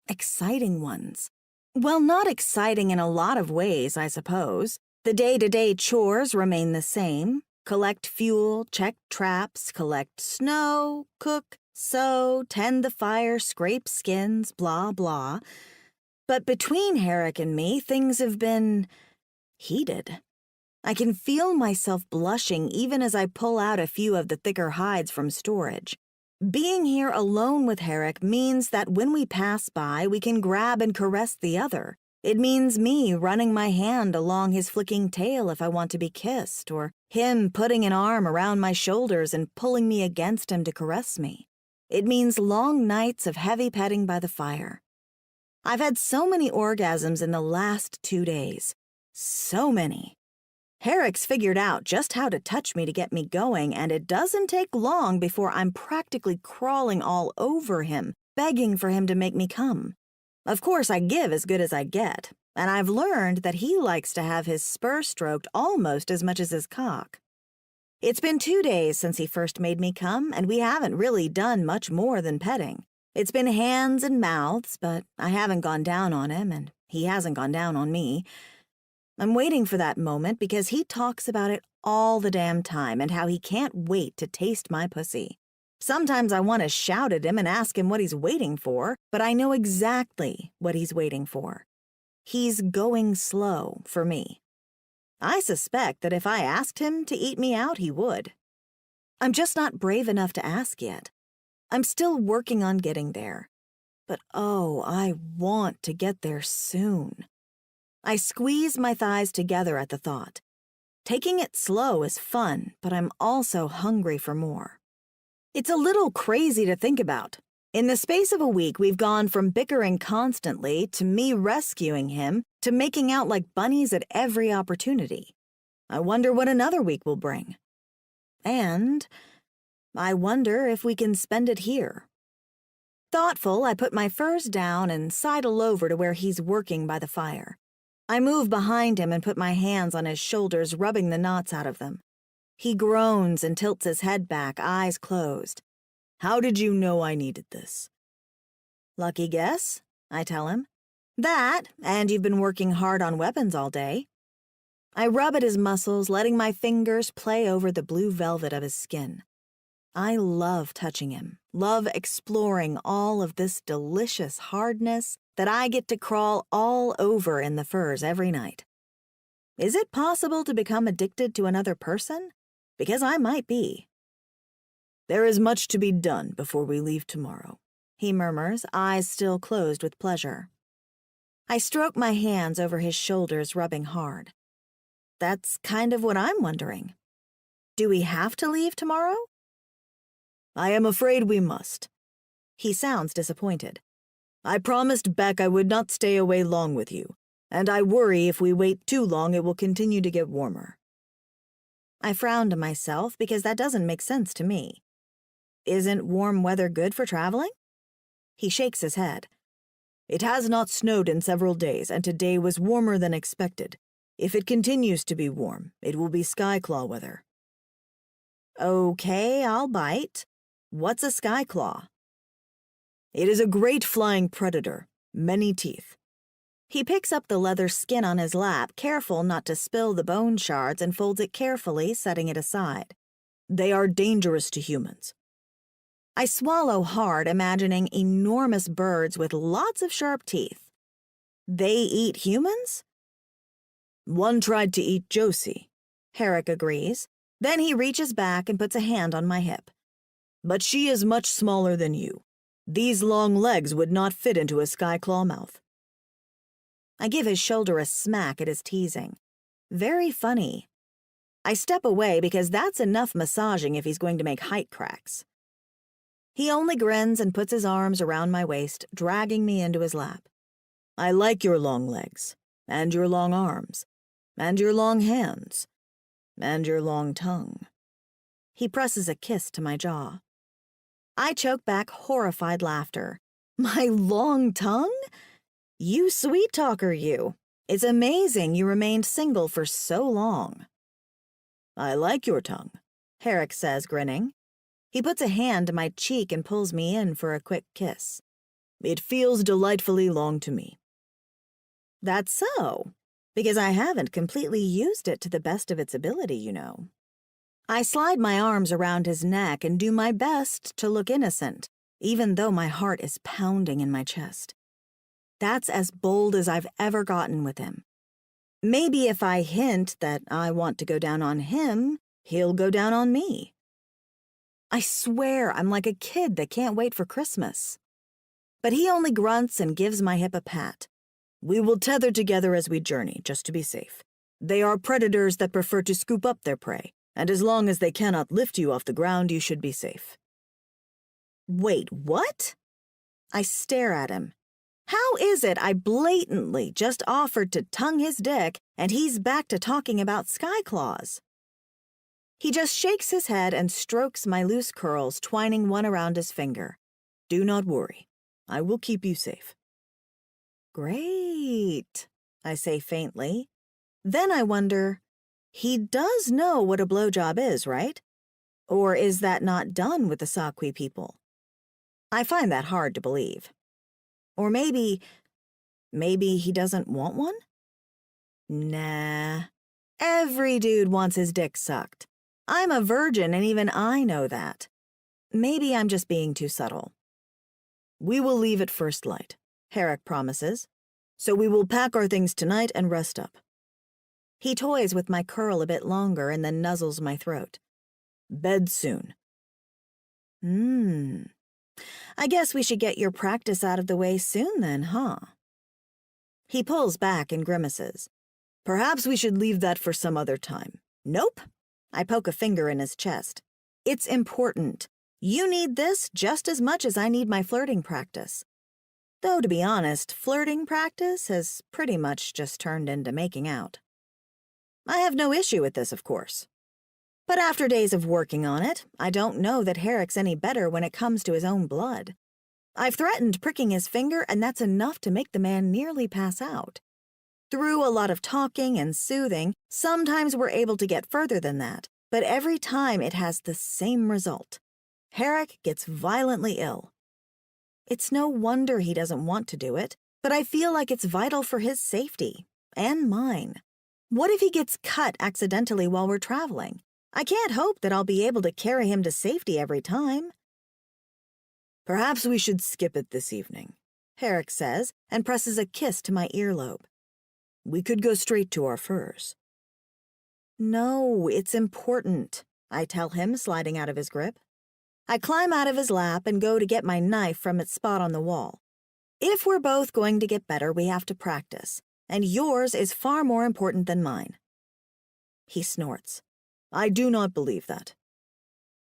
exciting ones. Well, not exciting in a lot of ways, I suppose. The day-to-day chores remain the same. Collect fuel, check traps, collect snow, cook, sew, tend the fire, scrape skins, blah, blah. But between Herrick and me, things have been heated. I can feel myself blushing even as I pull out a few of the thicker hides from storage. Being here alone with Herrick means that when we pass by, we can grab and caress the other, It means me running my hand along his flicking tail if I want to be kissed, or him putting an arm around my shoulders and pulling me against him to caress me. It means long nights of heavy petting by the fire. I've had so many orgasms in the last 2 days. So many. Herrick's figured out just how to touch me to get me going, and it doesn't take long before I'm practically crawling all over him, begging for him to make me come. Of course, I give as good as I get, and I've learned that he likes to have his spur stroked almost as much as his cock. It's been 2 days since he first made me come, and we haven't really done much more than petting. It's been hands and mouths, but I haven't gone down on him, and he hasn't gone down on me. I'm waiting for that moment because he talks about it all the damn time and how he can't wait to taste my pussy. Sometimes I want to shout at him and ask him what he's waiting for, but I know exactly what he's waiting for. He's going slow for me. I suspect that if I asked him to eat me out, he would. I'm just not brave enough to ask yet. I'm still working on getting there. But oh, I want to get there soon. I squeeze my thighs together at the thought. Taking it slow is fun, but I'm also hungry for more. It's a little crazy to think about. In the space of a week, we've gone from bickering constantly to me rescuing him to making out like bunnies at every opportunity. I wonder what another week will bring. And I wonder if we can spend it here. Thoughtful, I put my furs down and sidle over to where he's working by the fire. I move behind him and put my hands on his shoulders, rubbing the knots out of them. He groans and tilts his head back, eyes closed. How did you know I needed this? Lucky guess, I tell him. That, and you've been working hard on weapons all day. I rub at his muscles, letting my fingers play over the blue velvet of his skin. I love touching him, love exploring all of this delicious hardness that I get to crawl all over in the furs every night. Is it possible to become addicted to another person? Because I might be. There is much to be done before we leave tomorrow, he murmurs, eyes still closed with pleasure. I stroke my hands over his shoulders, rubbing hard. That's kind of what I'm wondering. Do we have to leave tomorrow? I am afraid we must. He sounds disappointed. I promised Beck I would not stay away long with you, and I worry if we wait too long it will continue to get warmer. I frown to myself because that doesn't make sense to me. Isn't warm weather good for traveling? He shakes his head. It has not snowed in several days, and today was warmer than expected. If it continues to be warm, it will be skyclaw weather. Okay, I'll bite. What's a skyclaw? It is a great flying predator, many teeth. He picks up the leather skin on his lap, careful not to spill the bone shards, and folds it carefully, setting it aside. They are dangerous to humans. I swallow hard, imagining enormous birds with lots of sharp teeth. They eat humans? One tried to eat Josie, Herrick agrees. Then he reaches back and puts a hand on my hip. But she is much smaller than you. These long legs would not fit into a skyclaw mouth. I give his shoulder a smack at his teasing. Very funny. I step away because that's enough massaging if he's going to make height cracks. He only grins and puts his arms around my waist, dragging me into his lap. I like your long legs, and your long arms, and your long hands, and your long tongue. He presses a kiss to my jaw. I choke back horrified laughter. My long tongue? You sweet talker, you. It's amazing you remained single for so long. I like your tongue, Herrick says, grinning. He puts a hand to my cheek and pulls me in for a quick kiss. It feels delightfully long to me. That's so, because I haven't completely used it to the best of its ability, you know. I slide my arms around his neck and do my best to look innocent, even though my heart is pounding in my chest. That's as bold as I've ever gotten with him. Maybe if I hint that I want to go down on him, he'll go down on me. I swear I'm like a kid that can't wait for Christmas. But he only grunts and gives my hip a pat.
We will tether together as we journey, just to be safe. They are predators that prefer to scoop up their prey, and as long as they cannot lift you off the ground, you should be safe. Wait, what? I stare at him. How is it I blatantly just offered to tongue his dick and he's back to talking about sky claws? He just shakes his head and strokes my loose curls, twining one around his finger. Do not worry. I will keep you safe. Great, I say faintly. Then I wonder, he does know what a blowjob is, right? Or is that not done with the Sakwi people? I find that hard to believe. Or maybe he doesn't want one? Nah. Every dude wants his dick sucked. I'm a virgin and even I know that. Maybe I'm just being too subtle. We will leave at first light, Herrick promises. So we will pack our things tonight and rest up. He toys with my curl a bit longer and then nuzzles my throat. Bed soon. I guess we should get your practice out of the way soon then, huh? He pulls back and grimaces. Perhaps we should leave that for some other time. Nope. I poke a finger in his chest. It's important. You need this just as much as I need my flirting practice. Though, to be honest, flirting practice has pretty much just turned into making out. I have no issue with this, of course. But after days of working on it, I don't know that Herrick's any better when it comes to his own blood. I've threatened pricking his finger, and that's enough to make the man nearly pass out. Through a lot of talking and soothing, sometimes we're able to get further than that, but every time it has the same result. Herrick gets violently ill. It's no wonder he doesn't want to do it, but I feel like it's vital for his safety, and mine. What if he gets cut accidentally while we're traveling? I can't hope that I'll be able to carry him to safety every time. Perhaps we should skip it this evening, Herrick says, and presses a kiss to my earlobe. We could go straight to our furs. No, it's important, I tell him, sliding out of his grip. I climb out of his lap and go to get my knife from its spot on the wall. If we're both going to get better, we have to practice, and yours is far more important than mine. He snorts. I do not believe that.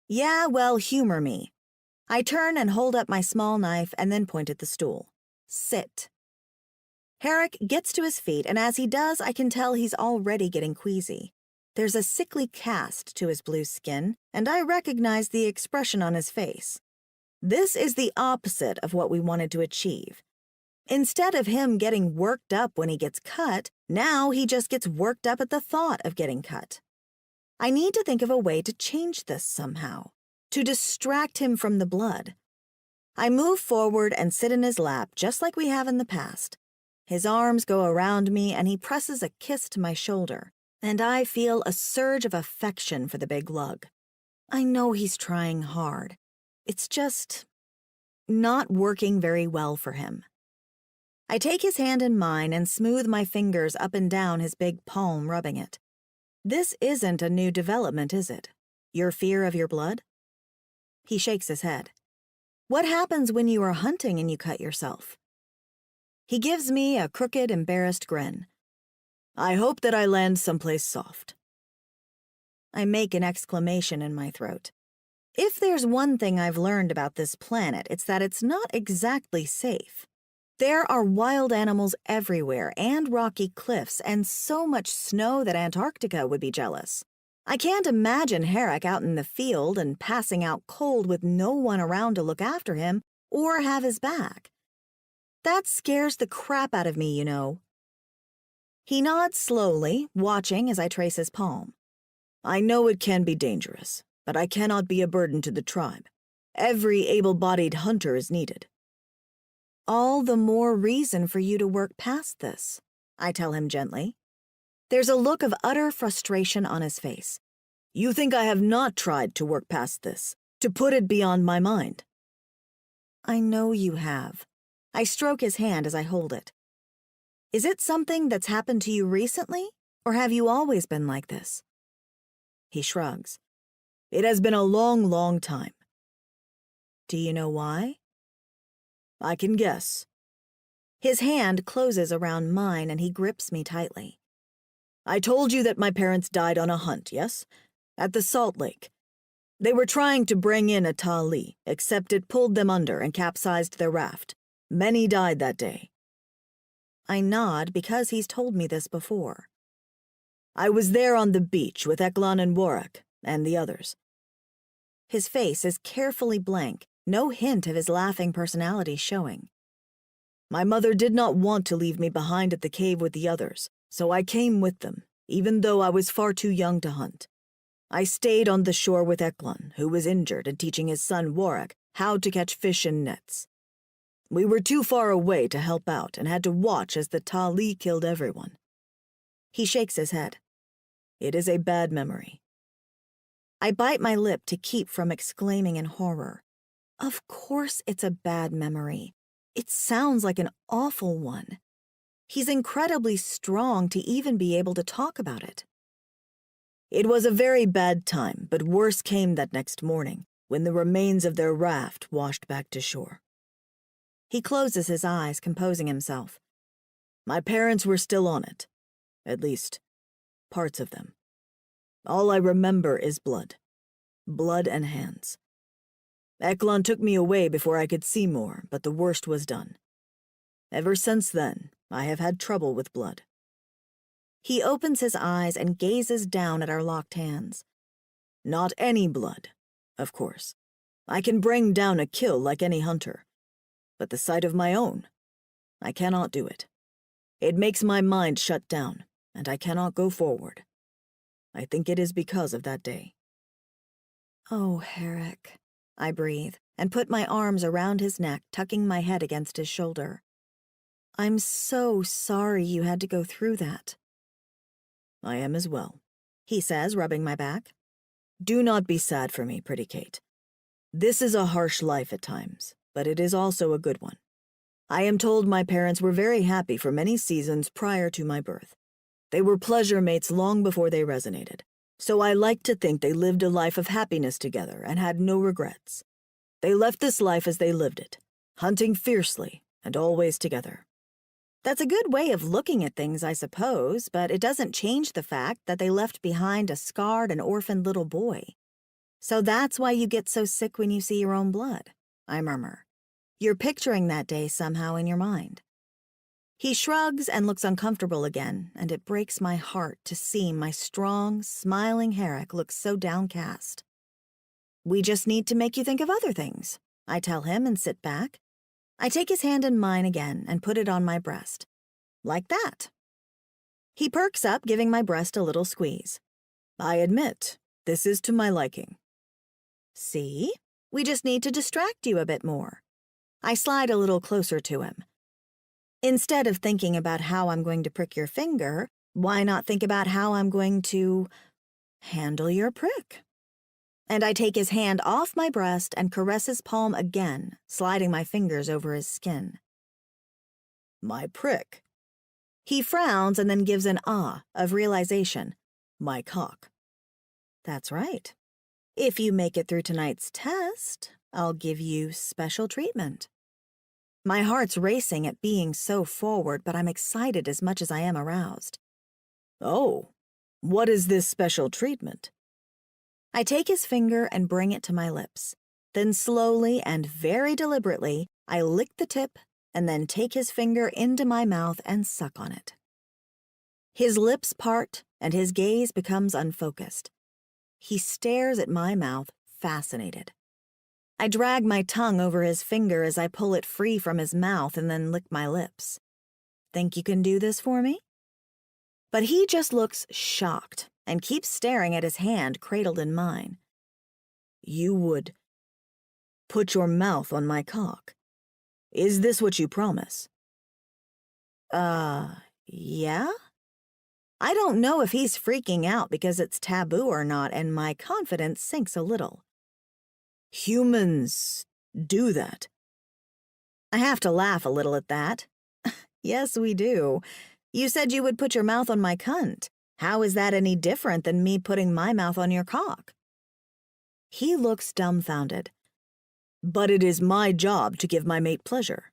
Yeah, well, humor me. I turn and hold up my small knife and then point at the stool. Sit. Herrick gets to his feet, and as he does, I can tell he's already getting queasy. There's a sickly cast to his blue skin, and I recognize the expression on his face. This is the opposite of what we wanted to achieve. Instead of him getting worked up when he gets cut, now he just gets worked up at the thought of getting cut. I need to think of a way to change this somehow, to distract him from the blood. I move forward and sit in his lap just like we have in the past. His arms go around me and he presses a kiss to my shoulder, and I feel a surge of affection for the big lug. I know he's trying hard. It's just not working very well for him. I take his hand in mine and smooth my fingers up and down his big palm, rubbing it. This isn't a new development, is it? Your fear of your blood? He shakes his head. What happens when you are hunting and you cut yourself? He gives me a crooked, embarrassed grin. I hope that I land someplace soft. I make an exclamation in my throat. If there's one thing I've learned about this planet, it's that it's not exactly safe. There are wild animals everywhere and rocky cliffs and so much snow that Antarctica would be jealous. I can't imagine Herrick out in the field and passing out cold with no one around to look after him or have his back. That scares the crap out of me, you know. He nods slowly, watching as I trace his palm. I know it can be dangerous, but I cannot be a burden to the tribe. Every able-bodied hunter is needed. All the more reason for you to work past this, I tell him gently. There's a look of utter frustration on his face. You think I have not tried to work past this, to put it beyond my mind? I know you have. I stroke his hand as I hold it. Is it something that's happened to you recently, or have you always been like this? He shrugs. It has been a long, long time. Do you know why? I can guess. His hand closes around mine and he grips me tightly. I told you that my parents died on a hunt, yes? At the Salt Lake. They were trying to bring in a tali, except it pulled them under and capsized their raft. Many died that day. I nod because he's told me this before. I was there on the beach with Eklon and Warwick and the others. His face is carefully blank, no hint of his laughing personality showing. My mother did not want to leave me behind at the cave with the others, so I came with them, even though I was far too young to hunt. I stayed on the shore with Eklon, who was injured and teaching his son Warwick how to catch fish in nets. We were too far away to help out and had to watch as the tali killed everyone. He shakes his head. It is a bad memory. I bite my lip to keep from exclaiming in horror. Of course it's a bad memory. It sounds like an awful one. He's incredibly strong to even be able to talk about it. It was a very bad time, but worse came that next morning, when the remains of their raft washed back to shore. He closes his eyes, composing himself. My parents were still on it. At least, parts of them. All I remember is blood. Blood and hands. Eklon took me away before I could see more, but the worst was done. Ever since then, I have had trouble with blood. He opens his eyes and gazes down at our locked hands. Not any blood, of course. I can bring down a kill like any hunter. But the sight of my own, I cannot do it. It makes my mind shut down, and I cannot go forward. I think it is because of that day. Oh, Herrick, I breathe, and put my arms around his neck, tucking my head against his shoulder. I'm so sorry you had to go through that. I am as well, he says, rubbing my back. Do not be sad for me, pretty Kate. This is a harsh life at times, but it is also a good one. I am told my parents were very happy for many seasons prior to my birth. They were pleasure mates long before they resonated, so I like to think they lived a life of happiness together and had no regrets. They left this life as they lived it, hunting fiercely and always together. That's a good way of looking at things, I suppose, but it doesn't change the fact that they left behind a scarred and orphaned little boy. So that's why you get so sick when you see your own blood, I murmur. You're picturing that day somehow in your mind. He shrugs and looks uncomfortable again, and it breaks my heart to see my strong, smiling Herrick look so downcast. We just need to make you think of other things, I tell him and sit back. I take his hand in mine again and put it on my breast. Like that. He perks up, giving my breast a little squeeze. I admit, this is to my liking. See? We just need to distract you a bit more. I slide a little closer to him. Instead of thinking about how I'm going to prick your finger, why not think about how I'm going to handle your prick? And I take his hand off my breast and caress his palm again, sliding my fingers over his skin. My prick. He frowns and then gives an ah of realization. My cock. That's right. If you make it through tonight's test, I'll give you special treatment. My heart's racing at being so forward, but I'm excited as much as I am aroused. Oh, what is this special treatment? I take his finger and bring it to my lips. Then slowly and very deliberately, I lick the tip and then take his finger into my mouth and suck on it. His lips part and his gaze becomes unfocused. He stares at my mouth, fascinated. I drag my tongue over his finger as I pull it free from his mouth and then lick my lips. Think you can do this for me? But he just looks shocked and keeps staring at his hand cradled in mine. You would put your mouth on my cock. Is this what you promise? Yeah? I don't know if he's freaking out because it's taboo or not, and my confidence sinks a little. Humans do that. I have to laugh a little at that. Yes, we do. You said you would put your mouth on my cunt. How is that any different than me putting my mouth on your cock? He looks dumbfounded. But it is my job to give my mate pleasure.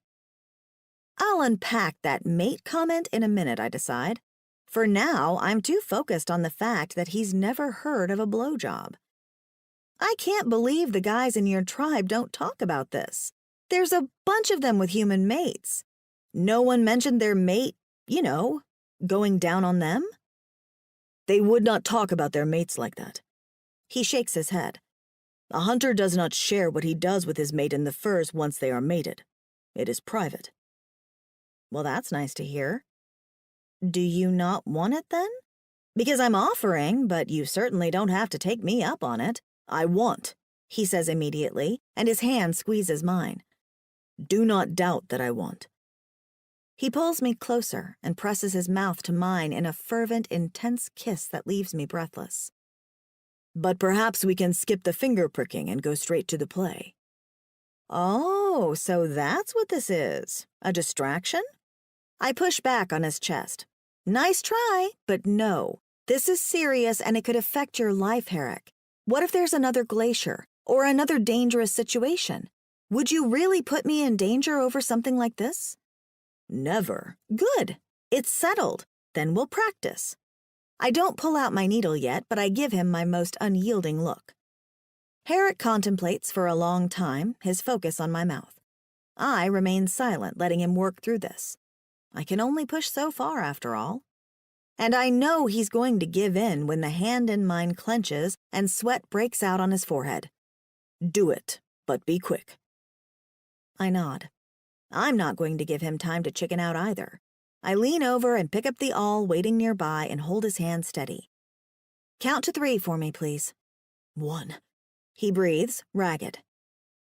I'll unpack that mate comment in a minute, I decide. For now, I'm too focused on the fact that he's never heard of a blowjob. I can't believe the guys in your tribe don't talk about this. There's a bunch of them with human mates. No one mentioned their mate, going down on them?
They would not talk about their mates like that.
He shakes his head.
A hunter does not share what he does with his mate in the furs once they are mated. It is private.
Well, that's nice to hear. Do you not want it then? Because I'm offering, but you certainly don't have to take me up on it.
I want,
he says immediately, and his hand squeezes mine.
Do not doubt that I want.
He pulls me closer and presses his mouth to mine in a fervent, intense kiss that leaves me breathless.
But perhaps we can skip the finger pricking and go straight to the play.
Oh, so that's what this is. A distraction? I push back on his chest. Nice try, but no. This is serious and it could affect your life, Herrick. What if there's another glacier or another dangerous situation? Would you really put me in danger over something like this?
Never.
Good. It's settled. Then we'll practice. I don't pull out my needle yet, but I give him my most unyielding look. Herrick contemplates for a long time, his focus on my mouth. I remain silent, letting him work through this. I can only push so far, after all. And I know he's going to give in when the hand in mine clenches and sweat breaks out on his forehead.
Do it, but be quick.
I nod. I'm not going to give him time to chicken out either. I lean over and pick up the awl waiting nearby and hold his hand steady. Count to 3 for me, please.
1.
He breathes, ragged.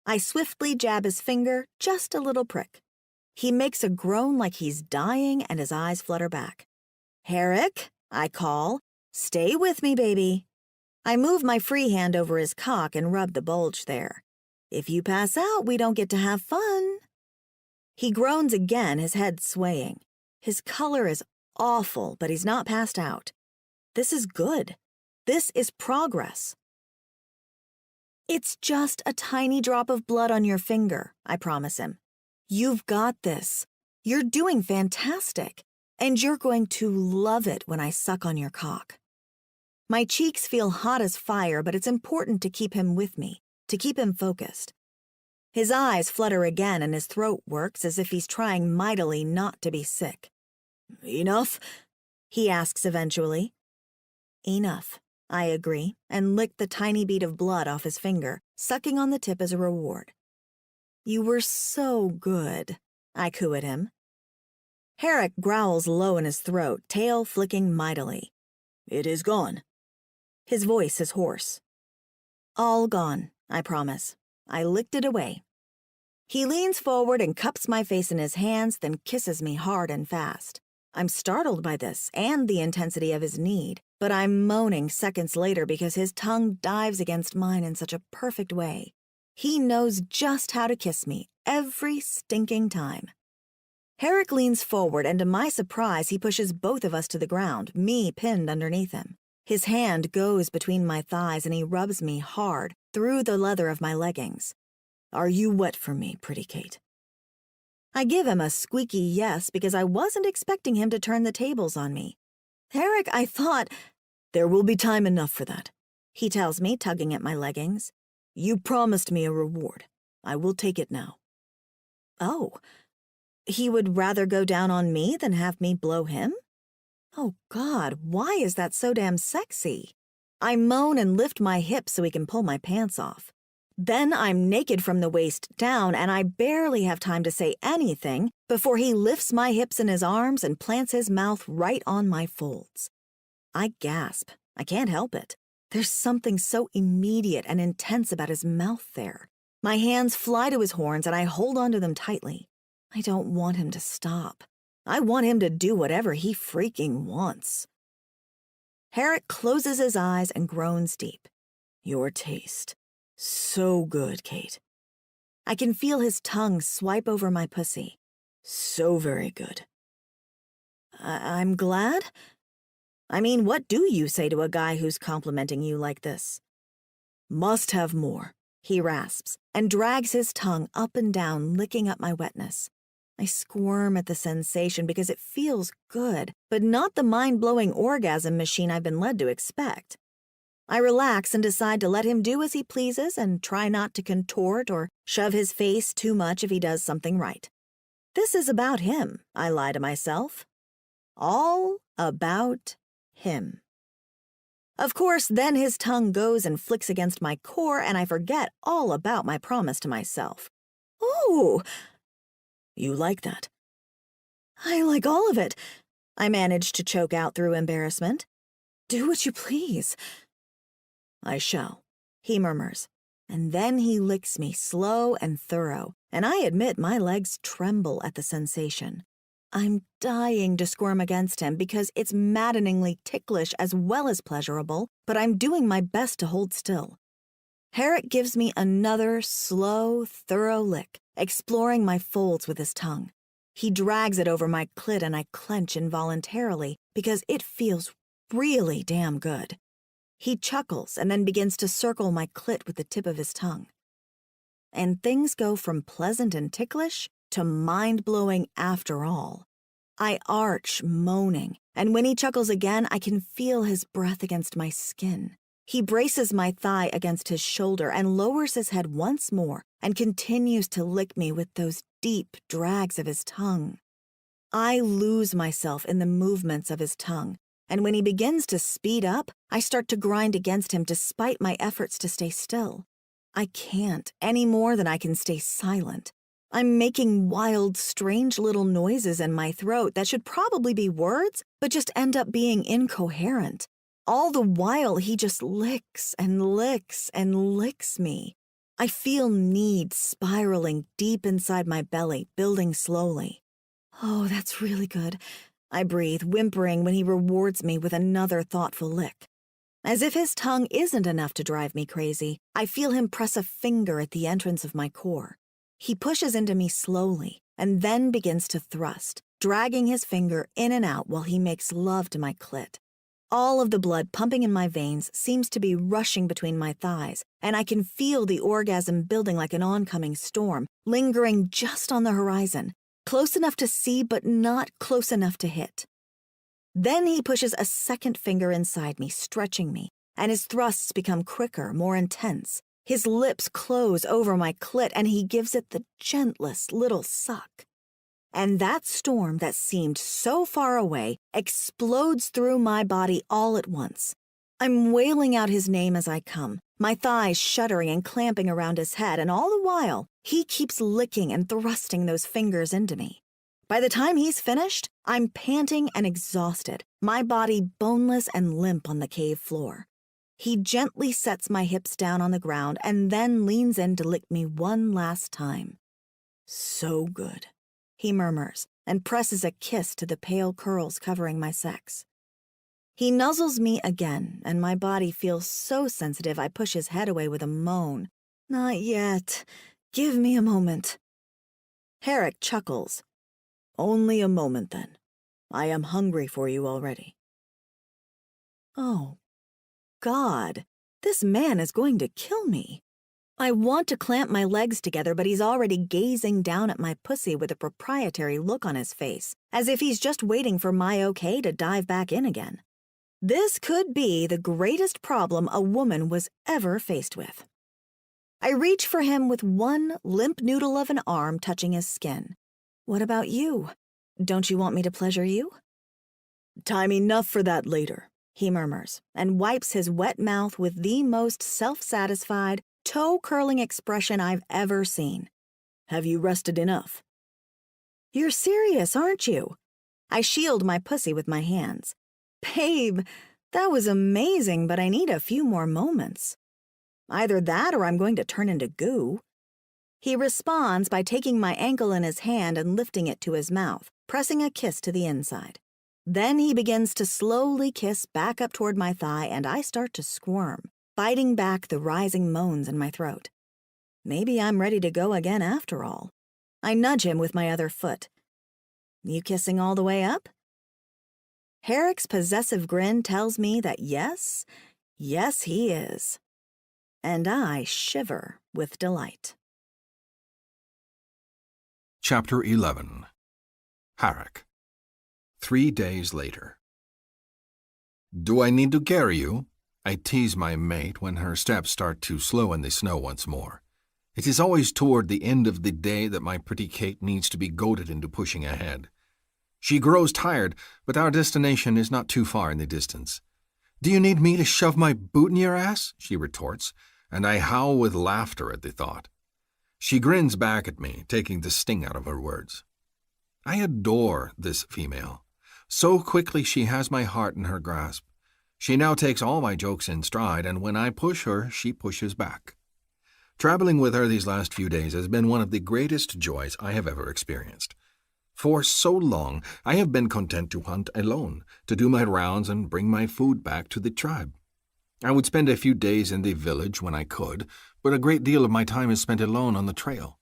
I swiftly jab his finger, just a little prick. He makes a groan like he's dying and his eyes flutter back. Herrick, I call. Stay with me, baby. I move my free hand over his cock and rub the bulge there. If you pass out, we don't get to have fun. He groans again, his head swaying. His color is awful, but he's not passed out. This is good. This is progress. It's just a tiny drop of blood on your finger, I promise him. You've got this. You're doing fantastic, and you're going to love it when I suck on your cock. My cheeks feel hot as fire, but it's important to keep him with me, to keep him focused. His eyes flutter again and his throat works as if he's trying mightily not to be sick.
Enough?
He asks eventually. Enough, I agree, and lick the tiny bead of blood off his finger, sucking on the tip as a reward. You were so good, I coo at him. Herrick growls low in his throat, tail flicking mightily.
It is gone.
His voice is hoarse. All gone, I promise. I licked it away. He leans forward and cups my face in his hands, then kisses me hard and fast. I'm startled by this and the intensity of his need, but I'm moaning seconds later because his tongue dives against mine in such a perfect way. He knows just how to kiss me every stinking time. Herrick leans forward, and to my surprise, he pushes both of us to the ground, me pinned underneath him. His hand goes between my thighs and he rubs me hard through the leather of my leggings.
Are you wet for me, pretty Kate?
I give him a squeaky yes because I wasn't expecting him to turn the tables on me. Herrick, I thought...
There will be time enough for that,
he tells me, tugging at my leggings.
You promised me a reward. I will take it now.
Oh, he would rather go down on me than have me blow him? Oh, God, why is that so damn sexy? I moan and lift my hips so he can pull my pants off. Then I'm naked from the waist down, and I barely have time to say anything before he lifts my hips in his arms and plants his mouth right on my folds. I gasp. I can't help it. There's something so immediate and intense about his mouth there. My hands fly to his horns, and I hold onto them tightly. I don't want him to stop. I want him to do whatever he freaking wants. Herrick closes his eyes and groans deep.
Your taste. So good, Kate.
I can feel his tongue swipe over my pussy.
So very good.
I'm glad? I mean, what do you say to a guy who's complimenting you like this?
Must have more,
he rasps, and drags his tongue up and down, licking up my wetness. I squirm at the sensation because it feels good, but not the mind-blowing orgasm machine I've been led to expect. I relax and decide to let him do as he pleases and try not to contort or shove his face too much if he does something right. This is about him, I lie to myself. All about him. Of course, then his tongue goes and flicks against my core, and I forget all about my promise to myself. "Ooh,
You like that?"
I like all of it," I managed to choke out through embarrassment. "Do what you please."
"I shall,"
he murmurs, and then he licks me slow and thorough, and I admit my legs tremble at the sensation. I'm dying to squirm against him because it's maddeningly ticklish as well as pleasurable, but I'm doing my best to hold still. Herrick gives me another slow, thorough lick, exploring my folds with his tongue. He drags it over my clit and I clench involuntarily because it feels really damn good. He chuckles and then begins to circle my clit with the tip of his tongue. And things go from pleasant and ticklish to mind-blowing after all. I arch, moaning, and when he chuckles again, I can feel his breath against my skin. He braces my thigh against his shoulder and lowers his head once more and continues to lick me with those deep drags of his tongue. I lose myself in the movements of his tongue, and when he begins to speed up, I start to grind against him despite my efforts to stay still. I can't any more than I can stay silent. I'm making wild, strange little noises in my throat that should probably be words, but just end up being incoherent. All the while, he just licks and licks and licks me. I feel need spiraling deep inside my belly, building slowly. "Oh, that's really good," I breathe, whimpering when he rewards me with another thoughtful lick. As if his tongue isn't enough to drive me crazy, I feel him press a finger at the entrance of my core. He pushes into me slowly and then begins to thrust, dragging his finger in and out while he makes love to my clit. All of the blood pumping in my veins seems to be rushing between my thighs, and I can feel the orgasm building like an oncoming storm, lingering just on the horizon, close enough to see but not close enough to hit. Then he pushes a second finger inside me, stretching me, and his thrusts become quicker, more intense. His lips close over my clit, and he gives it the gentlest little suck. And that storm that seemed so far away explodes through my body all at once. I'm wailing out his name as I come, my thighs shuddering and clamping around his head, and all the while, he keeps licking and thrusting those fingers into me. By the time he's finished, I'm panting and exhausted, my body boneless and limp on the cave floor. He gently sets my hips down on the ground and then leans in to lick me one last time.
"So good,"
he murmurs, and presses a kiss to the pale curls covering my sex. He nuzzles me again, and my body feels so sensitive I push his head away with a moan. "Not yet. Give me a moment." Herrick chuckles.
"Only a moment, then. I am hungry for you already."
Oh, God, this man is going to kill me. I want to clamp my legs together, but he's already gazing down at my pussy with a proprietary look on his face, as if he's just waiting for my okay to dive back in again. This could be the greatest problem a woman was ever faced with. I reach for him with one limp noodle of an arm touching his skin. "What about you? Don't you want me to pleasure you?"
"Time enough for that later,"
he murmurs, and wipes his wet mouth with the most self-satisfied, toe-curling expression I've ever seen.
"Have you rested enough?"
"You're serious, aren't you?" I shield my pussy with my hands. "Babe, that was amazing, but I need a few more moments. Either that or I'm going to turn into goo." He responds by taking my ankle in his hand and lifting it to his mouth, pressing a kiss to the inside. Then he begins to slowly kiss back up toward my thigh, and I start to squirm, biting back the rising moans in my throat. Maybe I'm ready to go again after all. I nudge him with my other foot. "You kissing all the way up?" Herrick's possessive grin tells me that yes, he is. And I shiver with delight.
Chapter 11. Harak. 3 days later. Do I need to carry you? I tease my mate when her steps start to slow in the snow once more. It is always toward the end of the day that my pretty Kate needs to be goaded into pushing ahead. She grows tired, but our destination is not too far in the distance. Do you need me to shove my boot in your ass? She retorts, and I howl with laughter at the thought. She grins back at me, taking the sting out of her words. I adore this female. So quickly she has my heart in her grasp. She now takes all my jokes in stride, and when I push her, she pushes back. Traveling with her these last few days has been one of the greatest joys I have ever experienced. For so long, I have been content to hunt alone, to do my rounds and bring my food back to the tribe. I would spend a few days in the village when I could, but a great deal of my time is spent alone on the trail.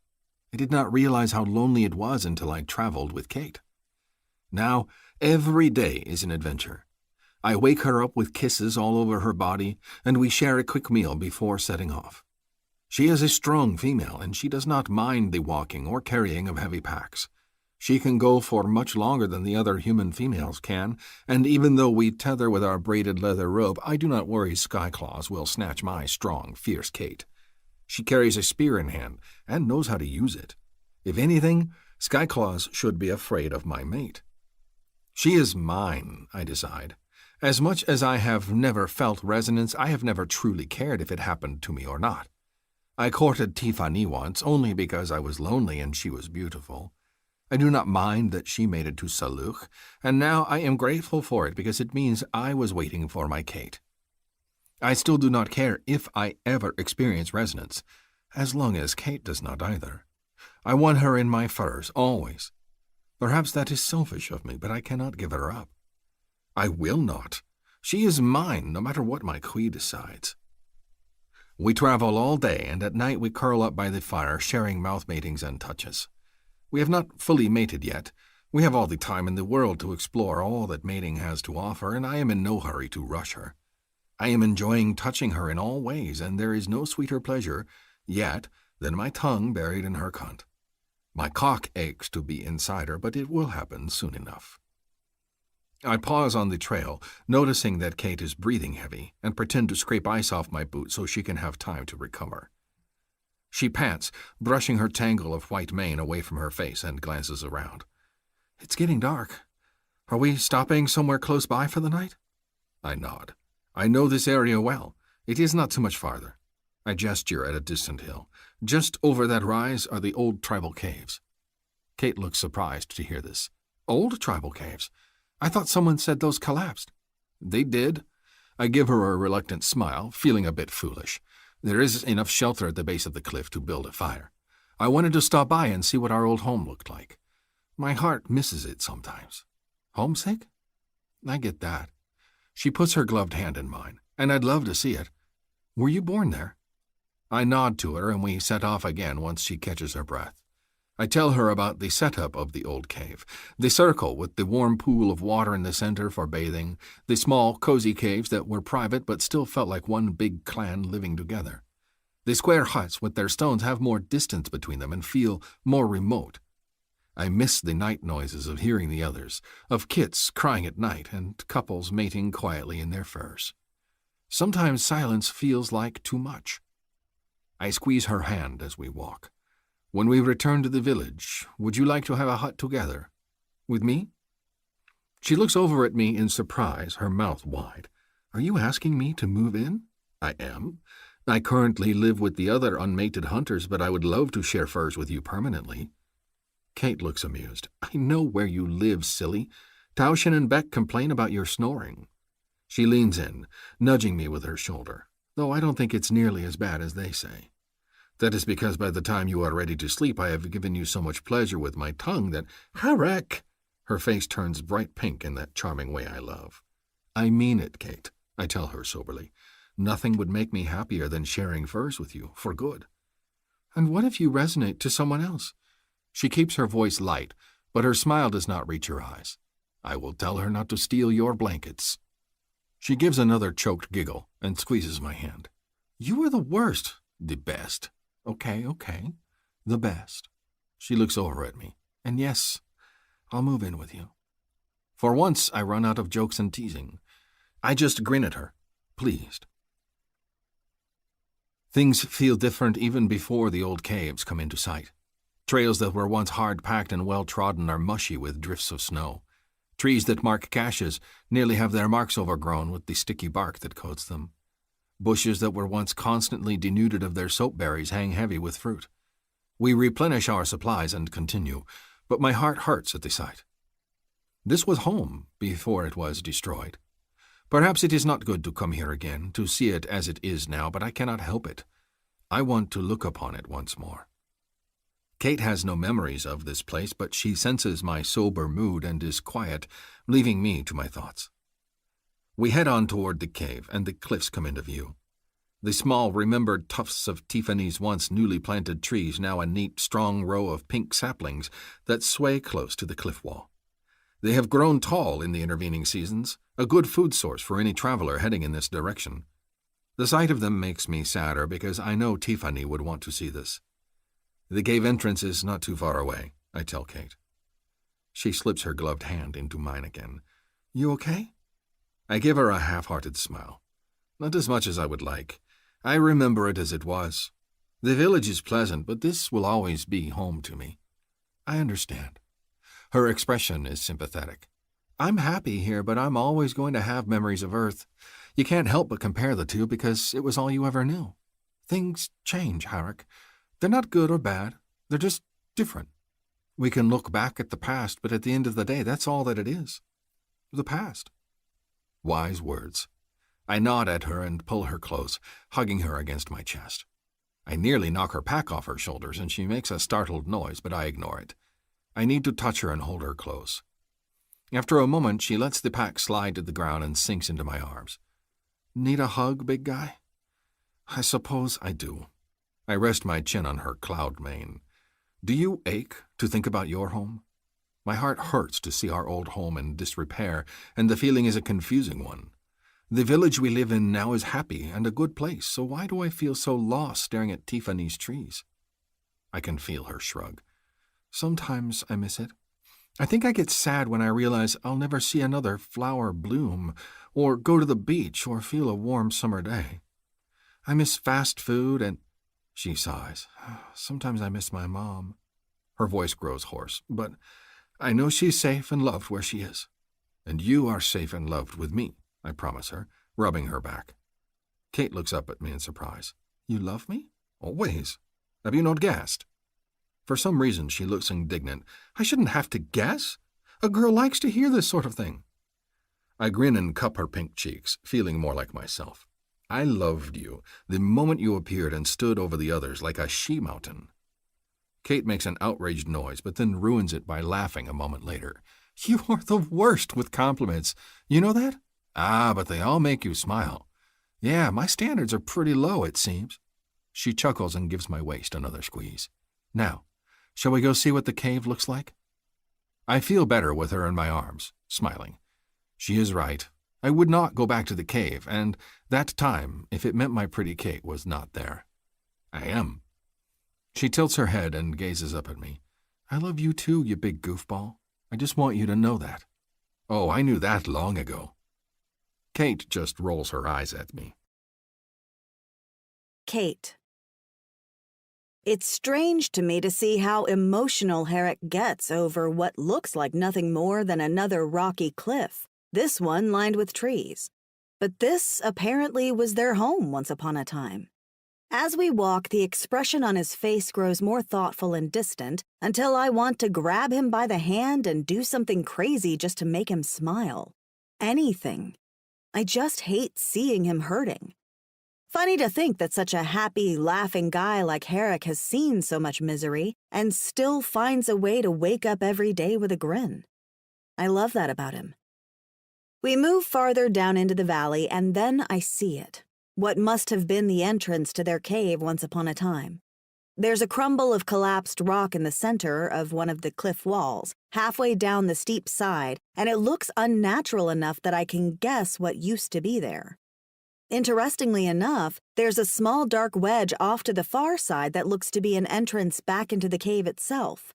I did not realize how lonely it was until I traveled with Kate. Now, every day is an adventure. I wake her up with kisses all over her body, and we share a quick meal before setting off. She is a strong female, and she does not mind the walking or carrying of heavy packs. She can go for much longer than the other human females can, and even though we tether with our braided leather rope, I do not worry Skyclaws will snatch my strong, fierce Kate. She carries a spear in hand and knows how to use it. If anything, Skyclaws should be afraid of my mate. She is mine, I decide. As much as I have never felt resonance, I have never truly cared if it happened to me or not. I courted Tiffany once only because I was lonely and she was beautiful. I do not mind that she made it to Saluch, and now I am grateful for it because it means I was waiting for my Kate. I still do not care if I ever experience resonance, as long as Kate does not either. I want her in my furs, always. Perhaps that is selfish of me, but I cannot give her up. I will not. She is mine, no matter what my Queen decides. We travel all day, and at night we curl up by the fire, sharing mouth matings and touches. We have not fully mated yet. We have all the time in the world to explore all that mating has to offer, and I am in no hurry to rush her. I am enjoying touching her in all ways, and there is no sweeter pleasure, yet, than my tongue buried in her cunt. My cock aches to be inside her, but it will happen soon enough. I pause on the trail, noticing that Kate is breathing heavy, and pretend to scrape ice off my boot so she can have time to recover. She pants, brushing her tangle of white mane away from her face, and glances around. It's getting dark. Are we stopping somewhere close by for the night? I nod. I know this area well. It is not too much farther. I gesture at a distant hill. Just over that rise are the old tribal caves. Kate looks surprised to hear this. Old tribal caves? I thought someone said those collapsed. They did. I give her a reluctant smile, feeling a bit foolish. There is enough shelter at the base of the cliff to build a fire. I wanted to stop by and see what our old home looked like. My heart misses it sometimes. Homesick? I get that. She puts her gloved hand in mine, and I'd love to see it. Were you born there? I nod to her, and we set off again once she catches her breath. I tell her about the setup of the old cave, the circle with the warm pool of water in the center for bathing, the small, cozy caves that were private but still felt like one big clan living together. The square huts with their stones have more distance between them and feel more remote. I miss the night noises of hearing the others, of kits crying at night and couples mating quietly in their furs. Sometimes silence feels like too much. I squeeze her hand as we walk. When we return to the village, would you like to have a hut together? With me? She looks over at me in surprise, her mouth wide. Are you asking me to move in? I am. I currently live with the other unmated hunters, but I would love to share furs with you permanently. Kate looks amused. I know where you live, silly. Tauschen and Beck complain about your snoring. She leans in, nudging me with her shoulder, though I don't think it's nearly as bad as they say. That is because by the time you are ready to sleep, I have given you so much pleasure with my tongue that, Harek! Her face turns bright pink in that charming way I love. I mean it, Kate, I tell her soberly. Nothing would make me happier than sharing furs with you, for good. And what if you resonate to someone else? She keeps her voice light, but her smile does not reach her eyes. I will tell her not to steal your blankets. She gives another choked giggle and squeezes my hand. You are the worst. The best. Okay. The best. She looks over at me. And yes, I'll move in with you. For once, I run out of jokes and teasing. I just grin at her, pleased. Things feel different even before the old caves come into sight. Trails that were once hard-packed and well-trodden are mushy with drifts of snow. Trees that mark caches nearly have their marks overgrown with the sticky bark that coats them. Bushes that were once constantly denuded of their soap berries hang heavy with fruit. We replenish our supplies and continue, but my heart hurts at the sight. This was home before it was destroyed. Perhaps it is not good to come here again, to see it as it is now, but I cannot help it. I want to look upon it once more. Kate has no memories of this place, but she senses my sober mood and is quiet, leaving me to my thoughts. We head on toward the cave, and the cliffs come into view. The small, remembered tufts of Tiffany's once newly planted trees, now a neat, strong row of pink saplings that sway close to the cliff wall. They have grown tall in the intervening seasons, a good food source for any traveler heading in this direction. The sight of them makes me sadder because I know Tiffany would want to see this. The cave entrance is not too far away, I tell Kate. She slips her gloved hand into mine again. You okay? I give her a half-hearted smile. Not as much as I would like. I remember it as it was. The village is pleasant, but this will always be home to me. I understand. Her expression is sympathetic. I'm happy here, but I'm always going to have memories of Earth. You can't help but compare the two because it was all you ever knew. Things change, Harrick. They're not good or bad. They're just different. We can look back at the past, but at the end of the day, that's all that it is. The past. Wise words. I nod at her and pull her close, hugging her against my chest. I nearly knock her pack off her shoulders, and she makes a startled noise, but I ignore it. I need to touch her and hold her close. After a moment, she lets the pack slide to the ground and sinks into my arms. Need a hug, big guy? I suppose I do. I rest my chin on her cloud mane. Do you ache to think about your home? My heart hurts to see our old home in disrepair, and the feeling is a confusing one. The village we live in now is happy and a good place, so why do I feel so lost staring at Tiffany's trees? I can feel her shrug. Sometimes I miss it. I think I get sad when I realize I'll never see another flower bloom, or go to the beach, or feel a warm summer day. I miss fast food and... She sighs. Sometimes I miss my mom. Her voice grows hoarse, but I know she's safe and loved where she is. And you are safe and loved with me, I promise her, rubbing her back. Kate looks up at me in surprise. You love me? Always. Have you not guessed? For some reason, she looks indignant. I shouldn't have to guess. A girl likes to hear this sort of thing. I grin and cup her pink cheeks, feeling more like myself. I loved you the moment you appeared and stood over the others like a she-mountain. Kate makes an outraged noise, but then ruins it by laughing a moment later. You are the worst with compliments. You know that? Ah, but they all make you smile. Yeah, my standards are pretty low, it seems. She chuckles and gives my waist another squeeze. Now, shall we go see what the cave looks like? I feel better with her in my arms, smiling. She is right. I would not go back to the cave, and that time, if it meant my pretty Kate was not there. I am. She tilts her head and gazes up at me. I love you too, you big goofball. I just want you to know that. Oh, I knew that long ago. Kate just rolls her eyes at me.
Kate. It's strange to me to see how emotional Herrick gets over what looks like nothing more than another rocky cliff, this one lined with trees. But this apparently was their home once upon a time. As we walk, the expression on his face grows more thoughtful and distant until I want to grab him by the hand and do something crazy just to make him smile. Anything. I just hate seeing him hurting. Funny to think that such a happy, laughing guy like Herrick has seen so much misery and still finds a way to wake up every day with a grin. I love that about him. We move farther down into the valley, and then I see it. What must have been the entrance to their cave once upon a time. There's a crumble of collapsed rock in the center of one of the cliff walls, halfway down the steep side, and it looks unnatural enough that I can guess what used to be there. Interestingly enough, there's a small dark wedge off to the far side that looks to be an entrance back into the cave itself.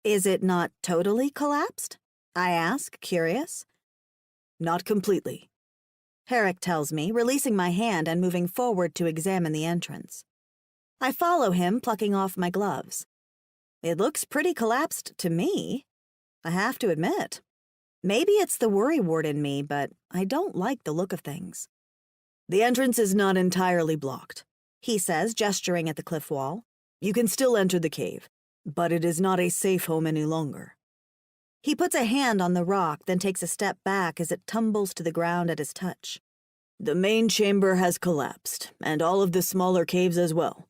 Is it not totally collapsed? I ask, curious.
Not completely,
Herrick tells me, releasing my hand and moving forward to examine the entrance. I follow him, plucking off my gloves. It looks pretty collapsed to me, I have to admit. Maybe it's the worrywart in me, but I don't like the look of things.
The entrance is not entirely blocked,
He says, gesturing at the cliff wall.
You can still enter the cave, but it is not a safe home any longer.
He puts a hand on the rock, then takes a step back as it tumbles to the ground at his touch.
The main chamber has collapsed, and all of the smaller caves as well.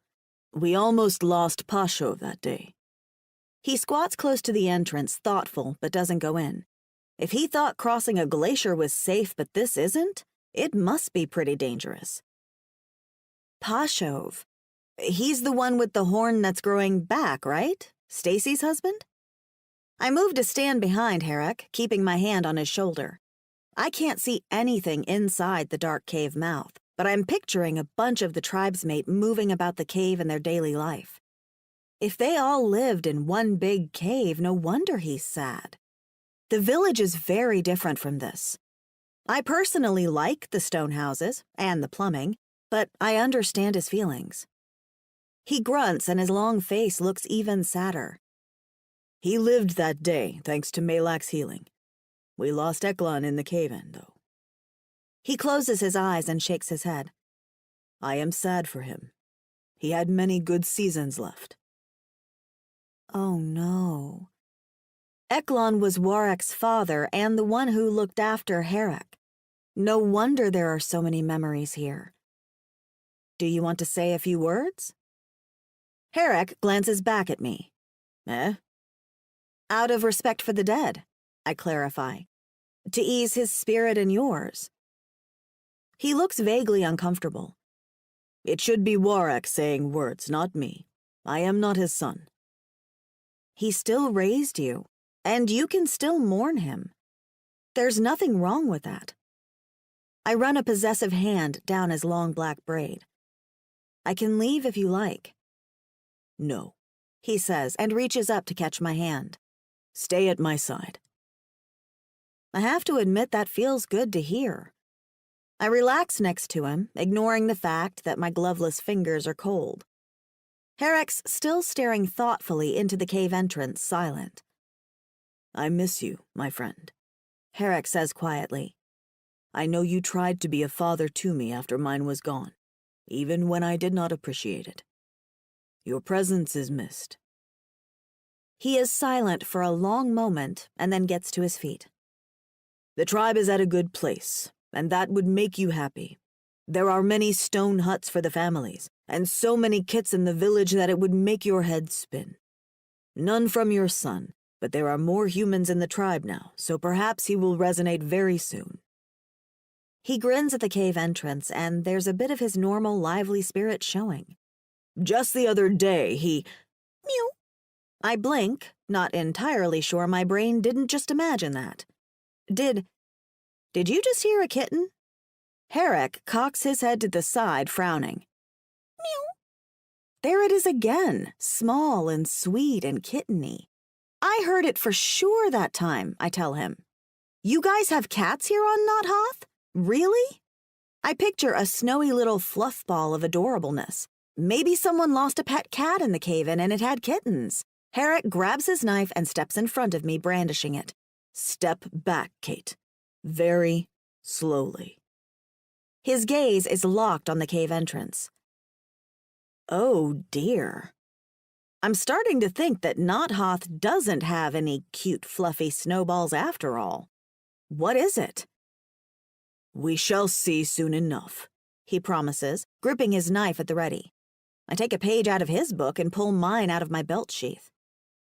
We almost lost Pashov that day.
He squats close to the entrance, thoughtful, but doesn't go in. If he thought crossing a glacier was safe, but this isn't, it must be pretty dangerous. Pashov. He's the one with the horn that's growing back, right? Stacy's husband? I move to stand behind Herrick, keeping my hand on his shoulder. I can't see anything inside the dark cave mouth, but I'm picturing a bunch of the tribesmate moving about the cave in their daily life. If they all lived in one big cave, no wonder he's sad. The village is very different from this. I personally like the stone houses and the plumbing, but I understand his feelings. He grunts and his long face looks even sadder.
He lived that day, thanks to Malak's healing. We lost Eklon in the cave-in, though.
He closes his eyes and shakes his head.
I am sad for him. He had many good seasons left.
Oh no. Eklon was Warek's father and the one who looked after Herrick. No wonder there are so many memories here. Do you want to say a few words? Herrick glances back at me.
Eh?
Out of respect for the dead, I clarify, to ease his spirit and yours. He looks vaguely uncomfortable.
It should be Warek saying words, not me. I am not his son.
He still raised you, and you can still mourn him. There's nothing wrong with that. I run a possessive hand down his long black braid. I can leave if you like.
No,
he says, and reaches up to catch my hand.
Stay at my side.
I have to admit that feels good to hear. I relax next to him, ignoring the fact that my gloveless fingers are cold. Herrick's still staring thoughtfully into the cave entrance, silent.
I miss you, my friend,
Herrick says quietly.
I know you tried to be a father to me after mine was gone, even when I did not appreciate it. Your presence is missed.
He is silent for a long moment and then gets to his feet.
The tribe is at a good place, and that would make you happy. There are many stone huts for the families, and so many kits in the village that it would make your head spin. None from your son, but there are more humans in the tribe now, so perhaps he will resonate very soon.
He grins at the cave entrance, and there's a bit of his normal lively spirit showing.
Just the other day, he...
Mew. I blink, not entirely sure my brain didn't just imagine that. Did you just hear a kitten? Herrick cocks his head to the side, frowning. Mew. There it is again, small and sweet and kitteny. I heard it for sure that time, I tell him. You guys have cats here on Knot Hoth? Really? I picture a snowy little fluff ball of adorableness. Maybe someone lost a pet cat in the cave-in and it had kittens. Herrick grabs his knife and steps in front of me, brandishing it.
Step back, Kate. Very slowly.
His gaze is locked on the cave entrance. Oh, dear. I'm starting to think that Knot Hoth doesn't have any cute, fluffy snowballs after all. What is it?
We shall see soon enough,
he promises, gripping his knife at the ready. I take a page out of his book and pull mine out of my belt sheath.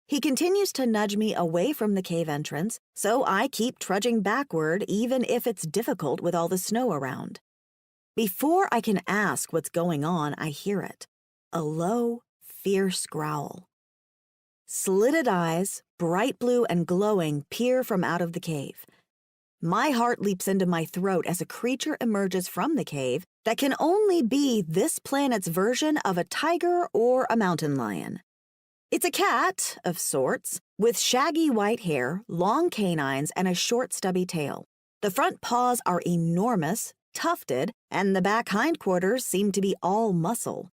He continues to nudge me away from the cave entrance, so I keep trudging backward even if it's difficult with all the snow around. Before I can ask what's going on, I hear it. A low, fierce growl. Slitted eyes, bright blue and glowing, peer from out of the cave. My heart leaps into my throat as a creature emerges from the cave that can only be this planet's version of a tiger or a mountain lion. It's a cat, of sorts, with shaggy white hair, long canines, and a short stubby tail. The front paws are enormous, tufted, and the back hindquarters seem to be all muscle.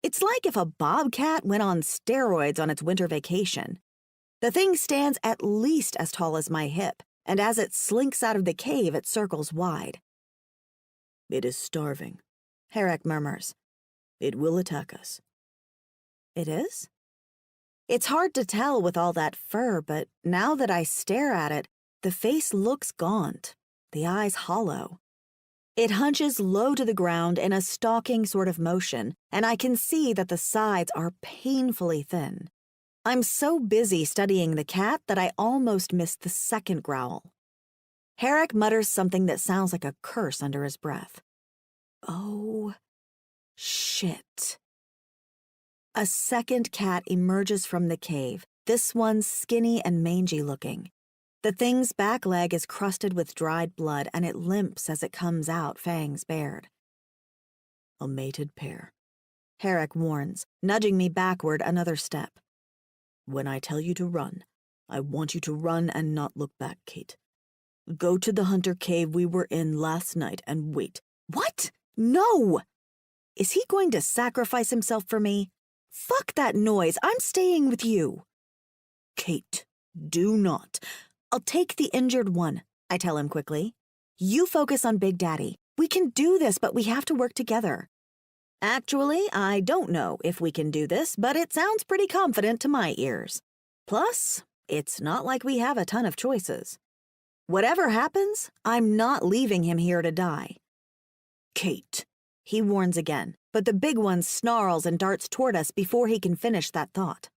It's like if a bobcat went on steroids on its winter vacation. The thing stands at least as tall as my hip, and as it slinks out of the cave, it circles wide.
It is starving, Herrick murmurs. It will attack us.
It is? It's hard to tell with all that fur, but now that I stare at it, the face looks gaunt, the eyes hollow. It hunches low to the ground in a stalking sort of motion, and I can see that the sides are painfully thin. I'm so busy studying the cat that I almost missed the second growl. Herrick mutters something that sounds like a curse under his breath. Oh, shit. A second cat emerges from the cave, this one skinny and mangy looking. The thing's back leg is crusted with dried blood, and it limps as it comes out, fangs bared.
A mated pair,
Herrick warns, nudging me backward another step.
When I tell you to run, I want you to run and not look back, Kate. Go to the hunter cave we were in last night and wait.
What? No! Is he going to sacrifice himself for me? Fuck that noise. I'm staying with you.
Kate, do not.
I'll take the injured one, I tell him quickly. You focus on Big Daddy. We can do this, but we have to work together. Actually, I don't know if we can do this, but it sounds pretty confident to my ears. Plus, it's not like we have a ton of choices. Whatever happens, I'm not leaving him here to die.
Kate,
he warns again, but the big one snarls and darts toward us before he can finish that thought.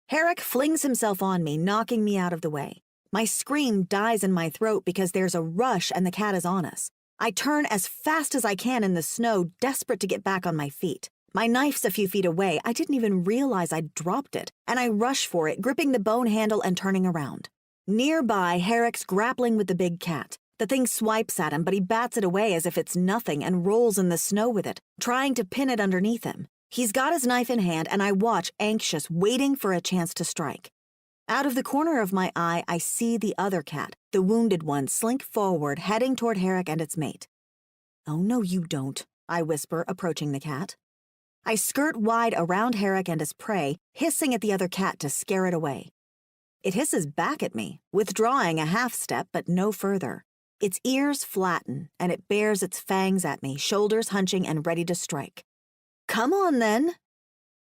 Herrick flings himself on me, knocking me out of the way. My scream dies in my throat because there's a rush and the cat is on us. I turn as fast as I can in the snow, desperate to get back on my feet. My knife's a few feet away. I didn't even realize I'd dropped it, and I rush for it, gripping the bone handle and turning around. Nearby, Herrick's grappling with the big cat. The thing swipes at him, but he bats it away as if it's nothing and rolls in the snow with it, trying to pin it underneath him. He's got his knife in hand, and I watch, anxious, waiting for a chance to strike. Out of the corner of my eye, I see the other cat, the wounded one, slink forward, heading toward Herrick and its mate. "Oh, no, you don't," I whisper, approaching the cat. I skirt wide around Herrick and his prey, hissing at the other cat to scare it away. It hisses back at me, withdrawing a half step, but no further. Its ears flatten, and it bares its fangs at me, shoulders hunching and ready to strike. Come on, then.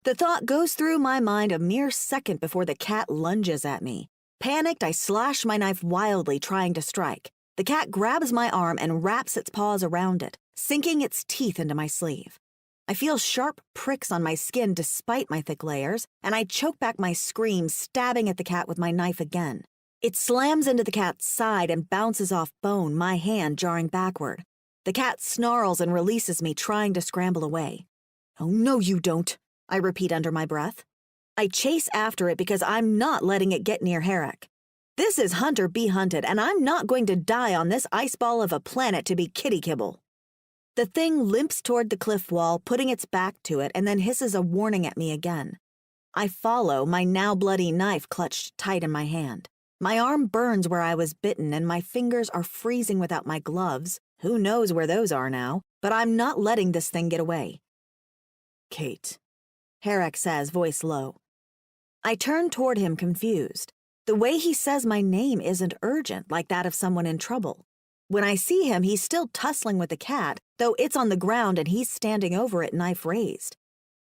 The thought goes through my mind a mere second before the cat lunges at me. Panicked, I slash my knife wildly, trying to strike. The cat grabs my arm and wraps its paws around it, sinking its teeth into my sleeve. I feel sharp pricks on my skin despite my thick layers, and I choke back my scream, stabbing at the cat with my knife again. It slams into the cat's side and bounces off bone, my hand jarring backward. The cat snarls and releases me, trying to scramble away. "Oh, no, you don't," I repeat under my breath. I chase after it because I'm not letting it get near Herrick. This is hunt or be hunted, and I'm not going to die on this ice ball of a planet to be kitty kibble. The thing limps toward the cliff wall, putting its back to it, and then hisses a warning at me again. I follow, my now bloody knife clutched tight in my hand. My arm burns where I was bitten, and my fingers are freezing without my gloves. Who knows where those are now? But I'm not letting this thing get away.
Kate,
Herrick says, voice low. I turn toward him, confused. The way he says my name isn't urgent, like that of someone in trouble. When I see him, he's still tussling with the cat, though it's on the ground and he's standing over it, knife raised.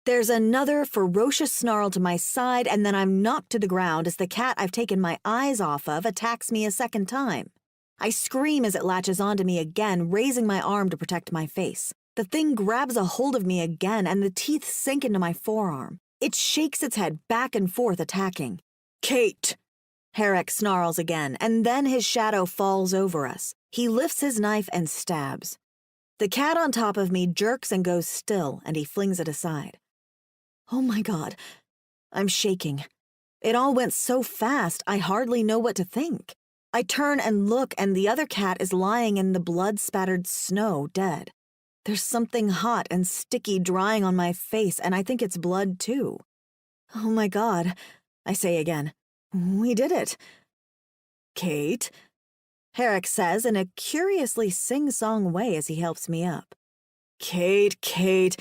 There's another ferocious snarl to my side, and then I'm knocked to the ground as the cat I've taken my eyes off of attacks me a second time. I scream as it latches onto me again, raising my arm to protect my face. The thing grabs a hold of me again, and the teeth sink into my forearm. It shakes its head back and forth, attacking.
Kate!
Herrick snarls again, and then his shadow falls over us. He lifts his knife and stabs. The cat on top of me jerks and goes still, and he flings it aside. Oh my God, I'm shaking. It all went so fast, I hardly know what to think. I turn and look, and the other cat is lying in the blood-spattered snow, dead. There's something hot and sticky drying on my face, and I think it's blood too. Oh my God,
I say again. We did it. Kate, Herrick says in a curiously sing-song way as he helps me up. Kate, Kate,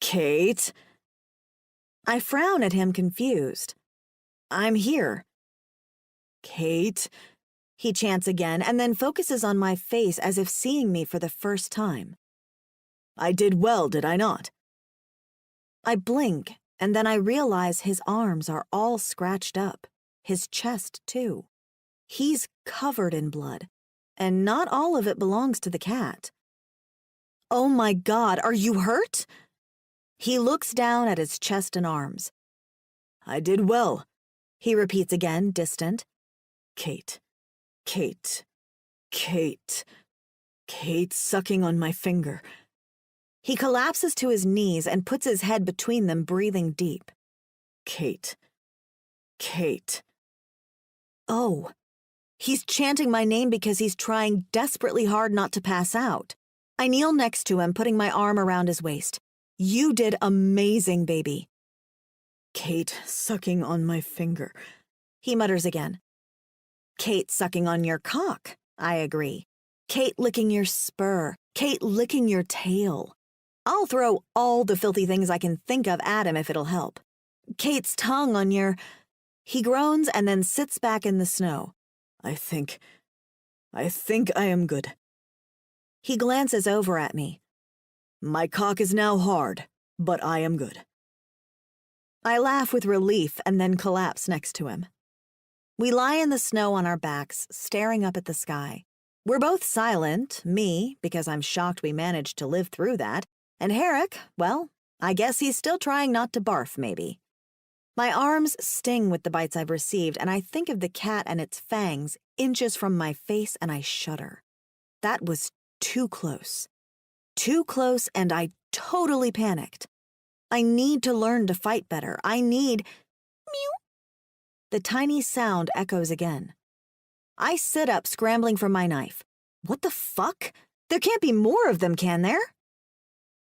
Kate. I frown at him confused. I'm here. Kate, he chants again and then focuses on my face as if seeing me for the first time. I did well, did I not? I blink, and then I realize his arms are all scratched up, his chest too. He's covered in blood, and not all of it belongs to the cat. Oh my God, are you hurt? He looks down at his chest and arms. I did well, he repeats again, distant. Kate, Kate, Kate, Kate sucking on my finger. He collapses to his knees and puts his head between them, breathing deep. Kate, Kate. Oh, he's chanting my name because he's trying desperately hard not to pass out. I kneel next to him, putting my arm around his waist. You did amazing, baby. Kate sucking on my finger, he mutters again. Kate sucking on your cock, I agree. Kate licking your spur. Kate licking your tail. I'll throw all the filthy things I can think of at him if it'll help. Kate's tongue on your... He groans and then sits back in the snow. I think I am good. He glances over at me. My cock is now hard, but I am good. I laugh with relief and then collapse next to him. We lie in the snow on our backs, staring up at the sky. We're both silent, me, because I'm shocked we managed to live through that, and Herrick, well, I guess he's still trying not to barf, maybe. My arms sting with the bites I've received, and I think of the cat and its fangs inches from my face, and I shudder. That was too close. Too close, and I totally panicked. I need to learn to fight better. I need... Mew. The tiny sound echoes again. I sit up, scrambling for my knife. What the fuck? There can't be more of them, can there?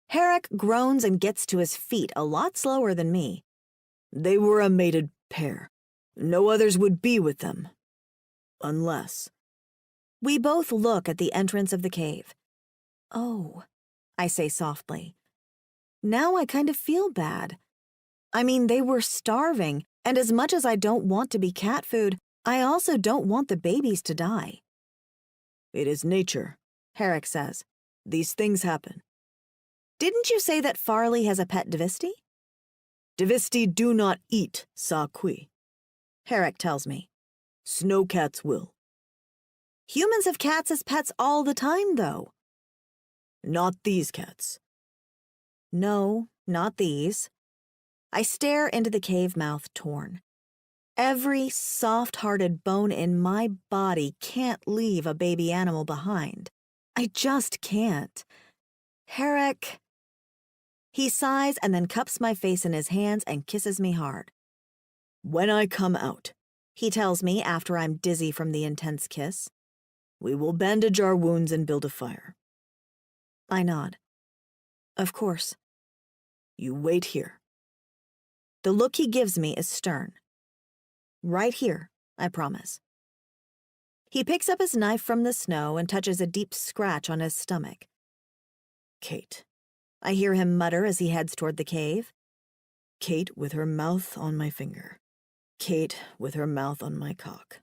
Herrick groans and gets to his feet a lot slower than me. They were a mated pair. No others would be with them. Unless... We both look at the entrance of the cave. Oh, I say softly. Now I kind of feel bad. I mean, they were starving, and as much as I don't want to be cat food, I also don't want the babies to die. It is nature, Herrick says. These things happen. Didn't you say that Farley has a pet Devsty? Devsty do not eat sa qui, Herrick tells me. Snowcats will. Humans have cats as pets all the time, though. Not these cats. No, not these. I stare into the cave mouth torn. Every soft-hearted bone in my body can't leave a baby animal behind. I just can't. Herrick... He sighs and then cups my face in his hands and kisses me hard. When I come out, he tells me after I'm dizzy from the intense kiss, we will bandage our wounds and build a fire. I nod. Of course. You wait here. The look he gives me is stern. Right here, I promise. He picks up his knife from the snow and touches a deep scratch on his stomach. Kate, I hear him mutter as he heads toward the cave. Kate with her mouth on my finger. Kate with her mouth on my cock.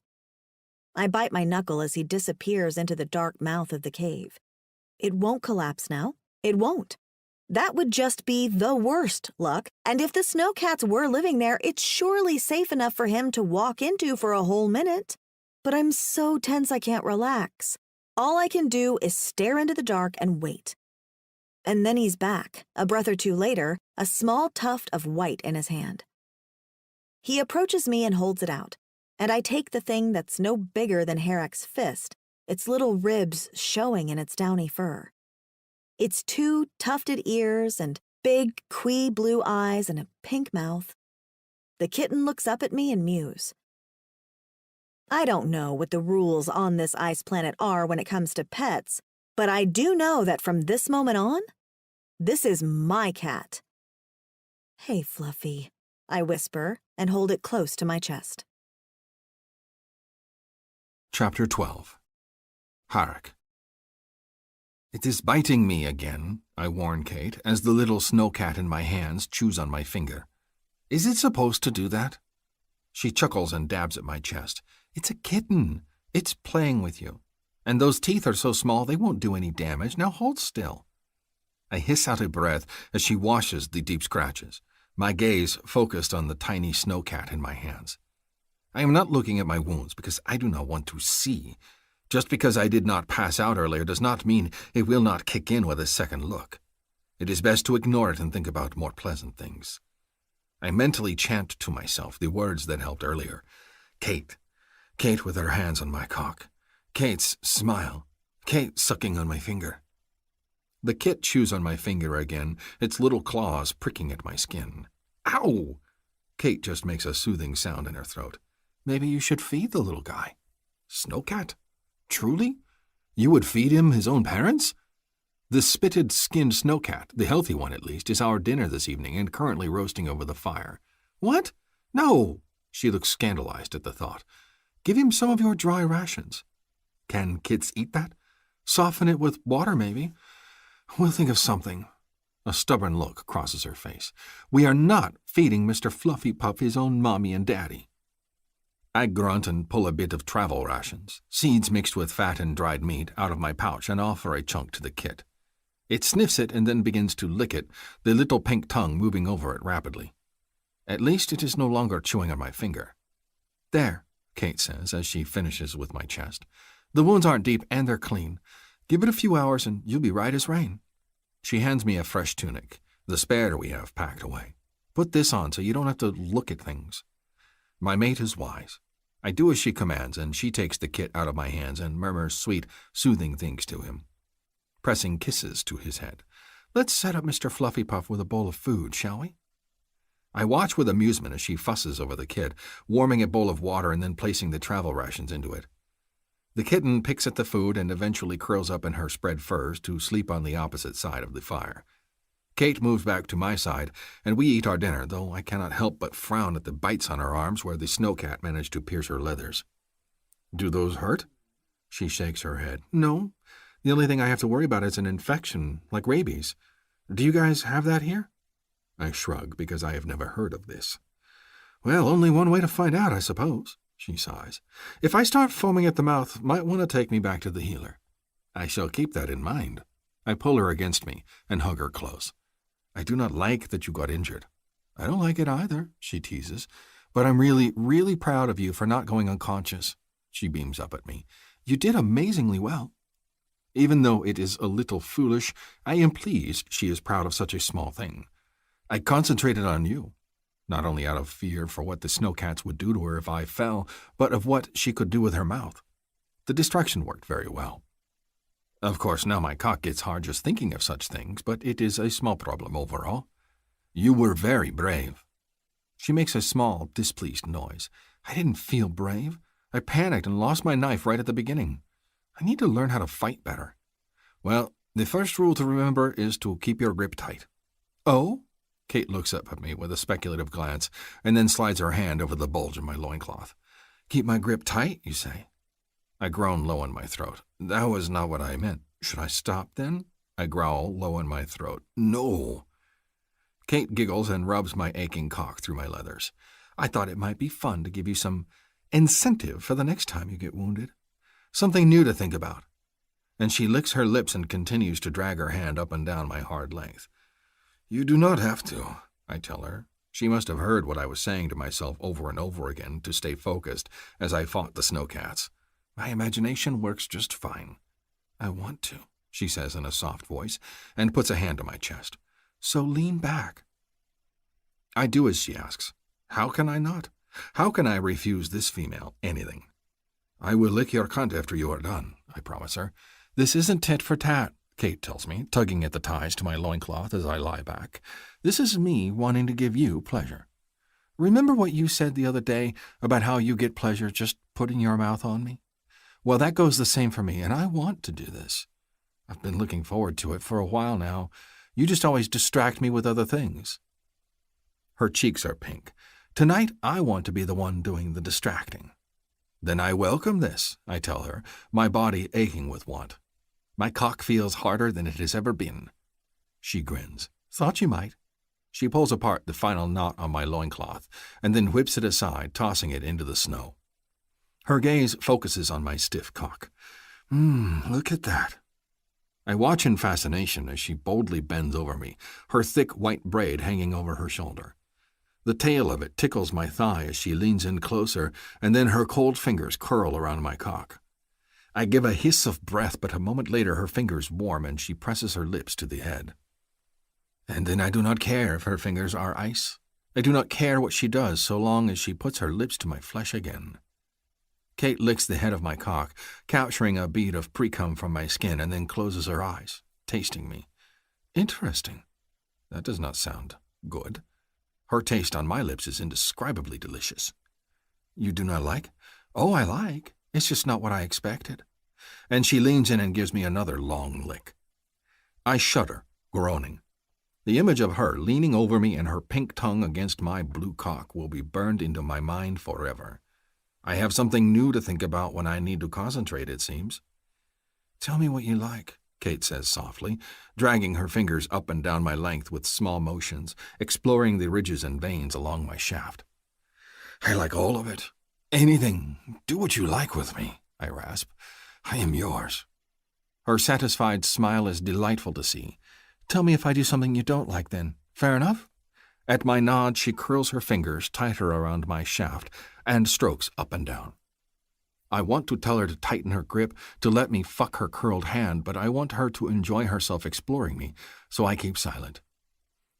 I bite my knuckle as he disappears into the dark mouth of the cave. It won't collapse now. It won't. That would just be the worst luck, and if the snowcats were living there, it's surely safe enough for him to walk into for a whole minute. But I'm so tense I can't relax. All I can do is stare into the dark and wait. And then he's back, a breath or two later, a small tuft of white in his hand. He approaches me and holds it out, and I take the thing that's no bigger than Herrick's fist, its little ribs showing in its downy fur. Its 2 tufted ears and big, quee blue eyes and a pink mouth. The kitten looks up at me and mews. I don't know what the rules on this ice planet are when it comes to pets, but I do know that from this moment on, this is my cat. Hey, Fluffy,
I whisper and hold it close to my chest.
Chapter 12. Hark. It is biting me again, I warn Kate, as the little snowcat in my hands chews on my finger. Is it supposed to do that? She chuckles and dabs at my chest. It's a kitten. It's playing with you. And those teeth are so small they won't do any damage. Now hold still. I hiss out a breath as she washes the deep scratches, my gaze focused on the tiny snowcat in my hands. I am not looking at my wounds because I do not want to see. Just because I did not pass out earlier does not mean it will not kick in with a second look. It is best to ignore it and think about more pleasant things. I mentally chant to myself the words that helped earlier. Kate. Kate with her hands on my cock. Kate's smile. Kate sucking on my finger. The kit chews on my finger again, its little claws pricking at my skin. Ow! Kate just makes a soothing sound in her throat. Maybe you should feed the little guy. Snowcat? Truly? You would feed him his own parents? The spitted, skinned snowcat, the healthy one at least, is our dinner this evening and currently roasting over the fire. What? No! She looks scandalized at the thought. Give him some of your dry rations. Can kids eat that? Soften it with water, maybe. We'll think of something. A stubborn look crosses her face. We are not feeding Mr. Fluffy Puff his own mommy and daddy. I grunt and pull a bit of travel rations, seeds mixed with fat and dried meat, out of my pouch and offer a chunk to the kit. It sniffs it and then begins to lick it, the little pink tongue moving over it rapidly. At least it is no longer chewing on my finger. There, Kate says as she finishes with my chest. The wounds aren't deep and they're clean. Give it a few hours and you'll be right as rain. She hands me a fresh tunic, the spare we have packed away. Put this on so you don't have to look at things. My mate is wise. I do as she commands, and she takes the kit out of my hands and murmurs sweet, soothing things to him, pressing kisses to his head. Let's set up Mr. Fluffy Puff with a bowl of food, shall we? I watch with amusement as she fusses over the kid, warming a bowl of water and then placing the travel rations into it. The kitten picks at the food and eventually curls up in her spread furs to sleep on the opposite side of the fire. Kate moves back to my side, and we eat our dinner, though I cannot help but frown at the bites on her arms where the snowcat managed to pierce her leathers. Do those hurt? She shakes her head. No. The only thing I have to worry about is an infection, like rabies. Do you guys have that here? I shrug, because I have never heard of this. Well, only one way to find out, I suppose, she sighs. If I start foaming at the mouth, might want to take me back to the healer. I shall keep that in mind. I pull her against me and hug her close. I do not like that you got injured. I don't like it either, she teases, but I'm really, really proud of you for not going unconscious. She beams up at me. You did amazingly well. Even though it is a little foolish, I am pleased she is proud of such a small thing. I concentrated on you, not only out of fear for what the snowcats would do to her if I fell, but of what she could do with her mouth. The distraction worked very well. Of course, now my cock gets hard just thinking of such things, but it is a small problem overall. You were very brave. She makes a small, displeased noise. I didn't feel brave. I panicked and lost my knife right at the beginning. I need to learn how to fight better. Well, the first rule to remember is to keep your grip tight. Oh? Kate looks up at me with a speculative glance and then slides her hand over the bulge in my loincloth. Keep my grip tight, you say? I groan low in my throat. That was not what I meant. Should I stop then? I growl low in my throat. No. Kate giggles and rubs my aching cock through my leathers. I thought it might be fun to give you some incentive for the next time you get wounded. Something new to think about. And she licks her lips and continues to drag her hand up and down my hard length. You do not have to, I tell her. She must have heard what I was saying to myself over and over again to stay focused as I fought the snowcats. My imagination works just fine. I want to, she says in a soft voice, and puts a hand on my chest. So lean back. I do as she asks. How can I not? How can I refuse this female anything? I will lick your cunt after you are done, I promise her. This isn't tit for tat, Kate tells me, tugging at the ties to my loincloth as I lie back. This is me wanting to give you pleasure. Remember what you said the other day about how you get pleasure just putting your mouth on me? Well, that goes the same for me, and I want to do this. I've been looking forward to it for a while now. You just always distract me with other things. Her cheeks are pink. Tonight, I want to be the one doing the distracting. Then I welcome this, I tell her, my body aching with want. My cock feels harder than it has ever been. She grins. Thought you might. She pulls apart the final knot on my loincloth and then whips it aside, tossing it into the snow. Her gaze focuses on my stiff cock. Look at that. I watch in fascination as she boldly bends over me, her thick white braid hanging over her shoulder. The tail of it tickles my thigh as she leans in closer, and then her cold fingers curl around my cock. I give a hiss of breath, but a moment later her fingers warm and she presses her lips to the head. And then I do not care if her fingers are ice. I do not care what she does so long as she puts her lips to my flesh again. Kate licks the head of my cock, capturing a bead of pre-cum from my skin, and then closes her eyes, tasting me. Interesting. That does not sound good. Her taste on my lips is indescribably delicious. You do not like? Oh, I like. It's just not what I expected. And she leans in and gives me another long lick. I shudder, groaning. The image of her leaning over me and her pink tongue against my blue cock will be burned into my mind forever. I have something new to think about when I need to concentrate, it seems. Tell me what you like, Kate says softly, dragging her fingers up and down my length with small motions, exploring the ridges and veins along my shaft. I like all of it. Anything. Do what you like with me, I rasp. I am yours. Her satisfied smile is delightful to see. Tell me if I do something you don't like then. Fair enough? At my nod, she curls her fingers tighter around my shaft and strokes up and down. I want to tell her to tighten her grip, to let me fuck her curled hand, but I want her to enjoy herself exploring me, so I keep silent.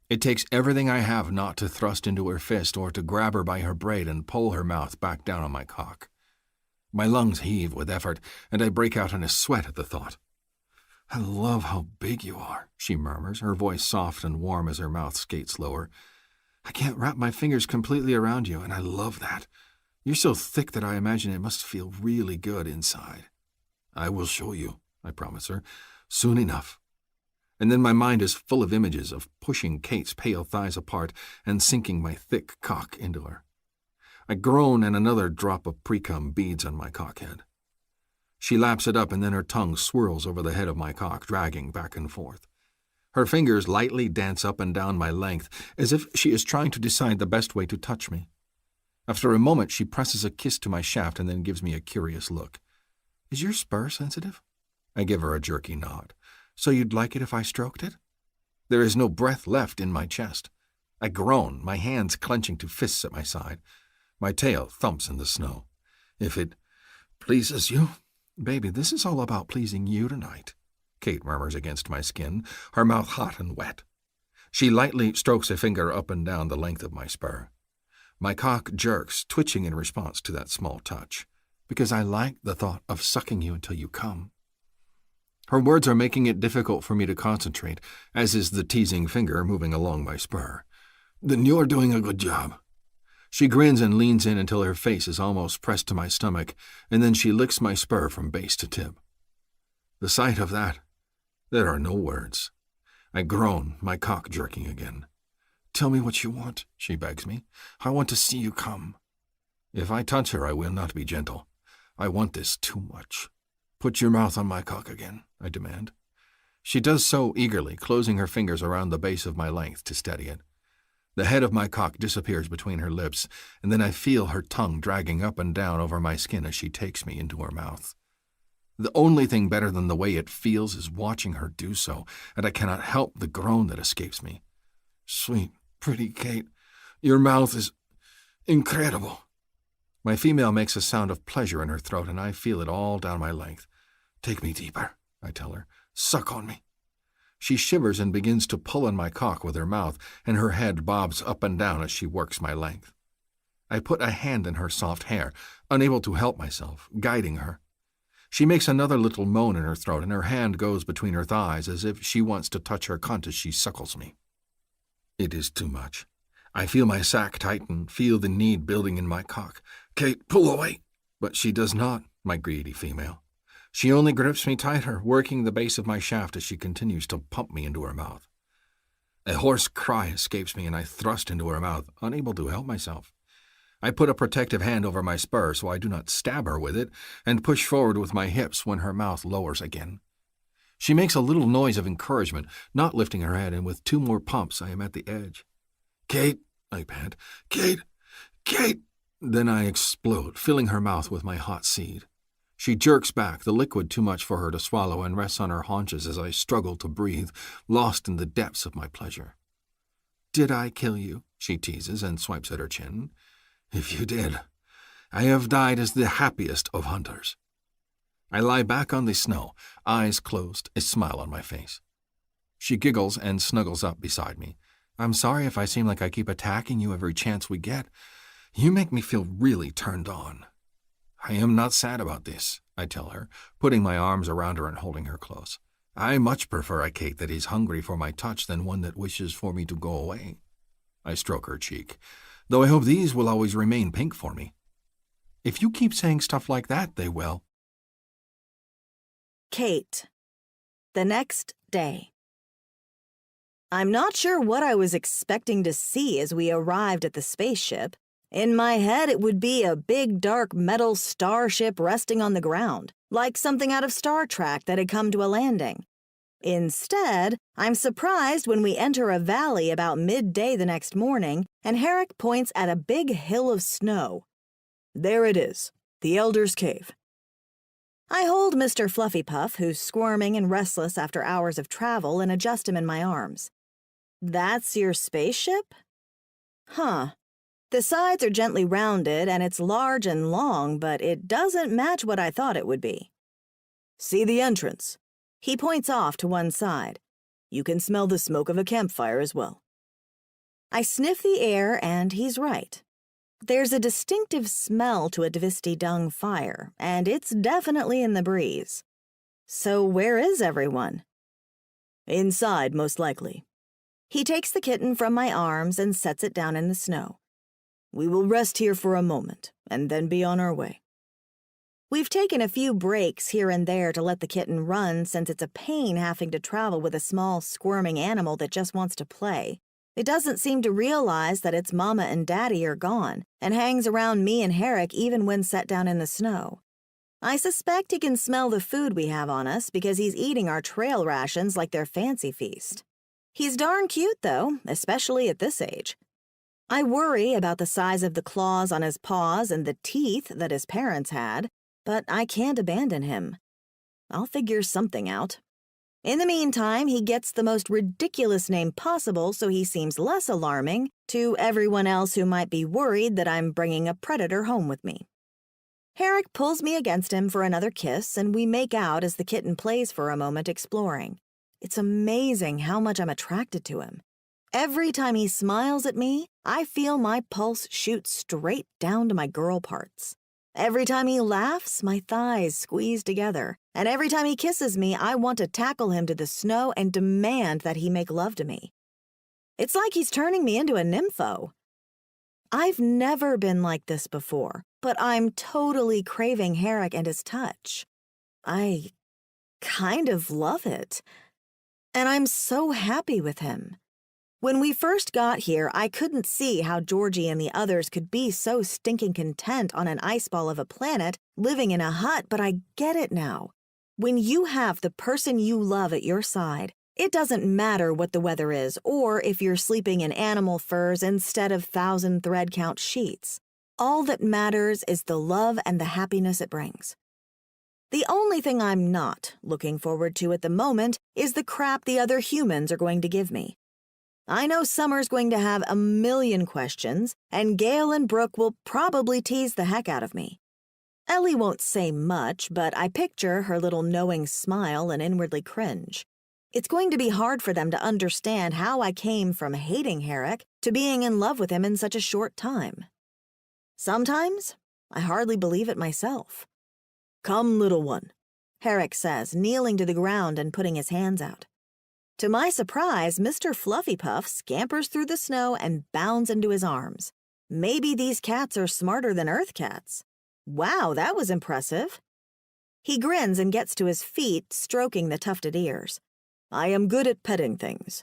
It takes everything I have not to thrust into her fist or to grab her by her braid and pull her mouth back down on my cock. My lungs heave with effort, and I break out in a sweat at the thought. I love how big you are, she murmurs, her voice soft and warm as her mouth skates lower. I can't wrap my fingers completely around you, and I love that. You're so thick that I imagine it must feel really good inside. I will show you, I promise her, soon enough. And then my mind is full of images of pushing Kate's pale thighs apart and sinking my thick cock into her. I groan and another drop of pre-cum beads on my cockhead. She laps it up and then her tongue swirls over the head of my cock, dragging back and forth. Her fingers lightly dance up and down my length, as if she is trying to decide the best way to touch me. After a moment, she presses a kiss to my shaft and then gives me a curious look. Is your spur sensitive? I give her a jerky nod. So you'd like it if I stroked it? There is no breath left in my chest. I groan, my hands clenching to fists at my side. My tail thumps in the snow. If it pleases you, baby, this is all about pleasing you tonight, Kate murmurs against my skin, her mouth hot and wet. She lightly strokes a finger up and down the length of my spur. My cock jerks, twitching in response to that small touch, because I like the thought of sucking you until you come. Her words are making it difficult for me to concentrate, as is the teasing finger moving along my spur. Then you're doing a good job. She grins and leans in until her face is almost pressed to my stomach, and then she licks my spur from base to tip. The sight of that, there are no words. I groan, my cock jerking again. Tell me what you want, she begs me. I want to see you come. If I touch her, I will not be gentle. I want this too much. Put your mouth on my cock again, I demand. She does so eagerly, closing her fingers around the base of my length to steady it. The head of my cock disappears between her lips, and then I feel her tongue dragging up and down over my skin as she takes me into her mouth. The only thing better than the way it feels is watching her do so, and I cannot help the groan that escapes me. Sweet, pretty Kate, your mouth is incredible. My female makes a sound of pleasure in her throat, and I feel it all down my length. Take me deeper, I tell her. Suck on me. She shivers and begins to pull on my cock with her mouth, and her head bobs up and down as she works my length. I put a hand in her soft hair, unable to help myself, guiding her. She makes another little moan in her throat, and her hand goes between her thighs as if she wants to touch her cunt as she suckles me. It is too much. I feel my sack tighten, feel the need building in my cock. Kate, pull away! But she does not, my greedy female. She only grips me tighter, working the base of my shaft as she continues to pump me into her mouth. A hoarse cry escapes me, and I thrust into her mouth, unable to help myself. I put a protective hand over my spur so I do not stab her with it, and push forward with my hips when her mouth lowers again. She makes a little noise of encouragement, not lifting her head, and with 2 more pumps I am at the edge. "Kate," I pant. "Kate! Kate!" Then I explode, filling her mouth with my hot seed. She jerks back, the liquid too much for her to swallow, and rests on her haunches as I struggle to breathe, lost in the depths of my pleasure. "Did I kill you?" she teases and swipes at her chin. "If you did, I have died as the happiest of hunters." I lie back on the snow, eyes closed, a smile on my face. She giggles and snuggles up beside me. "I'm sorry if I seem like I keep attacking you every chance we get. You make me feel really turned on." "I am not sad about this," I tell her, putting my arms around her and holding her close. "I much prefer a Kate that is hungry for my touch than one that wishes for me to go away." I stroke her cheek, though I hope these will always remain pink for me. "If you keep saying stuff like that, they will."
Kate. The next day. I'm not sure what I was expecting to see as we arrived at the spaceship. In my head, it would be a big, dark metal starship resting on the ground, like something out of Star Trek that had come to a landing. Instead, I'm surprised when we enter a valley about midday the next morning, and Herrick points at a big hill of snow.
There it is, the Elder's Cave.
I hold Mr. Fluffy Puff, who's squirming and restless after hours of travel, and adjust him in my arms. That's your spaceship? Huh. The sides are gently rounded, and it's large and long, but it doesn't match what I thought it would be.
See the entrance?
He points off to one side.
You can smell the smoke of a campfire as well.
I sniff the air, and he's right. There's a distinctive smell to a Devney dung fire, and it's definitely in the breeze. So where is everyone?
Inside, most likely.
He takes the kitten from my arms and sets it down in the snow.
We will rest here for a moment, and then be on our way.
We've taken a few breaks here and there to let the kitten run since it's a pain having to travel with a small, squirming animal that just wants to play. It doesn't seem to realize that its mama and daddy are gone, and hangs around me and Herrick even when set down in the snow. I suspect he can smell the food we have on us because he's eating our trail rations like their fancy feast. He's darn cute, though, especially at this age. I worry about the size of the claws on his paws and the teeth that his parents had, but I can't abandon him. I'll figure something out. In the meantime, he gets the most ridiculous name possible so he seems less alarming to everyone else who might be worried that I'm bringing a predator home with me. Herrick pulls me against him for another kiss, and we make out as the kitten plays for a moment exploring. It's amazing how much I'm attracted to him. Every time he smiles at me, I feel my pulse shoot straight down to my girl parts. Every time he laughs, my thighs squeeze together, and every time he kisses me, I want to tackle him to the snow and demand that he make love to me. It's like he's turning me into a nympho. I've never been like this before, but I'm totally craving Herrick and his touch. I kind of love it, and I'm so happy with him. When we first got here, I couldn't see how Georgie and the others could be so stinking content on an ice ball of a planet living in a hut, but I get it now. When you have the person you love at your side, it doesn't matter what the weather is or if you're sleeping in animal furs instead of 1,000 thread count sheets. All that matters is the love and the happiness it brings. The only thing I'm not looking forward to at the moment is the crap the other humans are going to give me. I know Summer's going to have a million questions, and Gail and Brooke will probably tease the heck out of me. Ellie won't say much, but I picture her little knowing smile and inwardly cringe. It's going to be hard for them to understand how I came from hating Herrick to being in love with him in such a short time. Sometimes, I hardly believe it myself.
Come, little one,
Herrick says, kneeling to the ground and putting his hands out. To my surprise, Mr. Fluffy Puff scampers through the snow and bounds into his arms. Maybe these cats are smarter than Earth cats. Wow, that was impressive. He grins and gets to his feet, stroking the tufted ears.
I am good at petting things.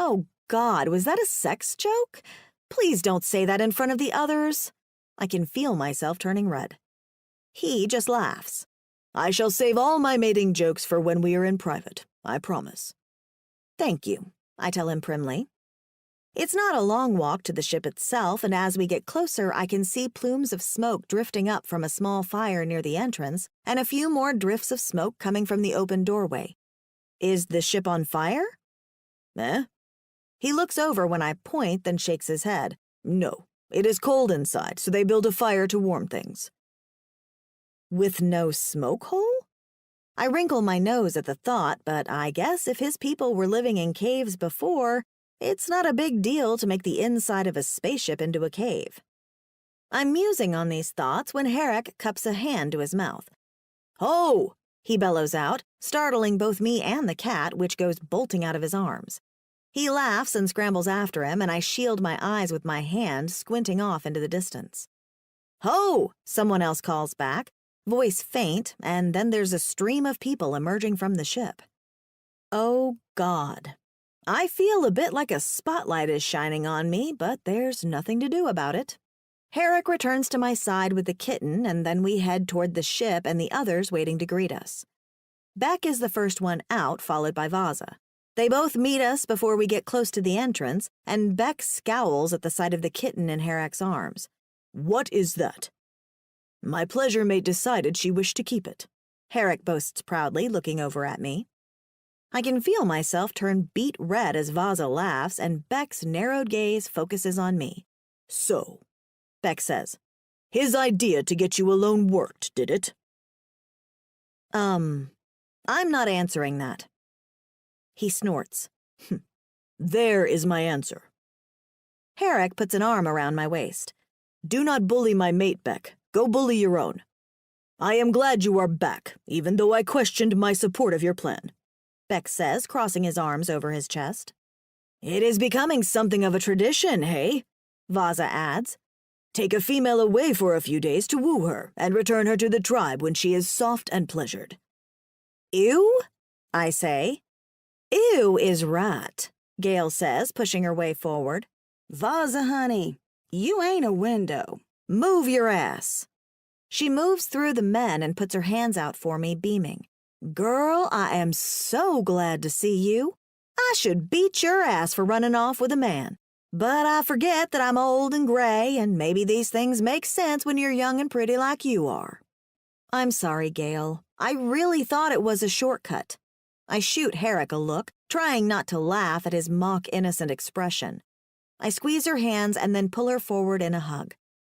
Oh, God, was that a sex joke? Please don't say that in front of the others. I can feel myself turning red. He just laughs.
I shall save all my mating jokes for when we are in private, I promise.
Thank you, I tell him primly. It's not a long walk to the ship itself, and as we get closer, I can see plumes of smoke drifting up from a small fire near the entrance, and a few more drifts of smoke coming from the open doorway. Is the ship on fire?
Eh?
He looks over when I point, then shakes his head.
No, it is cold inside, so they build a fire to warm things.
With no smoke hole? I wrinkle my nose at the thought, but I guess if his people were living in caves before, it's not a big deal to make the inside of a spaceship into a cave. I'm musing on these thoughts when Herrick cups a hand to his mouth.
"Ho!"
he bellows out, startling both me and the cat, which goes bolting out of his arms. He laughs and scrambles after him, and I shield my eyes with my hand, squinting off into the distance. "Ho!" someone else calls back, voice faint, and then there's a stream of people emerging from the ship. Oh, God. I feel a bit like a spotlight is shining on me, but there's nothing to do about it. Herrick returns to my side with the kitten, and then we head toward the ship and the others waiting to greet us. Beck is the first one out, followed by Vaza. They both meet us before we get close to the entrance, and Beck scowls at the sight of the kitten in Herrick's arms.
"What is that?" "My pleasure mate decided she wished to keep it,"
Herrick boasts proudly, looking over at me. I can feel myself turn beet red as Vaza laughs, and Beck's narrowed gaze focuses on me.
"So,"
Beck says,
"his idea to get you alone worked, did it?"
I'm not answering that." He snorts.
"There is my answer."
Herrick puts an arm around my waist.
"Do not bully my mate, Beck. Go bully your own. I am glad you are back, even though I questioned my support of your plan,"
Beck says, crossing his arms over his chest.
"It is becoming something of a tradition, hey?"
Vaza adds.
"Take a female away for a few days to woo her, and return her to the tribe when she is soft and pleasured."
"Ew?" I say. "Ew is right," Gale says, pushing her way forward. "Vaza, honey, you ain't a window. Move your ass." She moves through the men and puts her hands out for me, beaming. "Girl, I am so glad to see you. I should beat your ass for running off with a man. But I forget that I'm old and gray, and maybe these things make sense when you're young and pretty like you are." "I'm sorry, Gale. I really thought it was a shortcut." I shoot Herrick a look, trying not to laugh at his mock-innocent expression. I squeeze her hands and then pull her forward in a hug.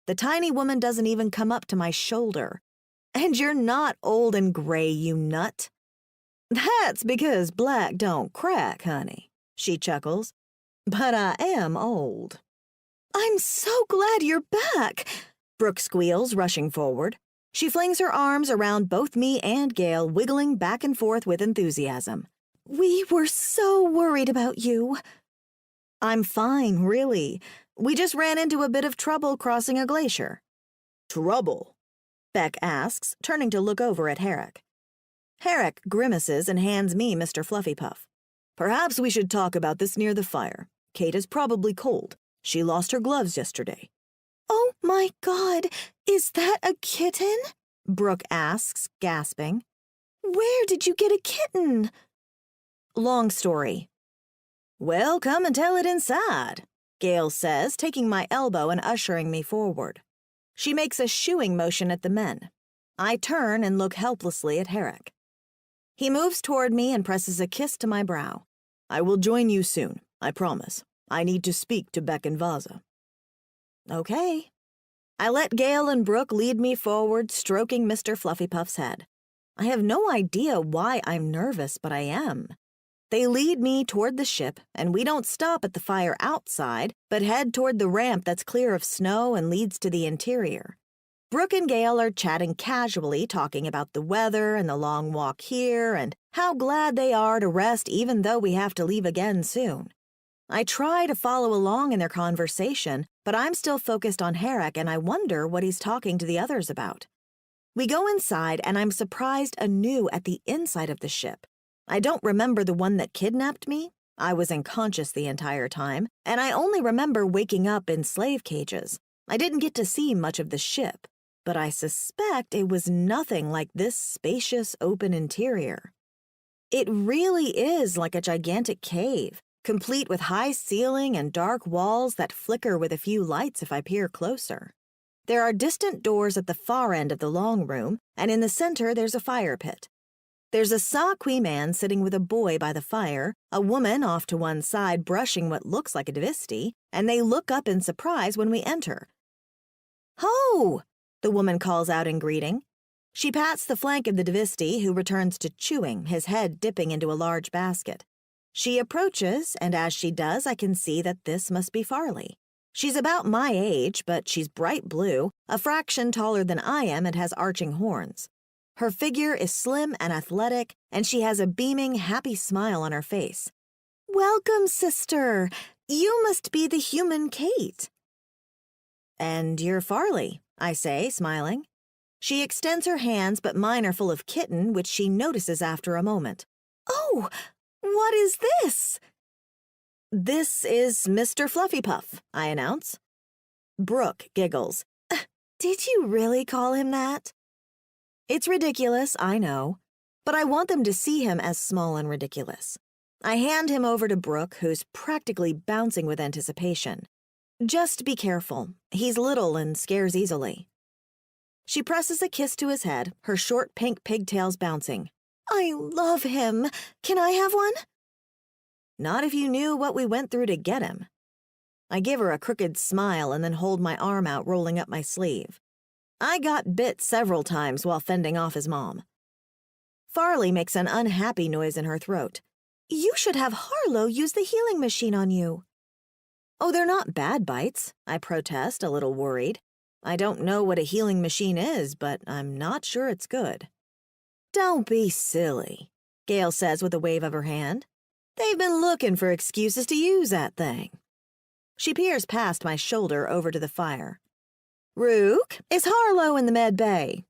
The tiny woman doesn't even come up to my shoulder. "And you're not old and gray, you nut." "That's because black don't crack, honey," she chuckles. "But I am old." "I'm so glad you're back," Brooke squeals, rushing forward. She flings her arms around both me and Gale, wiggling back and forth with enthusiasm. "We were so worried about you." "I'm fine, really. We just ran into a bit of trouble crossing a glacier."
"Trouble?"
Beck asks, turning to look over at Herrick. Herrick grimaces and hands me Mr. Fluffypuff.
"Perhaps we should talk about this near the fire. Kate is probably cold. She lost her gloves yesterday."
"Oh my God, is that a kitten?" Brooke asks, gasping. "Where did you get a kitten?" Long story. "Well, come and tell it inside," Gale says, taking my elbow and ushering me forward. She makes a shooing motion at the men. I turn and look helplessly at Herrick. He moves toward me and presses a kiss to my brow.
"I will join you soon, I promise. I need to speak to Beck and Vaza."
Okay. I let Gale and Brooke lead me forward, stroking Mr. Fluffypuff's head. I have no idea why I'm nervous, but I am. They lead me toward the ship, and we don't stop at the fire outside, but head toward the ramp that's clear of snow and leads to the interior. Brooke and Gale are chatting casually, talking about the weather and the long walk here, and how glad they are to rest even though we have to leave again soon. I try to follow along in their conversation, but I'm still focused on Herrick, and I wonder what he's talking to the others about. We go inside, and I'm surprised anew at the inside of the ship. I don't remember the one that kidnapped me. I was unconscious the entire time, and I only remember waking up in slave cages. I didn't get to see much of the ship, but I suspect it was nothing like this spacious open interior. It really is like a gigantic cave, complete with high ceiling and dark walls that flicker with a few lights if I peer closer. There are distant doors at the far end of the long room, and in the center there's a fire pit. There's a Saqui man sitting with a boy by the fire, a woman off to one side brushing what looks like a devney, and they look up in surprise when we enter. "Ho!" the woman calls out in greeting. She pats the flank of the devney, who returns to chewing, his head dipping into a large basket. She approaches, and as she does, I can see that this must be Farley. She's about my age, but she's bright blue, a fraction taller than I am, and has arching horns. Her figure is slim and athletic, and she has a beaming, happy smile on her face. "Welcome, sister. You must be the human Kate." "And you're Farley," I say, smiling. She extends her hands, but mine are full of kitten, which she notices after a moment. "Oh, what is this?" "This is Mr. Fluffypuff," I announce. Brooke giggles. "Did you really call him that?" It's ridiculous, I know, but I want them to see him as small and ridiculous. I hand him over to Brooke, who's practically bouncing with anticipation. "Just be careful. He's little and scares easily." She presses a kiss to his head, her short pink pigtails bouncing. "I love him. Can I have one?" "Not if you knew what we went through to get him." I give her a crooked smile and then hold my arm out, rolling up my sleeve. I got bit several times while fending off his mom. Farley makes an unhappy noise in her throat. "You should have Harlow use the healing machine on you." "Oh, they're not bad bites," I protest, a little worried. I don't know what a healing machine is, but I'm not sure it's good. "Don't be silly," Gail says with a wave of her hand. "They've been looking for excuses to use that thing." She peers past my shoulder over to the fire. "Rook, is Harlow in the med bay?"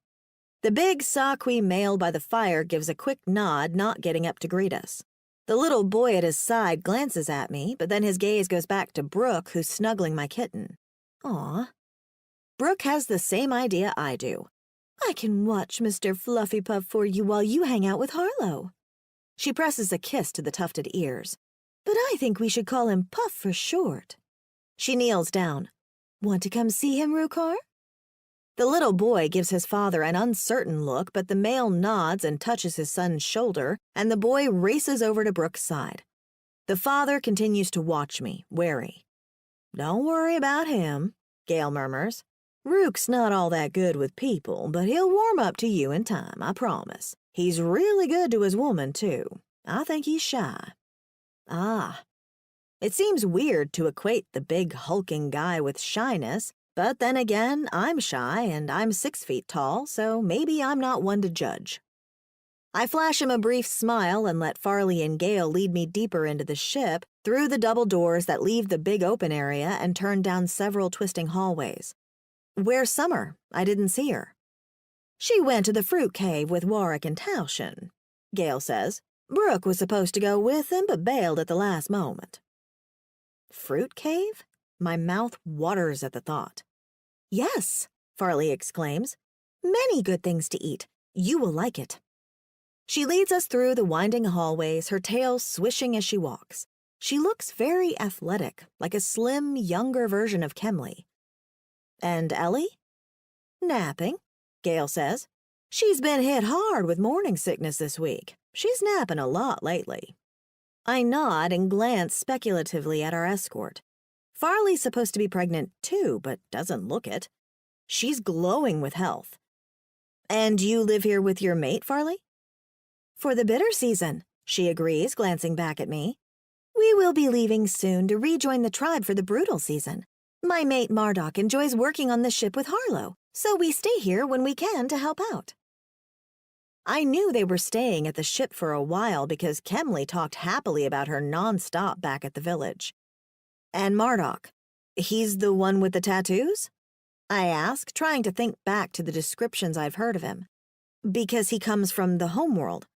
The big Saqui male by the fire gives a quick nod, not getting up to greet us. The little boy at his side glances at me, but then his gaze goes back to Brooke, who's snuggling my kitten. Aw. Brooke has the same idea I do. "I can watch Mr. Fluffypuff for you while you hang out with Harlow." She presses a kiss to the tufted ears. "But I think we should call him Puff for short." She kneels down. "Want to come see him, Rukar?" The little boy gives his father an uncertain look, but the male nods and touches his son's shoulder, and the boy races over to Brooke's side. The father continues to watch me, wary. "Don't worry about him," Gail murmurs. "Rook's not all that good with people, but he'll warm up to you in time, I promise. He's really good to his woman, too. I think he's shy." Ah. It seems weird to equate the big hulking guy with shyness, but then again, I'm shy and I'm 6 feet tall, so maybe I'm not one to judge. I flash him a brief smile and let Farley and Gail lead me deeper into the ship, through the double doors that leave the big open area and turn down several twisting hallways. "Where's Summer? I didn't see her." "She went to the fruit cave with Warwick and Tauschen," Gail says. "Brooke was supposed to go with him, but bailed at the last moment." Fruit cave? My mouth waters at the thought. "Yes," Farley exclaims. "Many good things to eat. You will like it." She leads us through the winding hallways, her tail swishing as she walks. She looks very athletic, like a slim, younger version of Kemley. "And Ellie?" "Napping," Gail says. "She's been hit hard with morning sickness this week. She's napping a lot lately." I nod and glance speculatively at our escort. Farley's supposed to be pregnant too, but doesn't look it. She's glowing with health. "And you live here with your mate, Farley?" "For the bitter season," she agrees, glancing back at me. "We will be leaving soon to rejoin the tribe for the brutal season. My mate Marduk enjoys working on the ship with Harlow, so we stay here when we can to help out." I knew they were staying at the ship for a while because Kemley talked happily about her nonstop back at the village. "And Marduk, he's the one with the tattoos?" I ask, trying to think back to the descriptions I've heard of him. "Because he comes from the homeworld."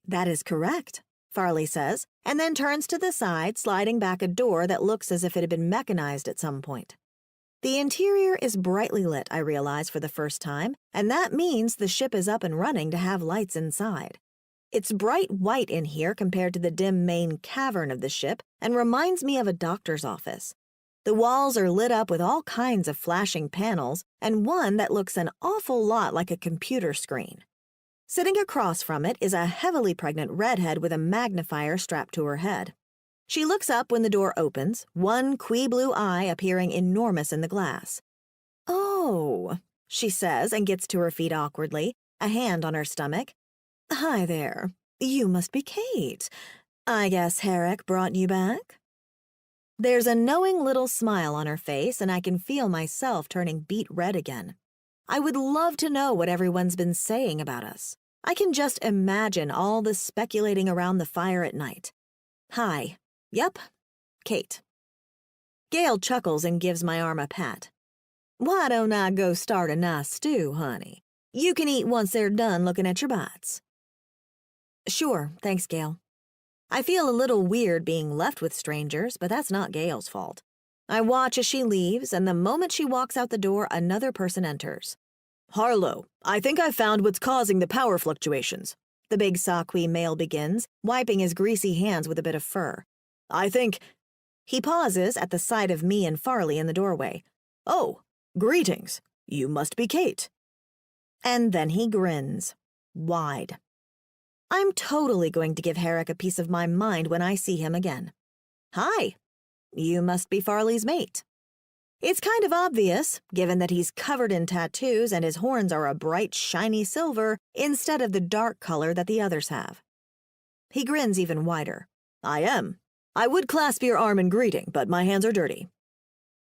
"That is correct," Farley says, and then turns to the side, sliding back a door that looks as if it had been mechanized at some point. The interior is brightly lit, I realize for the first time, and that means the ship is up and running to have lights inside. It's bright white in here compared to the dim main cavern of the ship and reminds me of a doctor's office. The walls are lit up with all kinds of flashing panels and one that looks an awful lot like a computer screen. Sitting across from it is a heavily pregnant redhead with a magnifier strapped to her head. She looks up when the door opens, one blue eye appearing enormous in the glass. "Oh," she says and gets to her feet awkwardly, a hand on her stomach. "Hi there. You must be Kate. I guess Herrick brought you back?" There's a knowing little smile on her face, and I can feel myself turning beet red again. I would love to know what everyone's been saying about us. I can just imagine all the speculating around the fire at night. "Hi. Yep. Kate." Gail chuckles and gives my arm a pat. "Why don't I go start a nice stew, honey? You can eat once they're done looking at your bites." "Sure, thanks, Gail." I feel a little weird being left with strangers, but that's not Gail's fault. I watch as she leaves, and the moment she walks out the door, another person enters. "Harlow, I think I've found what's causing the power fluctuations," the big Saqui male begins, wiping his greasy hands with a bit of fur. "I think—" He pauses at the sight of me and Farley in the doorway. "Oh, greetings. You must be Kate." And then he grins. Wide. I'm totally going to give Herrick a piece of my mind when I see him again. "Hi. You must be Farley's mate." It's kind of obvious, given that he's covered in tattoos and his horns are a bright, shiny silver instead of the dark color that the others have. He grins even wider. "I am. I would clasp your arm in greeting, but my hands are dirty."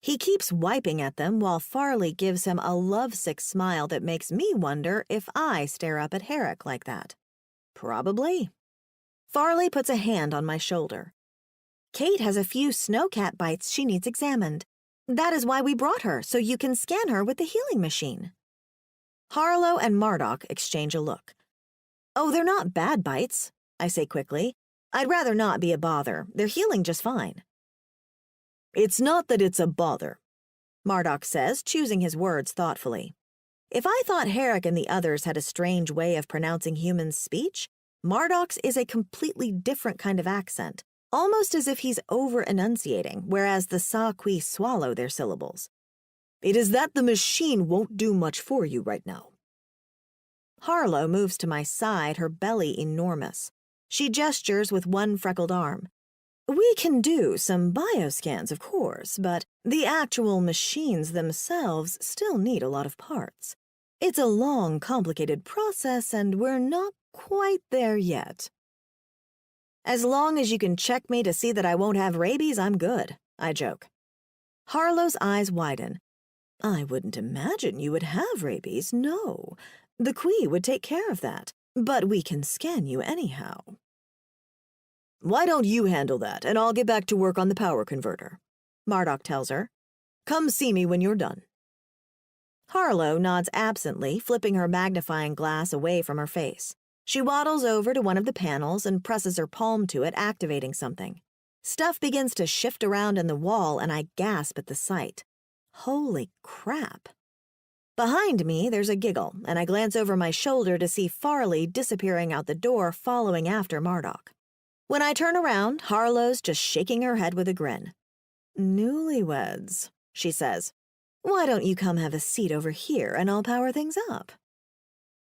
He keeps wiping at them while Farley gives him a lovesick smile that makes me wonder if I stare up at Herrick like that. Probably. Farley puts a hand on my shoulder. "Kate has a few snowcat bites she needs examined. That is why we brought her, so you can scan her with the healing machine." Harlow and Marduk exchange a look. "Oh, they're not bad bites," I say quickly. "I'd rather not be a bother. They're healing just fine." "It's not that it's a bother," Marduk says, choosing his words thoughtfully. If I thought Herrick and the others had a strange way of pronouncing human speech, Marduk's is a completely different kind of accent, almost as if he's over-enunciating, whereas the Saqui swallow their syllables. "It is that the machine won't do much for you right now." Harlow moves to my side, her belly enormous. She gestures with one freckled arm. "We can do some bioscans, of course, but the actual machines themselves still need a lot of parts. It's a long, complicated process, and we're not quite there yet." "As long as you can check me to see that I won't have rabies, I'm good," I joke. Harlow's eyes widen. "I wouldn't imagine you would have rabies, no. The Quee would take care of that, but we can scan you anyhow." "Why don't you handle that, and I'll get back to work on the power converter," Marduk tells her. "Come see me when you're done." Harlow nods absently, flipping her magnifying glass away from her face. She waddles over to one of the panels and presses her palm to it, activating something. Stuff begins to shift around in the wall, and I gasp at the sight. Holy crap. Behind me, there's a giggle, and I glance over my shoulder to see Farley disappearing out the door, following after Marduk. When I turn around, Harlow's just shaking her head with a grin. "Newlyweds," she says. "Why don't you come have a seat over here and I'll power things up?"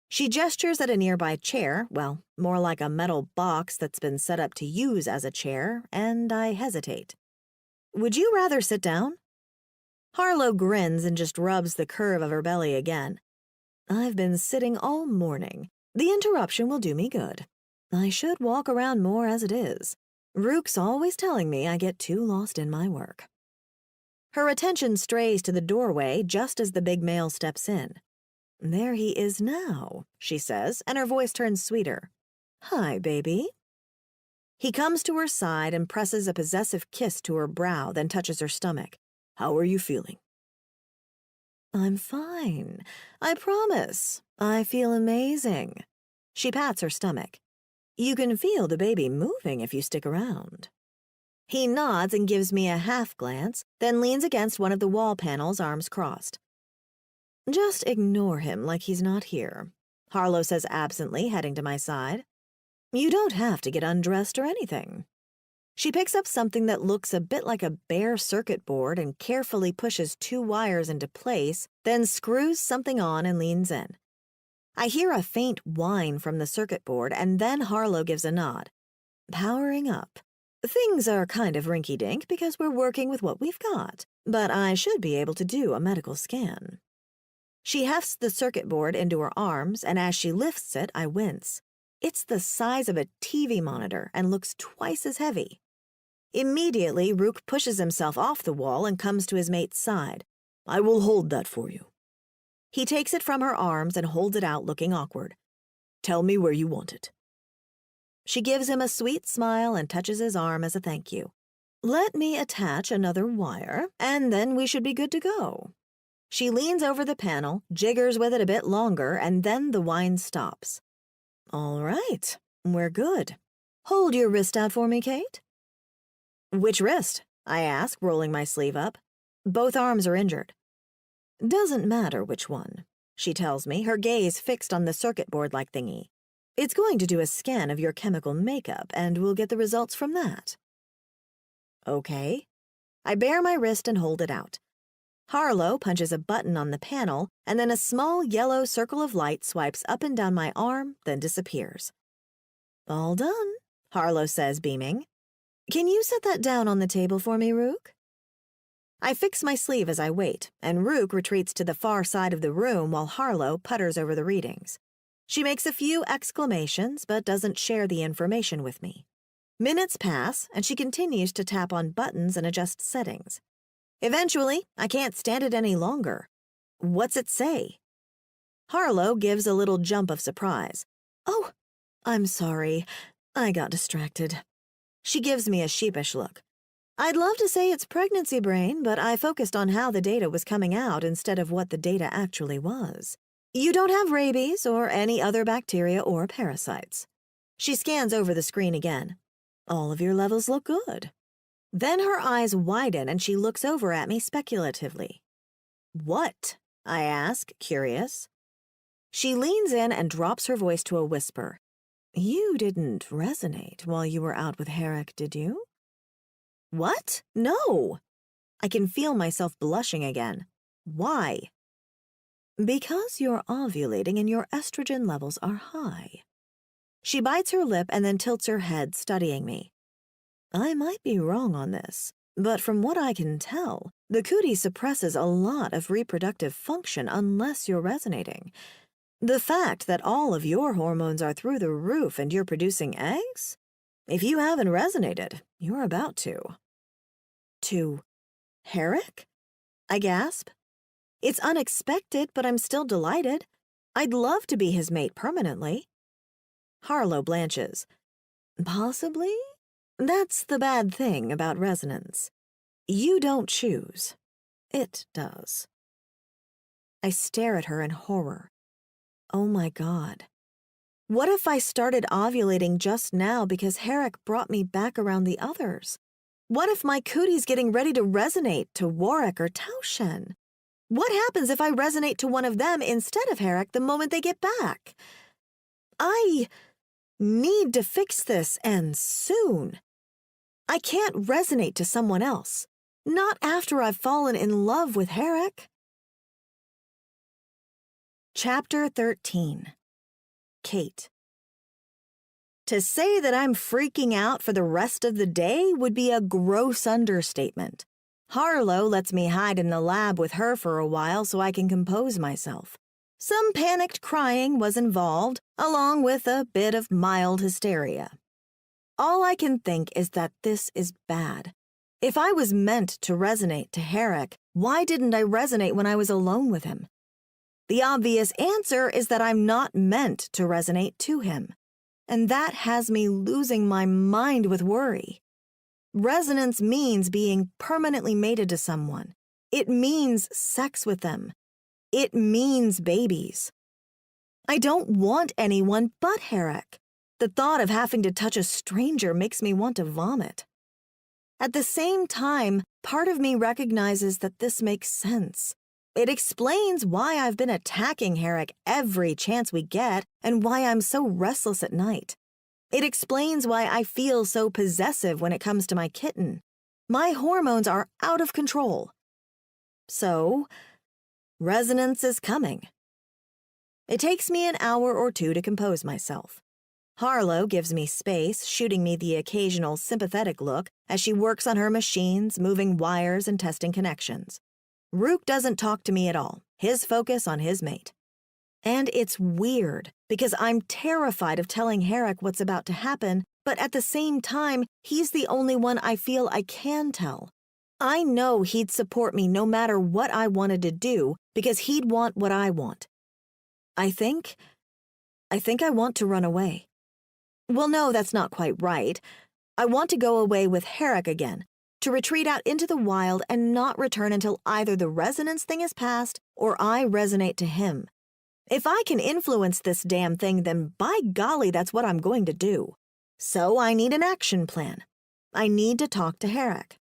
She gestures at a nearby chair, well, more like a metal box that's been set up to use as a chair, and I hesitate. "Would you rather sit down?" Harlow grins and just rubs the curve of her belly again. "I've been sitting all morning. The interruption will do me good. I should walk around more as it is. Rook's always telling me I get too lost in my work." Her attention strays to the doorway just as the big male steps in. "There he is now," she says, and her voice turns sweeter. "Hi, baby." He comes to her side and presses a possessive kiss to her brow, then touches her stomach. "How are you feeling?" "I'm fine. I promise. I feel amazing." She pats her stomach.
You can feel the baby moving if you stick around. He nods and gives me a half glance, then leans against one of the wall panels, arms crossed. Just ignore him like he's not here, Harlow says absently, heading to my side. You don't have to get undressed or anything. She picks up something that looks a bit like a bare circuit board and carefully pushes 2 wires into place, then screws something on and leans in. I hear a faint whine from the circuit board, and then Harlow gives a nod. Powering up. Things are kind of rinky-dink because we're working with what we've got, but I should be able to do a medical scan. She hefts the circuit board into her arms, and as she lifts it, I wince. It's the size of a TV monitor and looks twice as heavy. Immediately, Rook pushes himself off the wall and comes to his mate's side. I will hold that for you. He takes it from her arms and holds it out, looking awkward. Tell me where you want it. She gives him a sweet smile and touches his arm as a thank you. Let me attach another wire, and then we should be good to go. She leans over the panel, jiggers with it a bit longer, and then the whine stops. All right, we're good. Hold your wrist out for me, Kate. Which wrist? I ask, rolling my sleeve up. Both arms are injured. Doesn't matter which one, she tells me, her gaze fixed on the circuit board-like thingy. It's going to do a scan of your chemical makeup, and we'll get the results from that. Okay. I bare my wrist and hold it out. Harlow punches a button on the panel, and then a small yellow circle of light swipes up and down my arm, then disappears. All done, Harlow says, beaming. Can you set that down on the table for me, Rook? I fix my sleeve as I wait, and Rook retreats to the far side of the room while Harlow putters over the readings. She makes a few exclamations, but doesn't share the information with me. Minutes pass, and she continues to tap on buttons and adjust settings. Eventually, I can't stand it any longer. What's it say? Harlow gives a little jump of surprise. Oh, I'm sorry. I got distracted. She gives me a sheepish look. I'd love to say it's pregnancy brain, but I focused on how the data was coming out instead of what the data actually was. You don't have rabies or any other bacteria or parasites. She scans over the screen again. All of your levels look good. Then her eyes widen and she looks over at me speculatively. What? I ask, curious. She leans in and drops her voice to a whisper. You didn't resonate while you were out with Herrick, did you? What? No. I can feel myself blushing again. Why? Because you're ovulating and your estrogen levels are high. She bites her lip and then tilts her head, studying me. I might be wrong on this, but from what I can tell, the cootie suppresses a lot of reproductive function unless you're resonating. The fact that all of your hormones are through the roof and you're producing eggs? If you haven't resonated, you're about to. To Herrick? I gasp. It's unexpected, but I'm still delighted. I'd love to be his mate permanently. Harlow blanches. Possibly? That's the bad thing about resonance. You don't choose. It does. I stare at her in horror. Oh my God. What if I started ovulating just now because Herrick brought me back around the others? What if my cootie's getting ready to resonate to Warwick or Taoshen? What happens if I resonate to one of them instead of Herrick the moment they get back? I need to fix this, and soon. I can't resonate to someone else. Not after I've fallen in love with Herrick. Chapter 13. Kate. To say that I'm freaking out for the rest of the day would be a gross understatement. Harlow lets me hide in the lab with her for a while so I can compose myself. Some panicked crying was involved, along with a bit of mild hysteria. All I can think is that this is bad. If I was meant to resonate to Herrick, why didn't I resonate when I was alone with him? The obvious answer is that I'm not meant to resonate to him, and that has me losing my mind with worry. Resonance means being permanently mated to someone. It means sex with them. It means babies. I don't want anyone but Herrick.
The thought of having to touch a stranger makes me want to vomit. At the same time, part of me recognizes that this makes sense. It explains why I've been attacking Herrick every chance we get and why I'm so restless at night. It explains why I feel so possessive when it comes to my kitten. My hormones are out of control. So, resonance is coming. It takes me an hour or two to compose myself. Harlow gives me space, shooting me the occasional sympathetic look as she works on her machines, moving wires and testing connections. Rook doesn't talk to me at all, his focus on his mate. And it's weird, because I'm terrified of telling Herrick what's about to happen, but at the same time, he's the only one I feel I can tell. I know he'd support me no matter what I wanted to do, because he'd want what I want. I think I want to run away. Well, no, that's not quite right. I want to go away with Herrick again, to retreat out into the wild and not return until either the resonance thing is past or I resonate to him. If I can influence this damn thing, then by golly, that's what I'm going to do. So I need an action plan. I need to talk to Herrick.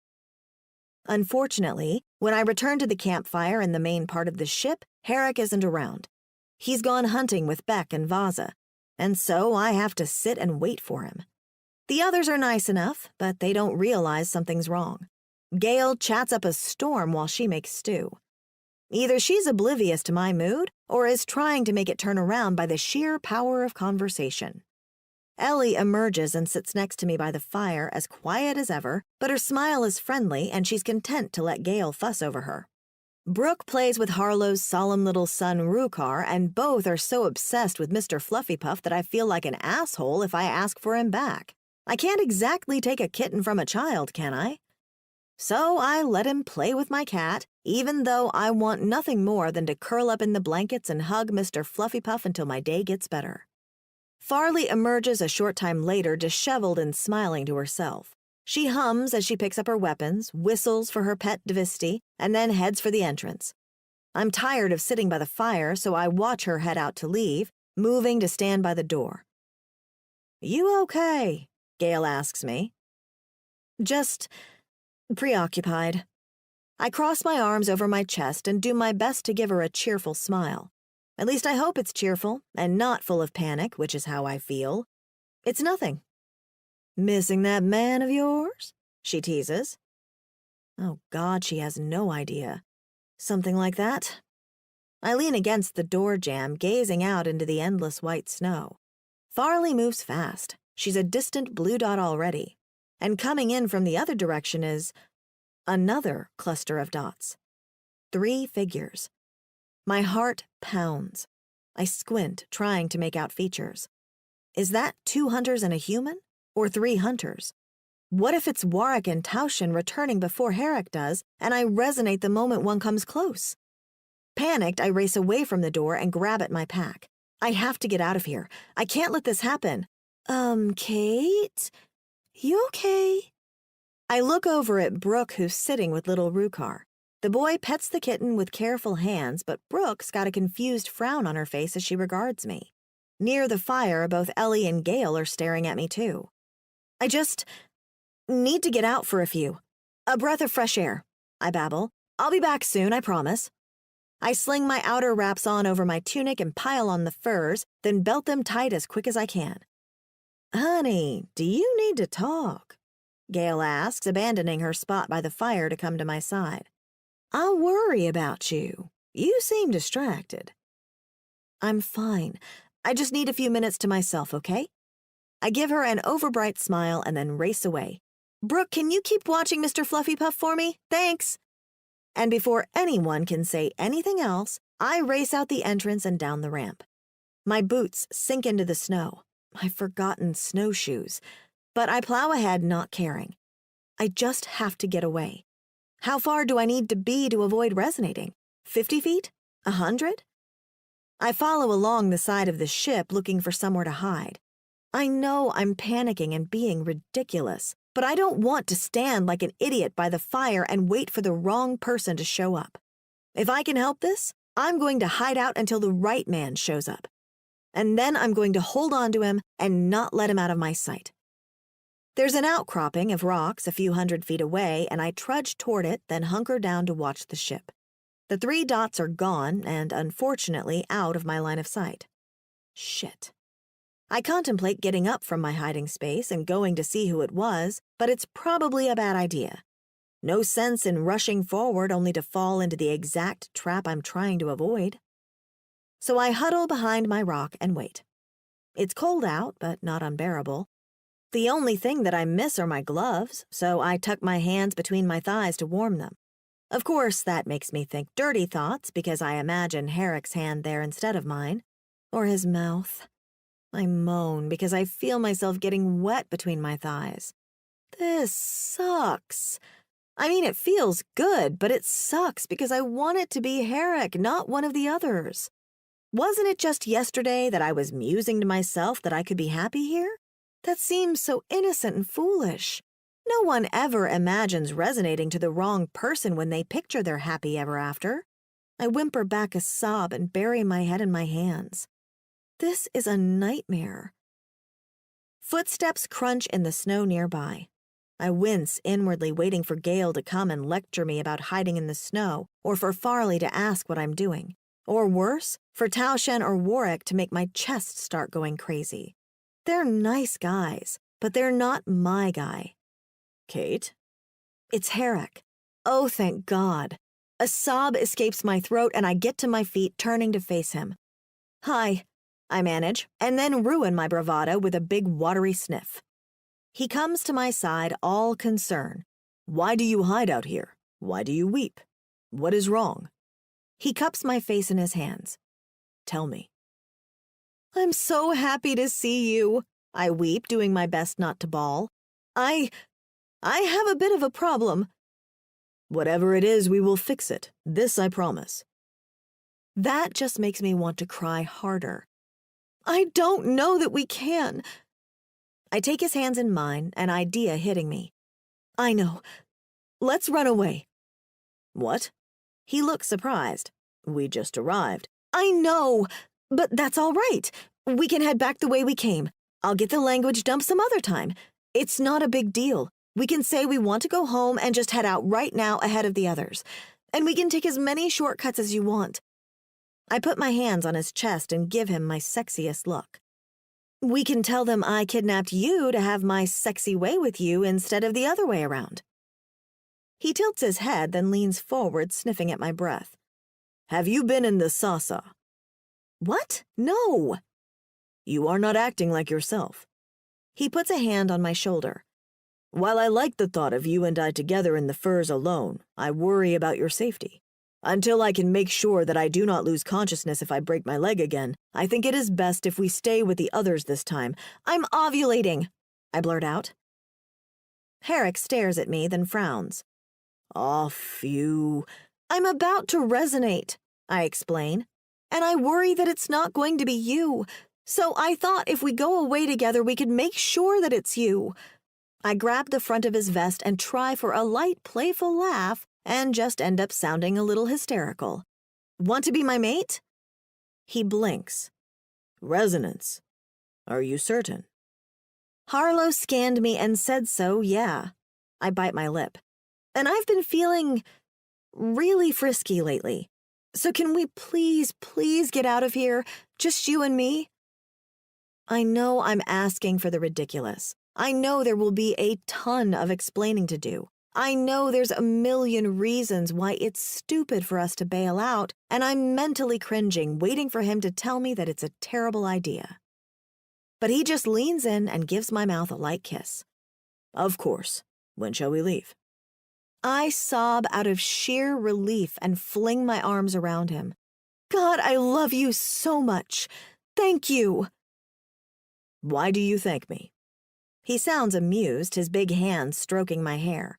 Unfortunately, when I return to the campfire in the main part of the ship, Herrick isn't around. He's gone hunting with Beck and Vaza, and so I have to sit and wait for him. The others are nice enough, but they don't realize something's wrong. Gale chats up a storm while she makes stew. Either she's oblivious to my mood, or is trying to make it turn around by the sheer power of conversation. Ellie emerges and sits next to me by the fire as quiet as ever, but her smile is friendly and she's content to let Gale fuss over her. Brooke plays with Harlow's solemn little son Rukar, and both are so obsessed with Mr. Fluffypuff that I feel like an asshole if I ask for him back. I can't exactly take a kitten from a child, can I? So I let him play with my cat, even though I want nothing more than to curl up in the blankets and hug Mr. Fluffypuff until my day gets better. Farley emerges a short time later, disheveled and smiling to herself. She hums as she picks up her weapons, whistles for her pet Dvisty, and then heads for the entrance. I'm tired of sitting by the fire, so I watch her head out to leave, moving to stand by the door. "You okay?" Gale asks me. "Just preoccupied." I cross my arms over my chest and do my best to give her a cheerful smile. At least I hope it's cheerful and not full of panic, which is how I feel. It's nothing. "Missing that man of yours?" she teases. Oh God, she has no idea. Something like that. I lean against the door jamb, gazing out into the endless white snow. Farley moves fast. She's a distant blue dot already. And coming in from the other direction is another cluster of dots. 3 figures. My heart pounds. I squint, trying to make out features. Is that 2 hunters and a human? Or 3 hunters? What if it's Warwick and Tauschen returning before Herrick does, and I resonate the moment one comes close? Panicked, I race away from the door and grab at my pack. I have to get out of here. I can't let this happen. Kate? You okay?" I look over at Brooke, who's sitting with little Rukar. The boy pets the kitten with careful hands, but Brooke's got a confused frown on her face as she regards me. Near the fire, both Ellie and Gale are staring at me too. "I just need to get out for a few. A breath of fresh air," I babble. "I'll be back soon, I promise." I sling my outer wraps on over my tunic and pile on the furs, then belt them tight as quick as I can. "Honey, do you need to talk?" Gale asks, abandoning her spot by the fire to come to my side. "I worry about you. You seem distracted." "I'm fine. I just need a few minutes to myself, okay?" I give her an overbright smile and then race away. "Brooke, can you keep watching Mr. Fluffypuff for me? Thanks." And before anyone can say anything else, I race out the entrance and down the ramp. My boots sink into the snow. I've forgotten snowshoes. But I plow ahead, not caring. I just have to get away. How far do I need to be to avoid resonating? 50 feet? 100? I follow along the side of the ship looking for somewhere to hide. I know I'm panicking and being ridiculous, but I don't want to stand like an idiot by the fire and wait for the wrong person to show up. If I can help this, I'm going to hide out until the right man shows up.
and then I'm going to hold on to him and not let him out of my sight. There's an outcropping of rocks a few 100 feet away, and I trudge toward it, then hunker down to watch the ship. The 3 dots are gone and, unfortunately, out of my line of sight. Shit. I contemplate getting up from my hiding space and going to see who it was, but it's probably a bad idea. No sense in rushing forward only to fall into the exact trap I'm trying to avoid. So I huddle behind my rock and wait. It's cold out, but not unbearable. The only thing that I miss are my gloves, so I tuck my hands between my thighs to warm them. Of course, that makes me think dirty thoughts because I imagine Herrick's hand there instead of mine, or his mouth. I moan because I feel myself getting wet between my thighs. This sucks. I mean, it feels good, but it sucks because I want it to be Herrick, not one of the others. Wasn't it just yesterday that I was musing to myself that I could be happy here? That seems so innocent and foolish. No one ever imagines resonating to the wrong person when they picture their happy ever after. I whimper back a sob and bury my head in my hands. This is a nightmare. Footsteps crunch in the snow nearby. I wince inwardly, waiting for Gale to come and lecture me about hiding in the snow, or for Farley to ask what I'm doing. Or worse, for Taoshen or Warwick to make my chest start going crazy. They're nice guys, but they're not my guy. Kate? It's Herrick. Oh, thank God. A sob escapes my throat and I get to my feet, turning to face him. Hi, I manage, and then ruin my bravado with a big watery sniff. He comes to my side, all concern. Why do you hide out here? Why do you weep? What is wrong? He cups my face in his hands. Tell me. I'm so happy to see you, I weep, doing my best not to bawl. I have a bit of a problem. Whatever it is, we will fix it. This I promise. That just makes me want to cry harder. I don't know that we can. I take his hands in mine, an idea hitting me. I know. Let's run away. What? He looks surprised. We just arrived. I know, but that's all right. We can head back the way we came. I'll get the language dump some other time. It's not a big deal. We can say we want to go home and just head out right now ahead of the others. And we can take as many shortcuts as you want. I put my hands on his chest and give him my sexiest look. We can tell them I kidnapped you to have my sexy way with you instead of the other way around. He tilts his head, then leans forward, sniffing at my breath. Have you been in the Sasa? What? No. You are not acting like yourself. He puts a hand on my shoulder. While I like the thought of you and I together in the furs alone, I worry about your safety. Until I can make sure that I do not lose consciousness if I break my leg again, I think it is best if we stay with the others this time. I'm ovulating, I blurt out. Herrick stares at me, then frowns. Off you. I'm about to resonate, I explain, and I worry that it's not going to be you. So I thought if we go away together, we could make sure that it's you. I grab the front of his vest and try for a light, playful laugh, and just end up sounding a little hysterical. Want to be my mate? He blinks. Resonance. Are you certain? Harlow scanned me and said so, yeah. I bite my lip. And I've been feeling really frisky lately. So can we please get out of here? Just you and me? I know I'm asking for the ridiculous. I know there will be a ton of explaining to do. I know there's a million reasons why it's stupid for us to bail out, and I'm mentally cringing, waiting for him to tell me that it's a terrible idea. But he just leans in and gives my mouth a light kiss. Of course. When shall we leave? I sob out of sheer relief and fling my arms around him. God, I love you so much. Thank you. Why do you thank me? He sounds amused, his big hands stroking my hair.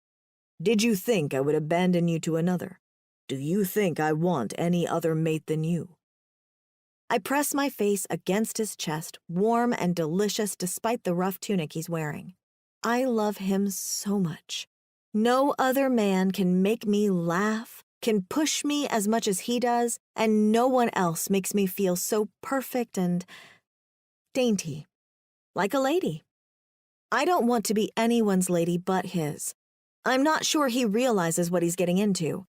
Did you think I would abandon you to another? Do you think I want any other mate than you? I press my face against his chest, warm and delicious despite the rough tunic he's wearing. I love him so much. No other man can make me laugh, can push me as much as he does, and no one else makes me feel so perfect and dainty, like a lady. I don't want to be anyone's lady but his. I'm not sure he realizes what he's getting into.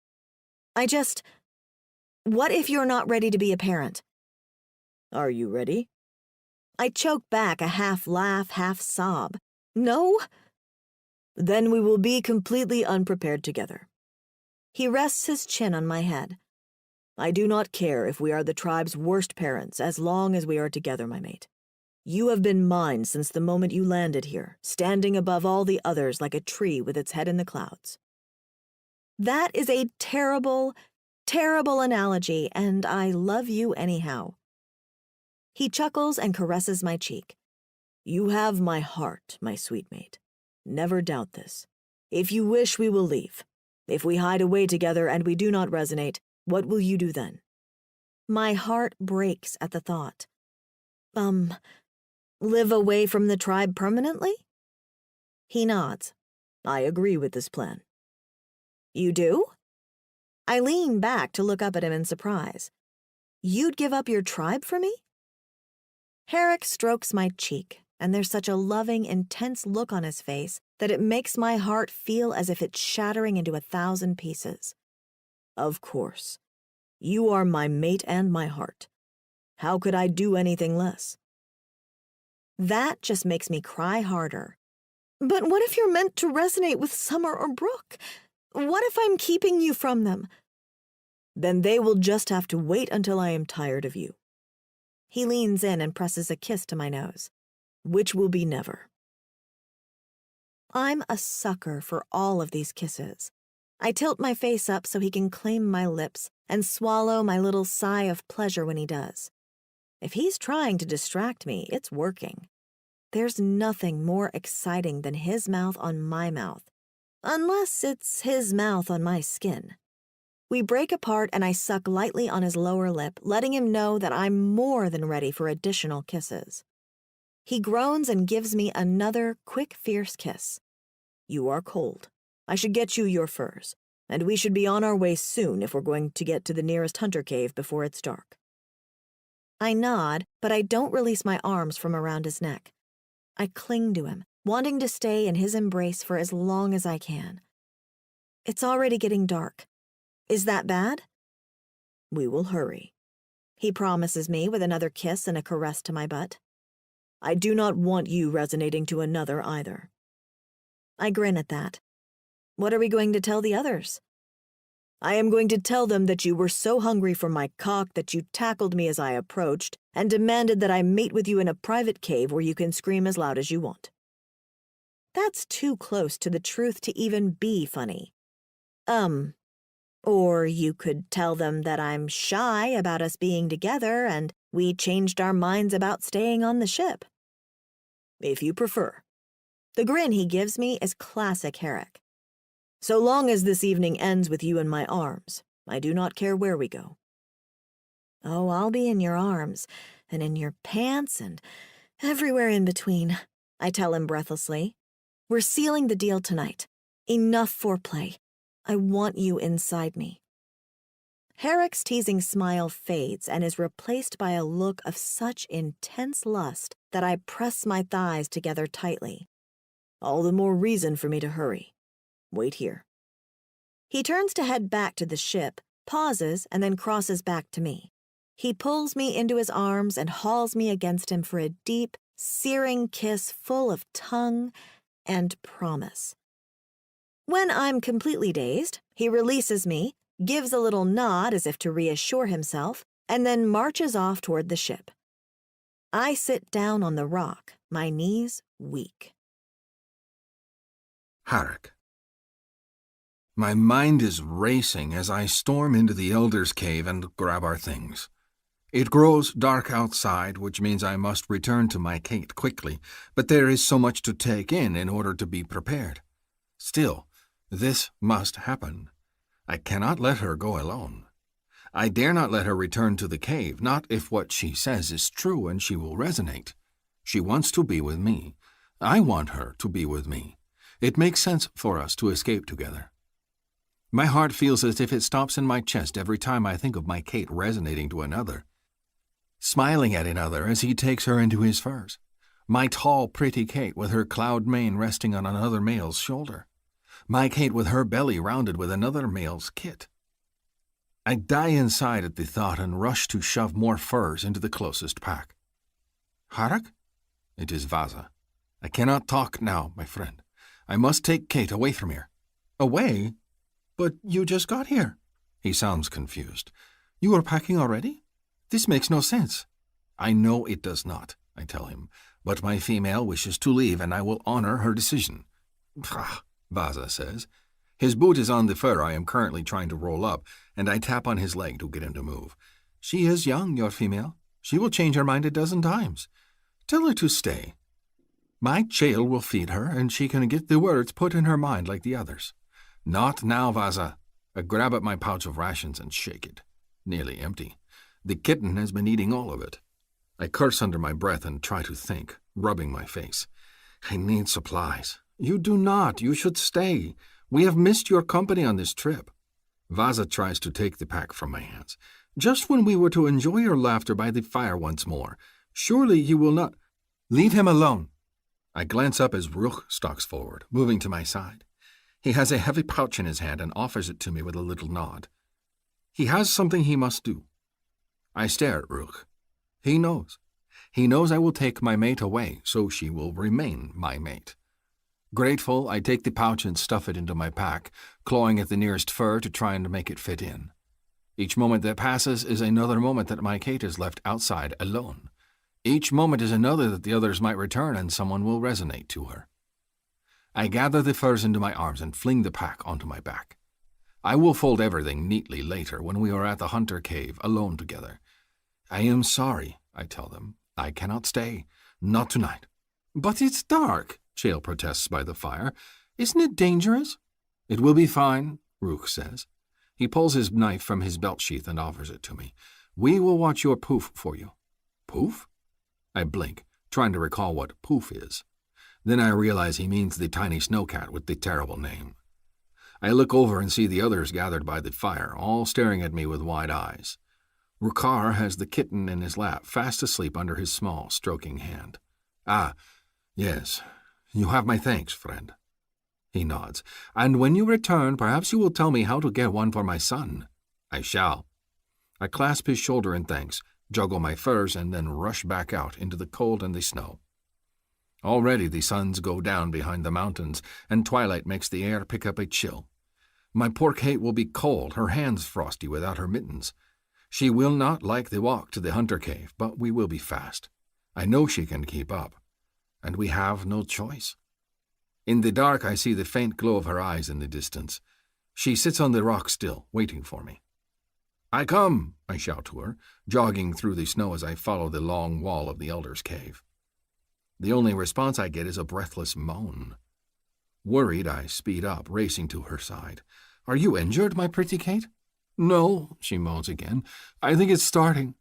What if you're not ready to be a parent?
Are you ready?
I choke back a half laugh, half sob. No?
Then we will be completely unprepared together.
He rests his chin on my head.
I do not care if we are the tribe's worst parents as long as we are together, my mate. You have been mine since the moment you landed here, standing above all the others like a tree with its head in the clouds.
That is a terrible, terrible analogy, and I love you anyhow. He chuckles and caresses my cheek.
You have my heart, my sweet mate. Never doubt this. If you wish, we will leave. If we hide away together and we do not resonate, what will you do then?
My heart breaks at the thought. Live away from the tribe permanently? He nods.
I agree with this plan.
You do? I lean back to look up at him in surprise. You'd give up your tribe for me? Herrick strokes my cheek, and there's such a loving, intense look on his face that it makes my heart feel as if it's shattering into 1,000 pieces.
Of course. You are my mate and my heart. How could I do anything less?
That just makes me cry harder. But what if you're meant to resonate with Summer or Brooke? What if I'm keeping you from them?
Then they will just have to wait until I am tired of you.
He leans in and presses a kiss to my nose.
Which will be never.
I'm a sucker for all of these kisses. I tilt my face up so he can claim my lips and swallow my little sigh of pleasure when he does. If he's trying to distract me, it's working. There's nothing more exciting than his mouth on my mouth, unless it's his mouth on my skin. We break apart and I suck lightly on his lower lip, letting him know that I'm more than ready for additional kisses. He groans and gives me another quick, fierce kiss.
You are cold. I should get you your furs, and we should be on our way soon if we're going to get to the nearest hunter cave before it's dark.
I nod, but I don't release my arms from around his neck. I cling to him, wanting to stay in his embrace for as long as I can. It's already getting dark. Is that bad?
We will hurry.
He promises me with another kiss and a caress to my butt.
I do not want you resonating to another either.
I grin at that. What are we going to tell the others?
I am going to tell them that you were so hungry for my cock that you tackled me as I approached and demanded that I mate with you in a private cave where you can scream as loud as you want.
That's too close to the truth to even be funny. Or you could tell them that I'm shy about us being together and we changed our minds about staying on the ship.
If you prefer.
The grin he gives me is classic Herrick.
So long as this evening ends with you in my arms, I do not care where we go.
Oh, I'll be in your arms, and in your pants, and everywhere in between, I tell him breathlessly. We're sealing the deal tonight. Enough foreplay. I want you inside me. Herrick's teasing smile fades and is replaced by a look of such intense lust that I press my thighs together tightly.
All the more reason for me to hurry. Wait here.
He turns to head back to the ship, pauses, and then crosses back to me. He pulls me into his arms and hauls me against him for a deep, searing kiss full of tongue and promise. When I'm completely dazed, he releases me, gives a little nod as if to reassure himself, and then marches off toward the ship. I sit down on the rock, my knees weak.
Harrick. My mind is racing as I storm into the Elder's Cave and grab our things. It grows dark outside, which means I must return to my Kate quickly, but there is so much to take in order to be prepared. Still, this must happen. I cannot let her go alone. I dare not let her return to the cave, not if what she says is true and she will resonate. She wants to be with me. I want her to be with me. It makes sense for us to escape together. My heart feels as if it stops in my chest every time I think of my Kate resonating to another. smiling at another as he takes her into his furs. My tall, pretty Kate with her cloud mane resting on another male's shoulder. My Kate with her belly rounded with another male's kit. I die inside at the thought and rush to shove more furs into the closest pack. Harak? It is Vaza. I cannot talk now, my friend. I must take Kate away from here. Away? But you just got here. He sounds confused. You are packing already? This makes no sense. I know it does not, I tell him, but my female wishes to leave and I will honor her decision. Pah, Vaza says. His boot is on the fur I am currently trying to roll up, and I tap on his leg to get him to move. She is young, your female. She will change her mind 12 times. Tell her to stay. My jail will feed her, and she can get the words put in her mind like the others. Not now, Vaza. I grab at my pouch of rations and shake it. Nearly empty. The kitten has been eating all of it. I curse under my breath and try to think, rubbing my face. I need supplies. You do not. You should stay. We have missed your company on this trip. Vaza tries to take the pack from my hands. Just when we were to enjoy your laughter by the fire once more. Surely you will not... Leave him alone. I glance up as Ruch stalks forward, moving to my side. He has a heavy pouch in his hand and offers it to me with a little nod. He has something he must do. I stare at Ruch. He knows. He knows I will take my mate away, so she will remain my mate. Grateful, I take the pouch and stuff it into my pack, clawing at the nearest fur to try and make it fit in. Each moment that passes is another moment that my Kate is left outside alone. Each moment is another that the others might return and someone will resonate to her. I gather the furs into my arms and fling the pack onto my back. I will fold everything neatly later when we are at the hunter cave alone together. I am sorry, I tell them. I cannot stay. Not tonight. But it's dark, Chael protests by the fire. Isn't it dangerous? It will be fine, Ruch says. He pulls his knife from his belt sheath and offers it to me. We will watch your poof for you. Poof? I blink, trying to recall what poof is. Then I realize he means the tiny snowcat with the terrible name. I look over and see the others gathered by the fire, all staring at me with wide eyes. Rukar has the kitten in his lap, fast asleep under his small, stroking hand. Ah, yes. You have my thanks, friend. He nods. And when you return, perhaps you will tell me how to get one for my son. I shall. I clasp his shoulder in thanks, juggle my furs, and then rush back out into the cold and the snow. Already the suns go down behind the mountains, and twilight makes the air pick up a chill. My poor Kate will be cold, her hands frosty without her mittens. She will not like the walk to the hunter cave, but we will be fast. I know she can keep up, and we have no choice. In the dark I see the faint glow of her eyes in the distance. She sits on the rock still, waiting for me. I come, I shout to her, jogging through the snow as I follow the long wall of the elder's cave. The only response I get is a breathless moan. Worried, I speed up, racing to her side. Are you injured, my pretty Kate? No, she moans again. I think it's starting.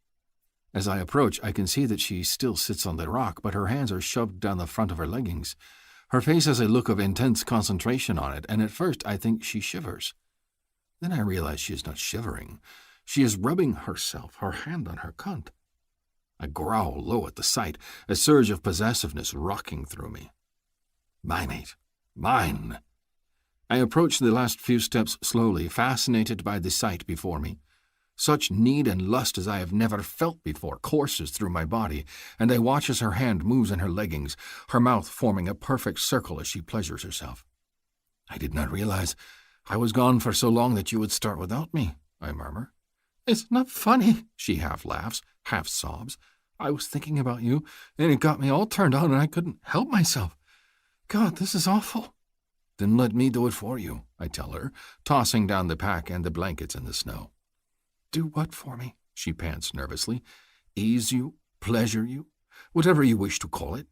As I approach, I can see that she still sits on the rock, but her hands are shoved down the front of her leggings. Her face has a look of intense concentration on it, and at first I think she shivers. Then I realize she is not shivering. She is rubbing herself, her hand on her cunt. I growl low at the sight, a surge of possessiveness rocking through me. My mate. Mine. I approach the last few steps slowly, fascinated by the sight before me. Such need and lust as I have never felt before courses through my body, and I watch as her hand moves in her leggings, her mouth forming a perfect circle as she pleasures herself. I did not realize I was gone for so long that you would start without me, I murmur. It's not funny, she half laughs, half sobs. I was thinking about you, and it got me all turned on, and I couldn't help myself. God, this is awful. Then let me do it for you, I tell her, tossing down the pack and the blankets in the snow. Do what for me? She pants nervously. Ease you, pleasure you, whatever you wish to call it.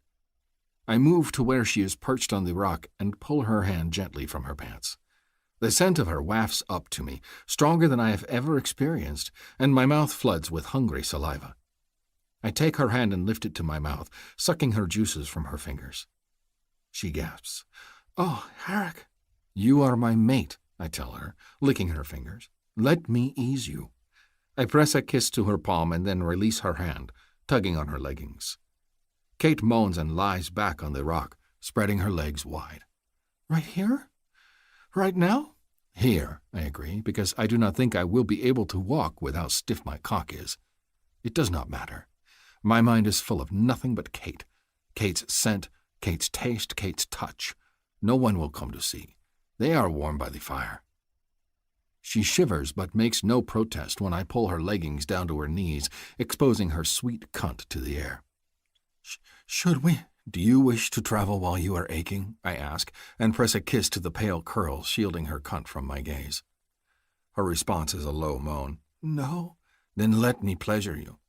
I move to where she is perched on the rock and pull her hand gently from her pants. The scent of her wafts up to me, stronger than I have ever experienced, and my mouth floods with hungry saliva. I take her hand and lift it to my mouth, sucking her juices from her fingers. She gasps. Oh, Harak. You are my mate, I tell her, licking her fingers. Let me ease you. I press a kiss to her palm and then release her hand, tugging on her leggings. Kate moans and lies back on the rock, spreading her legs wide. Right here? Right now? Here, I agree, because I do not think I will be able to walk with how stiff my cock is. It does not matter. My mind is full of nothing but Kate. Kate's scent, Kate's taste, Kate's touch. No one will come to see. They are warmed by the fire. She shivers but makes no protest when I pull her leggings down to her knees, exposing her sweet cunt to the air. Should we? Do you wish to travel while you are aching? I ask, and press a kiss to the pale curls shielding her cunt from my gaze. Her response is a low moan. No? Then let me pleasure you.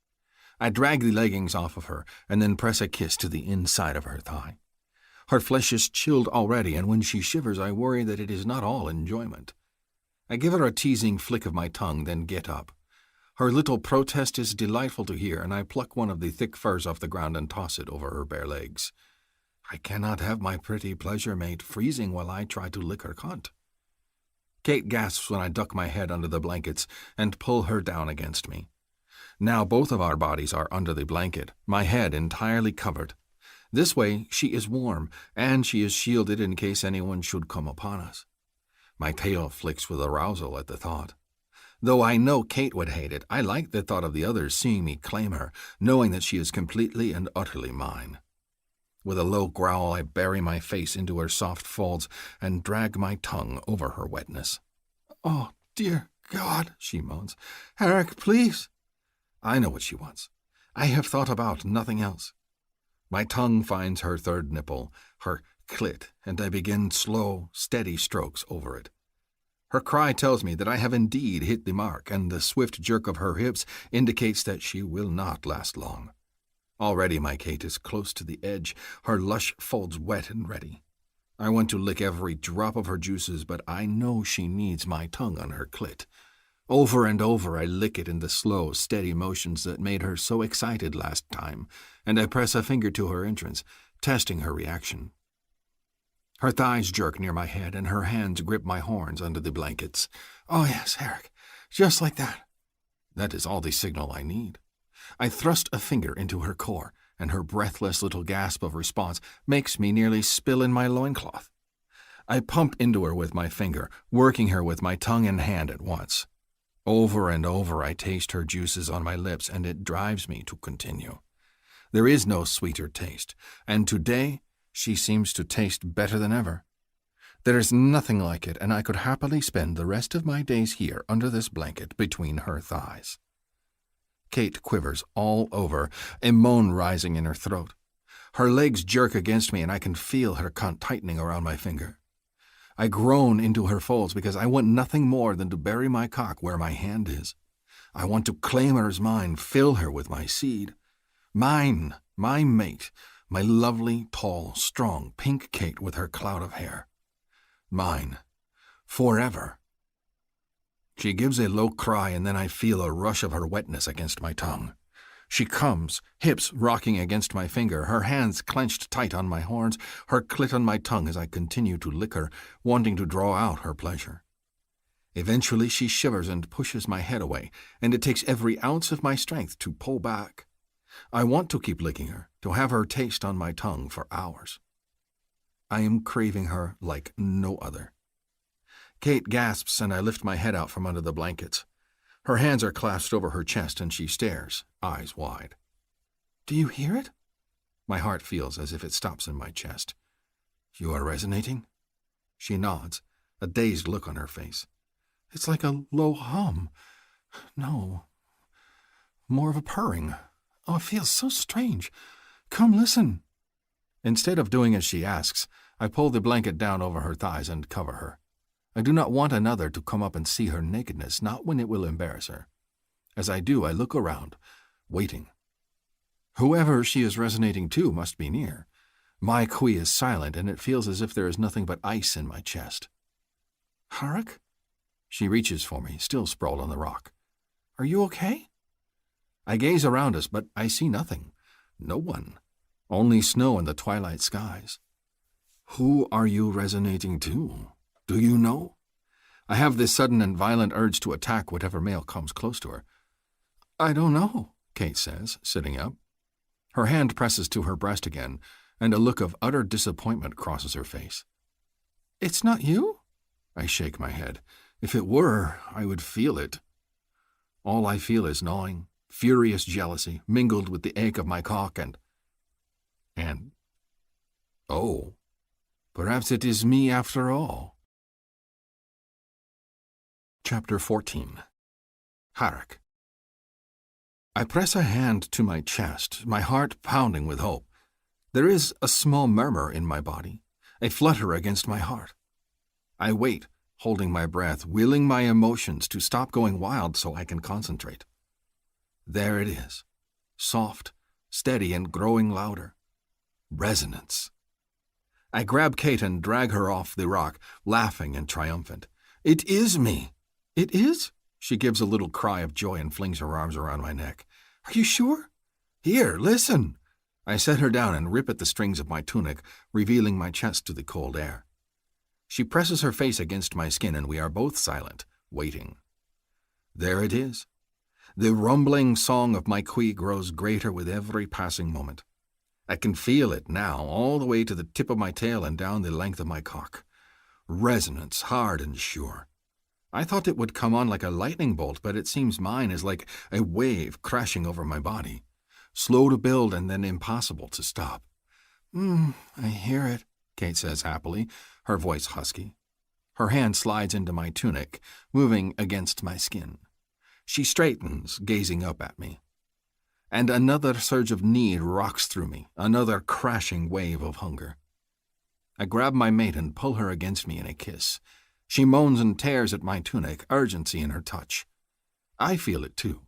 I drag the leggings off of her and then press a kiss to the inside of her thigh. Her flesh is chilled already, and when she shivers I worry that it is not all enjoyment. I give her a teasing flick of my tongue, then get up. Her little protest is delightful to hear, and I pluck one of the thick furs off the ground and toss it over her bare legs. I cannot have my pretty pleasure mate freezing while I try to lick her cunt. Kate gasps when I duck my head under the blankets and pull her down against me. Now both of our bodies are under the blanket, my head entirely covered. This way she is warm, and she is shielded in case anyone should come upon us. My tail flicks with arousal at the thought. Though I know Kate would hate it, I like the thought of the others seeing me claim her, knowing that she is completely and utterly mine. With a low growl, I bury my face into her soft folds and drag my tongue over her wetness. Oh, dear God, she moans. Eric, please. I know what she wants. I have thought about nothing else. My tongue finds her third nipple, her clit, and I begin slow, steady strokes over it. Her cry tells me that I have indeed hit the mark, and the swift jerk of her hips indicates that she will not last long. Already my Kate is close to the edge, her lush folds wet and ready. I want to lick every drop of her juices, but I know she needs my tongue on her clit. Over and over I lick it in the slow, steady motions that made her so excited last time, and I press a finger to her entrance, testing her reaction. Her thighs jerk near my head, and her hands grip my horns under the blankets. Oh yes, Eric, just like that. That is all the signal I need. I thrust a finger into her core, and her breathless little gasp of response makes me nearly spill in my loincloth. I pump into her with my finger, working her with my tongue and hand at once. Over and over I taste her juices on my lips, and it drives me to continue. There is no sweeter taste, and today she seems to taste better than ever. There is nothing like it, and I could happily spend the rest of my days here under this blanket between her thighs. Kate quivers all over, a moan rising in her throat. Her legs jerk against me, and I can feel her cunt tightening around my finger. I groan into her folds because I want nothing more than to bury my cock where my hand is. I want to claim her as mine, fill her with my seed. Mine, my mate, my lovely, tall, strong, pink Kate with her cloud of hair. Mine, forever. She gives a low cry, and then I feel a rush of her wetness against my tongue. She comes, hips rocking against my finger, her hands clenched tight on my horns, her clit on my tongue as I continue to lick her, wanting to draw out her pleasure. Eventually she shivers and pushes my head away, and it takes every ounce of my strength to pull back. I want to keep licking her, to have her taste on my tongue for hours. I am craving her like no other. Kate gasps, and I lift my head out from under the blankets. Her hands are clasped over her chest, and she stares, eyes wide. Do you hear it? My heart feels as if it stops in my chest. You are resonating? She nods, a dazed look on her face. It's like a low hum. No, more of a purring. Oh, it feels so strange. Come listen. Instead of doing as she asks, I pull the blanket down over her thighs and cover her. I do not want another to come up and see her nakedness, not when it will embarrass her. As I do, I look around, waiting. Whoever she is resonating to must be near. My kui is silent, and it feels as if there is nothing but ice in my chest. Harak? She reaches for me, still sprawled on the rock. Are you okay? I gaze around us, but I see nothing. No one. Only snow and the twilight skies. Who are you resonating to? Do you know? I have this sudden and violent urge to attack whatever male comes close to her. I don't know, Kate says, sitting up. Her hand presses to her breast again, and a look of utter disappointment crosses her face. It's not you? I shake my head. If it were, I would feel it. All I feel is gnawing, furious jealousy, mingled with the ache of my cock and, oh, perhaps it is me after all. Chapter 14. Hark. I press a hand to my chest, my heart pounding with hope. There is a small murmur in my body, a flutter against my heart. I wait, holding my breath, willing my emotions to stop going wild so I can concentrate. There it is, soft, steady, and growing louder. Resonance. I grab Kate and drag her off the rock, laughing and triumphant. It is me! It is? She gives a little cry of joy and flings her arms around my neck. Are you sure? Here, listen. I set her down and rip at the strings of my tunic, revealing my chest to the cold air. She presses her face against my skin, and we are both silent, waiting. There it is. The rumbling song of my queen grows greater with every passing moment. I can feel it now, all the way to the tip of my tail and down the length of my cock. Resonance, hard and sure. I thought it would come on like a lightning bolt, but it seems mine is like a wave crashing over my body. Slow to build and then impossible to stop. I hear it, Kate says happily, her voice husky. Her hand slides into my tunic, moving against my skin. She straightens, gazing up at me. And another surge of need rocks through me, another crashing wave of hunger. I grab my mate and pull her against me in a kiss. She moans and tears at my tunic, urgency in her touch. I feel it too.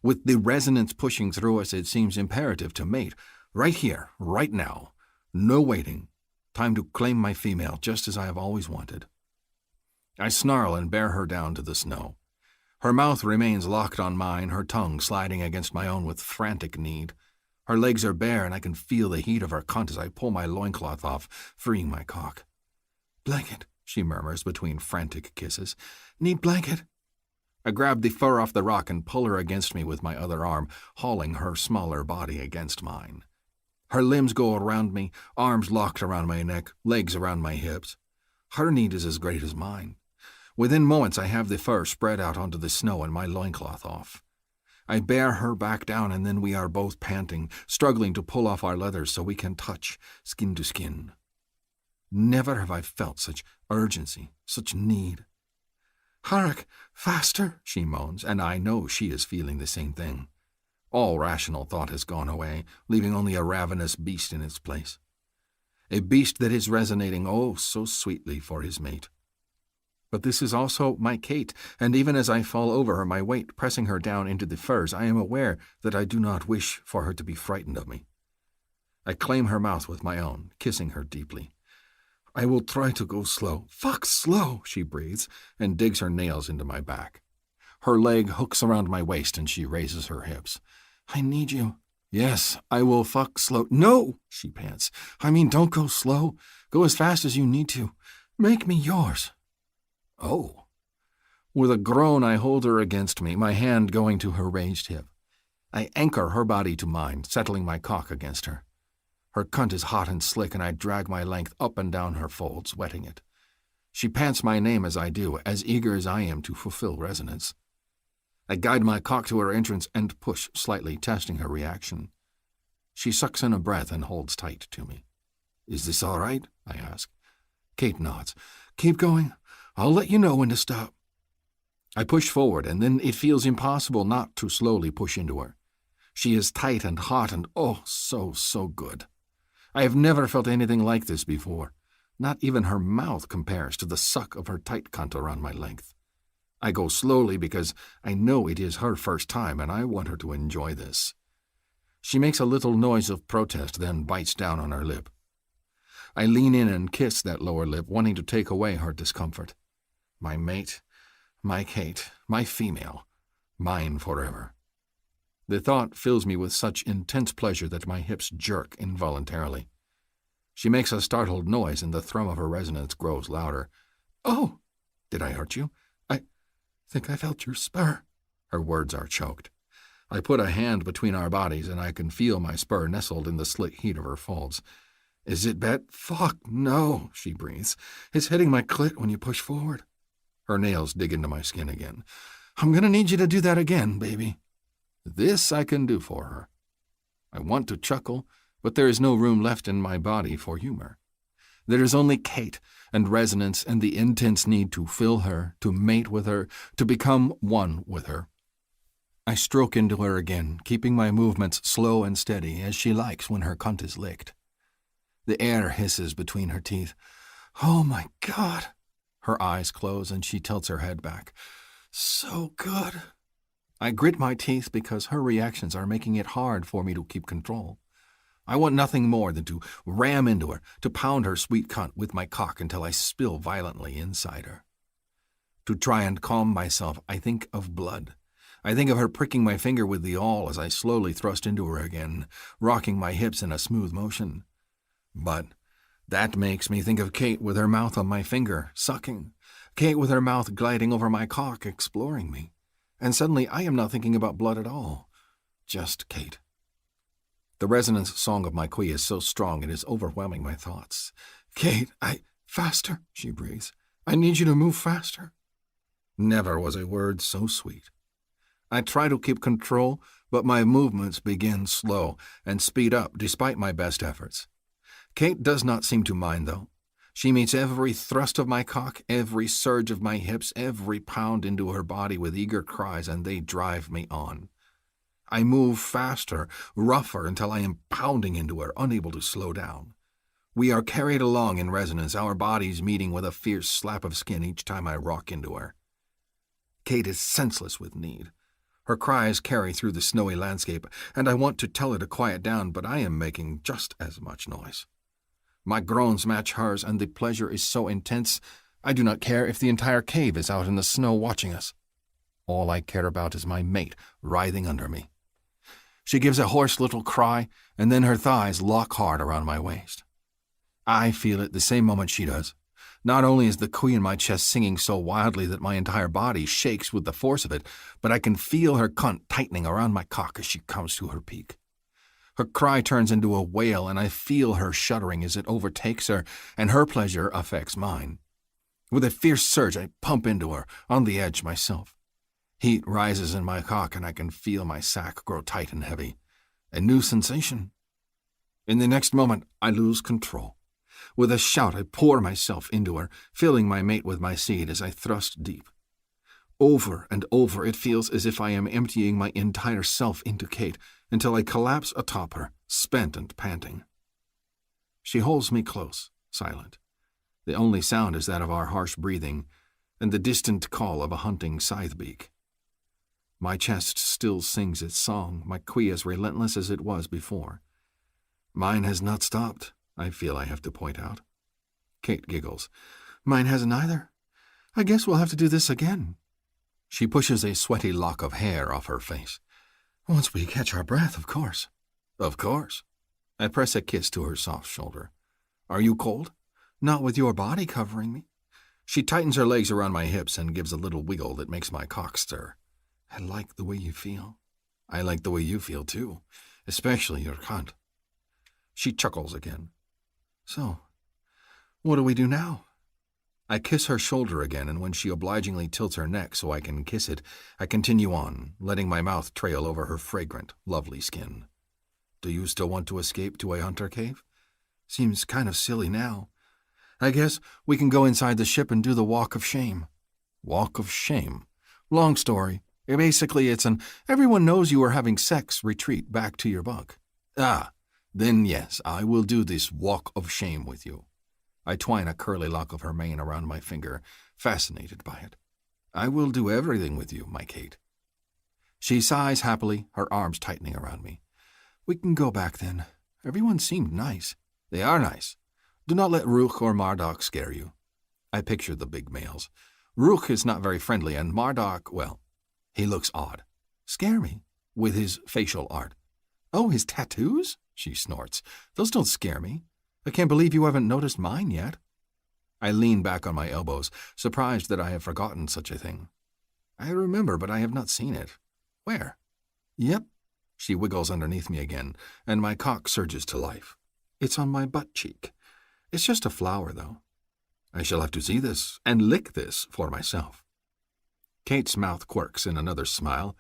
With the resonance pushing through us, it seems imperative to mate, right here, right now. No waiting. Time to claim my female, just as I have always wanted. I snarl and bear her down to the snow. Her mouth remains locked on mine, her tongue sliding against my own with frantic need. Her legs are bare, and I can feel the heat of her cunt as I pull my loincloth off, freeing my cock. Blanket, she murmurs between frantic kisses. Need blanket? I grab the fur off the rock and pull her against me with my other arm, hauling her smaller body against mine. Her limbs go around me, arms locked around my neck, legs around my hips. Her need is as great as mine. Within moments I have the fur spread out onto the snow and my loincloth off. I bear her back down, and then we are both panting, struggling to pull off our leathers so we can touch, skin to skin. Never have I felt such urgency, such need. Hark, faster, she moans, and I know she is feeling the same thing. All rational thought has gone away, leaving only a ravenous beast in its place. A beast that is resonating oh so sweetly for his mate. But this is also my Kate, and even as I fall over her, my weight pressing her down into the furs, I am aware that I do not wish for her to be frightened of me. I claim her mouth with my own, kissing her deeply. I will try to go slow. Fuck slow, she breathes, and digs her nails into my back. Her leg hooks around my waist, and she raises her hips. I need you. Yes, I will fuck slow. No, she pants. I mean, don't go slow. Go as fast as you need to. Make me yours. Oh. With a groan, I hold her against me, my hand going to her raised hip. I anchor her body to mine, settling my cock against her. Her cunt is hot and slick, and I drag my length up and down her folds, wetting it. She pants my name as I do, as eager as I am to fulfill resonance. I guide my cock to her entrance and push slightly, testing her reaction. She sucks in a breath and holds tight to me. Is this all right? I ask. Kate nods. Keep going. I'll let you know when to stop. I push forward, and then it feels impossible not to slowly push into her. She is tight and hot and oh, so good. I have never felt anything like this before. Not even her mouth compares to the suck of her tight cunt around my length. I go slowly because I know it is her first time, and I want her to enjoy this. She makes a little noise of protest, then bites down on her lip. I lean in and kiss that lower lip, wanting to take away her discomfort. My mate, my Kate, my female, mine forever. The thought fills me with such intense pleasure that my hips jerk involuntarily. She makes a startled noise, and the thrum of her resonance grows louder. Oh! Did I hurt you? I think I felt your spur. Her words are choked. I put a hand between our bodies, and I can feel my spur nestled in the slick heat of her folds. Is it bet? Fuck, no, she breathes. It's hitting my clit when you push forward. Her nails dig into my skin again. I'm going to need you to do that again, baby. This I can do for her. I want to chuckle, but there is no room left in my body for humor. There is only Kate and resonance and the intense need to fill her, to mate with her, to become one with her. I stroke into her again, keeping my movements slow and steady, as she likes when her cunt is licked. The air hisses between her teeth. Oh my God! Her eyes close and she tilts her head back. So good. I grit my teeth because her reactions are making it hard for me to keep control. I want nothing more than to ram into her, to pound her sweet cunt with my cock until I spill violently inside her. To try and calm myself, I think of blood. I think of her pricking my finger with the awl as I slowly thrust into her again, rocking my hips in a smooth motion. But that makes me think of Kate with her mouth on my finger, sucking. Kate with her mouth gliding over my cock, exploring me. And suddenly I am not thinking about blood at all. Just Kate. The resonance song of my queen is so strong it is overwhelming my thoughts. Kate, faster, she breathes. I need you to move faster. Never was a word so sweet. I try to keep control, but my movements begin slow and speed up despite my best efforts. Kate does not seem to mind, though. She meets every thrust of my cock, every surge of my hips, every pound into her body with eager cries, and they drive me on. I move faster, rougher, until I am pounding into her, unable to slow down. We are carried along in resonance, our bodies meeting with a fierce slap of skin each time I rock into her. Kate is senseless with need. Her cries carry through the snowy landscape, and I want to tell her to quiet down, but I am making just as much noise. My groans match hers, and the pleasure is so intense, I do not care if the entire cave is out in the snow watching us. All I care about is my mate writhing under me. She gives a hoarse little cry, and then her thighs lock hard around my waist. I feel it the same moment she does. Not only is the queen in my chest singing so wildly that my entire body shakes with the force of it, but I can feel her cunt tightening around my cock as she comes to her peak. Her cry turns into a wail, and I feel her shuddering as it overtakes her, and her pleasure affects mine. With a fierce surge, I pump into her, on the edge myself. Heat rises in my cock, and I can feel my sack grow tight and heavy. A new sensation. In the next moment, I lose control. With a shout, I pour myself into her, filling my mate with my seed as I thrust deep. Over and over, it feels as if I am emptying my entire self into Kate until I collapse atop her, spent and panting. She holds me close, silent. The only sound is that of our harsh breathing and the distant call of a hunting scythe-beak. My chest still sings its song, my queen as relentless as it was before. Mine has not stopped, I feel I have to point out. Kate giggles. Mine hasn't either. I guess we'll have to do this again. She pushes a sweaty lock of hair off her face. Once we catch our breath, of course. Of course. I press a kiss to her soft shoulder. Are you cold? Not with your body covering me. She tightens her legs around my hips and gives a little wiggle that makes my cock stir. I like the way you feel. I like the way you feel, too, especially your cunt. She chuckles again. So, what do we do now? I kiss her shoulder again, and when she obligingly tilts her neck so I can kiss it, I continue on, letting my mouth trail over her fragrant, lovely skin. Do you still want to escape to a hunter cave? Seems kind of silly now. I guess we can go inside the ship and do the walk of shame. Walk of shame? Long story. Basically, it's an everyone knows you are having sex retreat back to your bunk. Ah, then yes, I will do this walk of shame with you. I twine a curly lock of her mane around my finger, fascinated by it. I will do everything with you, my Kate. She sighs happily, her arms tightening around me. We can go back then. Everyone seemed nice. They are nice. Do not let Rook or Marduk scare you. I picture the big males. Rook is not very friendly, and Marduk, well, he looks odd. Scare me, with his facial art. Oh, his tattoos? She snorts. Those don't scare me. I can't believe you haven't noticed mine yet. I lean back on my elbows, surprised that I have forgotten such a thing. I remember, but I have not seen it. Where? Yep. She wiggles underneath me again, and my cock surges to life. It's on my butt cheek. It's just a flower, though. I shall have to see this and lick this for myself. Kate's mouth quirks in another smile,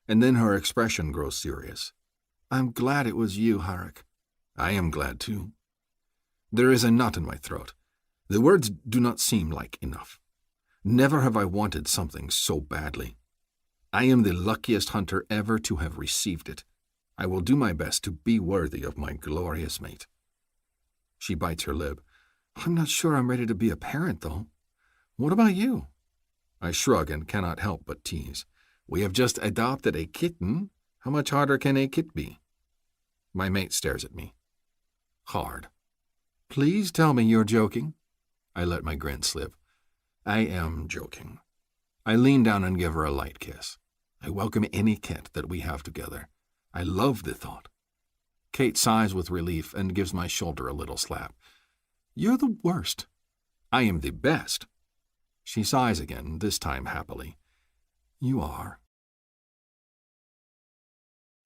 and then her expression grows serious. I'm glad it was you, Harik. I am glad, too. There is a knot in my throat. The words do not seem like enough. Never have I wanted something so badly. I am the luckiest hunter ever to have received it. I will do my best to be worthy of my glorious mate. She bites her lip. I'm not sure I'm ready to be a parent, though. What about you? I shrug and cannot help but tease. We have just adopted a kitten. How much harder can a kit be? My mate stares at me. Hard. Please tell me you're joking. I let my grin slip. I am joking. I lean down and give her a light kiss. I welcome any kit that we have together. I love the thought. Kate sighs with relief and gives my shoulder a little slap. You're the worst. I am the best. She sighs again, this time happily. You are.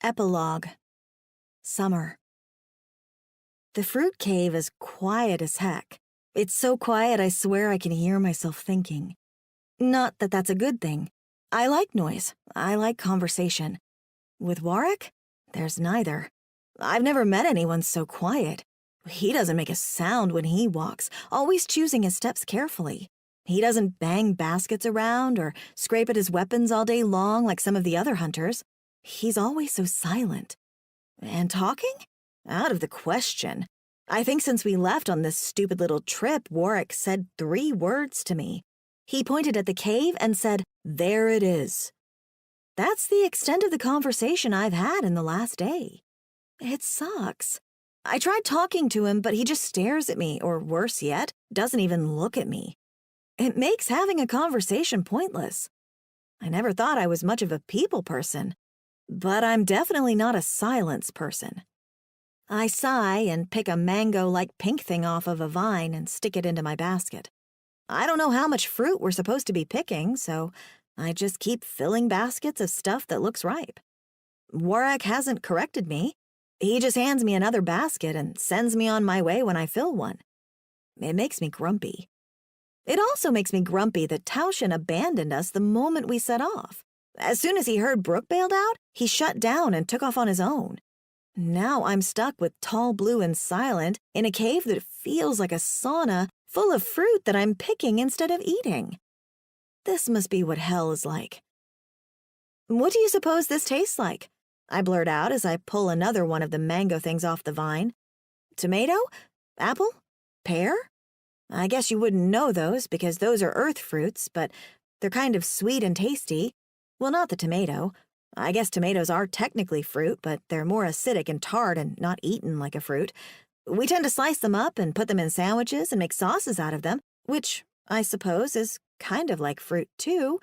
Epilogue. Summer. The fruit cave is quiet as heck. It's so quiet I swear I can hear myself thinking. Not that that's a good thing. I like noise. I like conversation. With Warwick, there's neither. I've never met anyone so quiet. He doesn't make a sound when he walks, always choosing his steps carefully. He doesn't bang baskets around or scrape at his weapons all day long like some of the other hunters. He's always so silent. And talking? Out of the question. I think since we left on this stupid little trip, Warwick said 3 words to me. He pointed at the cave and said, "There it is." That's the extent of the conversation I've had in the last day. It sucks. I tried talking to him, but he just stares at me, or worse yet, doesn't even look at me. It makes having a conversation pointless. I never thought I was much of a people person, but I'm definitely not a silence person. I sigh and pick a mango-like pink thing off of a vine and stick it into my basket. I don't know how much fruit we're supposed to be picking, so I just keep filling baskets of stuff that looks ripe. Warwick hasn't corrected me. He just hands me another basket and sends me on my way when I fill one. It makes me grumpy. It also makes me grumpy that Tauschen abandoned us the moment we set off. As soon as he heard Brooke bailed out, he shut down and took off on his own. Now I'm stuck with Tall Blue and Silent in a cave that feels like a sauna full of fruit that I'm picking instead of eating. This must be what hell is like. What do you suppose this tastes like? I blurt out as I pull another one of the mango things off the vine. Tomato? Apple? Pear? I guess you wouldn't know those because those are earth fruits, but they're kind of sweet and tasty. Well, not the tomato. I guess tomatoes are technically fruit, but they're more acidic and tart and not eaten like a fruit. We tend to slice them up and put them in sandwiches and make sauces out of them, which, I suppose, is kind of like fruit, too.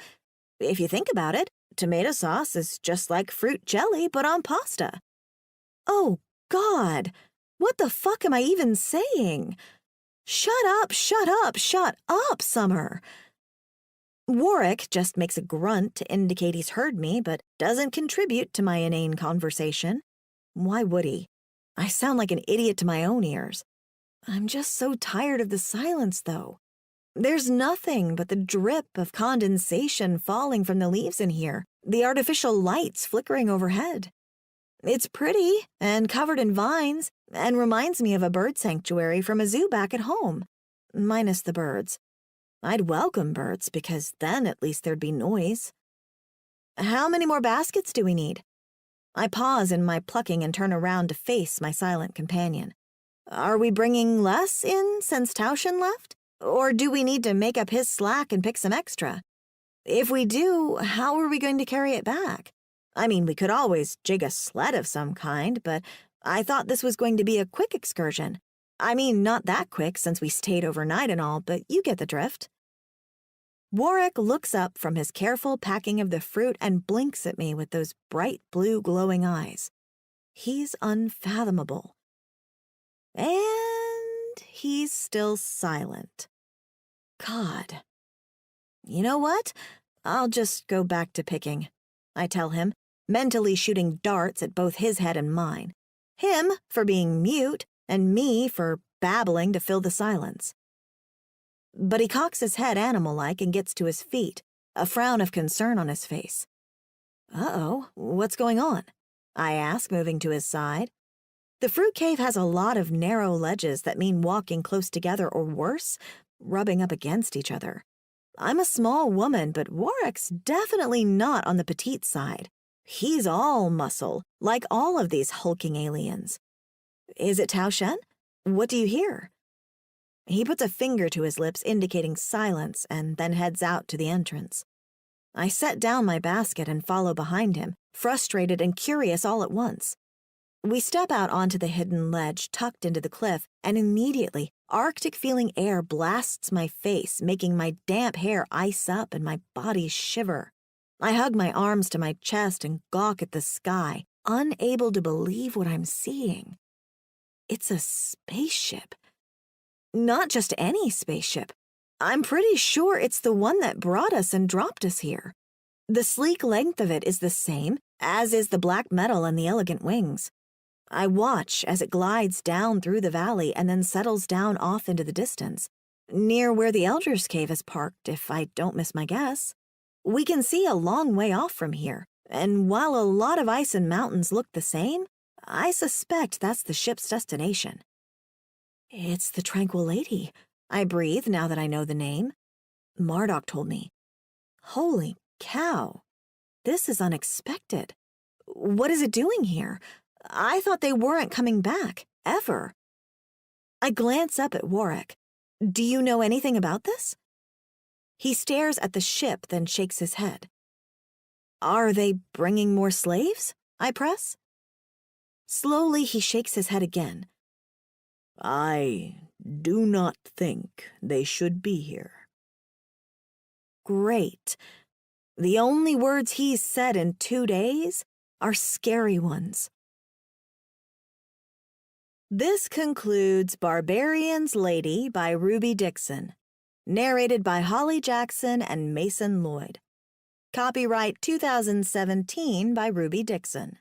If you think about it, tomato sauce is just like fruit jelly, but on pasta. Oh, God! What the fuck am I even saying? Shut up, shut up, shut up, Summer! Warwick just makes a grunt to indicate he's heard me, but doesn't contribute to my inane conversation. Why would he? I sound like an idiot to my own ears. I'm just so tired of the silence, though. There's nothing but the drip of condensation falling from the leaves in here, the artificial lights flickering overhead. It's pretty and covered in vines and reminds me of a bird sanctuary from a zoo back at home, minus the birds. I'd welcome birds because then at least there'd be noise. How many more baskets do we need? I pause in my plucking and turn around to face my silent companion. Are we bringing less in since Tauschen left? Or do we need to make up his slack and pick some extra? If we do, how are we going to carry it back? I mean, we could always jig a sled of some kind, but I thought this was going to be a quick excursion. I mean, not that quick since we stayed overnight and all, but you get the drift. Warwick looks up from his careful packing of the fruit and blinks at me with those bright blue glowing eyes. He's unfathomable. And he's still silent. God. You know what? I'll just go back to picking, I tell him, mentally shooting darts at both his head and mine. Him for being mute, and me for babbling to fill the silence. But he cocks his head animal-like and gets to his feet, a frown of concern on his face. "Uh-oh, what's going on?" I ask, moving to his side. The fruit cave has a lot of narrow ledges that mean walking close together or worse, rubbing up against each other. I'm a small woman, but Warwick's definitely not on the petite side. He's all muscle, like all of these hulking aliens. "Is it Tao Shen? What do you hear?" He puts a finger to his lips, indicating silence, and then heads out to the entrance. I set down my basket and follow behind him, frustrated and curious all at once. We step out onto the hidden ledge tucked into the cliff, and immediately, Arctic-feeling air blasts my face, making my damp hair ice up and my body shiver. I hug my arms to my chest and gawk at the sky, unable to believe what I'm seeing. It's a spaceship. Not just any spaceship. I'm pretty sure it's the one that brought us and dropped us here. The sleek length of it is the same, as is the black metal and the elegant wings. I watch as it glides down through the valley and then settles down off into the distance, near where the Elder's Cave is parked, if I don't miss my guess. We can see a long way off from here, and while a lot of ice and mountains look the same, I suspect that's the ship's destination. "It's the Tranquil Lady," I breathe now that I know the name. Marduk told me. Holy cow. This is unexpected. What is it doing here? I thought they weren't coming back, ever. I glance up at Warwick. "Do you know anything about this?" He stares at the ship, then shakes his head. "Are they bringing more slaves?" I press. Slowly, he shakes his head again. "I do not think they should be here." Great. The only words he's said in 2 days are scary ones. This concludes Barbarian's Lady by Ruby Dixon, narrated by Holly Jackson and Mason Lloyd. Copyright 2017 by Ruby Dixon.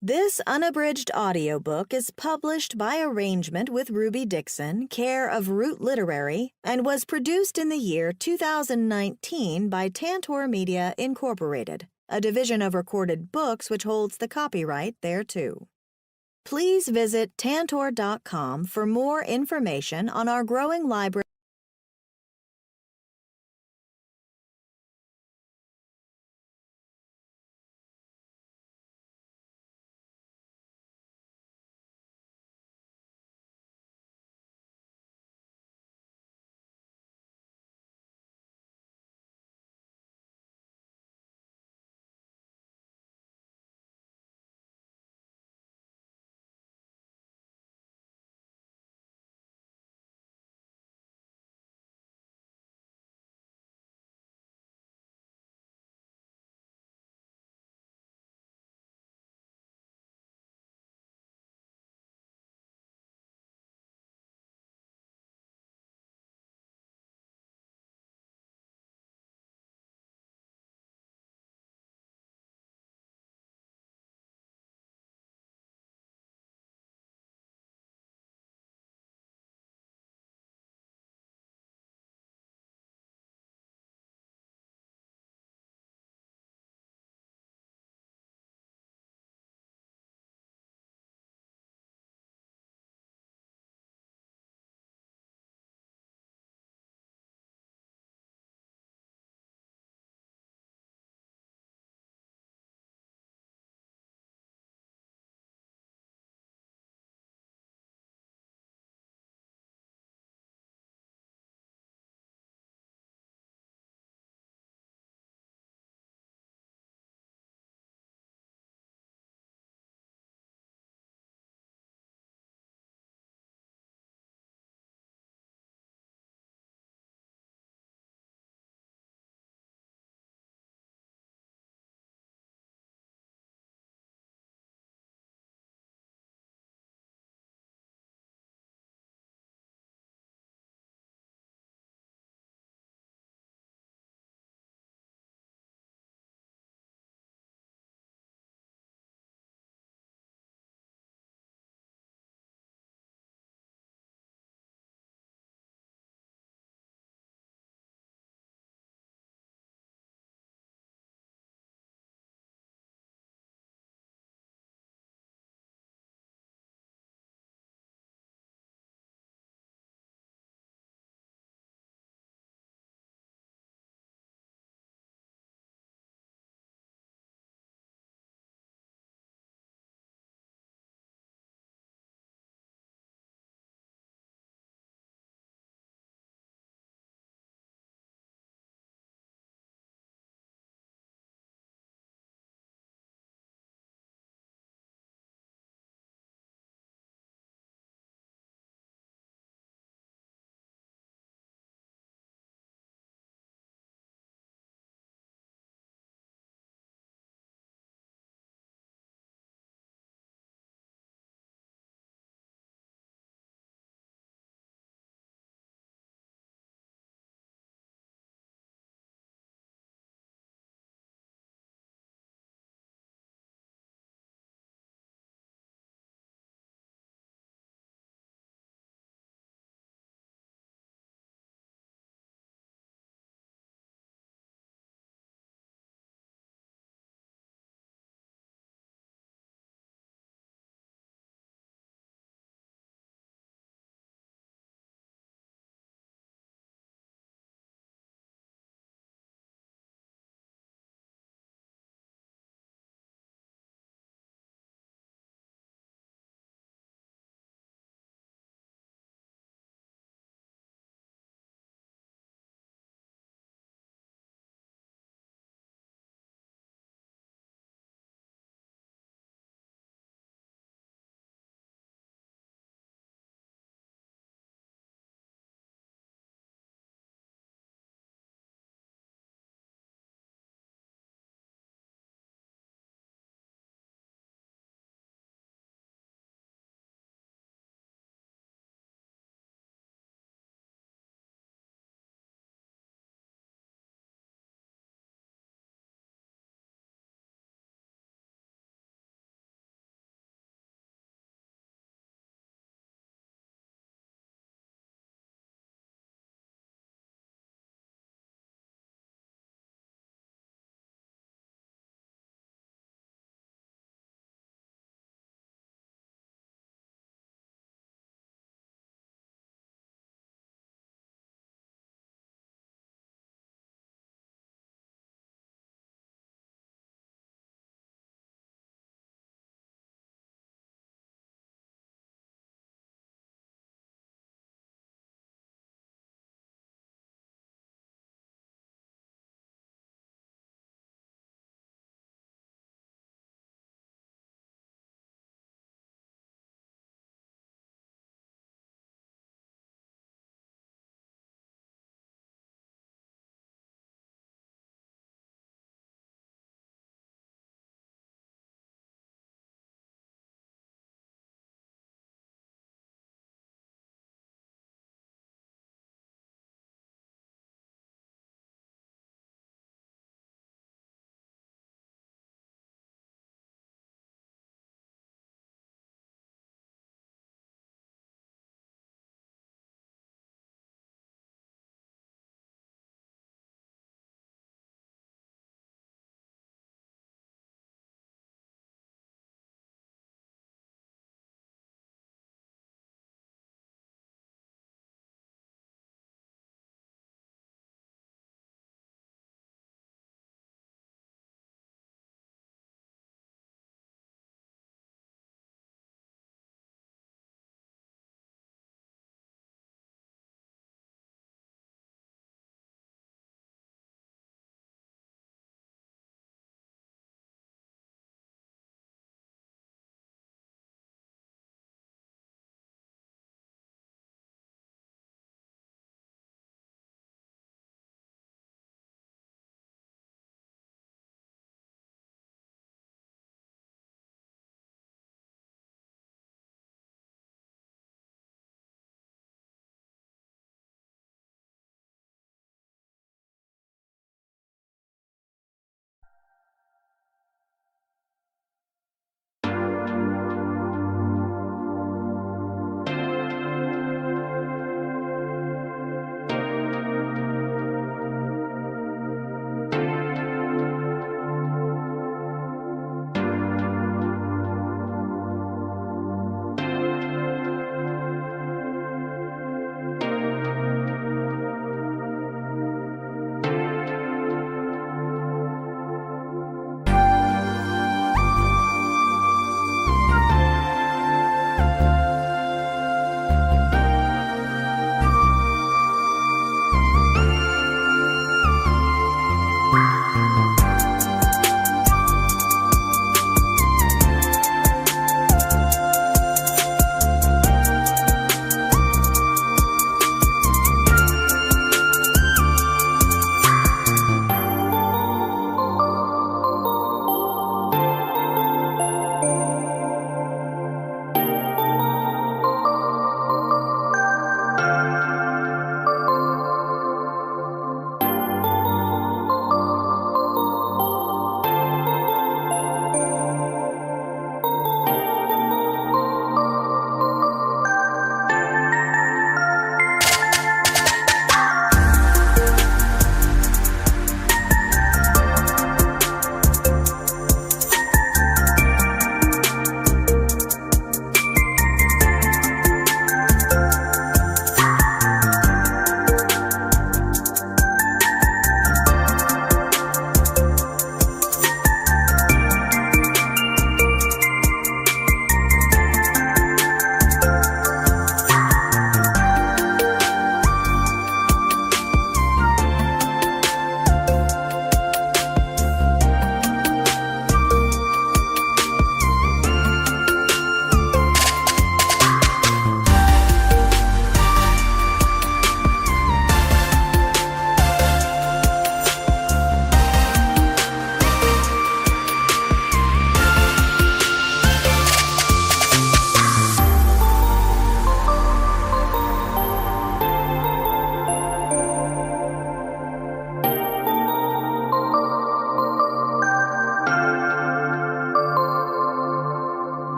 This unabridged audiobook is published by arrangement with Ruby Dixon, care of Root Literary, and was produced in the year 2019 by Tantor Media Incorporated, a division of Recorded Books which holds the copyright thereto. Please visit tantor.com for more information on our growing library.